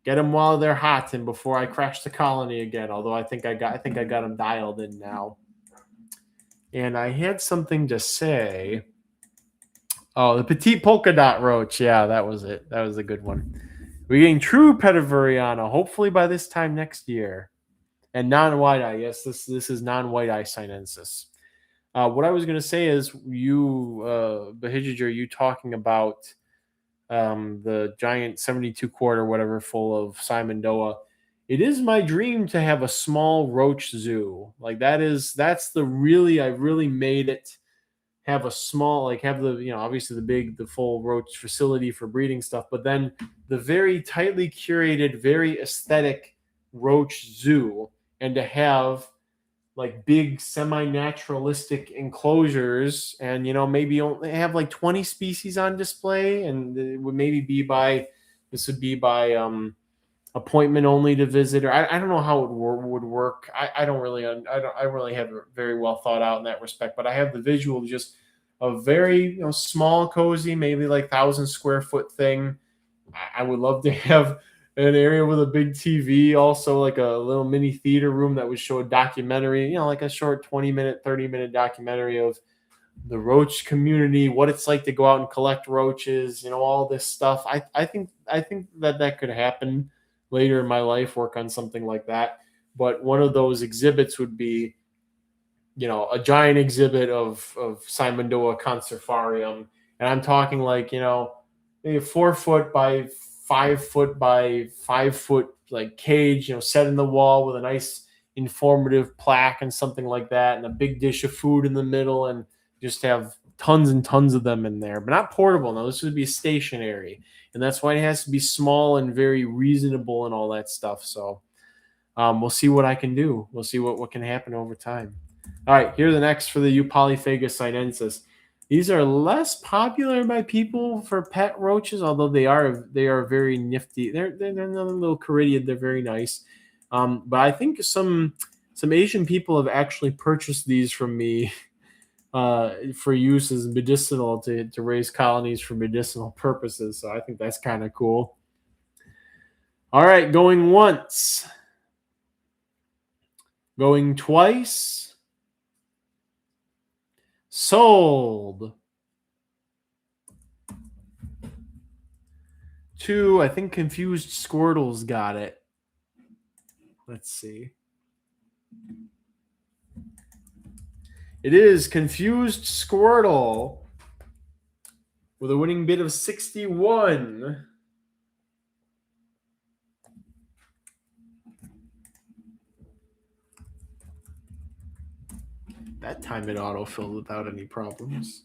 Speaker 1: Get them while they're hot and before I crash the colony again. Although I think I got them dialed in now. And I had something to say. Oh, the petite polka dot roach. Yeah, that was it. That was a good one. We're getting true Petaveriana, hopefully by this time next year. And non-white eye. Yes, this is non-white eye sinensis. What I was going to say is Bahijager, you talking about the giant 72 quart or whatever full of Simon Doa. It is my dream to have a small roach zoo. Like I really made it have a small, like have the, obviously the full roach facility for breeding stuff, but then the very tightly curated, very aesthetic roach zoo, and to have like big semi-naturalistic enclosures and, maybe only have like 20 species on display. And it would maybe be by appointment only to visit, or I don't know how it would work. I don't really have it very well thought out in that respect, but I have the visual of just a very small, cozy, maybe like 1,000 square foot thing. I would love to have an area with a big TV, also like a little mini theater room that would show a documentary, like a short 20-minute, 30-minute documentary of the roach community, what it's like to go out and collect roaches, all this stuff. I think that could happen later in my life, work on something like that. But one of those exhibits would be, a giant exhibit of Simon Doa Conservarium. And I'm talking like, maybe a 4 foot by 5 foot by 5 foot like cage, set in the wall with a nice informative plaque and something like that, and a big dish of food in the middle, and just have tons and tons of them in there. But not portable. No, this would be stationary, and that's why it has to be small and very reasonable and all that stuff. So we'll see what I can do. We'll see what can happen over time. All right, here are the next for the Eupolyphagus sinensis. These are less popular by people for pet roaches, although they are very nifty. They're another little caridiid. They're very nice. But I think some Asian people have actually purchased these from me for use as medicinal to raise colonies for medicinal purposes. So I think that's kind of cool. All right, going once. Going twice. Sold. 2, I think Confused Squirtles got it. Let's see. It is Confused Squirtle with a winning bid of 61. That time it autofilled without any problems.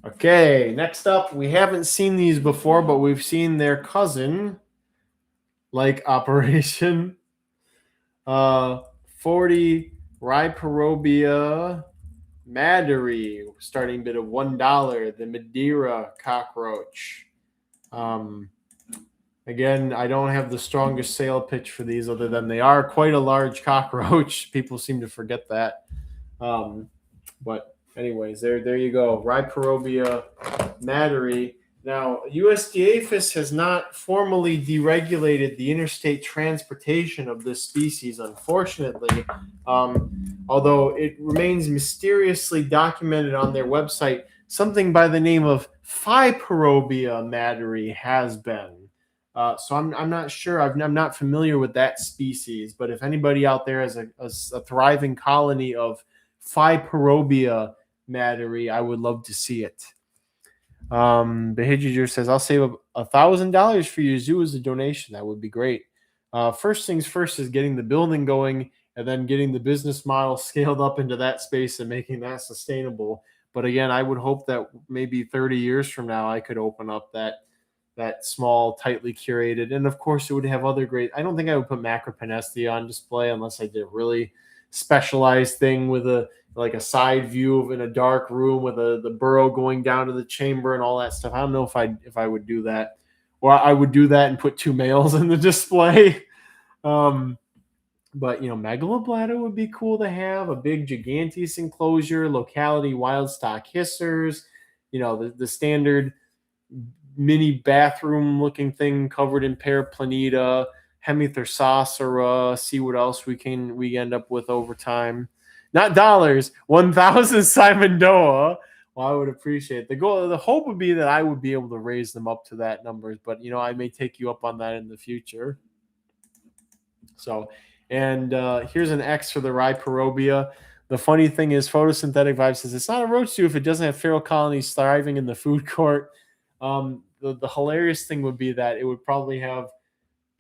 Speaker 1: Okay, next up, we haven't seen these before, but we've seen their cousin, like operation. 40 Rhiparobia Maderi, starting bid of $1. The Madeira cockroach. Again, I don't have the strongest sale pitch for these, other than they are quite a large cockroach. People seem to forget that. But anyways, there you go. Rhiparobia Maderi. Now, USDA has not formally deregulated the interstate transportation of this species, unfortunately, although it remains mysteriously documented on their website. Something by the name of Phyparobia Maderi has been. So I'm not sure. I'm not familiar with that species, but if anybody out there has a thriving colony of Phyparobia Maderi, I would love to see it. Behavior says, I'll save $1,000 for your zoo as a donation. That would be great. First things first is getting the building going, and then getting the business model scaled up into that space and making that sustainable. But again, I would hope that maybe 30 years from now, I could open up that small, tightly curated, and of course it would have other great. I don't think I would put Macropenestia on display unless I did a really specialized thing with a side view in a dark room with the burrow going down to the chamber and all that stuff. I don't know if I would do that, or I would do that and put 2 males in the display. But Megalobladder would be cool to have, a big giganteous enclosure, locality wild stock hissers, the standard mini bathroom looking thing covered in Paraplaneta, Hemithyrsoceras, see what else we end up with over time. Not dollars, 1,000 Simondoa. Well, I would appreciate the goal. The hope would be that I would be able to raise them up to that numbers, but I may take you up on that in the future. So, and here's an X for the Rhiparobia. The funny thing is, Photosynthetic Vibe says it's not a roach zoo if it doesn't have feral colonies thriving in the food court. The hilarious thing would be that it would probably have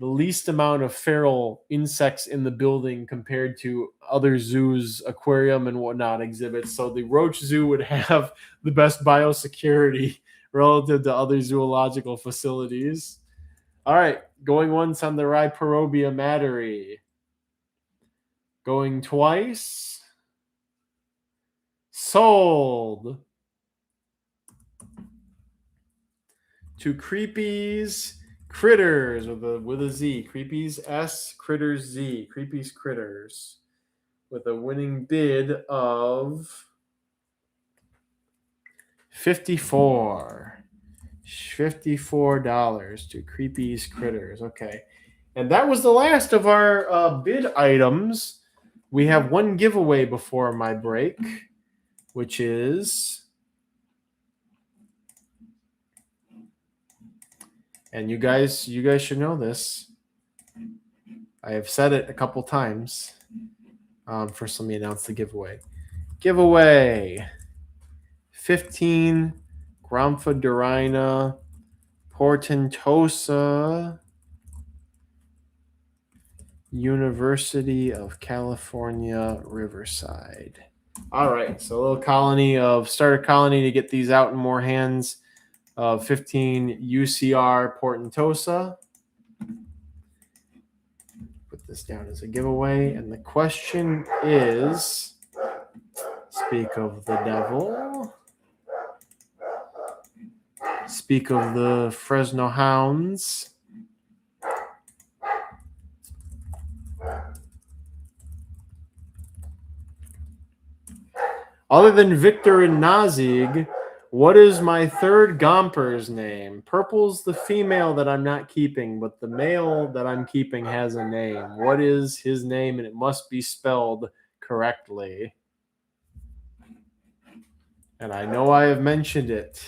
Speaker 1: the least amount of feral insects in the building compared to other zoos, aquarium and whatnot exhibits. So the Roach Zoo would have the best biosecurity relative to other zoological facilities. All right, going once on the Rhiparobia Maderi. Going twice. Sold. To Creepies Critters with a Z. Creepies S, Critters Z. Creepies Critters with a winning bid of $54 to Creepies Critters. Okay. And that was the last of our bid items. We have one giveaway before my break, which is... And you guys should know this. I have said it a couple times. First, let me announce the giveaway. Giveaway 15 Gramphadurina portentosa University of California, Riverside. All right, so a little colony of starter colony to get these out in more hands of 15 UCR Portentosa. Put this down as a giveaway, and the question is, speak of the devil, speak of the Fresno Hounds. Other than Victor and Nazig, what is my third Gomper's name? Purple's the female that I'm not keeping, but the male that I'm keeping has a name. What is his name? And it must be spelled correctly. And I know I have mentioned it.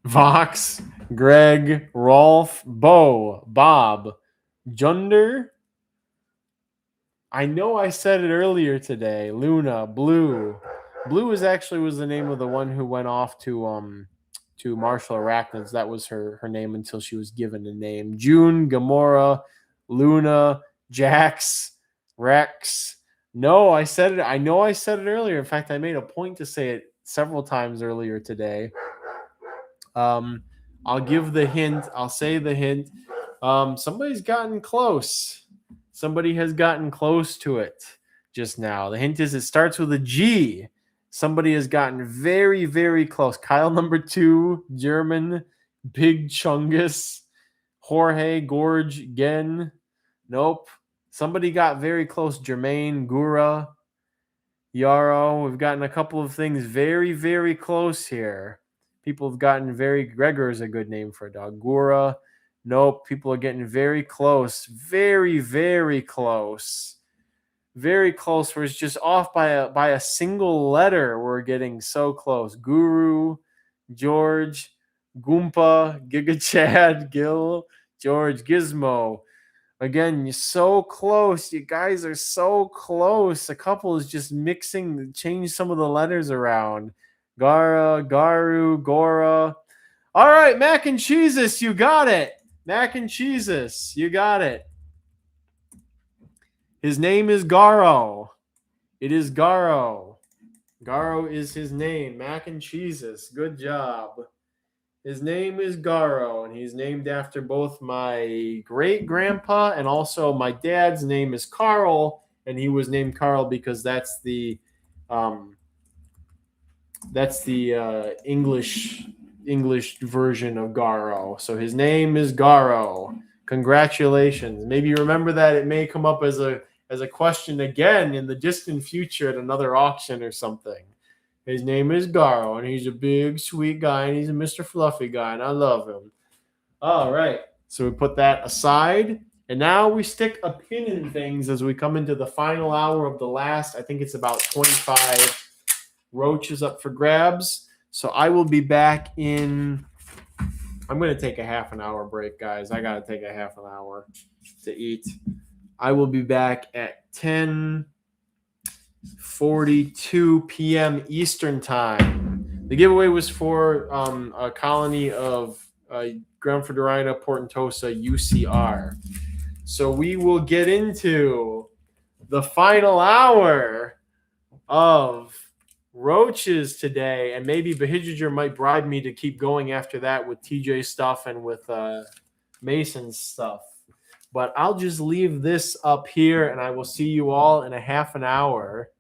Speaker 1: Vox, Greg, Rolf, Bo, Bob, Junder. I know I said it earlier today. Luna, Blue. Blue was the name of the one who went off to Martial Arachnids. That was her name until she was given a name. June, Gamora, Luna, Jax, Rex. No, I said it. I know I said it earlier. In fact, I made a point to say it several times earlier today. I'll give the hint. I'll say the hint. Somebody's gotten close. Somebody has gotten close to it just now. The hint is it starts with a G. Somebody has gotten very, very close. Kyle number 2, German, Big Chungus, Jorge, Gorge, Gen. Nope. Somebody got very close. Jermaine, Gura, Yarrow. We've gotten a couple of things very, very close here. People have gotten Gregor is a good name for a dog. Gura. Nope. People are getting very close. Very, very close. Very close. Where it's just off by a single letter. We're getting so close. Guru, George, Goompa, Giga Chad, Gil, George, Gizmo. Again, you're so close. You guys are so close. A couple is just change some of the letters around. Gara, Garu, Gora. All right, Mac and Cheesus, you got it. Mac and Cheesus, you got it. His name is Garo. It is Garo. Garo is his name. Mac and Cheesus, good job. His name is Garo, and he's named after both my great-grandpa and also my dad's name is Carl, and he was named Carl because that's the English version of Garo. So his name is Garo. Congratulations. Maybe you remember that. It may come up as a question again in the distant future at another auction or something. His name is Garo, and he's a big, sweet guy, and he's a Mr. Fluffy guy, and I love him. All right. So we put that aside, and now we stick a pin in things as we come into the final hour of the last. I think it's about 25 roaches up for grabs. So I will be back in. I'm going to take a half an hour break, guys. I got to take a half an hour to eat. I will be back at 10:42 p.m. Eastern time. The giveaway was for a colony of Gramphidorina portentosa UCR. So we will get into the final hour of roaches today, and maybe Behidger might bribe me to keep going after that with TJ stuff and with Mason's stuff. But I'll just leave this up here, and I will see you all in a half an hour.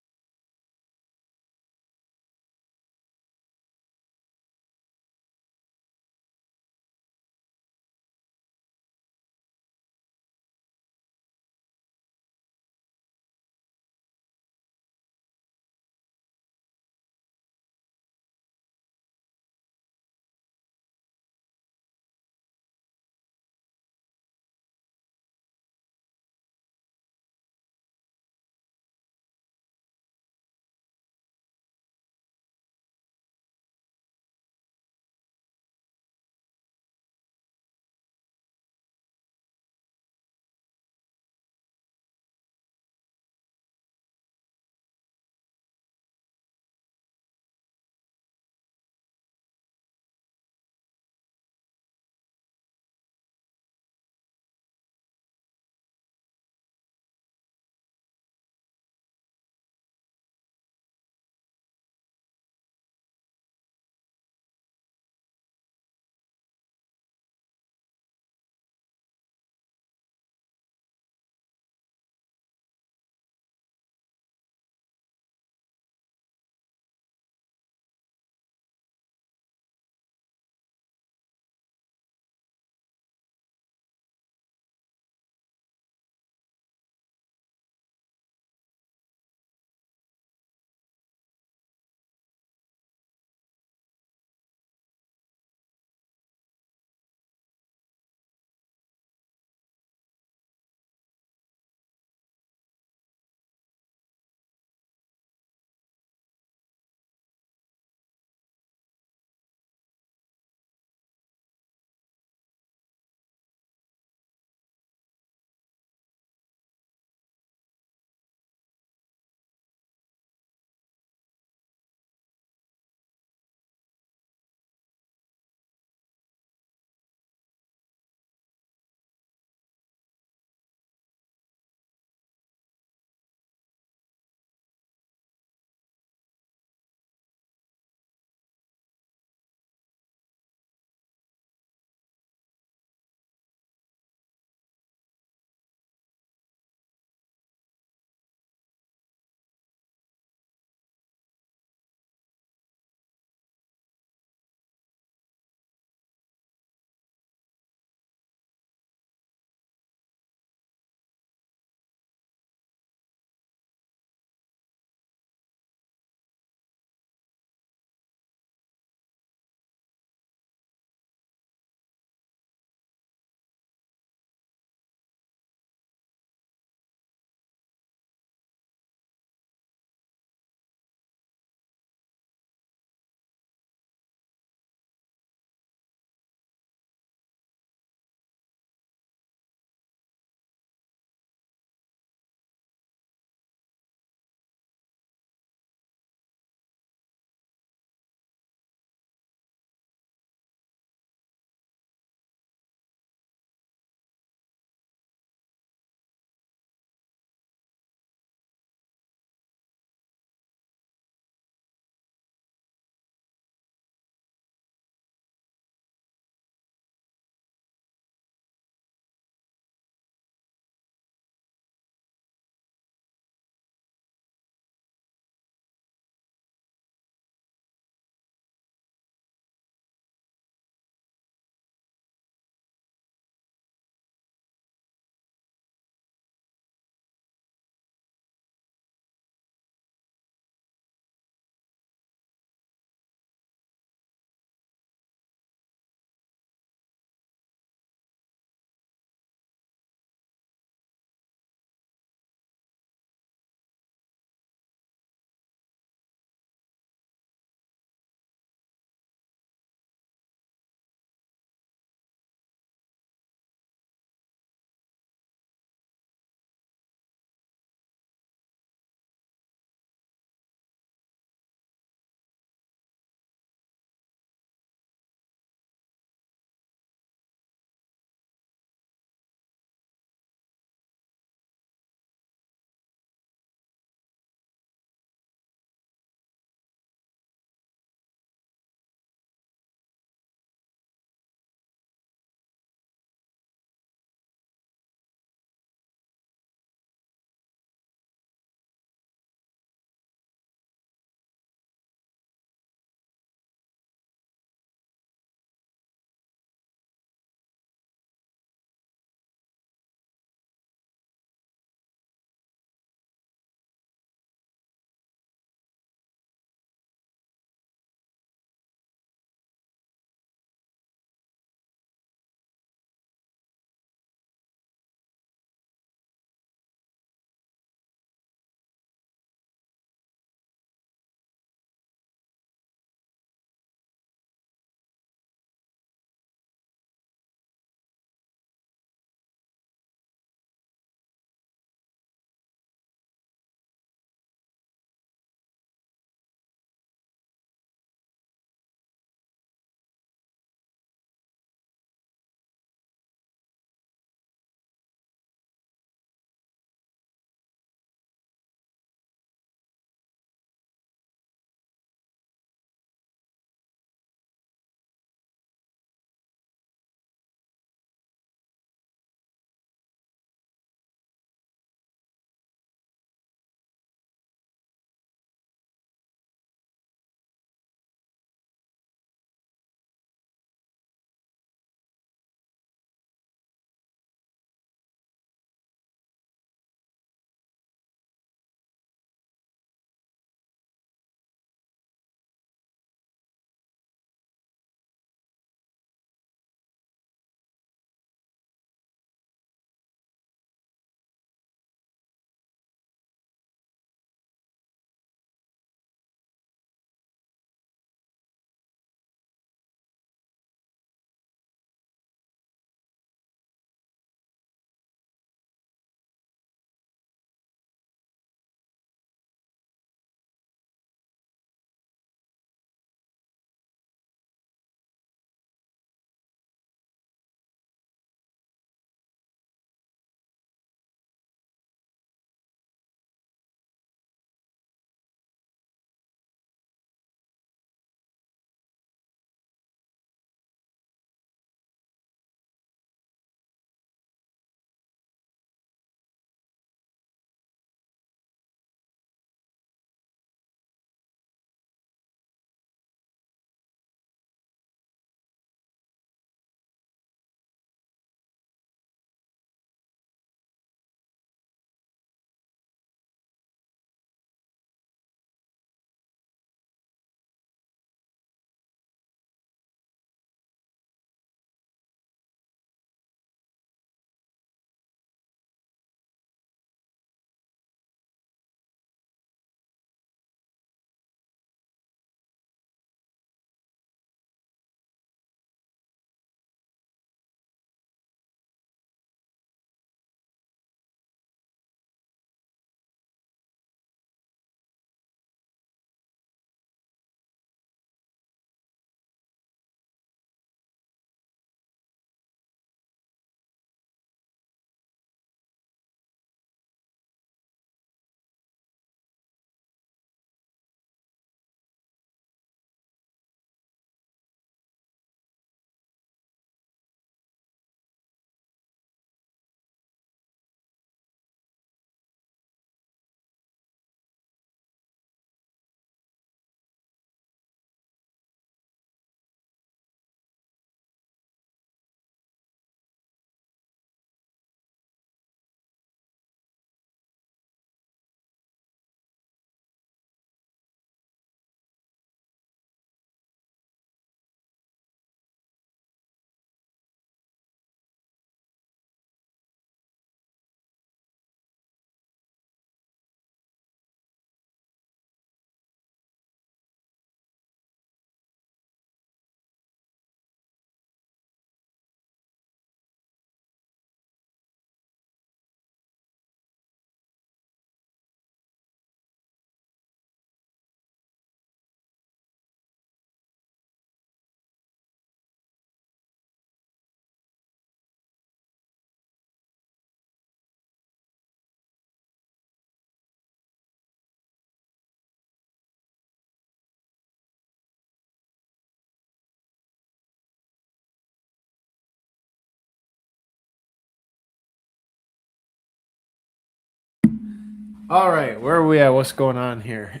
Speaker 1: All right, where are we at? What's going on here?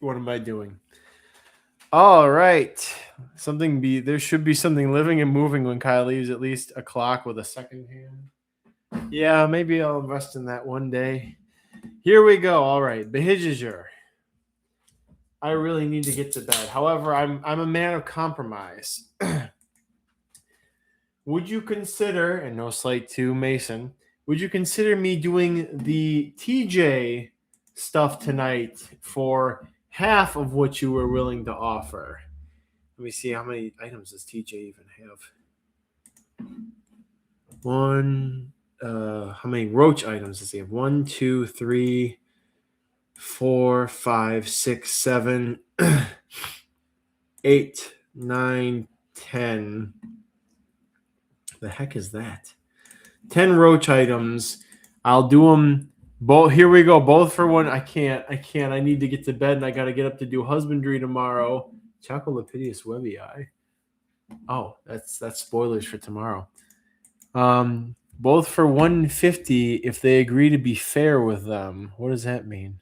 Speaker 1: What am I doing? All right. There should be something living and moving when Kyle leaves, at least a clock with a second hand. Yeah, maybe I'll invest in that one day. Here we go. All right. Behijiger. I really need to get to bed. However, I'm a man of compromise. Would you consider, and no slight to Mason, would you consider me doing the TJ stuff tonight for half of what you were willing to offer? Let me see, how many items does TJ even have? How many Roach items does he have? 1, 2, 3, 4, 5, 6, 7, 8, 9, 10. The heck is that? 10 Roach items. I'll do them both. Here we go. Both for one. I can't. I need to get to bed, and I got to get up to do husbandry tomorrow. Chocolipedius webii. Oh, that's spoilers for tomorrow. Both for 150 if they agree to be fair with them. What does that mean?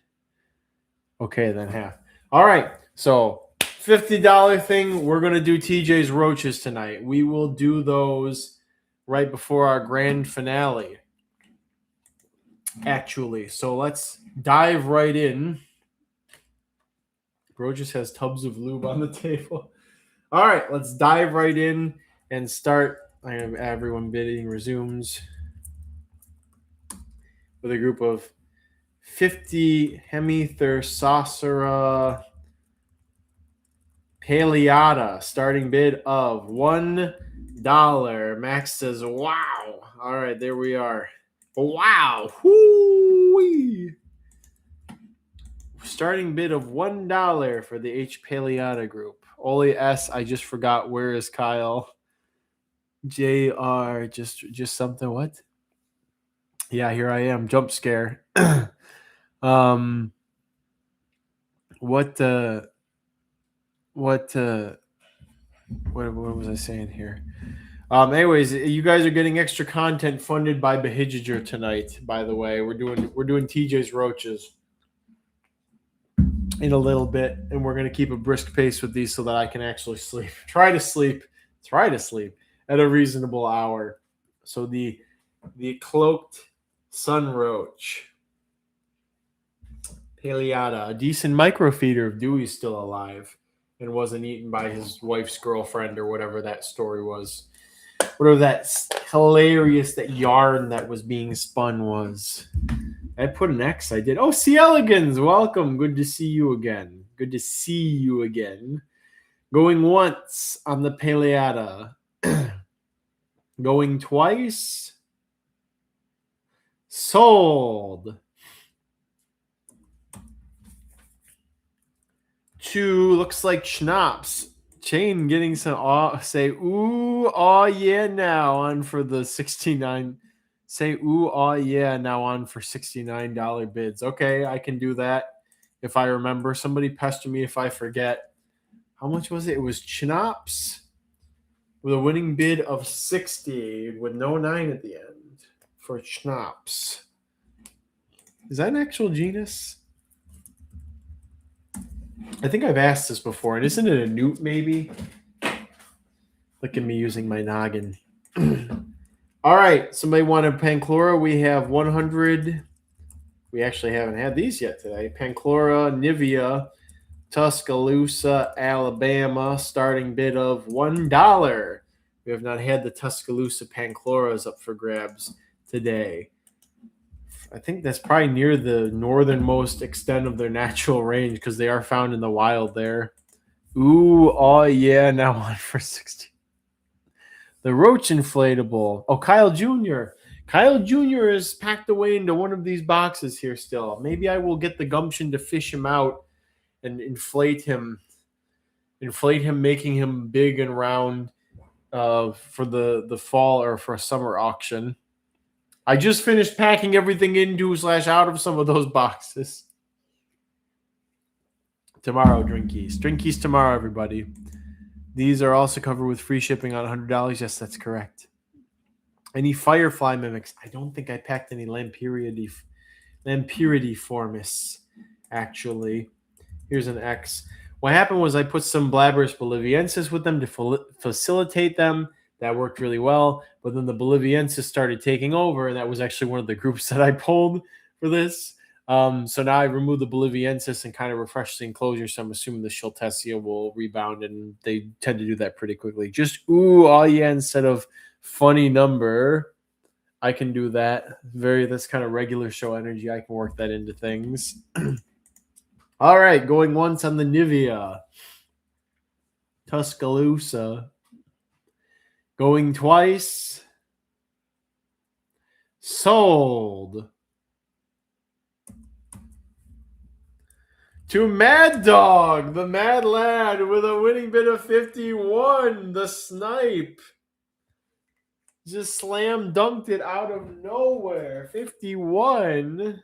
Speaker 1: Okay, then half. All right. So $50 thing. We're gonna do TJ's Roaches tonight. We will do those right before our grand finale. Actually, so let's dive right in. Bro just has tubs of lube on the table. All right, let's dive right in and start. I have everyone bidding resumes with a group of 50 Hemithersossera Paleata. Starting bid of $1. Max says, "Wow!" All right, there we are. Wow! Whoo-wee. Starting bid of $1 for the H. Paleata group. Oli S. I just forgot. Where is Kyle? JR. Just something. What? Yeah, here I am. Jump scare. What was I saying here? Anyways, you guys are getting extra content funded by Behijiger tonight. By the way, we're doing TJ's Roaches in a little bit, and we're going to keep a brisk pace with these so that I can actually sleep. Try to sleep at a reasonable hour. So the cloaked sun roach, Paleata, a decent microfeeder if Dewey's still alive and wasn't eaten by his wife's girlfriend or whatever that story was. Whatever that hilarious, that yarn that was being spun was. I put an X. I did. Oh, C. Elegans, welcome. Good to see you again. Going once on the Paleata. Going twice. Sold. 2 looks like schnapps. Chain getting some say ooh, oh yeah, now on for the 69. Say ooh, oh yeah, now on for $69 bids. Okay, I can do that if I remember. Somebody pester me if I forget. How much was it? It was schnapps with a winning bid of 60 with no 9 at the end for schnapps. Is that an actual genus? I think I've asked this before, and isn't it a newt maybe? Look at me using my noggin. All right, somebody wanted Pancllora. We have 100. We actually haven't had these yet today. Pancllora, Nivea, Tuscaloosa, Alabama. Starting bid of $1. We have not had the Tuscaloosa Panchloras up for grabs today. I think that's probably near the northernmost extent of their natural range because they are found in the wild there. Ooh, oh yeah, now on for 60. The Roach inflatable. Oh, Kyle Jr. Kyle Jr. is packed away into one of these boxes here still. Maybe I will get the gumption to fish him out and inflate him, making him big and round for the fall or for a summer auction. I just finished packing everything into / out of some of those boxes. Tomorrow, Drinkies. Drinkies tomorrow, everybody. These are also covered with free shipping on $100. Yes, that's correct. Any Firefly mimics? I don't think I packed any Lamperia Lampyridiformis, actually. Here's an X. What happened was I put some Blabberish boliviensis with them to facilitate them. That worked really well. But then the boliviensis started taking over, and that was actually one of the groups that I pulled for this. So now I removed the boliviensis and kind of refreshed the enclosure. So I'm assuming the Schultesia will rebound, and they tend to do that pretty quickly. Just oh yeah, instead of funny number, I can do that. That's kind of regular show energy. I can work that into things. All right, going once on the Nivea. Tuscaloosa. Going twice. Sold. To Mad Dog, the Mad Lad, with a winning bid of 51. The Snipe. Just slam dunked it out of nowhere. 51.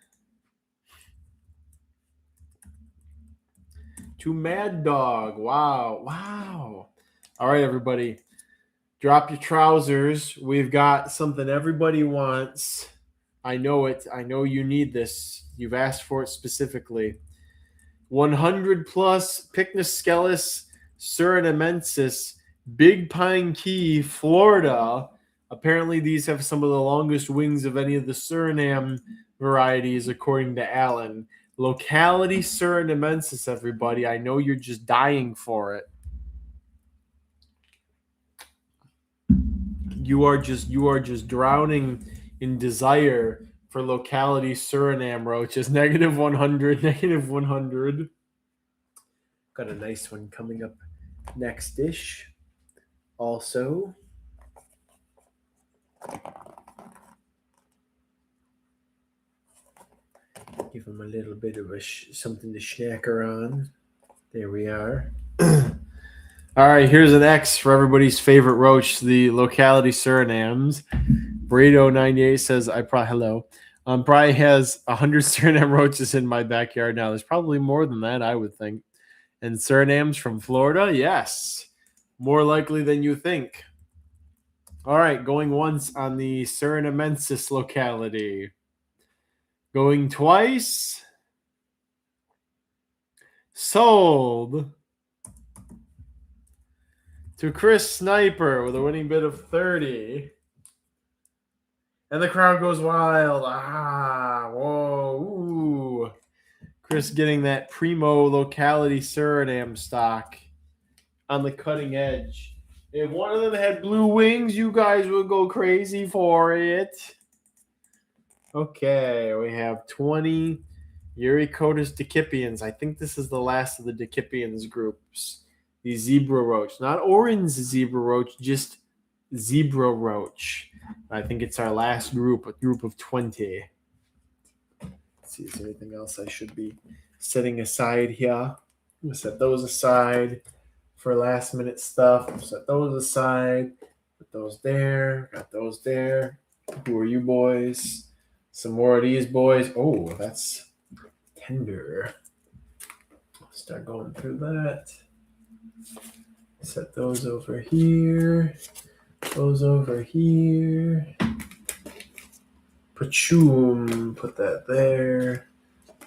Speaker 1: To Mad Dog. Wow. Wow. All right, everybody. Drop your trousers. We've got something everybody wants. I know it. I know you need this. You've asked for it specifically. 100 plus Pycnoscelis surinamensis, Big Pine Key, Florida. Apparently, these have some of the longest wings of any of the Suriname varieties, according to Alan. Locality surinamensis, everybody. I know you're just dying for it. You are just drowning in desire for locality Suriname roaches. -100, -100. Got a nice one coming up next dish. Also, give him a little bit of something to snacker on. There we are. All right, here's an X for everybody's favorite roach, the locality Surinames. Burrito98 says, hello. Probably has 100 Suriname roaches in my backyard now. There's probably more than that, I would think. And Surinames from Florida? Yes. More likely than you think. All right, going once on the Surinamensis locality. Going twice. Sold. To Chris Sniper with a winning bid of 30. And the crowd goes wild. Whoa, ooh. Chris getting that primo locality Suriname stock on the cutting edge. If one of them had blue wings, you guys would go crazy for it. Okay, we have 20 Yuriotus Dipians. I think this is the last of the Dipians groups. The zebra roach, not orange zebra roach, just zebra roach. I think it's our last group, a group of 20. Let's see, is there anything else I should be setting aside here? We'll set those aside for last minute stuff. We'll set those aside. Put those there. Got those there. Who are you boys? Some more of these boys. Oh, that's tender. Start going through that. Set those over here. Those over here. Pachoom. Put that there.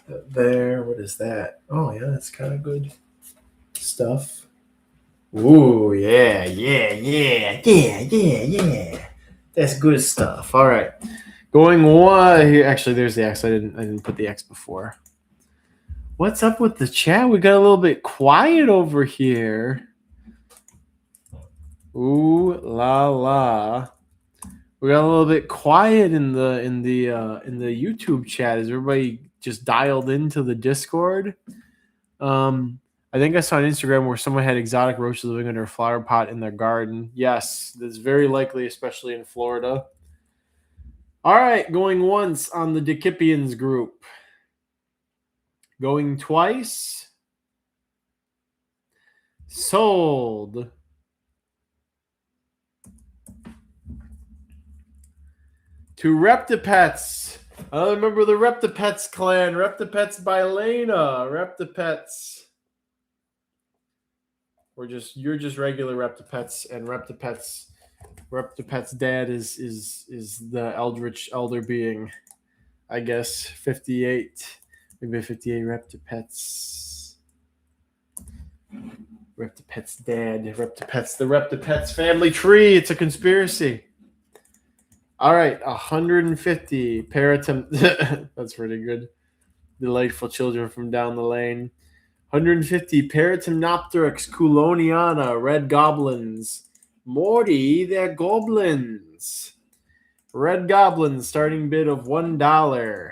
Speaker 1: That there. What is that? Oh, yeah, that's kind of good stuff. Ooh, yeah. That's good stuff. All right. Going one here. Actually, there's the X. I didn't put the X before. What's up with the chat? We got a little bit quiet over here. Ooh la la. We got a little bit quiet in the YouTube chat. Is everybody just dialed into the Discord? I think I saw on Instagram where someone had exotic roaches living under a flower pot in their garden. Yes, that's very likely, especially in Florida. All right, going once on the Dipians group. Going twice. Sold. To Reptipets. Another member of the Reptipets clan. Reptipets by Lena. Reptipets. You're just regular Reptipets, and Reptipets' dad is the Eldritch Elder being.
Speaker 2: I guess 58. Maybe 58 Reptipets. Reptipets dad. Reptipets. The Reptipets family tree. It's a conspiracy. All right, 150 Paratim. That's pretty good. Delightful children from down the lane. 150 Paratimnopteryx couloniana, red goblins. Morty, they're goblins. Red goblins, starting bid of $1.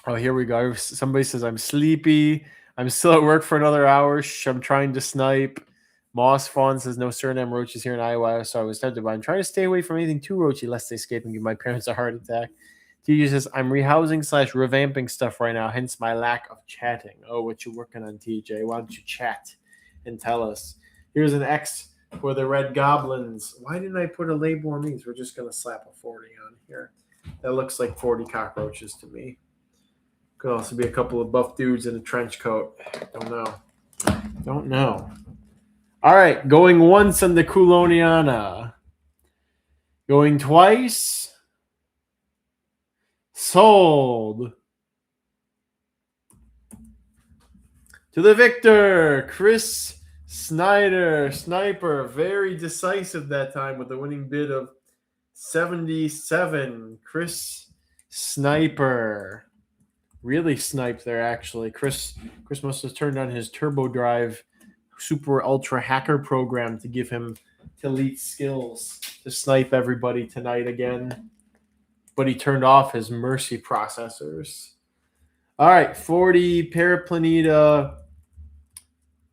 Speaker 2: Oh, here we go. Somebody says, I'm sleepy. I'm still at work for another hour. I'm trying to snipe. Moss Fawn says, no Suriname roaches here in Iowa, so I was tempted, but I'm trying to stay away from anything too roachy lest they escape and give my parents a heart attack. TJ says, I'm rehousing / revamping stuff right now, hence my lack of chatting. Oh, what you working on, TJ? Why don't you chat and tell us? Here's an X for the red goblins. Why didn't I put a label on these? We're just going to slap a 40 on here. That looks like 40 cockroaches to me. Could also be a couple of buff dudes in a trench coat. Don't know. All right, going once on the couloniana. Going twice. Sold. To the victor, Chris Sniper. Very decisive that time with a winning bid of 77. Chris Sniper. Really sniped there, actually. Chris must have turned on his turbo drive super ultra hacker program to give him elite skills to snipe everybody tonight again. But he turned off his mercy processors. All right, 40 Paraplaneta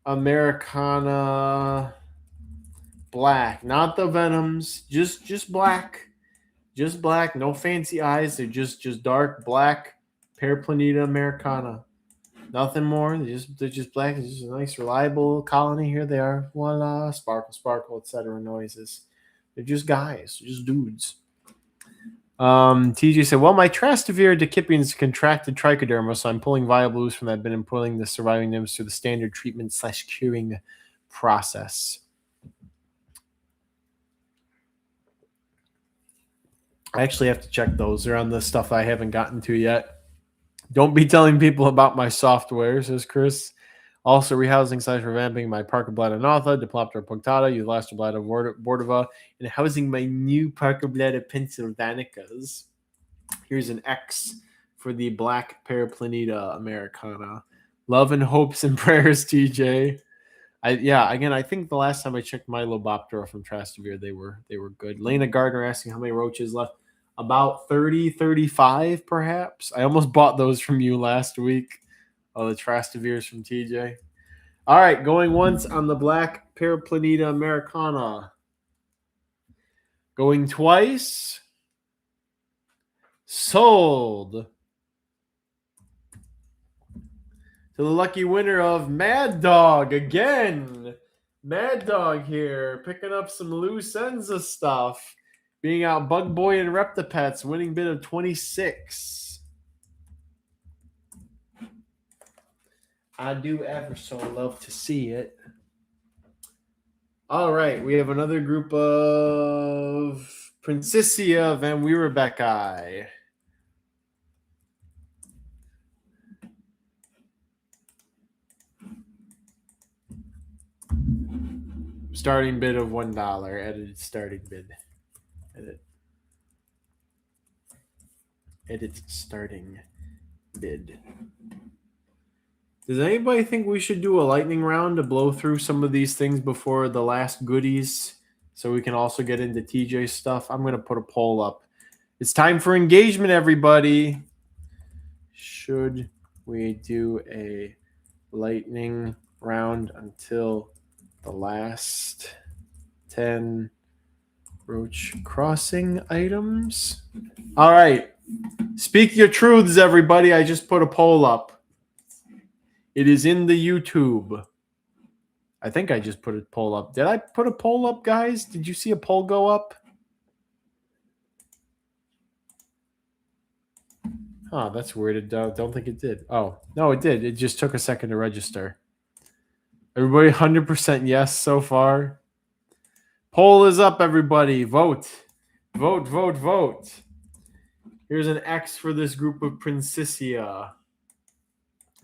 Speaker 2: Americana black. Not the venoms, just black. Just black, no fancy eyes. They're just dark black Paraplaneta Americana. Nothing more. They're just black. It's just a nice, reliable colony. Here they are. Voila. Sparkle, sparkle, etc. noises. They're just guys. They're just dudes. TJ said, well, my Trastavere Dipians contracted trichoderma, so I'm pulling viable ooze from that bin and pulling the surviving nymphs through the standard treatment / curing process. I actually have to check those. They're on the stuff I haven't gotten to yet. Don't be telling people about my software, says Chris. Also, rehousing / revamping my Parker Bladder Notha, Diploptera punctata, Eulaster Bladder Bordova, and housing my new Parker Bladder Pennsylvanicas. Here's an X for the black Paraplaneta Americana. Love and hopes and prayers, TJ. I think the last time I checked my Loboptera from Trastavere, they were good. Lena Gardner asking how many roaches left. About 30, 35, perhaps. I almost bought those from you last week. Oh, the Trastaveres from TJ. All right, going once on the black Paraplaneta Americana. Going twice. Sold. To the lucky winner of Mad Dog again. Mad Dog here, picking up some loose ends of stuff. Being out Bug Boy and Reptipets, winning bid of 26. I do ever so love to see it. All right, we have another group of Princessia Van Weerebecki. Starting bid of $1. Edited starting bid. Edit starting bid. Does anybody think we should do a lightning round to blow through some of these things before the last goodies so we can also get into TJ stuff? I'm going to put a poll up. It's time for engagement, everybody. Should we do a lightning round until the last 10 Roach crossing items? All right. Speak your truths, everybody. I just put a poll up. It is in the YouTube. I think I just put a poll up. Did I put a poll up, guys? Did you see a poll go up? Oh, that's weird. I don't think it did. Oh, no, it did. It just took a second to register. Everybody 100% yes so far. Poll is up, everybody. Vote. Vote, vote, vote. Here's an X for this group of Princessia.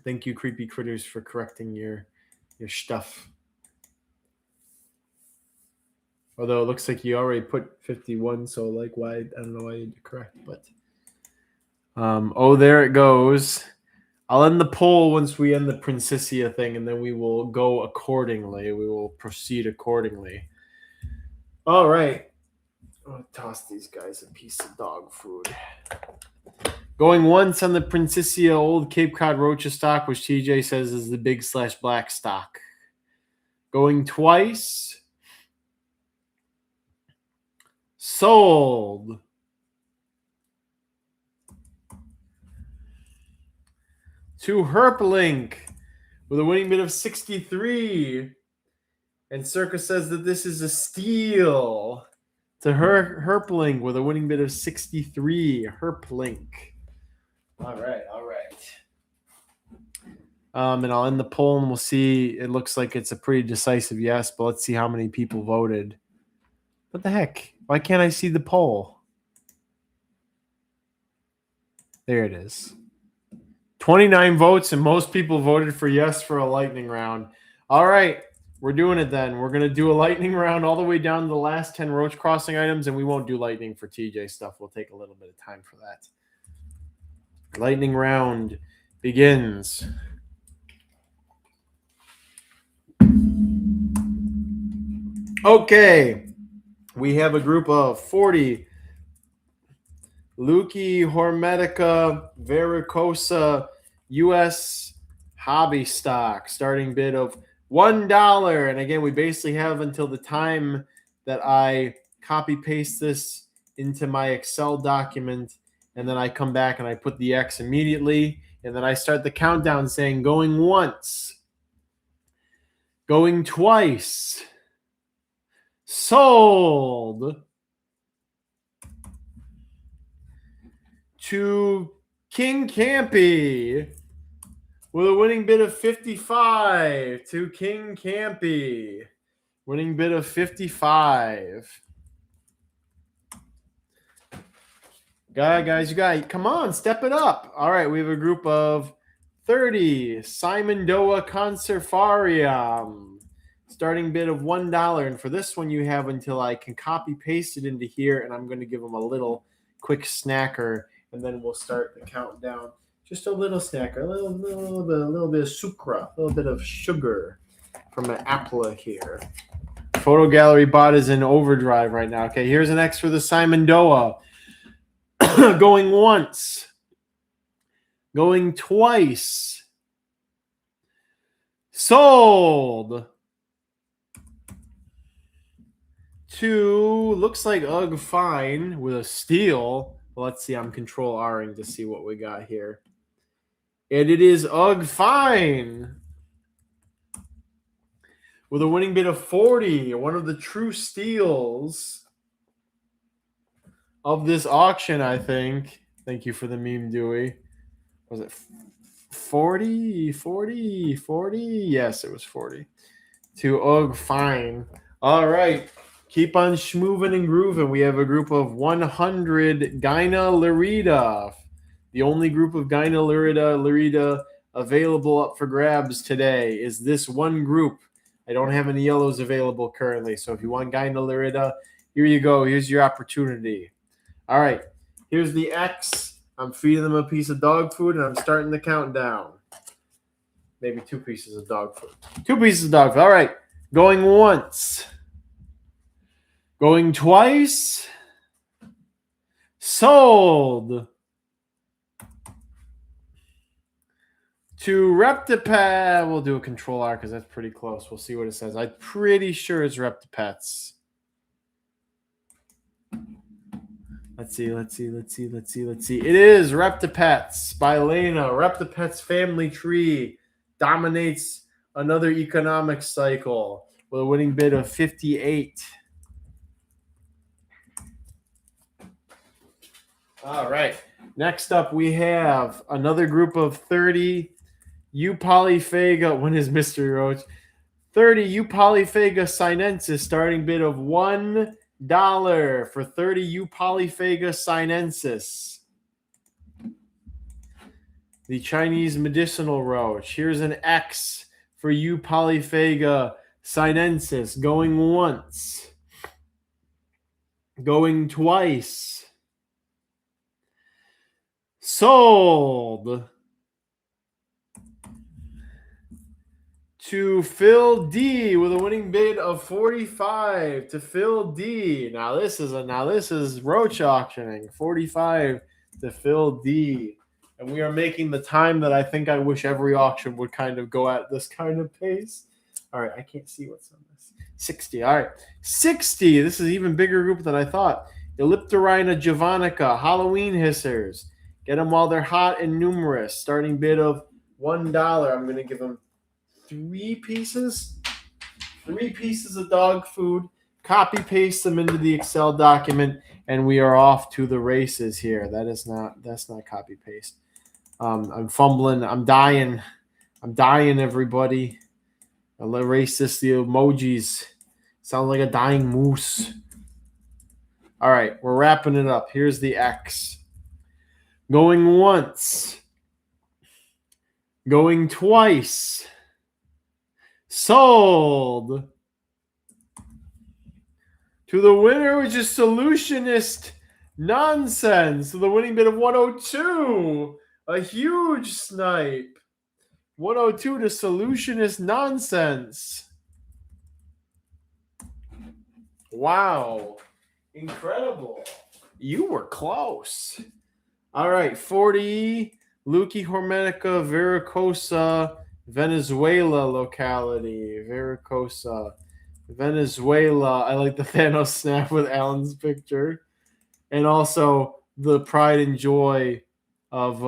Speaker 2: Thank you, Creepy Critters, for correcting your stuff. Although it looks like you already put 51, so like why, I don't know why you had to correct, but oh, there it goes. I'll end the poll once we end the Princessia thing, and then we will go accordingly. We will proceed accordingly. All right. I'll toss these guys a piece of dog food. Going once on the Princessia Old Cape Cod Roach stock, which TJ says is the big/black stock. Going twice. Sold. To Herplink with a winning bid of 63. And Circa says that this is a steal. To Herplink with a winning bid of 63. Herplink. All right. And I'll end the poll and we'll see. It looks like it's a pretty decisive yes, but let's see how many people voted. What the heck? Why can't I see the poll? There it is. 29 votes, and most people voted for yes for a lightning round. All right, we're doing it then. We're going to do a lightning round all the way down to the last 10 Roach Crossing items, and we won't do lightning for TJ stuff. We'll take a little bit of time for that. Lightning round begins. Okay, we have a group of 40 Luki Hormetica Varicosa US hobby stock, starting bid of $1. And again, we basically have until the time that I copy paste this into my Excel document, and then I come back and I put the X immediately, and then I start the countdown saying going once, going twice, sold. To King Campy with a winning bid of 55. To King Campy. Winning bid of 55. Guys, you guys, come on, step it up. All right, we have a group of 30. Simondoa Conservarium. Starting bid of $1. And for this one, you have until I can copy paste it into here, and I'm going to give them a little quick snacker. And then we'll start the countdown. Just a little snacker, a little bit of sucra, a little bit of sugar from an apple here. Photo gallery bot is in overdrive right now. Okay, here's an X for the Simondoa. Going once. Going twice. Sold. To, looks like Ugh Fine with a steal. Well, let's see. I'm Control R-ing to see what we got here. And it is Ugh Fine with a winning bid of 40. One of the true steals of this auction, I think. Thank you for the meme, Dewey. Was it 40? 40? 40? Yes, it was 40. To Ugh Fine. All right. Keep on schmoovin' and grooving. We have a group of 100 Gyna-Lyrida. The only group of Gyna-Lyrida available up for grabs today is this one group. I don't have any yellows available currently. So if you want Gyna-Lyrida, here you go. Here's your opportunity. All right. Here's the X. I'm feeding them a piece of dog food, and I'm starting the countdown. Maybe 2 pieces of dog food. 2 pieces of dog food. All right. Going once. Going twice. Sold. To Reptipet. We'll do a Control R because that's pretty close. We'll see what it says. I'm pretty sure it's Reptipets. Let's see. It is Reptipets by Lena. Reptipets family tree dominates another economic cycle with a winning bid of 58. All right. Next up, we have another group of 30 Eupolyphaga. When is Mr. Roach? 30 Eupolyphaga sinensis, starting bid of $1 for 30 Eupolyphaga sinensis.
Speaker 1: the Chinese medicinal roach. Here's an X for you, Polyphaga sinensis, going once, going twice. Sold to Phil D with a winning bid of 45 to Phil D. Now this is Roach auctioning. 45 to Phil D. And we are making the time that I think I wish every auction would kind of go at this kind of pace. All right, I can't see what's on this. 60. All right. 60. This is an even bigger group than I thought. Elliptina javanica, Halloween hissers. Get them while they're hot and numerous. Starting bid of $1. I'm going to give them 3 pieces of dog food, copy paste them into the Excel document, and we are off to the races here. That's not copy paste. I'm fumbling. I'm dying, everybody. I'll erase this. The emojis sound like a dying moose. All right, we're wrapping it up. Here's the X. Going once. Going twice. Sold to the winner, which is Solutionist Nonsense. So the winning bid of 102. A huge snipe. 102 to Solutionist Nonsense. Wow. Incredible. You were close. All right. 40. Luki Hormetica Vericosa, Venezuela locality. Vericosa, Venezuela. I like the Thanos snap with Alan's picture. And also the pride and joy of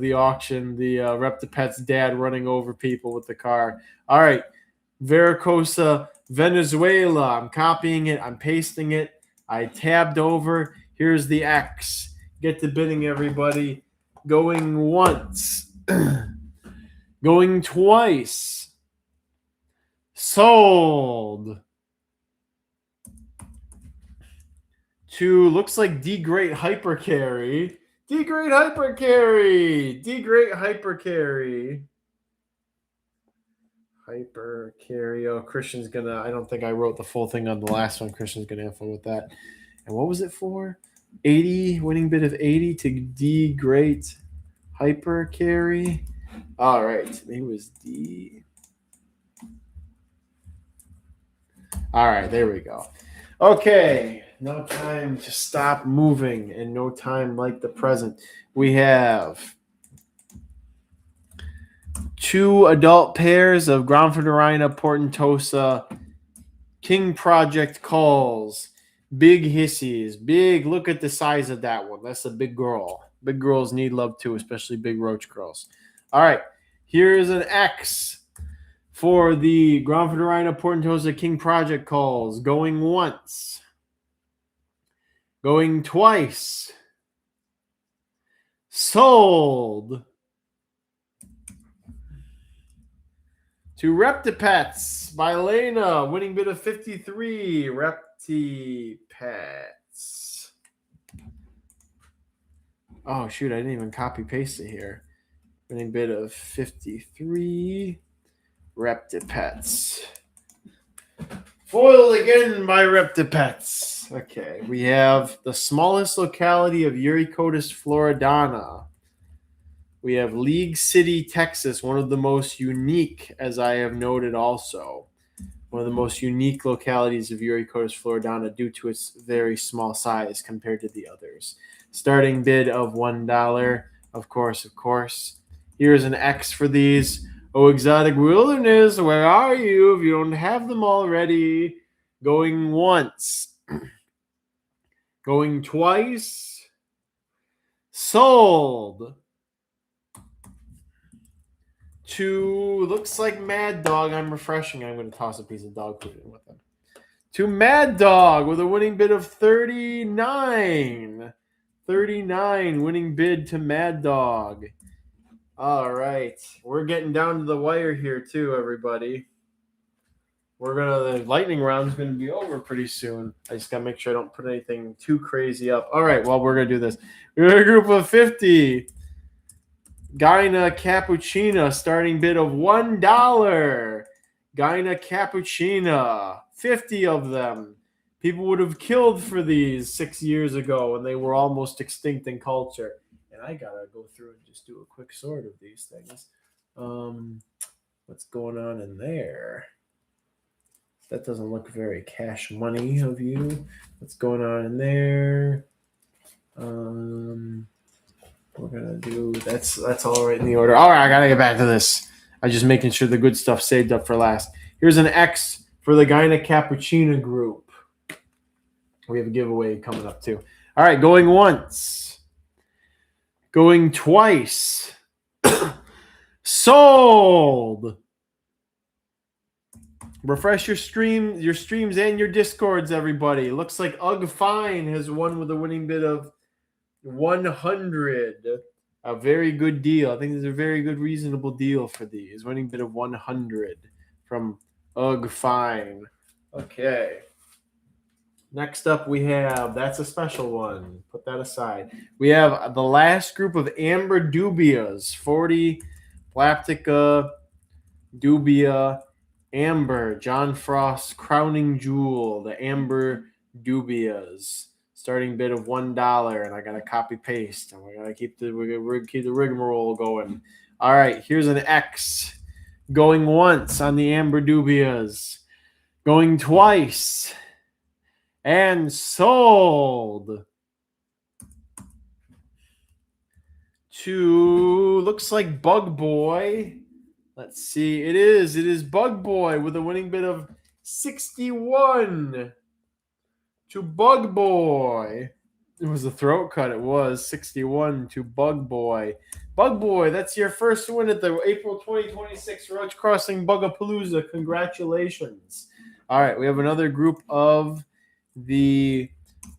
Speaker 1: the auction, the Reptipet's dad running over people with the car. All right. Vericosa, Venezuela. I'm copying it. I'm pasting it. I tabbed over. Here's the X. Get to bidding, everybody. Going once. Going twice. Sold. To, looks like D-Great Hypercarry. D-Great Hypercarry. D-Great Hypercarry. Hypercarry. Oh, Christian's gonna, I don't think I wrote the full thing on the last one. Christian's gonna have fun with that. And what was it for? 80, winning bid of 80 to D-Great Hypercarry. All right. It was D. All right, there we go. Okay. No time to stop moving and no time like the present. We have 2 adult pairs of Gronfidorina portentosa King Project calls. Big hissies. Big. Look at the size of that one. That's a big girl. Big girls need love too, especially big roach girls. All right. Here's an X for the Gronfidorina portentosa King Project calls. Going once. Going twice. Sold to Reptipets by Elena. Winning bid of 53. Reptipets. Oh, shoot. I didn't even copy paste it here. Winning bid of 53. Reptipets. Foiled again by Reptipets. Okay, we have the smallest locality of Yuriotus floridana. We have League City, Texas, one of the most unique, as I have noted also. One of the most unique localities of Yuriotus floridana due to its very small size compared to the others. Starting bid of $1. Of course. Here's an X for these. Oh, exotic wilderness, where are you if you don't have them already? Going once. Going twice. Sold. To, looks like Mad Dog. I'm refreshing. I'm going to toss a piece of dog food in with them. To Mad Dog with a winning bid of 39. 39 winning bid to Mad Dog. All right. We're getting down to the wire here too, everybody. The lightning round is going to be over pretty soon. I just got to make sure I don't put anything too crazy up. All right. Well, we're going to do this. We're a group of 50.
Speaker 2: Gyna Cappuccina, starting bid of $1. Gyna Cappuccina, 50 of them. People would have killed for these 6 years ago when they were almost extinct in culture. And I gotta go through and just do a quick sort of these things. What's going on in there? That doesn't look very cash money of you. What's going on in there? We're gonna do that's all right in the order. All right, I gotta get back to this. I'm just making sure the good stuff saved up for last. Here's an X for the Gyna Cappuccina group. We have a giveaway coming up too. All right, going once, going twice. Sold. Refresh your streams and your discords, everybody. Looks like Ugg Fine has won with a winning bid of 100. A very good deal. I think there's a very good, reasonable deal for these. Winning bid of 100 from Ugg Fine. Okay. Next up, we have, that's a special one. Put that aside. We have the last group of Amber Dubias, 40 Plaptica Dubia Amber, John Frost's crowning jewel, the Amber Dubias. Starting bid of $1, and I gotta copy paste, and we're gonna keep the rigmarole going. All right, here's an X. Going once on the Amber Dubias. Going twice. And sold. To, looks like Bug Boy. Let's see. It is Bug Boy with a winning bid of 61. To Bug Boy. It was a throat cut. It was 61 to Bug Boy. Bug Boy, that's your first win at the April 2026 Roach Crossing Bugapalooza. Congratulations. All right, we have another group of the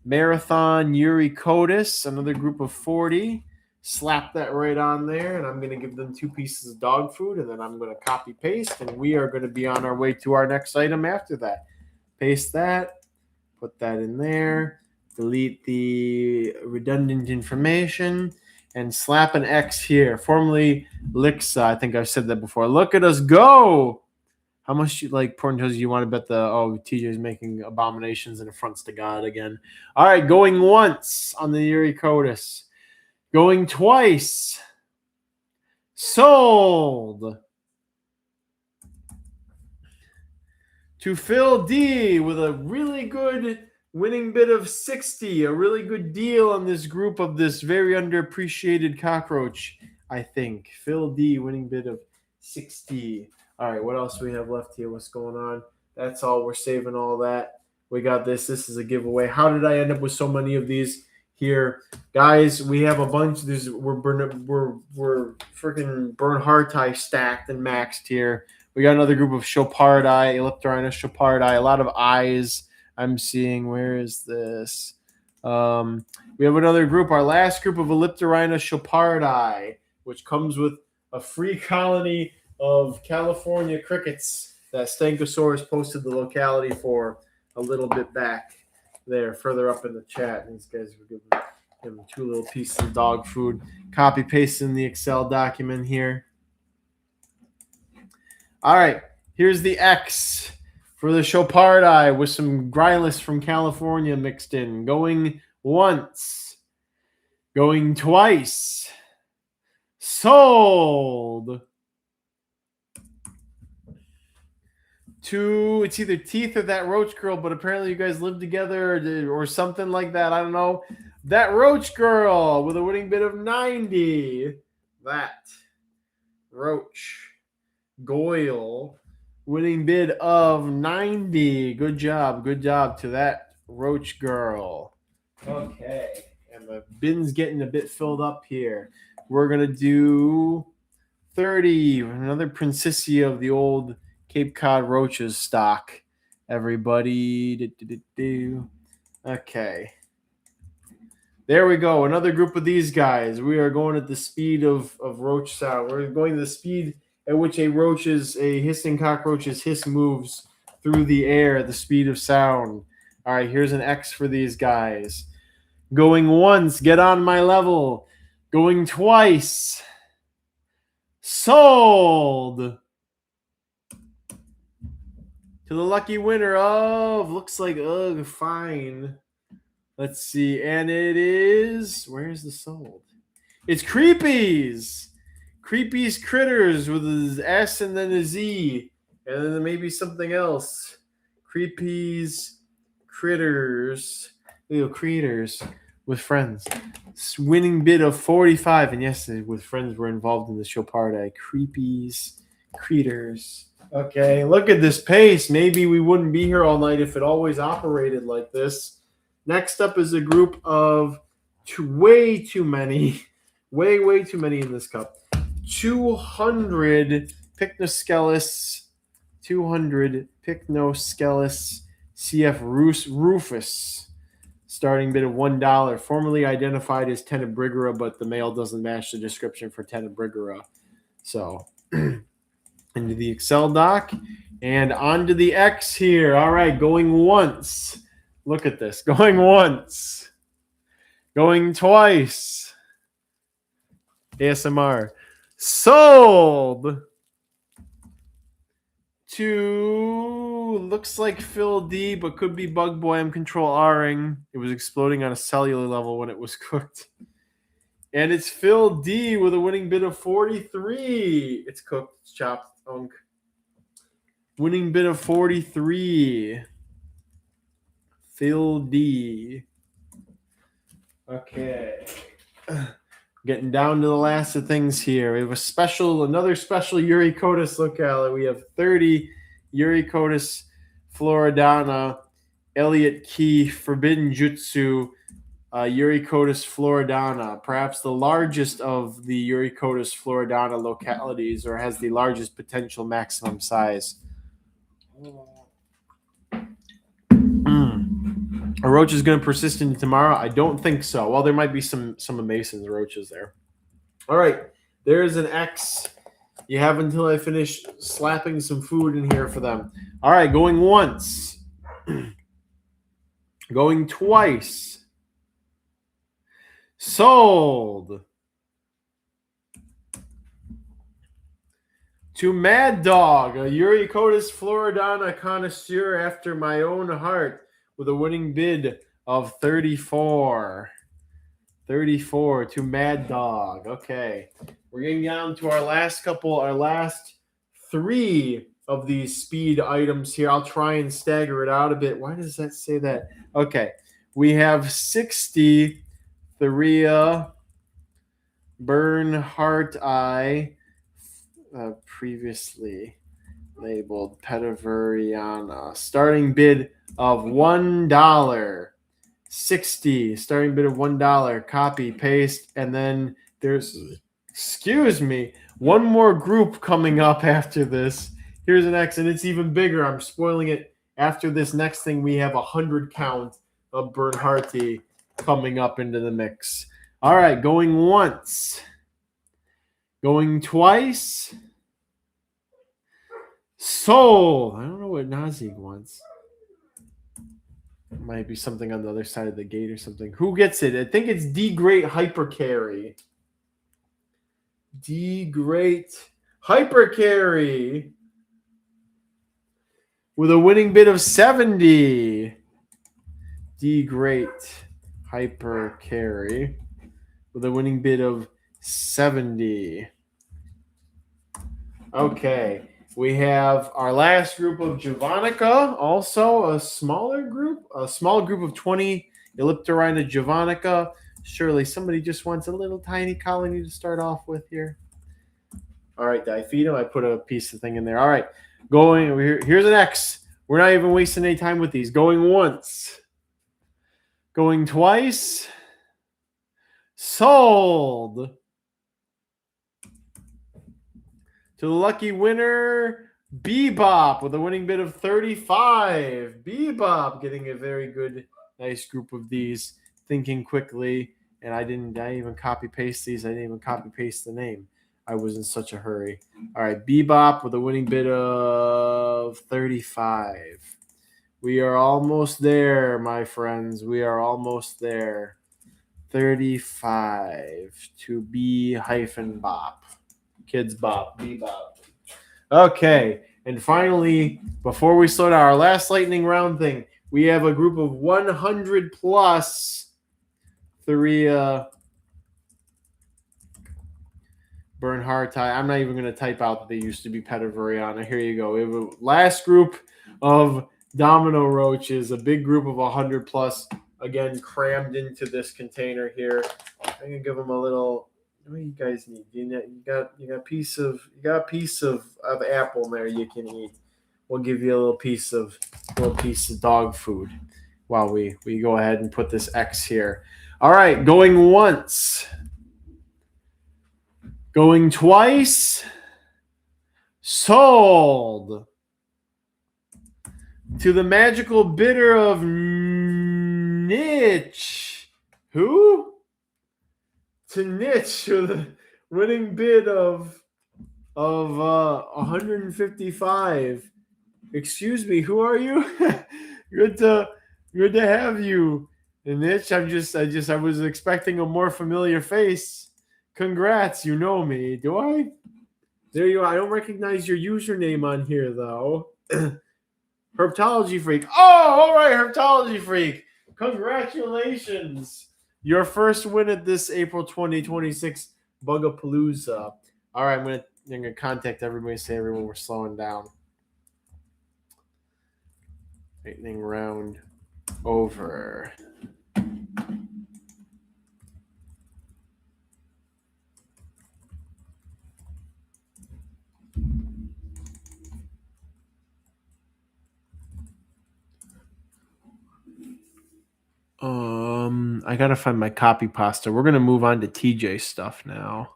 Speaker 2: Marathon Yuriotus, another group of 40. Slap that right on there, and I'm going to give them 2 pieces of dog food, and then I'm going to copy paste, and we are going to be on our way to our next item after that. Paste that. Put that in there, delete the redundant information, and slap an X here. Formerly Lixa, I think I've said that before. Look at us go! How much porn toes you want to bet TJ's making abominations and affronts to God again. All right, going once on the Yuriotus. Going twice. Sold. To Phil D with a really good winning bid of 60. A really good deal on this group of this very underappreciated cockroach, I think. Phil D winning bid of 60. All right, what else do we have left here? What's going on? That's all. We're saving all that. We got this. This is a giveaway. How did I end up with so many of these here? Guys, we have a bunch. We're freaking Bernhardti stacked and maxed here. We got another group of Chopardi, Elliptina Chopardi, a lot of eyes I'm seeing. Where is this? We have another group, our last group of Elliptina Chopardi, which comes with a free colony of California crickets that Stankosaurus posted the locality for a little bit back there, further up in the chat. And these guys were giving him 2 little pieces of dog food. Copy paste in the Excel document here. All right, here's the X for the Chopardi with some Grylis from California mixed in. Going once. Going twice. Sold. To, it's either Teeth or that Roach Girl, but apparently you guys live together or something like that. I don't know. That Roach Girl with a winning bid of 90. That Roach Goyle winning bid of 90. Good job. Good job to that Roach Girl. Okay. And the bin's getting a bit filled up here. We're going to do 30. Another Princessia of the old Cape Cod Roaches stock. Everybody. Okay. There we go. Another group of these guys. We are going at the speed of roach sound. We're going to the speed at which a hissing cockroach's hiss moves through the air at the speed of sound. All right, here's an X for these guys. Going once, get on my level. Going twice. Sold to the lucky winner of, looks like, fine. Let's see. And it is, where's the sold? It's Creepies. Creepies Critters with an S and then a Z. And then maybe something else. Creepies Critters. Little creators with friends. Winning bid of 45. And yes, with friends were involved in the show party. Creepies Critters. Okay, look at this pace. Maybe we wouldn't be here all night if it always operated like this. Next up is a group of way too many. Way too many in this cup. 200 Pycnoscelis. 200 Pycnoscelis CF Rufus. Starting bid of $1. Formerly identified as Tenebrigera, but the male doesn't match the description for Tenebrigera. So... into the Excel doc and onto the X here. All right, going once. Look at this. Going once. Going twice. ASMR. Sold to, looks like Phil D, but could be Bug Boy M Control R-ing. It was exploding on a cellular level when it was cooked. And it's Phil D with a winning bid of 43. It's cooked, it's chopped. Winning bid of 43. Phil D. Okay. Getting down to the last of things here. We have another special Yuriotus locale. We have 30 Yuriotus Floridana, Elliott Key, Forbidden Jutsu, Yuriotus floridana, perhaps the largest of the Yuriotus floridana localities, or has the largest potential maximum size. A roach is going to persist into tomorrow? I don't think so. Well, there might be some of Mason's roaches there. All right, there's an X. You have until I finish slapping some food in here for them. All right, going once. Going twice. Sold to Mad Dog, a Yuriotus floridana connoisseur after my own heart, with a winning bid of 34. 34 to Mad Dog. Okay, we're getting down to our last three of these speed items here. I'll try and stagger it out a bit. Why does that say that? Okay, we have 60 Theria, Burn Heart Eye, previously labeled Petaveriana. Starting bid of $1. 60. Starting bid of $1. Copy, paste, and then there's, one more group coming up after this. Here's an X, and it's even bigger. I'm spoiling it. After this next thing, we have 100 count of Bernhardt coming up into the mix. All right, going once. Going twice. Sold. I don't know what Nazig wants. It might be something on the other side of the gate or something. Who gets it? I think it's D Great Hyper Carry. D Great Hyper Carry with a winning bid of 70. D Great Hyper Carry with a winning bid of 70. Okay, we have our last group of Javanica, also a small group of 20 Elliptirina Javanica. Surely somebody just wants a little tiny colony to start off with here. All right, did I feed him? I put a piece of thing in there. All right, here's an X. We're not even wasting any time with these. Going once. Going twice. Sold. To the lucky winner, Bebop, with a winning bid of 35. Bebop getting a very good, nice group of these. Thinking quickly, and I didn't even copy paste these. I didn't even copy paste the name. I was in such a hurry. All right, Bebop with a winning bid of 35. We are almost there, my friends. We are almost there. 35 to B-Bop. Kids bop, bebop. Okay, and finally, before we start our last lightning round thing, we have a group of 100 plus 3 Bernhardt. I'm not even going to type out that they used to be Pettivariana. Here you go. We have a last group of domino roaches, a big group of 100 plus, again, crammed into this container here. I'm going to give them a little. What do you guys need? You got a piece of apple there you can eat. We'll give you a little piece of dog food while we go ahead and put this X here. All right, going once. Going twice. Sold. To the magical bidder of niche. Who? To niche with the winning bid of 155. Excuse me, who are you? Good to have you. And niche, I was expecting a more familiar face. Congrats, you know me. Do I? There you are. I don't recognize your username on here though. Herpetology Freak. Oh, all right, Herpetology Freak. Congratulations. Your first win at this April 2026 Bugapalooza. All right, I'm gonna contact everybody and say everyone we're slowing down. Lightning round over. I gotta find my copy pasta. We're gonna move on to TJ stuff now.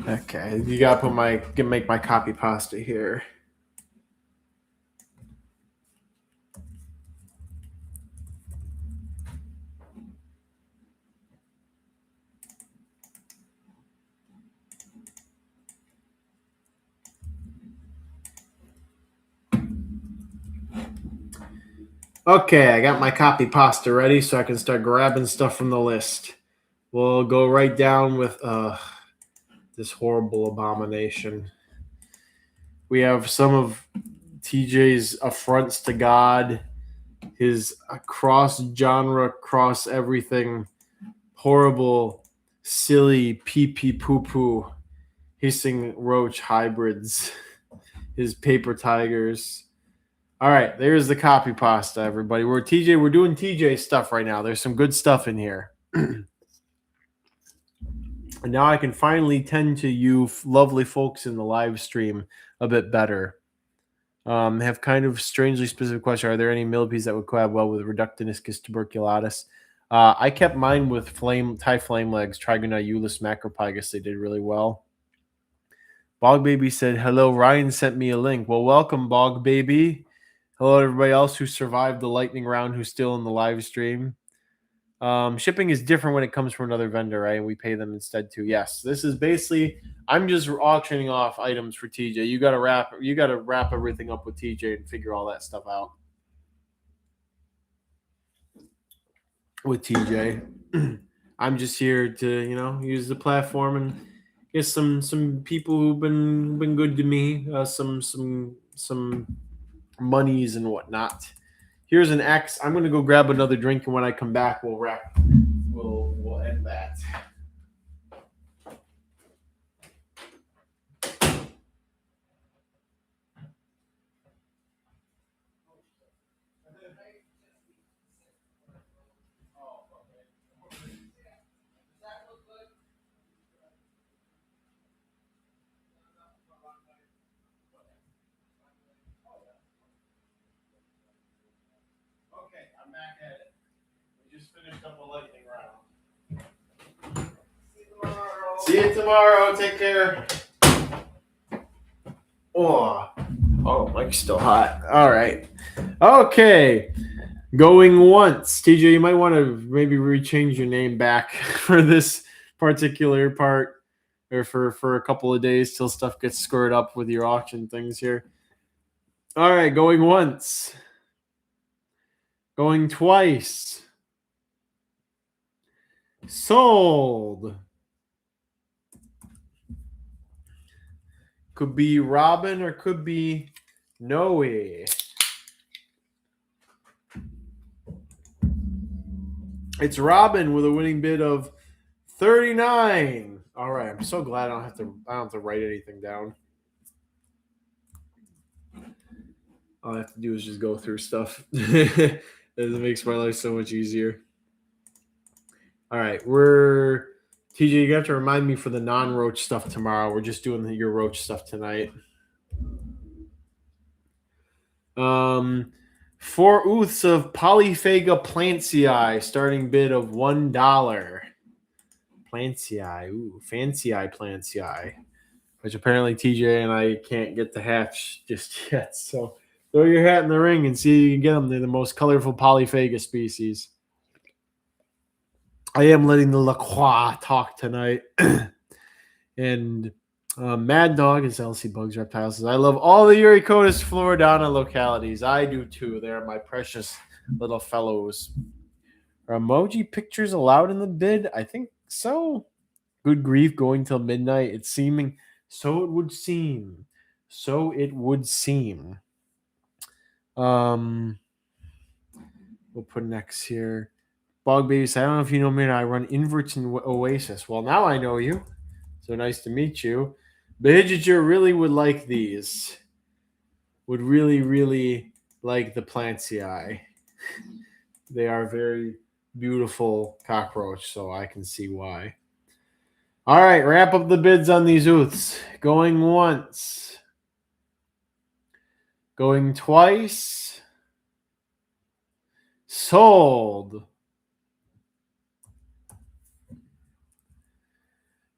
Speaker 2: Okay, you gotta make my copy pasta here. Okay, I got my copy pasta ready so I can start grabbing stuff from the list. We'll go right down with this horrible abomination. We have some of TJ's affronts to God, his cross-genre, cross-everything, horrible, silly, pee-pee poo-poo, hissing roach hybrids, his paper tigers. All right, there's the copy pasta, everybody. We're doing TJ stuff right now. There's some good stuff in here. And now I can finally tend to you lovely folks in the live stream a bit better. Have kind of strangely specific question. Are there any millipedes that would collab well with Reductiniscus tuberculatus? I kept mine with Thai flame legs, Trigona Eulus macropygus. They did really well. Bog Baby said, hello, Ryan sent me a link. Well, welcome, Bog Baby. Hello, everybody else who survived the lightning round who's still in the live stream. Shipping is different when it comes from another vendor, right? We pay them instead too. Yes, this is basically I'm just auctioning off items for TJ. You gotta wrap everything up with TJ and figure all that stuff out with TJ. I'm just here to use the platform and get some people who've been good to me, some monies and whatnot. Here's an X. I'm gonna go grab another drink, and when I come back, we'll end that. Finished up a lightning round. See you tomorrow. Take care. Oh, Mike's still hot. All right. Okay. Going once. TJ, you might want to maybe rechange your name back for this particular part.
Speaker 1: or for a couple of days till stuff gets squared up with your auction things here. All right, going once. Going twice. Sold. Could be Robin or could be Noe. It's Robin with a winning bid of 39. All right, I'm so glad I don't have to write anything down. All I have to do is just go through stuff. It makes my life so much easier. All right, TJ, you have to remind me for the non-roach stuff tomorrow. We're just doing your roach stuff tonight. 4 ooths of Polyphaga plantii, starting bid of $1. Plantii, ooh, fancy eye plantii, which apparently TJ and I can't get to hatch just yet. So throw your hat in the ring and see if you can get them. They're the most colorful Polyphaga species. I am letting the La Croix talk tonight. And Mad Dog is LC Bugs Reptiles says, I love all the Yuriotus floridana localities. I do too. They are my precious little fellows. Are emoji pictures allowed in the bid? I think so. Good grief, going till midnight. It's seeming. So it would seem. So it would seem. We'll put next here. Bog Baby says, I don't know if you know me, I run inverts in Oasis. Well, now I know you. So nice to meet you. Behidger really would like these. Would really, really like the plantii. They are very beautiful cockroach, so I can see why. All right, wrap up the bids on these ooths. Going once. Going twice. Sold.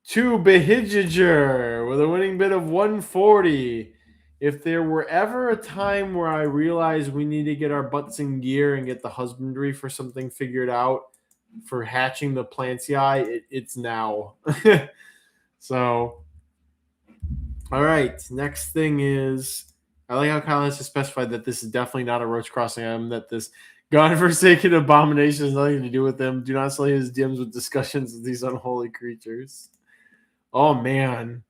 Speaker 1: To Behidger with a winning bid of 140. If there were ever a time where I realized we need to get our butts in gear and get the husbandry for something figured out for hatching the plantii, it's now. So, all right. Next thing is, I like how Kyle has to specify that this is definitely not a roach crossing item, that this godforsaken abomination has nothing to do with them. Do not slay his DMs with discussions of these unholy creatures. Oh, man.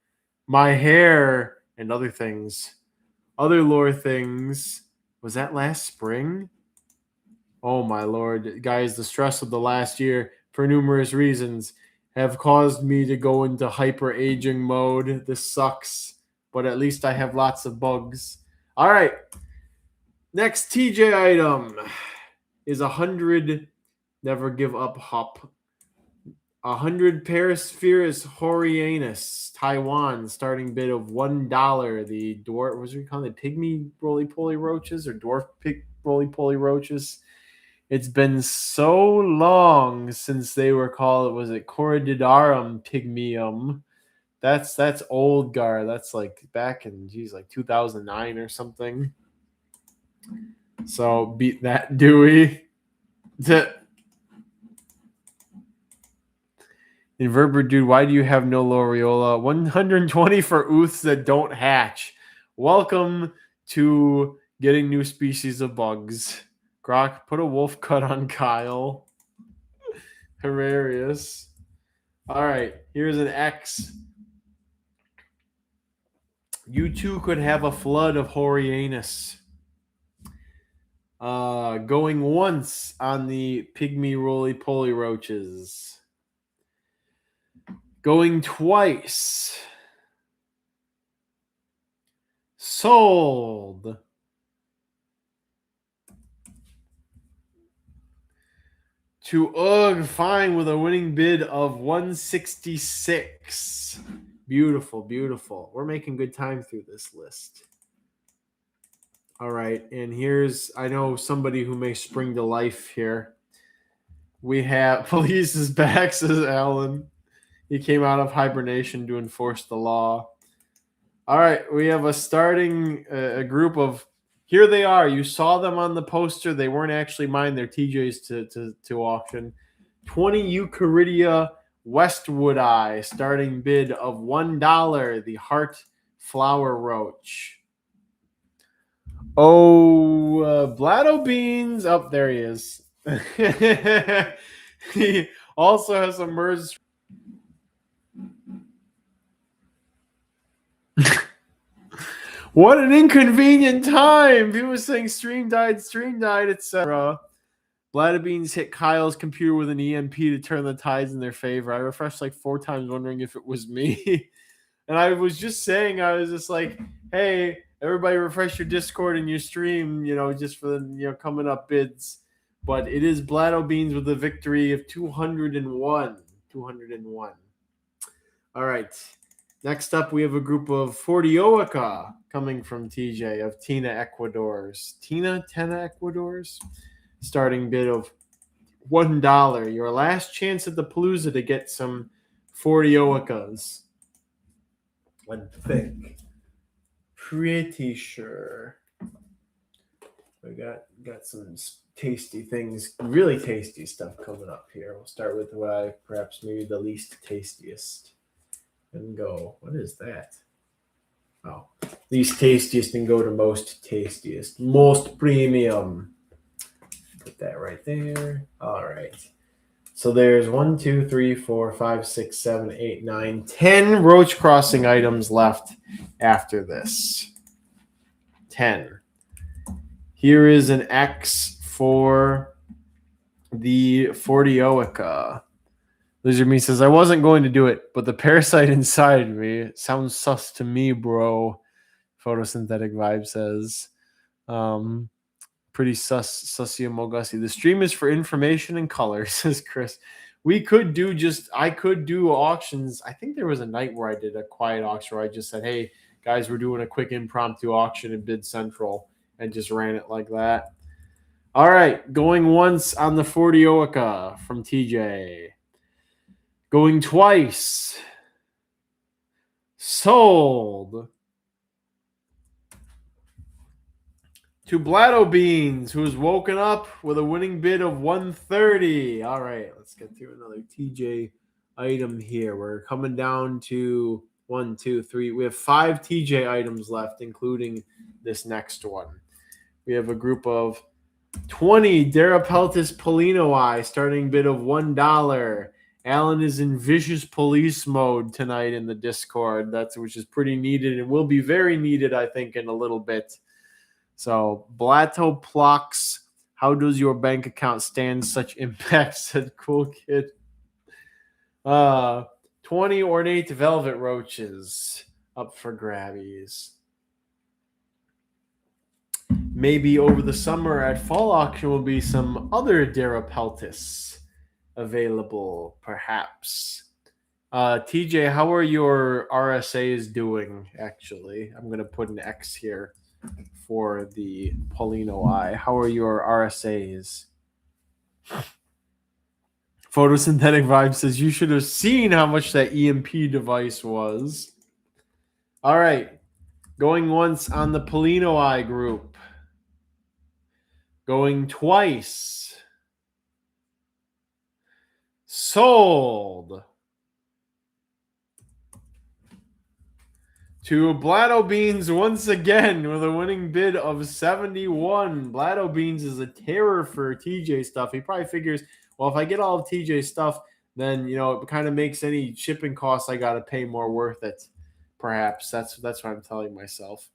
Speaker 1: My hair and other things. Other lore things. Was that last spring? Oh, my Lord. Guys, the stress of the last year, for numerous reasons, have caused me to go into hyper-aging mode. This sucks, but at least I have lots of bugs. All right. Next TJ item is 100 Never Give Up Hop. 100 Paraspherus Horianus, Taiwan, starting bid of $1. The dwarf, what was we call it? Pygmy roly-poly roaches or dwarf roly-poly roaches. It's been so long since they were called, was it Corrididarum pygmium? That's old, Gar. That's like back in, like 2009 or something. So beat that, Dewey. Inverber dude, why do you have no Loriola? 120 for ooths that don't hatch. Welcome to getting new species of bugs. Grok, put a wolf cut on Kyle. Hilarious. All right, here's an X. You too could have a flood of Horianus. Going once on the pygmy roly-poly roaches. Going twice. Sold. To Fine with a winning bid of 166. Beautiful, beautiful. We're making good time through this list. All right, and here's, I know somebody who may spring to life here. We have, police is back, says Alan. He came out of hibernation to enforce the law. All right, we have a starting a group of, here they are. You saw them on the poster. They weren't actually mine. They're TJ's to auction. 20 Eucharidia
Speaker 2: Westwood Eye, starting bid of $1. The Heart Flower Roach. Oh, Blado Beans. Oh, there he is. He also has emerged. What an inconvenient time. He was saying stream died, etc. Blabberish hit Kyle's computer with an EMP to turn the tides in their favor. I refreshed like 4 times wondering if it was me. And I was just saying, I was just like, hey, everybody refresh your Discord and your stream, just for the, coming up bids. But it is Blabberish with the victory of 201. 201. All right. Next up, we have a group of Fortioica coming from TJ of Tina Ecuadors. Tena Ecuadors? Starting bid of $1. Your last chance at the Palooza to get some Fortioicas. I think. Pretty sure. We got some tasty things, really tasty stuff coming up here. We'll start with what perhaps maybe the least tastiest. And go, what is that? Oh, least tastiest and go to most tastiest. Most premium. Put that right there. All right. So there's 1, 2, 3, 4, 5, 6, 7, 8, 9, 10 Roach Crossing items left after this. 10. Here is an X for the Fortioica. Lizard Me says, I wasn't going to do it, but the parasite inside me sounds sus to me, bro. Photosynthetic Vibe says. Pretty sussy Mogussi. The stream is for information and color, says Chris. I could do auctions. I think there was a night where I did a quiet auction where I just said, hey, guys, we're doing a quick impromptu auction in Bid Central, and just ran it like that. All right, going once on the Fortioica from TJ. Going twice. Sold. To Blabberish, who's woken up with a winning bid of $130. All right, let's get through another TJ item here. We're coming down to 1, 2, 3. We have 5 TJ items left, including this next one. We have a group of 20 Darapeltis Polinoi, starting bid of $1. Alan is in vicious police mode tonight in the Discord, which is pretty needed and will be very needed, I think, in a little bit. So, Blato Plox, how does your bank account stand such impact? Said Cool Kid. 20 ornate velvet roaches up for grabbies. Maybe over the summer at fall auction will be some other Darapeltis available, perhaps. TJ, how are your RSAs doing, actually? I'm going to put an X here for the Polinoi. How are your RSAs? Photosynthetic Vibe says, you should have seen how much that EMP device was. All right. Going once on the Polinoi group. Going twice. Sold. To Blabberish once again with a winning bid of 71. Blabberish is a terror for TJ stuff. He probably figures, well, if I get all of TJ stuff, then it kind of makes any shipping costs I got to pay more worth it. Perhaps that's what I'm telling myself.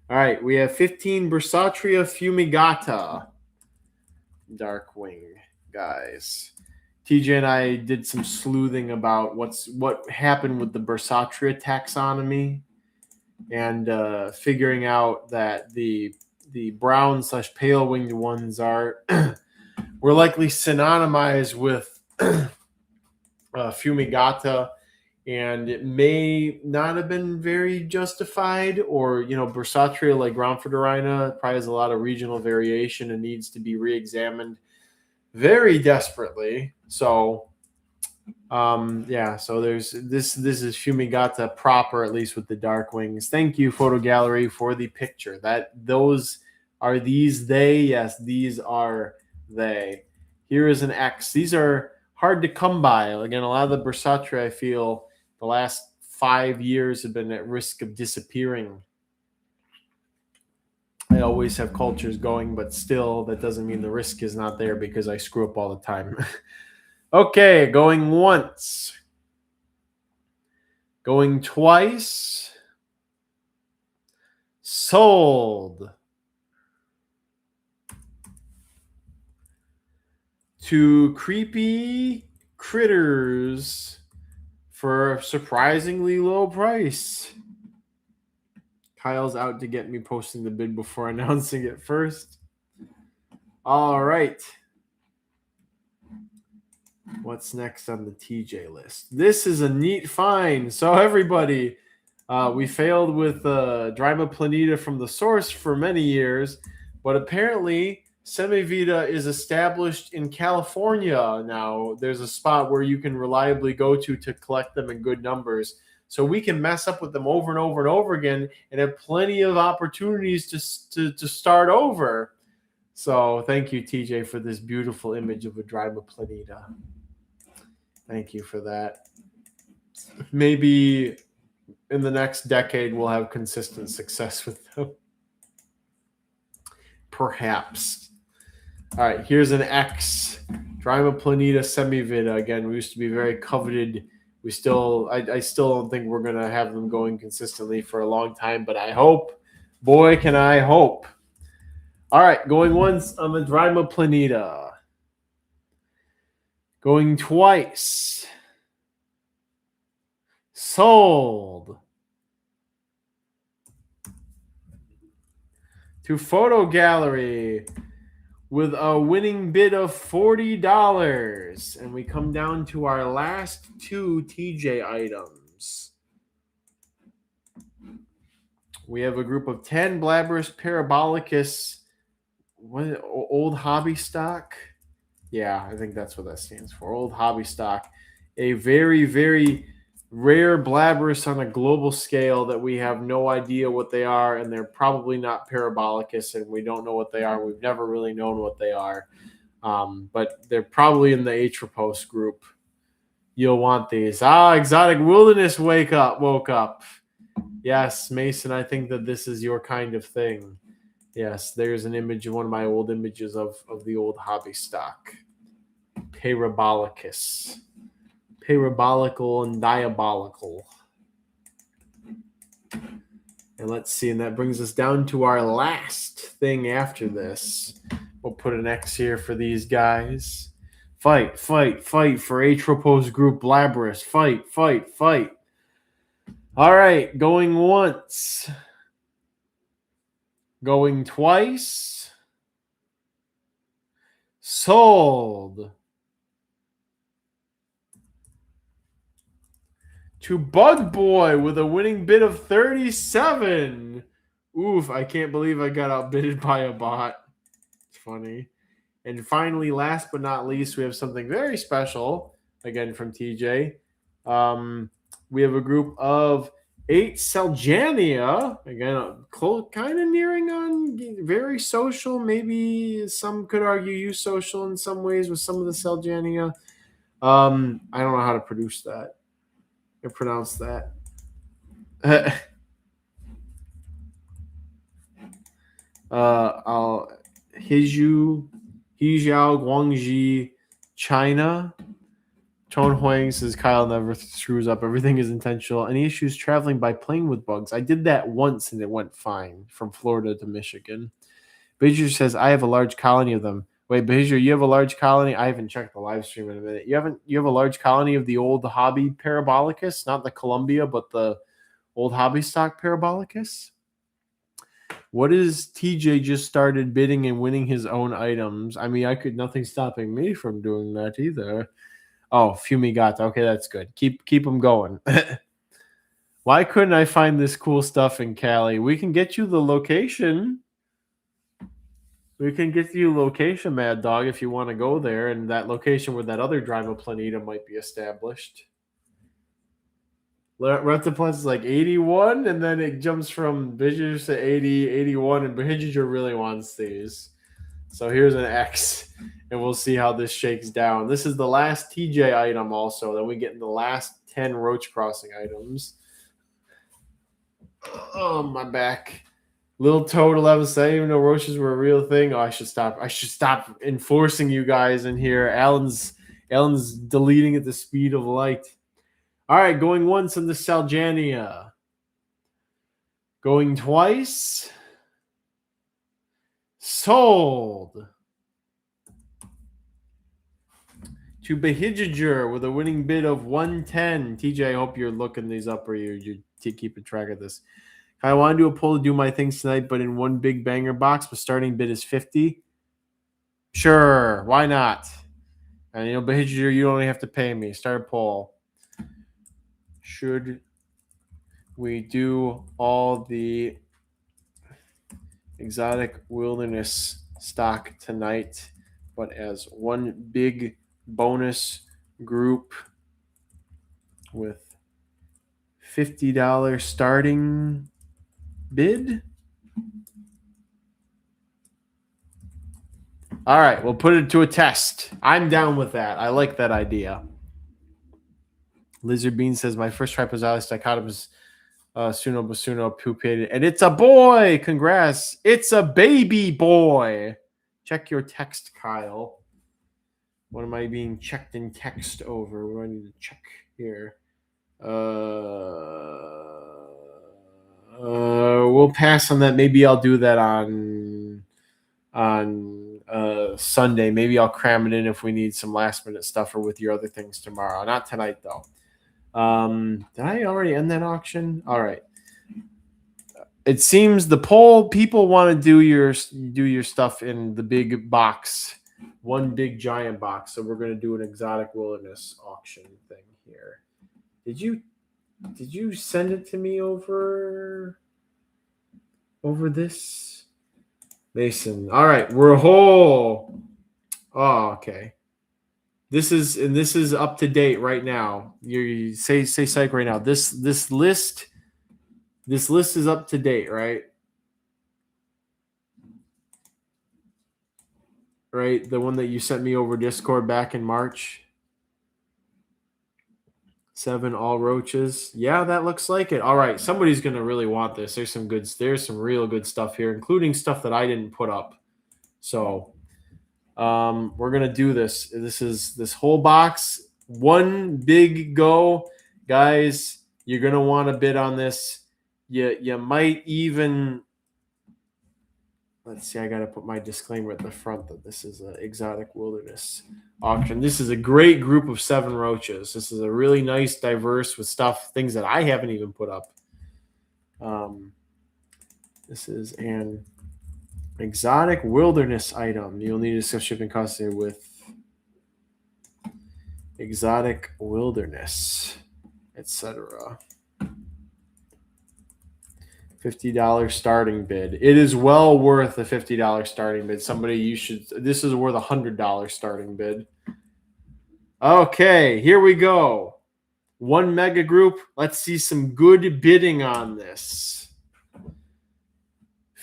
Speaker 2: All right, we have 15 Brussatria fumigata Darkwing guys. TJ and I did some sleuthing about what happened with the Brussatria taxonomy, and figuring out that the brown / pale winged ones were likely synonymized with fumigata, and it may not have been very justified, or Brussatria, like Groundfordorina, probably has a lot of regional variation and needs to be re-examined very desperately. So so there's this is fumigata proper, at least with the dark wings. Thank you, Photo Gallery, for the picture. Those are these they? Yes, these are they. Here is an X. These are hard to come by. Again, a lot of the Batria I feel the last 5 years have been at risk of disappearing. I always have cultures going, but still, that doesn't mean the risk is not there because I screw up all the time. Okay, going once. Going twice. Sold. To Creepy Critters for a surprisingly low price. Kyle's out to get me posting the bid before announcing it first. All right. What's next on the TJ list? This is a neat find. So everybody, we failed with Dryma planita from the source for many years, but apparently Semivita is established in California now. There's a spot where you can reliably go to collect them in good numbers. So we can mess up with them over and over and over again and have plenty of opportunities to start over. So thank you, TJ, for this beautiful image of a Dryma planita. Thank you for that. Maybe in the next decade we'll have consistent success with them. Perhaps. All right, here's an X. Dryma planita semivita. Again, we used to be very coveted. I still don't think we're going to have them going consistently for a long time, but I hope. Boy, can I hope. All right, going once on the Dryma planita. Going twice. Sold. To Photo Gallery with a winning bid of $40. And we come down to our last two TJ items. We have a group of 10 Blabberish Parabolicus. What, old hobby stock? Yeah, I think that's what that stands for. Old hobby stock. A very, very rare Blabberish on a global scale that we have no idea what they are, and they're probably not Parabolicus, and we don't know what they are. We've never really known what they are. But they're probably in the Atropos group. You'll want these. Exotic Wilderness woke up. Yes, Mason, I think that this is your kind of thing. Yes, there's an image, one of my old images of the old hobby stock. Parabolicus. Parabolical and diabolical. And let's see, and that brings us down to our last thing after this. We'll put an X here for these guys. Fight for Atropos Group Blabberish. Fight. All right, going once. Going twice. Sold. To Bug Boy with a winning bid of 37. Oof, I can't believe I got outbidded by a bot. It's funny. And finally, last but not least, we have something very special, again from TJ. We have a group of 8 Selgania. Again, kind of nearing on very social. Maybe some could argue eusocial in some ways with some of the Selgania. I don't know how to produce that. I pronounce that. Hizhou, Guangxi, China. Chon Huang says Kyle never screws up. Everything is intentional. Any issues traveling by plane with bugs? I did that once and it went fine from Florida to Michigan. Bejer says I have a large colony of them. Wait, Bejer, you have a large colony? I haven't checked the live stream in a minute. You have a large colony of the old hobby Parabolicus, not the Columbia, but the old hobby stock Parabolicus? What is TJ just started bidding and winning his own items? I mean, nothing's stopping me from doing that either. Oh, Fumigata. Okay, that's good. Keep them going. Why couldn't I find this cool stuff in Cali? We can get you the location. We can get you location, Mad Dog, if you want to go there, and that location where that other Dryma planita might be established. Retiplex is like 81, and then it jumps from Bidgers to 80, 81, and Bidger really wants these.
Speaker 1: So here's an X, and we'll see how this shakes down. This is the last TJ item also. Then we get in the last 10 Roach crossing items. Oh, my back. Little Toad 11 said, even though roaches were a real thing. Oh, I should stop. I should stop enforcing you guys in here. Alan's deleting at the speed of light. All right, going once in the Salgania. Going twice. Sold. To Behijager with a winning bid of 110. TJ, I hope you're looking these up or you're keeping track of this. I want to do a poll to do my things tonight, but in one big banger box, the starting bid is 50. Sure, why not? And Behijager, you only have to pay me. Start a poll. Should we do all the exotic wilderness stock tonight, but as one big bonus group with $50 starting bid? All right, we'll put it to a test. I'm down with that. I like that idea. Lizard Bean says, my first triposaurus dichotomous Suno Basuno pupated, and it's a boy. Congrats. It's a baby boy. Check your text, Kyle. What am I being checked in text over? What do I need to check here? We'll pass on that. Maybe I'll do that on Sunday. Maybe I'll cram it in if we need some last minute stuff or with your other things tomorrow. Not tonight though. Did I already end that auction? All right. It seems the poll people want to do your stuff in the big box, one big giant box. So we're going to do an exotic wilderness auction thing here. Did you send it to me over this, Mason? All right, we're whole. Oh, okay. This is up to date right now. You say psych right now. This list is up to date, right? Right, the one that you sent me over Discord back in March. 7 all roaches. Yeah, that looks like it. All right, somebody's gonna really want this. There's some real good stuff here, including stuff that I didn't put up. So we're gonna do this. This whole box, one big go, guys. You're gonna want to bid on this. You might even. Let's see. I gotta put my disclaimer at the front that this is an exotic wilderness auction. This is a great group of 7 roaches. This is a really nice, diverse with things that I haven't even put up. This is an exotic wilderness item. You'll need to discuss shipping costs here with exotic wilderness, etc. $50 starting bid. It is well worth a $50 starting bid. This is worth $100 starting bid. Okay, here we go. One mega group. Let's see some good bidding on this.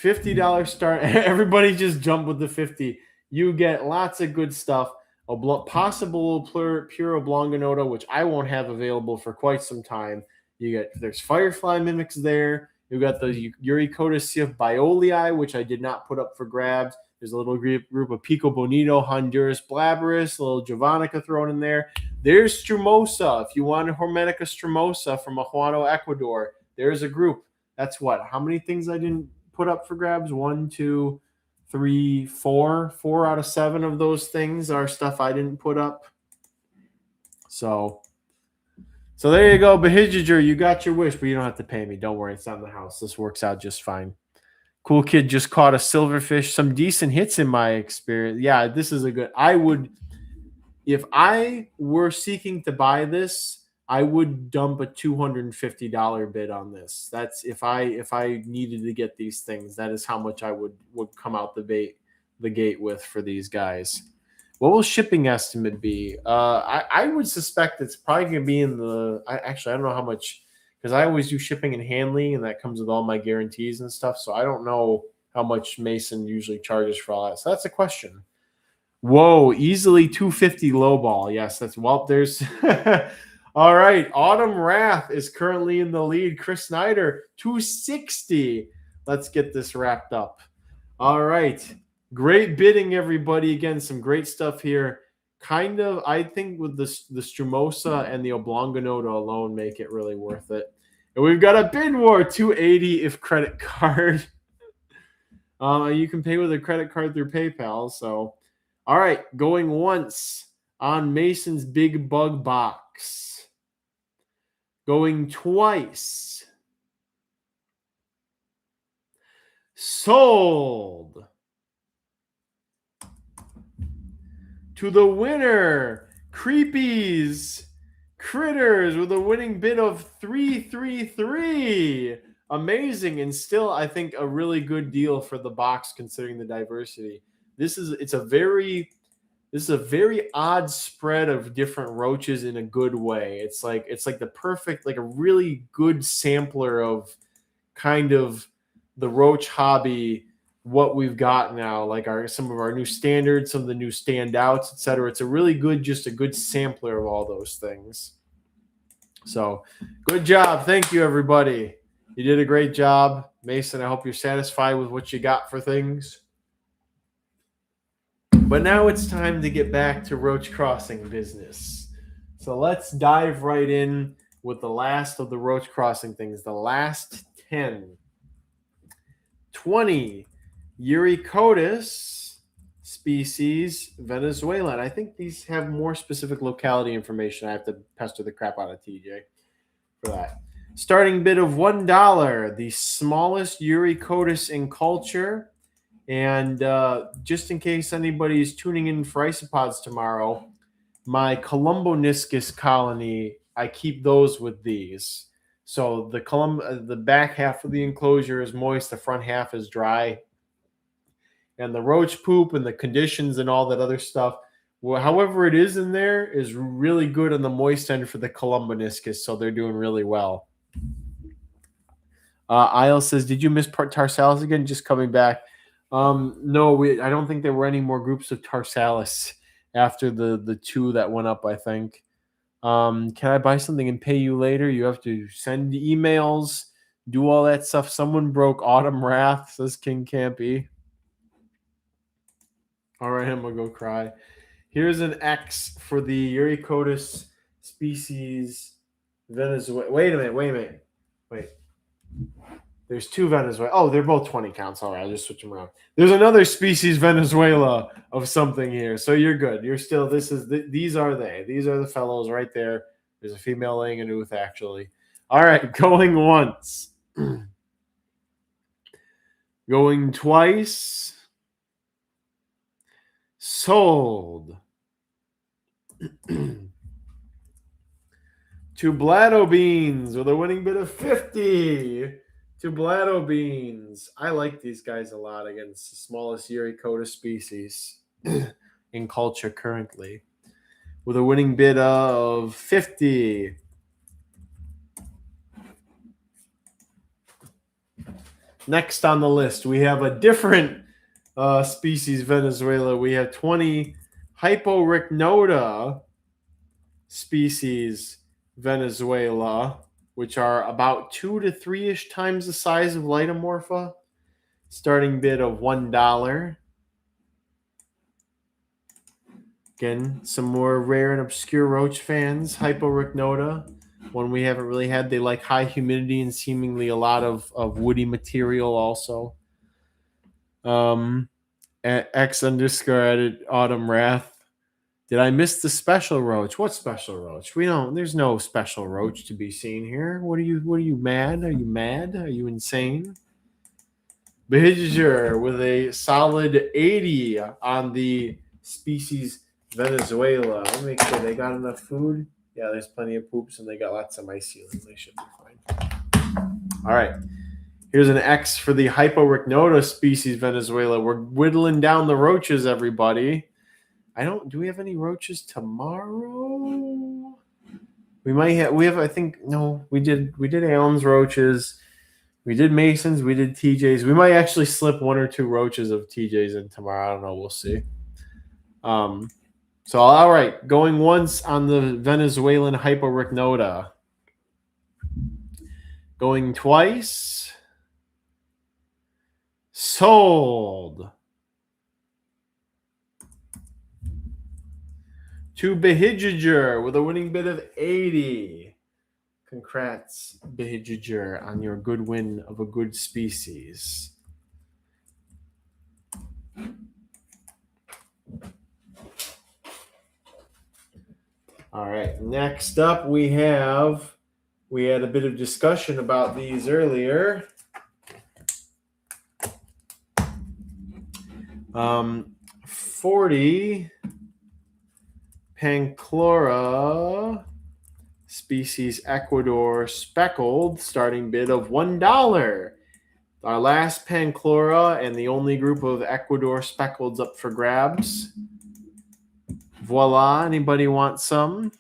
Speaker 1: $50 start. Everybody just jump with the 50. You get lots of good stuff. A possible pure oblongonota, which I won't have available for quite some time. There's firefly mimics there. You got the Yuriotus CF biolii, which I did not put up for grabs. There's a little group of Pico Bonito, Honduras Blabberish, a little Javanica thrown in there. There's Strumosa. If you want a Hormetica Strumosa from Ajuano, Ecuador, there's a group. That's what? How many things I didn't put up for grabs? 1, 2, 3, 4. 4 out of 7 of those things are stuff I didn't put up. So there you go, Behijager. You got your wish, but you don't have to pay me. Don't worry, it's not in the house. This works out just fine. Cool Kid just caught a silverfish. Some decent hits in my experience. Yeah, this is a good. If I were seeking to buy this, I would dump a $250 bid on this. That's if I needed to get these things. That is how much I would come out the gate with for these guys. What will shipping estimate be? I would suspect it's probably going to be in the. I don't know how much, because I always do shipping and handling, and that comes with all my guarantees and stuff. So I don't know how much Mason usually charges for all that. So that's a question. Whoa, easily 250 low ball. Yes, that's well. There's all right. Autumn Wrath is currently in the lead. Chris Snyder 260. Let's get this wrapped up. All right, great bidding, everybody. Again, some great stuff here. Kind of, I think with the Strumosa and the Oblonganoda alone make it really worth it. And we've got a bid war 280 if credit card. You can pay with a credit card through PayPal. So, all right, going once on Mason's Big Bug Box. Going twice. Sold. To the winner, Creepies Critters with a winning bid of 333. Amazing, and still I think a really good deal for the box considering the diversity. This is a very odd spread of different roaches in a good way. It's like the perfect, like a really good sampler of kind of the roach hobby, what we've got now, like some of our new standards, some of the new standouts, etc. It's a really good, just a good sampler of all those things. So good job. Thank you, everybody. You did a great job. Mason, I hope you're satisfied with what you got for things. But now it's time to get back to roach crossing business. So let's dive right in with the last of the roach crossing things, the last 10. 20 Yuriotus species, Venezuela. And I think these have more specific locality information. I have to pester the crap out of TJ for that. Starting bid of $1, the smallest Yuriotus in culture. And just in case anybody's tuning in for isopods tomorrow, my Columboniscus colony, I keep those with these. So the back half of the enclosure is moist, the front half is dry. And the roach poop and the conditions and all that other stuff, well, however it is in there, is really good on the moist end for the Columboniscus, so they're doing really well. Isle says, did you miss Tarsalis again? Just coming back. No, I don't think there were any more groups of Tarsalis after the two that went up, I think. Can I buy something and pay you later? You have to send emails, do all that stuff. Someone broke Autumn Wrath, says King Campy. All right, I'm going to go cry. Here's an X for the Yuriotus species Venezuela. Wait a minute. There's two Venezuela. Oh, they're both 20 counts. All right, I'll just switch them around. There's another species Venezuela of something here. So you're good. You're still, these are they. These are the fellows right there. There's a female laying an ooth, actually. All right, going once. Going twice. Sold. To Blatto Beans with a winning bid of 50. To Blatto Beans. I like these guys a lot against the smallest Yuriotus species in culture currently. With a winning bid of 50. Next on the list, we have a different species Venezuela. We have 20 Hyporhynchoda species Venezuela, which are about 2 to 3-ish times the size of Lightomorpha. Starting bid of $1. Again, some more rare and obscure roach fans. Hyporhynchoda, one we haven't really had. They like high humidity and seemingly a lot of woody material also. At X_edit Autumn Wrath. Did I miss the special roach? What special roach? There's no special roach to be seen here. What are you mad? Are you mad? Are you insane? Behavior with a solid 80 on the species Venezuela. Let me make sure they got enough food. Yeah, there's plenty of poops and they got lots of mycelium. They should be fine. All right. Here's an X for the Hyporhynchoda species Venezuela. We're whittling down the roaches, everybody. Do we have any roaches tomorrow? We might have, I think, no, we did Alan's roaches. We did Masons. We did TJs. We might actually slip 1 or 2 roaches of TJs in tomorrow. I don't know. We'll see. So, all right. Going once on the Venezuelan Hyporhynchota. Going twice. Sold. To Behijager with a winning bid of 80. Congrats, Behijager, on your good win of a good species. All right, next up we had a bit of discussion about these earlier. 40 Pancllora species Ecuador speckled, starting bid of $1. Our last Pancllora and the only group of Ecuador speckleds up for grabs. Voila, anybody want some?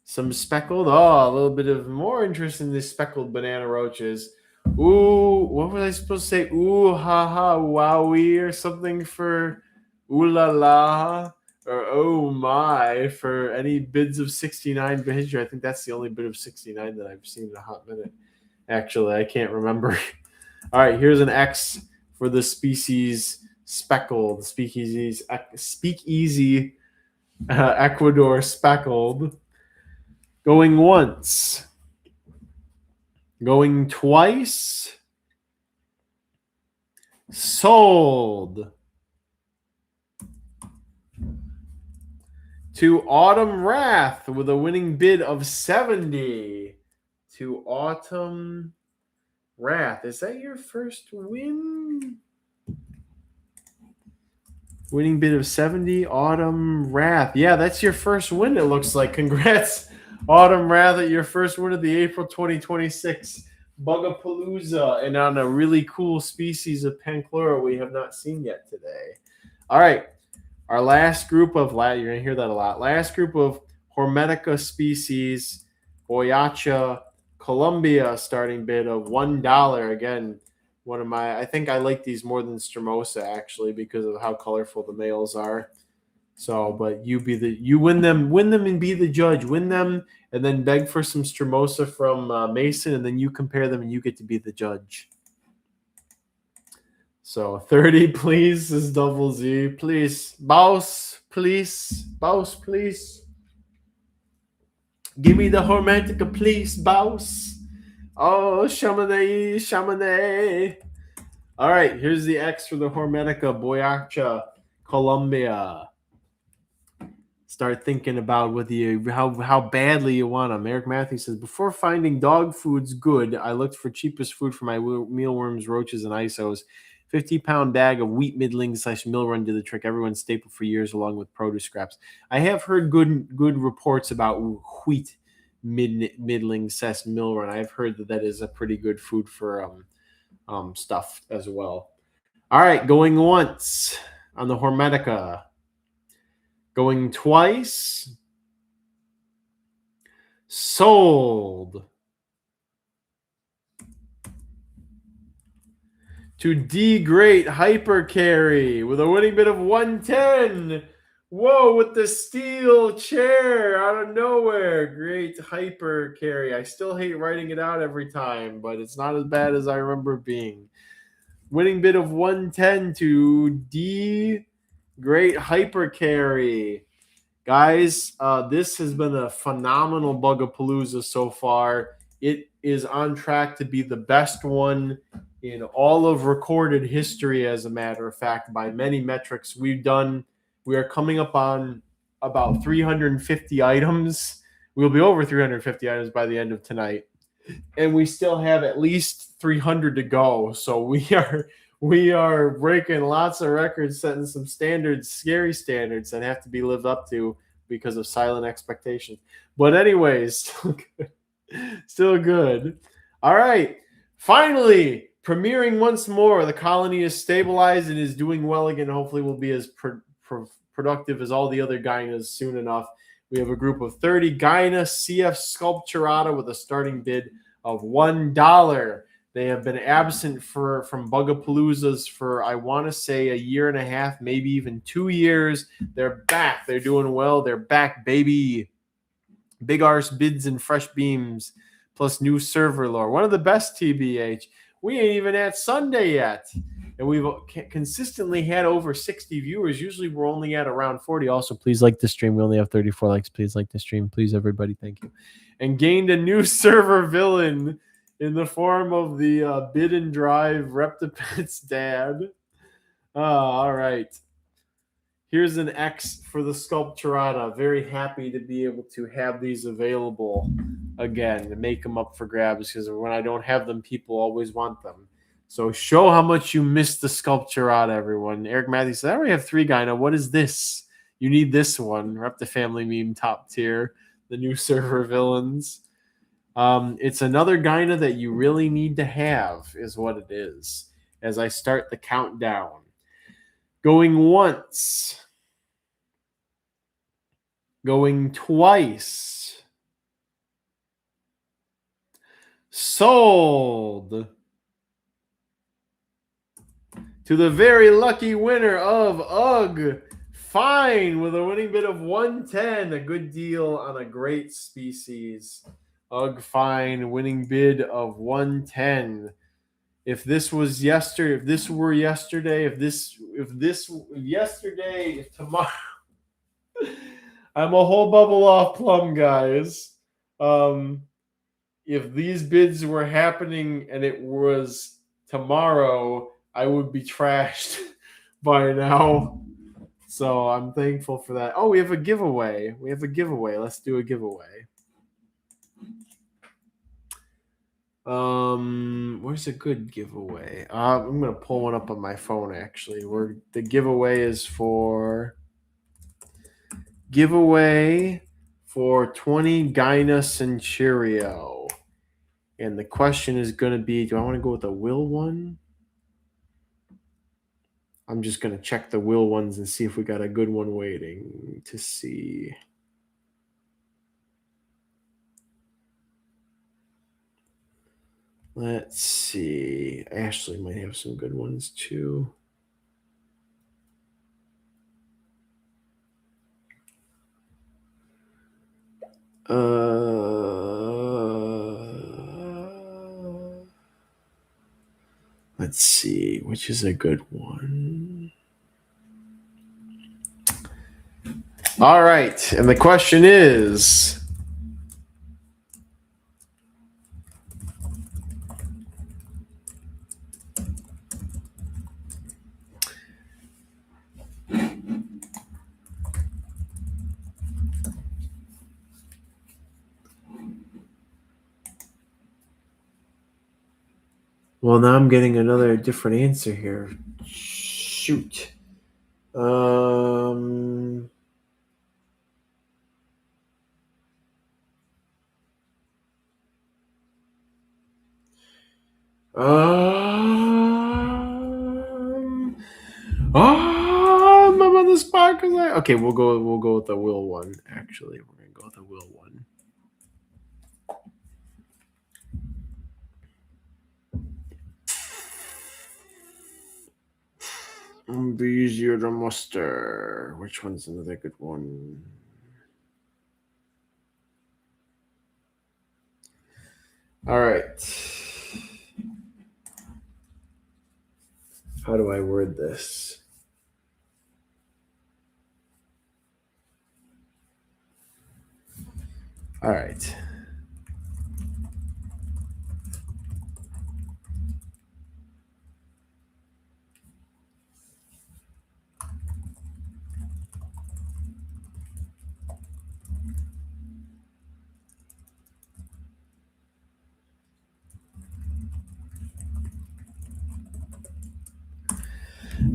Speaker 1: Some speckled? Oh, a little bit of more interest in these speckled banana roaches. Ooh, what was I supposed to say? Ooh, ha ha, wowie, or something for ooh la la, or oh my, for any bids of 69 Behavior. I think that's the only bid of 69 that I've seen in a hot minute. Actually, I can't remember. All right, here's an X for the species speckled, speakeasy Ecuador speckled. Going once. Going twice. Sold. To Autumn Wrath with a winning bid of 70. To Autumn Wrath. Is that your first win? Winning bid of 70. Autumn Wrath. Yeah, that's your first win, it looks like. Congrats, Autumn Wrath, at your first win of the April 2026 Bugapalooza, and on a really cool species of Pancllora we have not seen yet today. All right. Our last group of, you're going to hear that a lot. Last group of Hormetica species, Boyacha, Colombia, starting bid of $1. Again, one of my, I think I like these more than Stromosa actually because of how colorful the males are. So, but you win them and be the judge. Win them and then beg for some Stromosa from Mason, and then you compare them and you get to be the judge. So 30, please, is Double Z. Please. Boss, please. Boss, please. Give me the Hormetica, please, boss. Oh, Chamonix. All right, here's the X for the Hormetica, Boyacha, Colombia. Start thinking about how badly you want them. Eric Matthews says, before finding dog foods good, I looked for cheapest food for my mealworms, roaches, and ISOs. 50-pound bag of wheat middling / mill run did the trick. Everyone's staple for years, along with produce scraps. I have heard good reports about wheat middling / mill run. I've heard that is a pretty good food for stuff as well. All right, going once on the Hormetica. Going twice. Sold. To D Great Hyper Carry with a winning bid of 110. Whoa, with the steel chair out of nowhere. Great Hyper Carry. I still hate writing it out every time, but it's not as bad as I remember it being. Winning bid of 110 to D Great Hyper Carry. Guys, this has been a phenomenal Bugapalooza so far. It is on track to be the best one in all of recorded history, as a matter of fact, by many metrics. We are coming up on about 350 items. We'll be over 350 items by the end of tonight. And we still have at least 300 to go. So we are breaking lots of records, setting some standards, scary standards that have to be lived up to because of silent expectations. But anyways, still good. All right. Finally, premiering once more. The colony is stabilized and is doing well again. Hopefully will be as productive as all the other Gynas soon enough. We have a group of 30 Gyna CF Sculpturata with a starting bid
Speaker 2: of $1. They have been absent from Bugapaloozas for, I want to say, a year and a half, maybe even 2 years. They're back. They're doing well. They're back, baby. Big arse bids and fresh beams, plus new server lore. One of the best, TBH. We ain't even at Sunday yet. And we've consistently had over 60 viewers. Usually we're only at around 40. Also, please like the stream. We only have 34 likes. Please like the stream. Please, everybody. Thank you. And gained a new server villain in the form of the Bid and Drive Reptipets dad. All right. Here's an X for the Sculpturata. Very happy to be able to have these available again, to make them up for grabs, because when I don't have them, people always want them. So show how much you missed the Sculpturata, everyone. Eric Matthews said, I already have 3 Gyna. What is this? You need this one. Reptifamily meme top tier. The new server villains. It's another Gyna that you really need to have, is what it is. As I start the countdown. Going once. Going twice. Sold. To the very lucky winner of UGG. Fine, with a winning bid of 110. A good deal on a great species. UGG Fine, winning bid of 110. If this was yesterday, if this were yesterday, if tomorrow, I'm a whole bubble off plum, guys. If these bids were happening and it was tomorrow, I would be trashed by now. So I'm thankful for that. Oh, we have a giveaway. Let's do a giveaway. Where's a good giveaway? I'm gonna pull one up on my phone actually. The giveaway is for 20 Gyna Centurio. And the question is gonna be, do I want to go with the Will one? I'm just gonna check the Will ones and see if we got a good one waiting to see. Let's see. Ashley might have some good ones too. Let's see. Which is a good one? All right. And the question is... Well, now I'm getting another different answer here. Shoot. I'm on the spot because okay, we'll go with the Will one. Actually, we're gonna go with the Will one. Be easier to muster. Which one's another good one? All right. How do I word this? All right.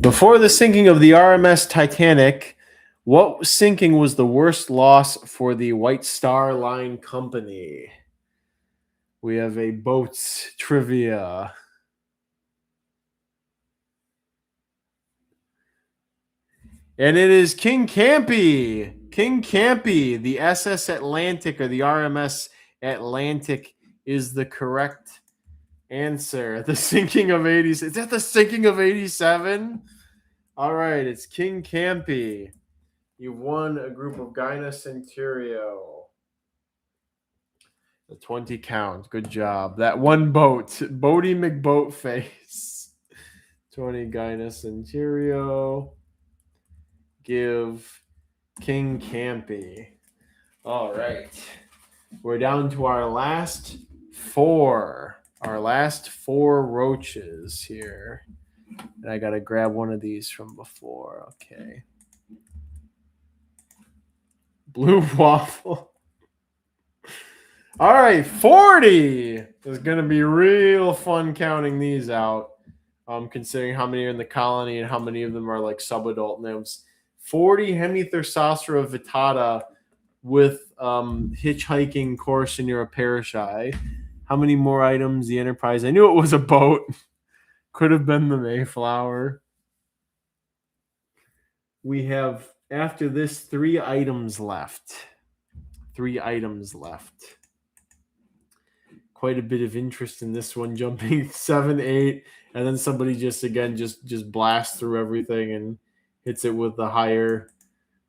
Speaker 2: Before the sinking of the RMS Titanic, what sinking was the worst loss for the White Star Line Company? We have a boats trivia. And it is King Campy. King Campy, the SS Atlantic or the RMS Atlantic
Speaker 1: is the correct answer. The sinking of 87. Is that the sinking of 87? All right, it's King Campy. You've won a group of Gynocentrio. The 20 count. Good job. That one boat. Bodie McBoatface. 20 Gynocentrio. Give King Campy. All right. We're down to our last four. Our last four roaches here. And I got to grab one of these from before. Okay. Blue waffle. All right, 40 is going to be real fun counting these out, considering how many are in the colony and how many of them are like subadult nymphs. 40 Hemithyrsospora vittata with hitchhiking Courteous Parashai. How many more items? The Enterprise. I knew it was a boat. Could have been the Mayflower. We have, after this, 3 items left. 3 items left. Quite a bit of interest in this one, jumping 7, 8, and then somebody just blasts through everything and hits it with the higher,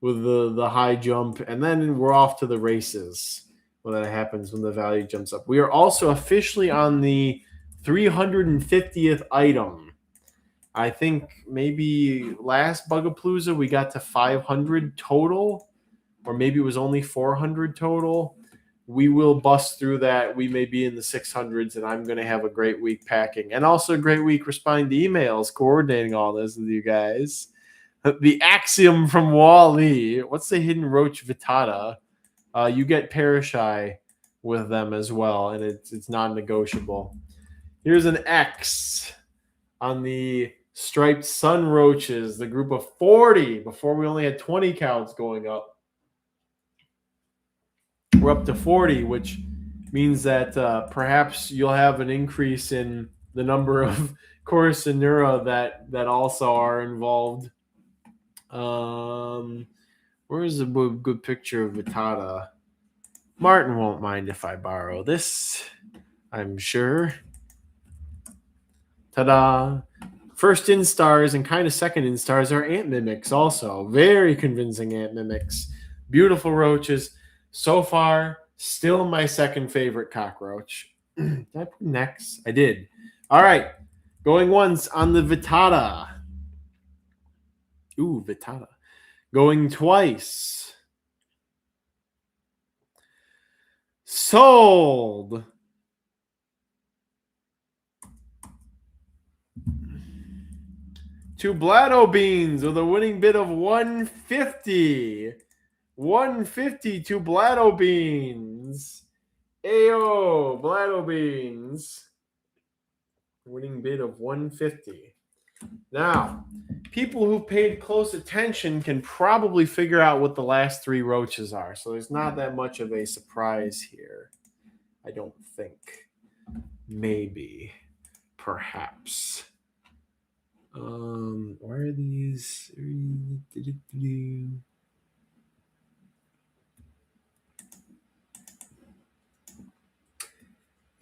Speaker 1: with the high jump, and then we're off to the races when that happens, when the value jumps up. We are also officially on the 350th item. I think maybe last Bugapalooza we got to 500 total, or maybe it was only 400 total. We will bust through that. We may be in the 600s, and I'm going to have a great week packing, and also a great week responding to emails, coordinating all this with you guys. The axiom from Wall-E. What's the hidden roach vittata? You get Parashai with them as well, and it's non-negotiable. Here's an X on the striped sun roaches, the group of 40. Before we only had 20 counts going up. We're up to 40, which means that perhaps you'll have an increase in the number of Courteous that also are involved. Where's a good picture of Vittata? Martin won't mind if I borrow this, I'm sure. Ta-da! First instars and kind of second instars are ant mimics also. Very convincing ant mimics. Beautiful roaches. So far, still my second favorite cockroach. Did I put next? I did. All right. Going once on the Vittata. Ooh, Vittata. Going twice. Sold. To Blatto Beans with a winning bid of 150. 150 to Blatto Beans. Ayo, Blatto Beans. Winning bid of 150. Now, people who paid close attention can probably figure out what the last 3 roaches are. So there's not that much of a surprise here. I don't think. Maybe. Perhaps. Where are these?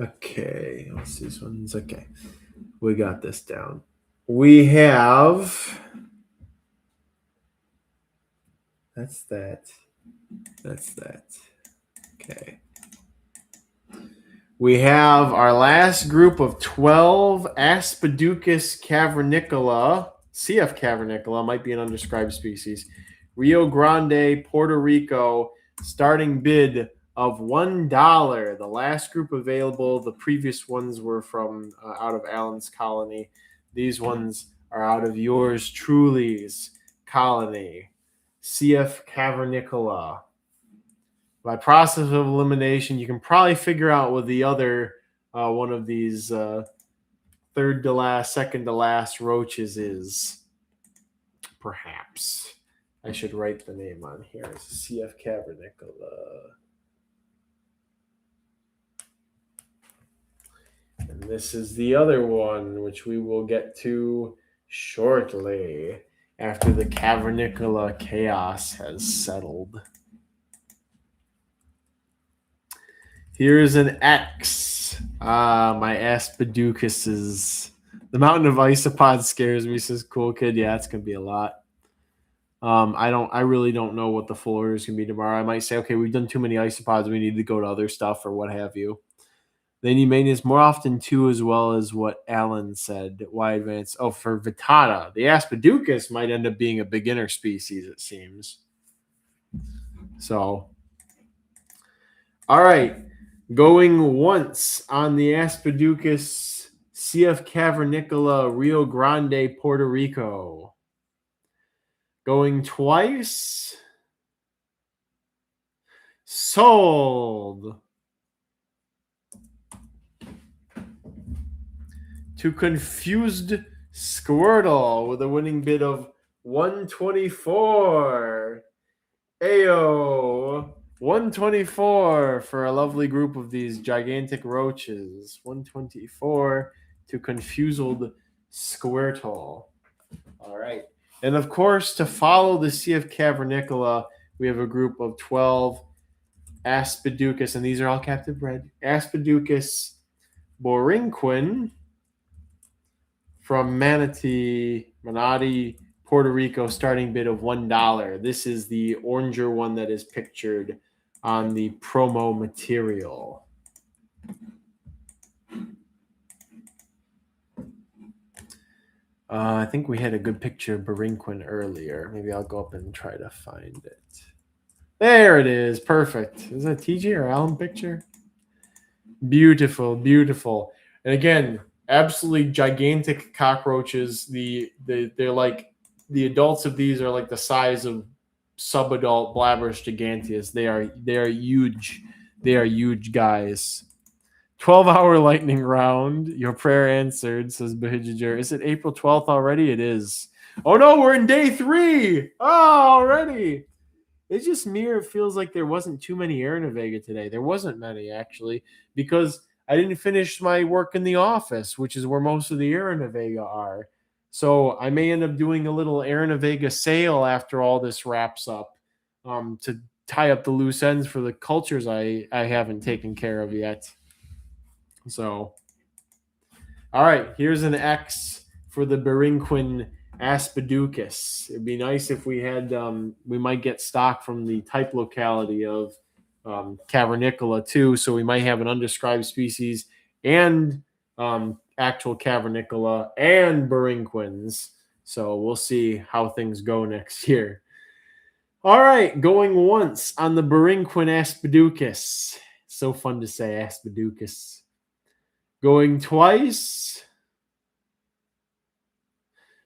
Speaker 1: Okay, what's these ones? Okay, we got this down. We have. That's that. Okay. We have our last group of 12 Aspiducus cavernicola. CF cavernicola might be an undescribed species. Rio Grande, Puerto Rico. Starting bid of $1. The last group available. The previous ones were from out of Allen's colony. These ones are out of yours truly's colony. CF cavernicola. By process of elimination, you can probably figure out what the other one of these third to last, second to last roaches is. Perhaps. I should write the name on here. It's CF cavernicola. And this is the other one, which we will get to shortly after the cavernicola chaos has settled. Here's an X. My Aspiducuses. The mountain of isopods scares me, says Cool Kid. Yeah, it's gonna be a lot. I really don't know what the full order is gonna be tomorrow. I might say, okay, we've done too many isopods. We need to go to other stuff or what have you. They need maintenance more often too, as well as what Alan said. Why advance? Oh, for Vittata, the Aspiducus might end up being a beginner species. It seems. So, all right. Going once on the Aspiducus CF cavernicola, Rio Grande, Puerto Rico. Going twice. Sold. To Confused Squirtle with a winning bid of 124. Ayo. 124 for a lovely group of these gigantic roaches. 124 to Confused Squirtle. All right. And of course, to follow the CF cavernicola, we have a group of 12 Aspiducus, and these are all captive bred. Aspiducus borinquin from Manatee, Puerto Rico, starting bid of $1. This is the oranger one that is pictured on the promo material. I think we had a good picture of Borinquin earlier. Maybe I'll go up and try to find it. There it is. Perfect. Is that a TJ or Alan picture? Beautiful, beautiful. And again, absolutely gigantic cockroaches. They're like the adults of these are like the size of subadult Blabberish giganteas. They are huge. They are huge guys. 12-hour lightning round. Your prayer answered, says Bahijager. Is it April 12th already? It is. Oh no, we're in day 3. Oh, already. It's just it feels like there wasn't too many Aranavega today. There wasn't many, actually, because I didn't finish my work in the office, which is where most of the Aranavega are. So I may end up doing a little Aranavega sale after all this wraps up to tie up the loose ends for the cultures I haven't taken care of yet. So, all right, here's an X for the Borinquin Aspiducus. It'd be nice if we had, we might get stock from the type locality of Cavernicola too. So we might have an undescribed species and actual Cavernicola and Borinquins. So we'll see how things go next year. All right, going once on the Borinquin Aspiducus. So fun to say, Aspiducus. Going twice.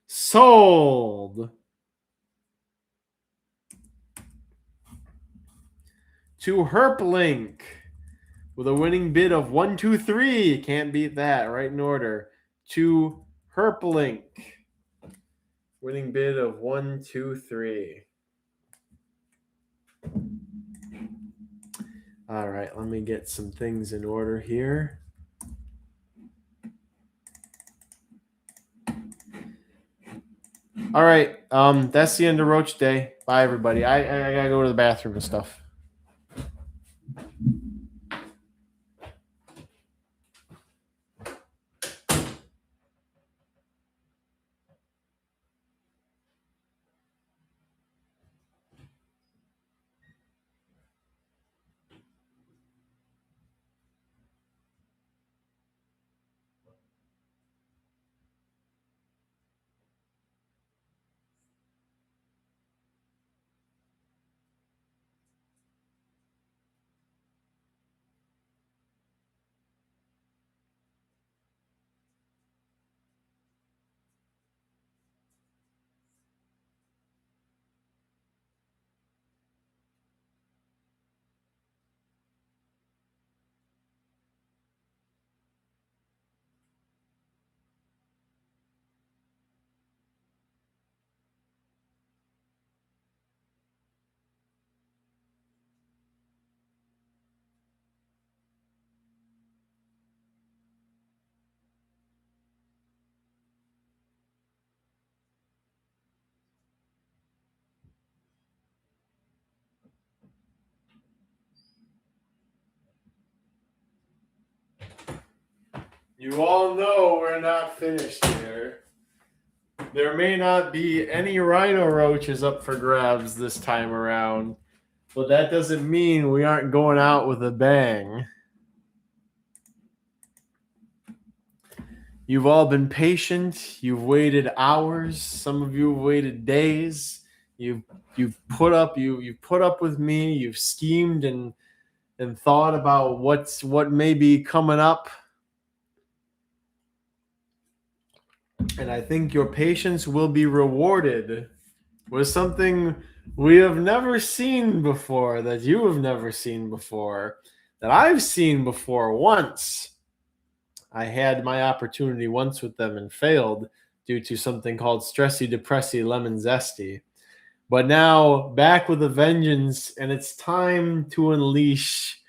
Speaker 1: Sold. To Herplink with a winning bid of 123. Can't beat that. Right in order. To Herplink. Winning bid of 123. All right, let me get some things in order here. All right, that's the end of Roach Day. Bye, everybody. I gotta go to the bathroom and stuff.
Speaker 2: You all know we're not finished here. There may not be any rhino roaches up for grabs this time around, but that doesn't mean we aren't going out with a bang. You've all been patient. You've waited hours. Some of you have waited days. You've put up with me. You've schemed and thought about what may be coming up. And I think your patience will be rewarded with something we have never seen before, that you have never seen before, that I've seen before once. I had my opportunity once with them and failed due to something called stressy, depressy, lemon zesty. But now back with a vengeance, and it's time to unleash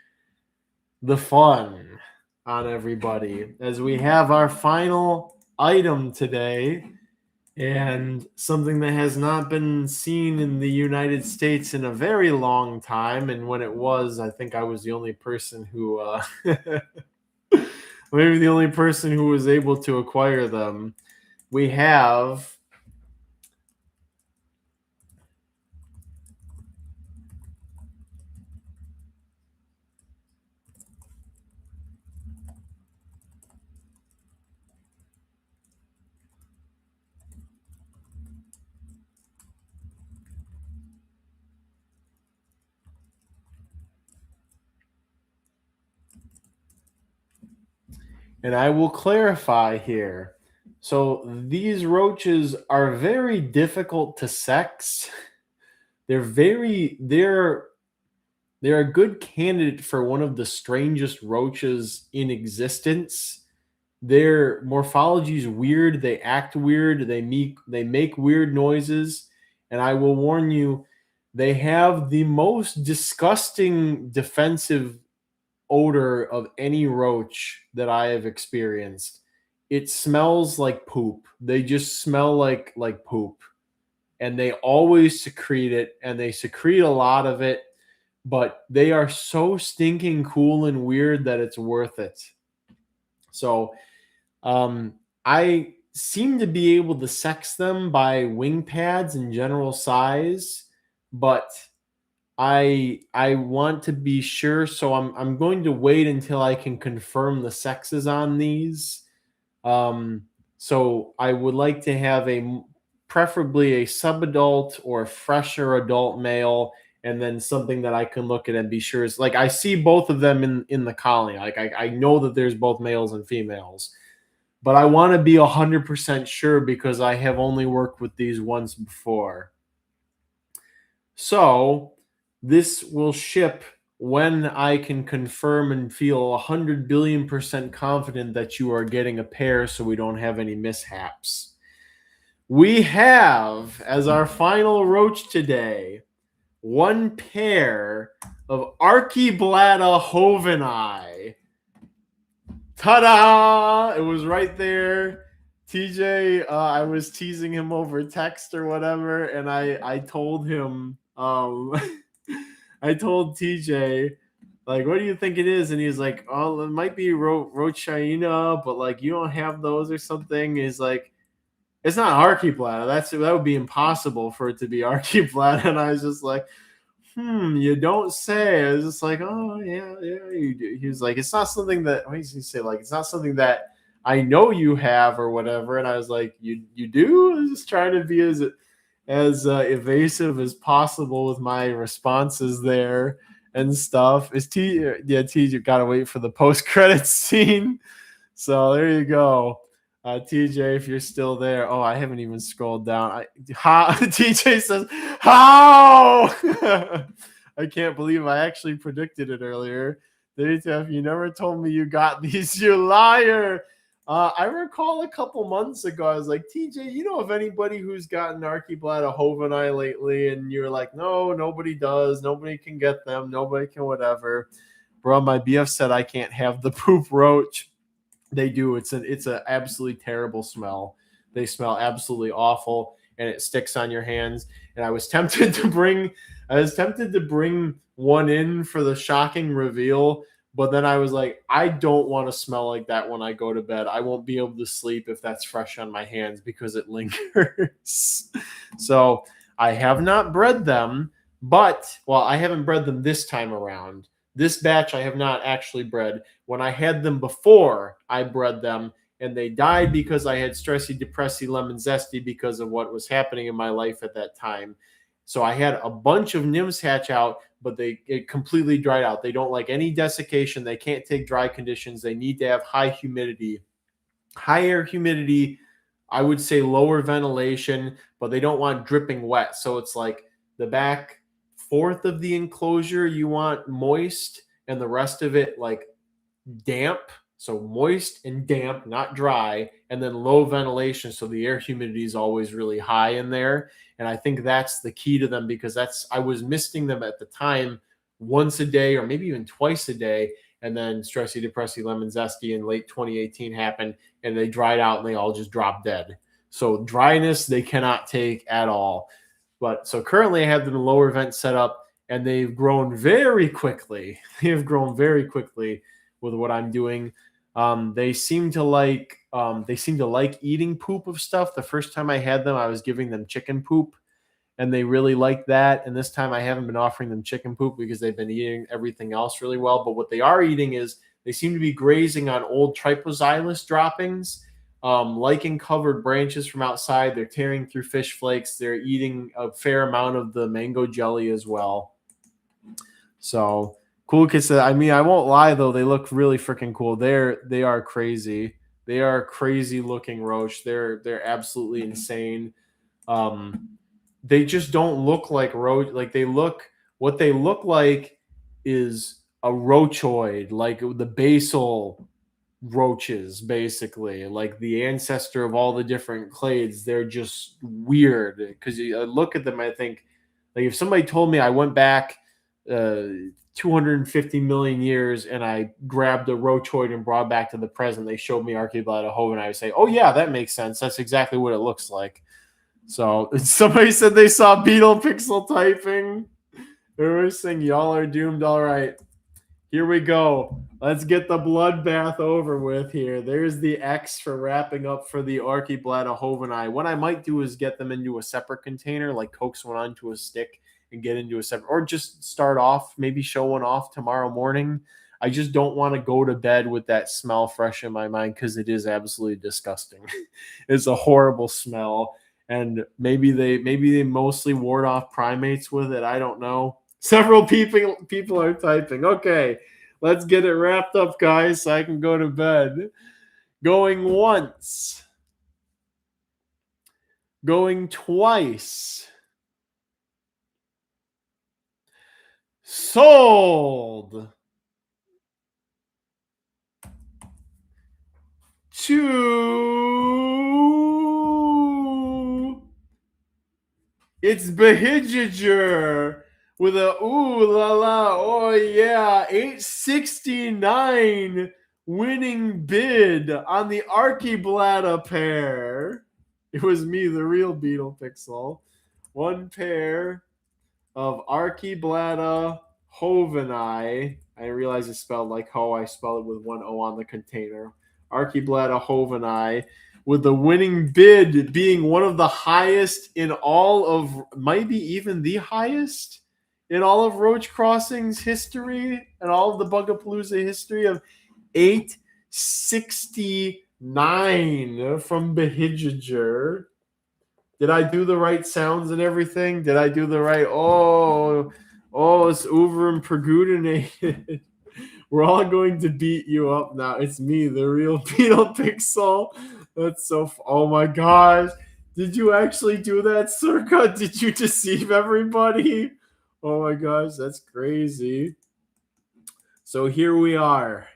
Speaker 2: the fun on everybody as we have our final item today, and something that has not been seen in the United States in a very long time. And when it was, I think I was the only person who maybe the only person who was able to acquire them. We have and I will clarify here. So these roaches are very difficult to sex. They're a good candidate for one of the strangest roaches in existence. Their morphology is weird. They act weird. They make weird noises. And I will warn you, they have the most disgusting defensive odor of any roach that I have experienced. It smells like poop. They just smell like poop. And they always secrete it, and they secrete a lot of it, but they are so stinking cool and weird that it's worth it. So I seem to be able to sex them by wing pads and general size, but I want to be sure, so I'm going to wait until I can confirm the sexes on these. So I would like to have preferably a subadult or a fresher adult male, and then something that I can look at and be sure is like I see both of them in the colony. Like I know that there's both males and females, but I want to be 100% sure because I have only worked with these once before. So this will ship when I can confirm and feel 100 billion% confident that you are getting a pair, so we don't have any mishaps. We have, as our final roach today, one pair of Archiblatta hoveni. Ta-da! It was right there. TJ, I was teasing him over text or whatever, and I told him, I told TJ, like, what do you think it is? And he's like, oh, it might be Rochaina, but like, you don't have those or something. He's like, it's not Archiblatta. That would be impossible for it to be Archiblatta. And I was just like, you don't say. I was just like, oh yeah, you do. He was like, it's not something that. What does he say? Like, it's not something that I know you have or whatever. And I was like, you do. I was just trying to be as evasive as possible with my responses there and stuff. TJ gotta wait for the post-credits scene. So there you go. TJ, if you're still there. Oh, I haven't even scrolled down. TJ says, how? I can't believe I actually predicted it earlier. If you never told me you got these, you liar. I recall a couple months ago, I was like, TJ, you know of anybody who's gotten Archiblatta hoveni lately? And you're like, no, nobody does. Nobody can get them. Nobody can whatever. Bro, my BF said I can't have the poop roach. They do. It's an absolutely terrible smell. They smell absolutely awful, and it sticks on your hands. And I was tempted to bring one in for the shocking reveal, But then I was like, I don't want to smell like that when I go to bed. I won't be able to sleep if that's fresh on my hands because it lingers. So I have not bred them, but, well, I haven't bred them this time around. This batch I have not actually bred. When I had them before, I bred them, and they died because I had stressy, depressy, lemon zesty because of what was happening in my life at that time. So I had a bunch of nymphs hatch out, but it completely dried out. They don't like any desiccation. They can't take dry conditions. They need to have high humidity. Higher humidity, I would say lower ventilation, but they don't want dripping wet. So it's like the back fourth of the enclosure you want moist, and the rest of it like damp. So moist and damp, not dry, and then low ventilation. So the air humidity is always really high in there. And I think that's the key to them, because I was misting them at the time once a day or maybe even twice a day. And then stressy, depressy, lemon zesty in late 2018 happened, and they dried out and they all just dropped dead. So dryness they cannot take at all. But so currently I have them in lower vent setup, and they've grown very quickly. They have grown very quickly with what I'm doing. They seem to like eating poop of stuff. The first time I had them, I was giving them chicken poop, and they really like that. And this time I haven't been offering them chicken poop because they've been eating everything else really well. But what they are eating is they seem to be grazing on old Tripoxylus droppings, liking covered branches from outside. They're tearing through fish flakes. They're eating a fair amount of the mango jelly as well. So cool kids. I mean, I won't lie though, they look really freaking cool. They are crazy. They are crazy looking roach. They're absolutely insane. They just don't look like roach. Like what they look like is a roachoid, like the basal roaches, basically, like the ancestor of all the different clades. They're just weird because I look at them, I think, like if somebody told me I went back 250 million years and I grabbed a roachoid and brought it back to the present, they showed me Archaeblattahova, and I would say, oh yeah, that makes sense. That's exactly what it looks like. So somebody said they saw beetle pixel typing. They're saying y'all are doomed. All right, here we go. Let's get the bloodbath over with here. There's the X for wrapping up for the Archaeblattahova. What I might do is get them into a separate container, like coax one onto a stick and get into a separate, or just start off, maybe show one off tomorrow morning. I just don't want to go to bed with that smell fresh in my mind because it is absolutely disgusting. It's a horrible smell. And maybe they mostly ward off primates with it. I don't know. Several people are typing. Okay, let's get it wrapped up, guys, so I can go to bed. Going once. Going twice. Sold. 2. It's Behijager with a ooh la la, oh yeah, 869 winning bid on the Archaeblatta pair. It was me, the real Beetle Pixel. One pair of Archaeblattahova. I realize it's spelled like ho. I spelled it with one O on the container. Archaeblattahova, with the winning bid being one of the highest in all of, maybe even the highest in all of Roach Crossing's history and all of the Bugapalooza history, of 869 from Behijager. Did I do the right sounds and everything? Did I do the right? Oh, it's over and pergudinated. We're all going to beat you up now. It's me, the real Beetle Pixel. That's so. Oh my gosh. Did you actually do that, Circa? Did you deceive everybody? Oh my gosh, that's crazy. So here we are.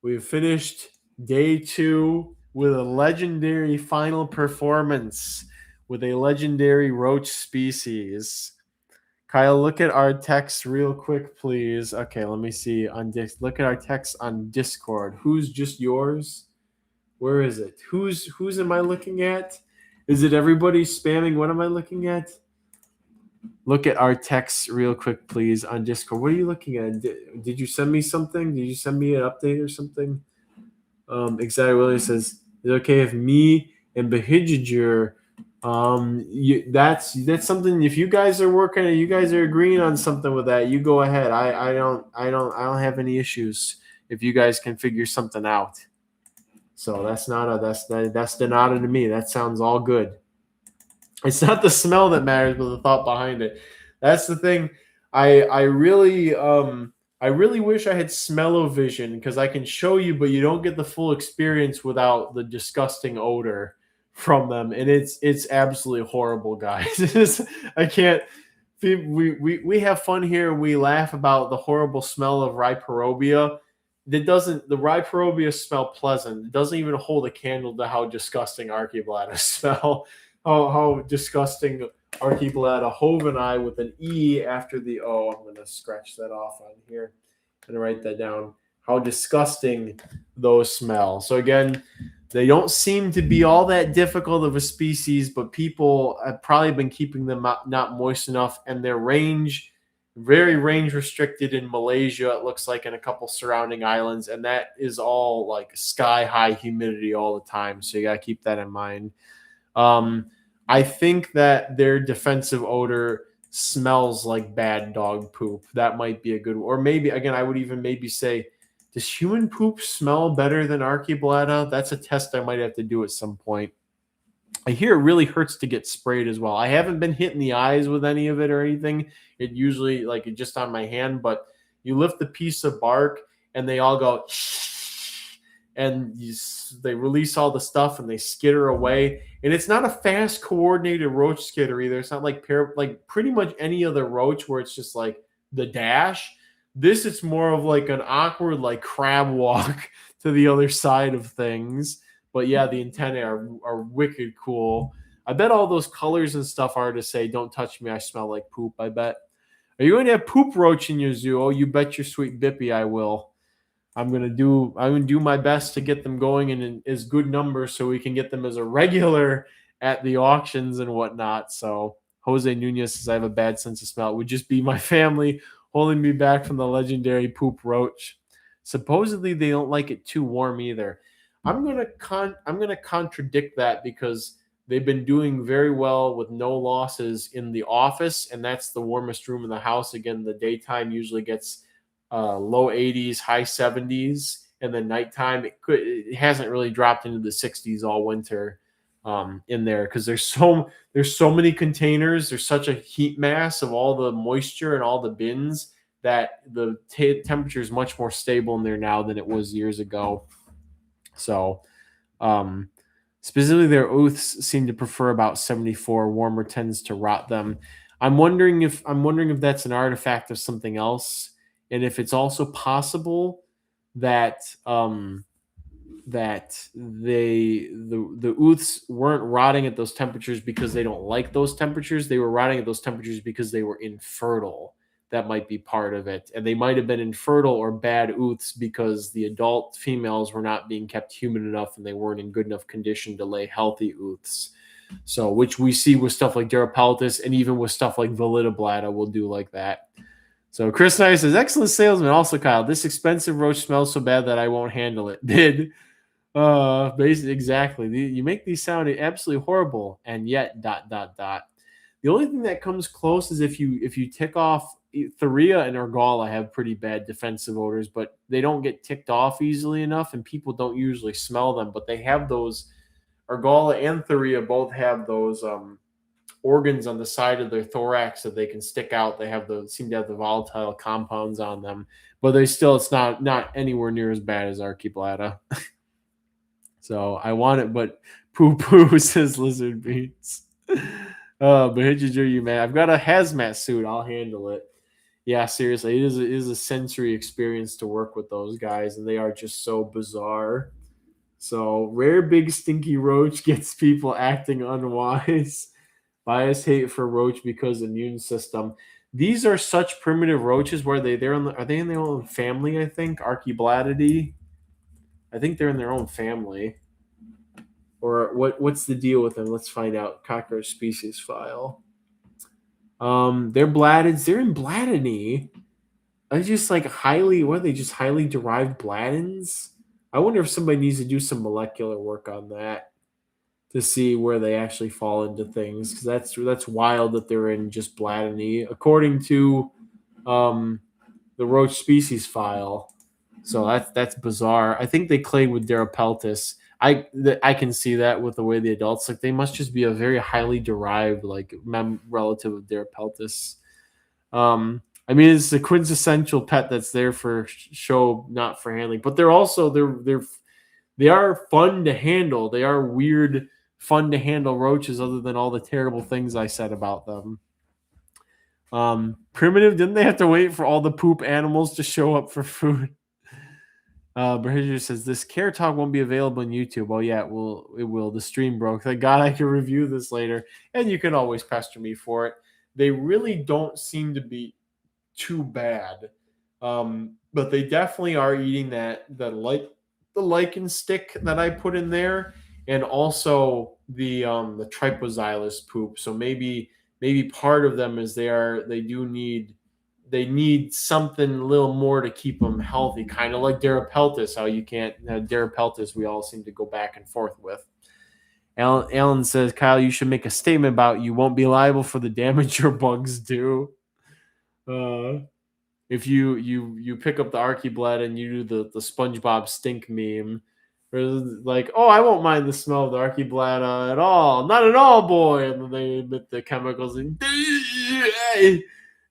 Speaker 2: We've finished day 2 with a legendary final performance with a legendary roach species. Kyle, look at our text real quick, please. Okay, let me see. Look at our text on Discord. Who's just yours? Where is it? Who's am I looking at? Is it everybody spamming? What am I looking at?
Speaker 1: look at our text real quick, please, on Discord. What are you looking at? Did you send me something? Did you send me an update or something? Exactly. Willie says, "Is it okay if me and Behijajur, that's something. If you guys are working, you guys are agreeing on something with that, you go ahead. I don't have any issues if you guys can figure something out. So that's the nada to me. That sounds all good. It's not the smell that matters, but the thought behind it. That's the thing. I really wish I had smell-o-vision because I can show you, but you don't get the full experience without the disgusting odor from them, and it's absolutely horrible, guys. I can't. We have fun here. We laugh about the horrible smell of Rhiparobia. The Rhiparobia smell pleasant. It doesn't even hold a candle to how disgusting Archaeblada smell. How disgusting Archaeblada Hoveni with an E after the O. I'm going to scratch that off on here and write that down. How disgusting those smell. So again, they don't seem to be all that difficult of a species, but people have probably been keeping them not moist enough, and their range, very range restricted in Malaysia, it looks like, in a couple surrounding islands, and that is all like sky high humidity all the time. So you got to keep that in mind. I think that their defensive odor smells like bad dog poop. That might be a good, or maybe again, I would even maybe say, does human poop smell better than Archaeblada? That's a test I might have to do at some point. I hear it really hurts to get sprayed as well. I haven't been hit in the eyes with any of it or anything. It usually like it just on my hand, but you lift the piece of bark and they all go and they release all the stuff and they skitter away. And it's not a fast coordinated roach skitter either. It's not like pretty much any other roach where it's just like the dash. This it's more of like an awkward like crab walk to the other side of things. But yeah, the antennae are wicked cool. I bet all those colors and stuff are to say, "Don't touch me, I smell like poop." I bet. Are you going to have poop roach in your zoo? Oh, you bet your sweet Bippy I will. I'm gonna do my best to get them going in as good numbers so we can get them as a regular at the auctions and whatnot. So Jose Nunez says I have a bad sense of smell. It would just be my family holding me back from the legendary poop roach. Supposedly they don't like it too warm either. I'm gonna contradict that because they've been doing very well with no losses in the office, and that's the warmest room in the house. Again, the daytime usually gets low 80s, high 70s, and then nighttime it hasn't really dropped into the 60s all winter in there because there's so many containers. There's such a heat mass of all the moisture and all the bins that the temperature is much more stable in there now than it was years ago. So, specifically, their oaths seem to prefer about 74. Warmer tends to rot them. I'm wondering if that's an artifact of something else, and if it's also possible that that the oaths weren't rotting at those temperatures because they don't like those temperatures. They were rotting at those temperatures because they were infertile. That might be part of it. And they might have been infertile or bad ooths because the adult females were not being kept humid enough and they weren't in good enough condition to lay healthy ooths. So, which we see with stuff like Durapaltis and even with stuff like Validoblata will do like that. So Chris Knight says, excellent salesman. Also, Kyle, this expensive roach smells so bad that I won't handle it. Did basically exactly. You make these sound absolutely horrible, and yet ... The only thing that comes close is if you tick off Thuria and Argala have pretty bad defensive odors, but they don't get ticked off easily enough, and people don't usually smell them. But they have those. Argala and Thuria both have those organs on the side of their thorax that they can stick out. They seem to have the volatile compounds on them, but it's not anywhere near as bad as Archaeblada. So I want it, but poo poo says Lizard Beats. But you man, I've got a hazmat suit. I'll handle it. Yeah, seriously, it is a sensory experience to work with those guys, and they are just so bizarre. So rare big stinky roach gets people acting unwise. Bias hate for roach because immune system. These are such primitive roaches. Where are they in their own family? I think Archaebladidae. I think they're in their own family. Or what's the deal with them? Let's find out. Cockroach species file. They're bladdids. They're in bladdiny. I just like highly, what are they, just highly derived bladdins? I wonder if somebody needs to do some molecular work on that to see where they actually fall into things, because that's wild that they're in just bladdiny, according to the Roach species file. So that's bizarre. I think they clade with Derapeltis. I can see that with the way the adults, like, they must just be a very highly derived, like, relative of Derapeltis. I mean, it's a quintessential pet that's there for show, not for handling. But they're also they are fun to handle. They are weird, fun to handle roaches, other than all the terrible things I said about them. Primitive, didn't they have to wait for all the poop animals to show up for food? Bridger says this care talk won't be available on YouTube. Oh yeah, it will. The stream broke. Thank God I can review this later, and you can always pester me for it. They really don't seem to be too bad, but they definitely are eating the lichen stick that I put in there, and also the tripoxylus poop. So maybe part of them is they need something a little more to keep them healthy, kind of like Derapeltis. How you can't Derapeltis, we all seem to go back and forth with. Alan says, Kyle, you should make a statement about you won't be liable for the damage your bugs do. If you pick up the Archibald and you do the SpongeBob stink meme, where it's like, oh, I won't mind the smell of the Archibald at all, not at all, boy, and then they emit the chemicals and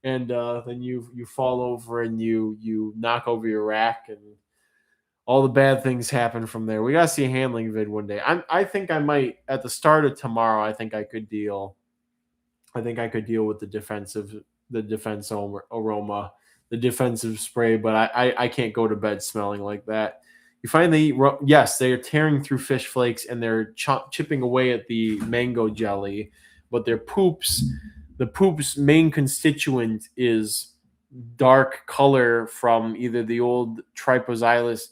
Speaker 1: then you fall over and you knock over your rack, and all the bad things happen from there. We gotta see a handling vid one day. I think I might, at the start of tomorrow, I think I could deal with the defense aroma, the defensive spray, but I can't go to bed smelling like that. You find they eat, yes, they are tearing through fish flakes and they're chipping away at the mango jelly, but the poop's main constituent is dark color from either the old tripoxylus,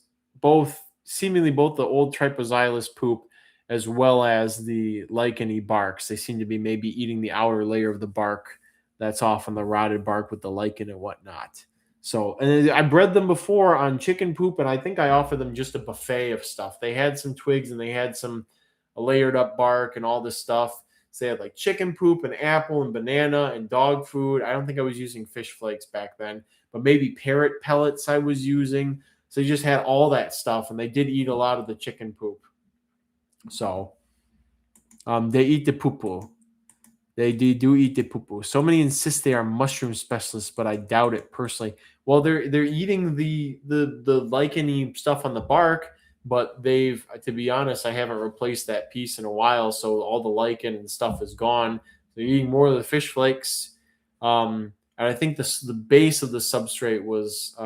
Speaker 1: seemingly both the old tripoxylus poop as well as the licheny barks. They seem to be maybe eating the outer layer of the bark that's off on the rotted bark with the lichen and whatnot. So, and I bred them before on chicken poop, and I think I offered them just a buffet of stuff. They had some twigs and they had some layered up bark and all this stuff. So they had like chicken poop and apple and banana and dog food. I don't think I was using fish flakes back then, but maybe parrot pellets I was using. So they just had all that stuff, and they did eat a lot of the chicken poop. So they eat the poo-poo. They do eat the poo-poo. So many insist they are mushroom specialists, but I doubt it personally. Well, they're eating the licheny stuff on the bark, but to be honest, I haven't replaced that piece in a while, so all the lichen and stuff is gone. They're eating more of the fish flakes, and I think the base of the substrate was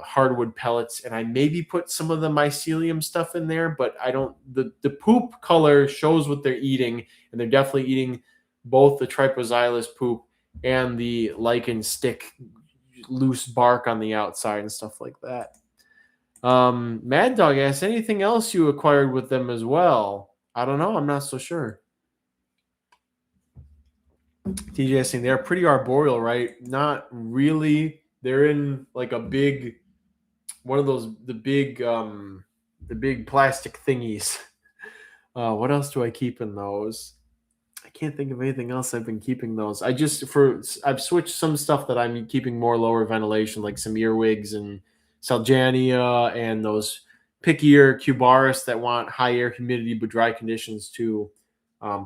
Speaker 1: hardwood pellets, and I maybe put some of the mycelium stuff in there, but I don't. The poop color shows what they're eating, and they're definitely eating both the tripoxylus poop and the lichen stick, loose bark on the outside and stuff like that. Mad Dog asks, anything else you acquired with them as well? I don't know. I'm not so sure. TJ asking, they're pretty arboreal, right? Not really. They're in like a big, one of those, the big plastic thingies. What else do I keep in those? I can't think of anything else I've been keeping those. I've switched some stuff that I'm keeping more lower ventilation, like some earwigs and Salgania and those pickier Cubaris that want high air humidity but dry conditions, to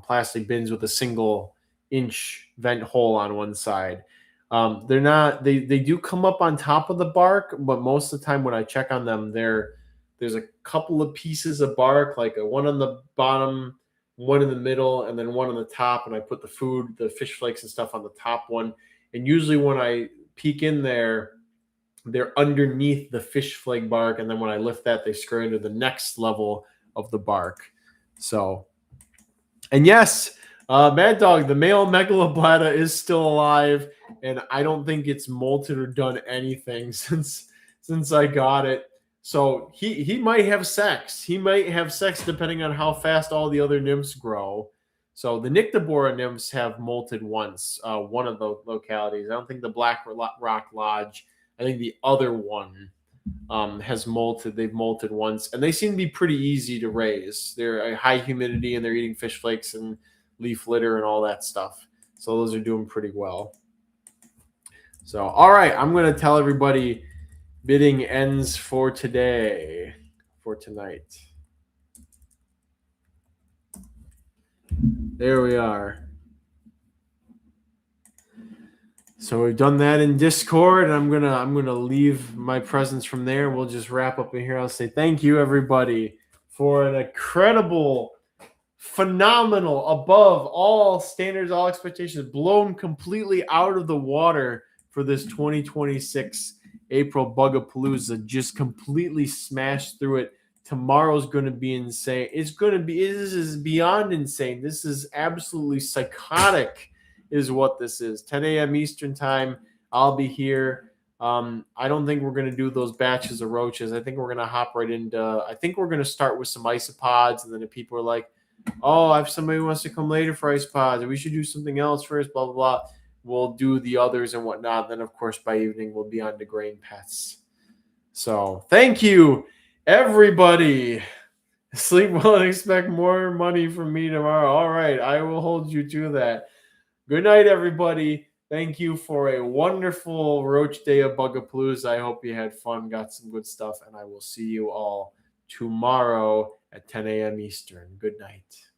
Speaker 1: plastic bins with a single inch vent hole on one side. They're not, they do come up on top of the bark, but most of the time when I check on them, there's a couple of pieces of bark, like one on the bottom, one in the middle, and then one on the top, and I put the fish flakes and stuff on the top one. And usually when I peek in there, they're underneath the fish flake bark, and then when I lift that, they scurry into the next level of the bark. So, and yes, Mad Dog, the male Megaloblada is still alive, and I don't think it's molted or done anything since I got it. So he might have sex. He might have sex depending on how fast all the other nymphs grow. So the Nyctibora nymphs have molted once, one of the localities. I don't think the Black Rock Lodge. I think the other one has molted. They've molted once, and they seem to be pretty easy to raise. They're a high humidity, and they're eating fish flakes and leaf litter and all that stuff. So those are doing pretty well. So, all right, I'm going to tell everybody bidding ends for today, for tonight. There we are. So we've done that in Discord, and I'm gonna leave my presence from there. We'll just wrap up in here. I'll say thank you, everybody, for an incredible, phenomenal, above all standards, all expectations, blown completely out of the water for this 2026 April Bugapalooza. Just completely smashed through it. Tomorrow's going to be insane. This is beyond insane. This is absolutely psychotic is what this is. 10 a.m. Eastern time. I'll be here. I don't think we're going to do those batches of roaches. I think we're going to hop right into, I think we're going to start with some isopods. And then if people are like, oh, if somebody wants to come later for isopods, we should do something else first, blah, blah, blah. We'll do the others and whatnot. Then, of course, by evening, we'll be on to grain pets. So thank you, everybody. Sleep well and expect more money from me tomorrow. All right. I will hold you to that. Good night, everybody. Thank you for a wonderful Roach Day of Bugapalooza. I hope you had fun, got some good stuff, and I will see you all tomorrow at 10 a.m. Eastern. Good night.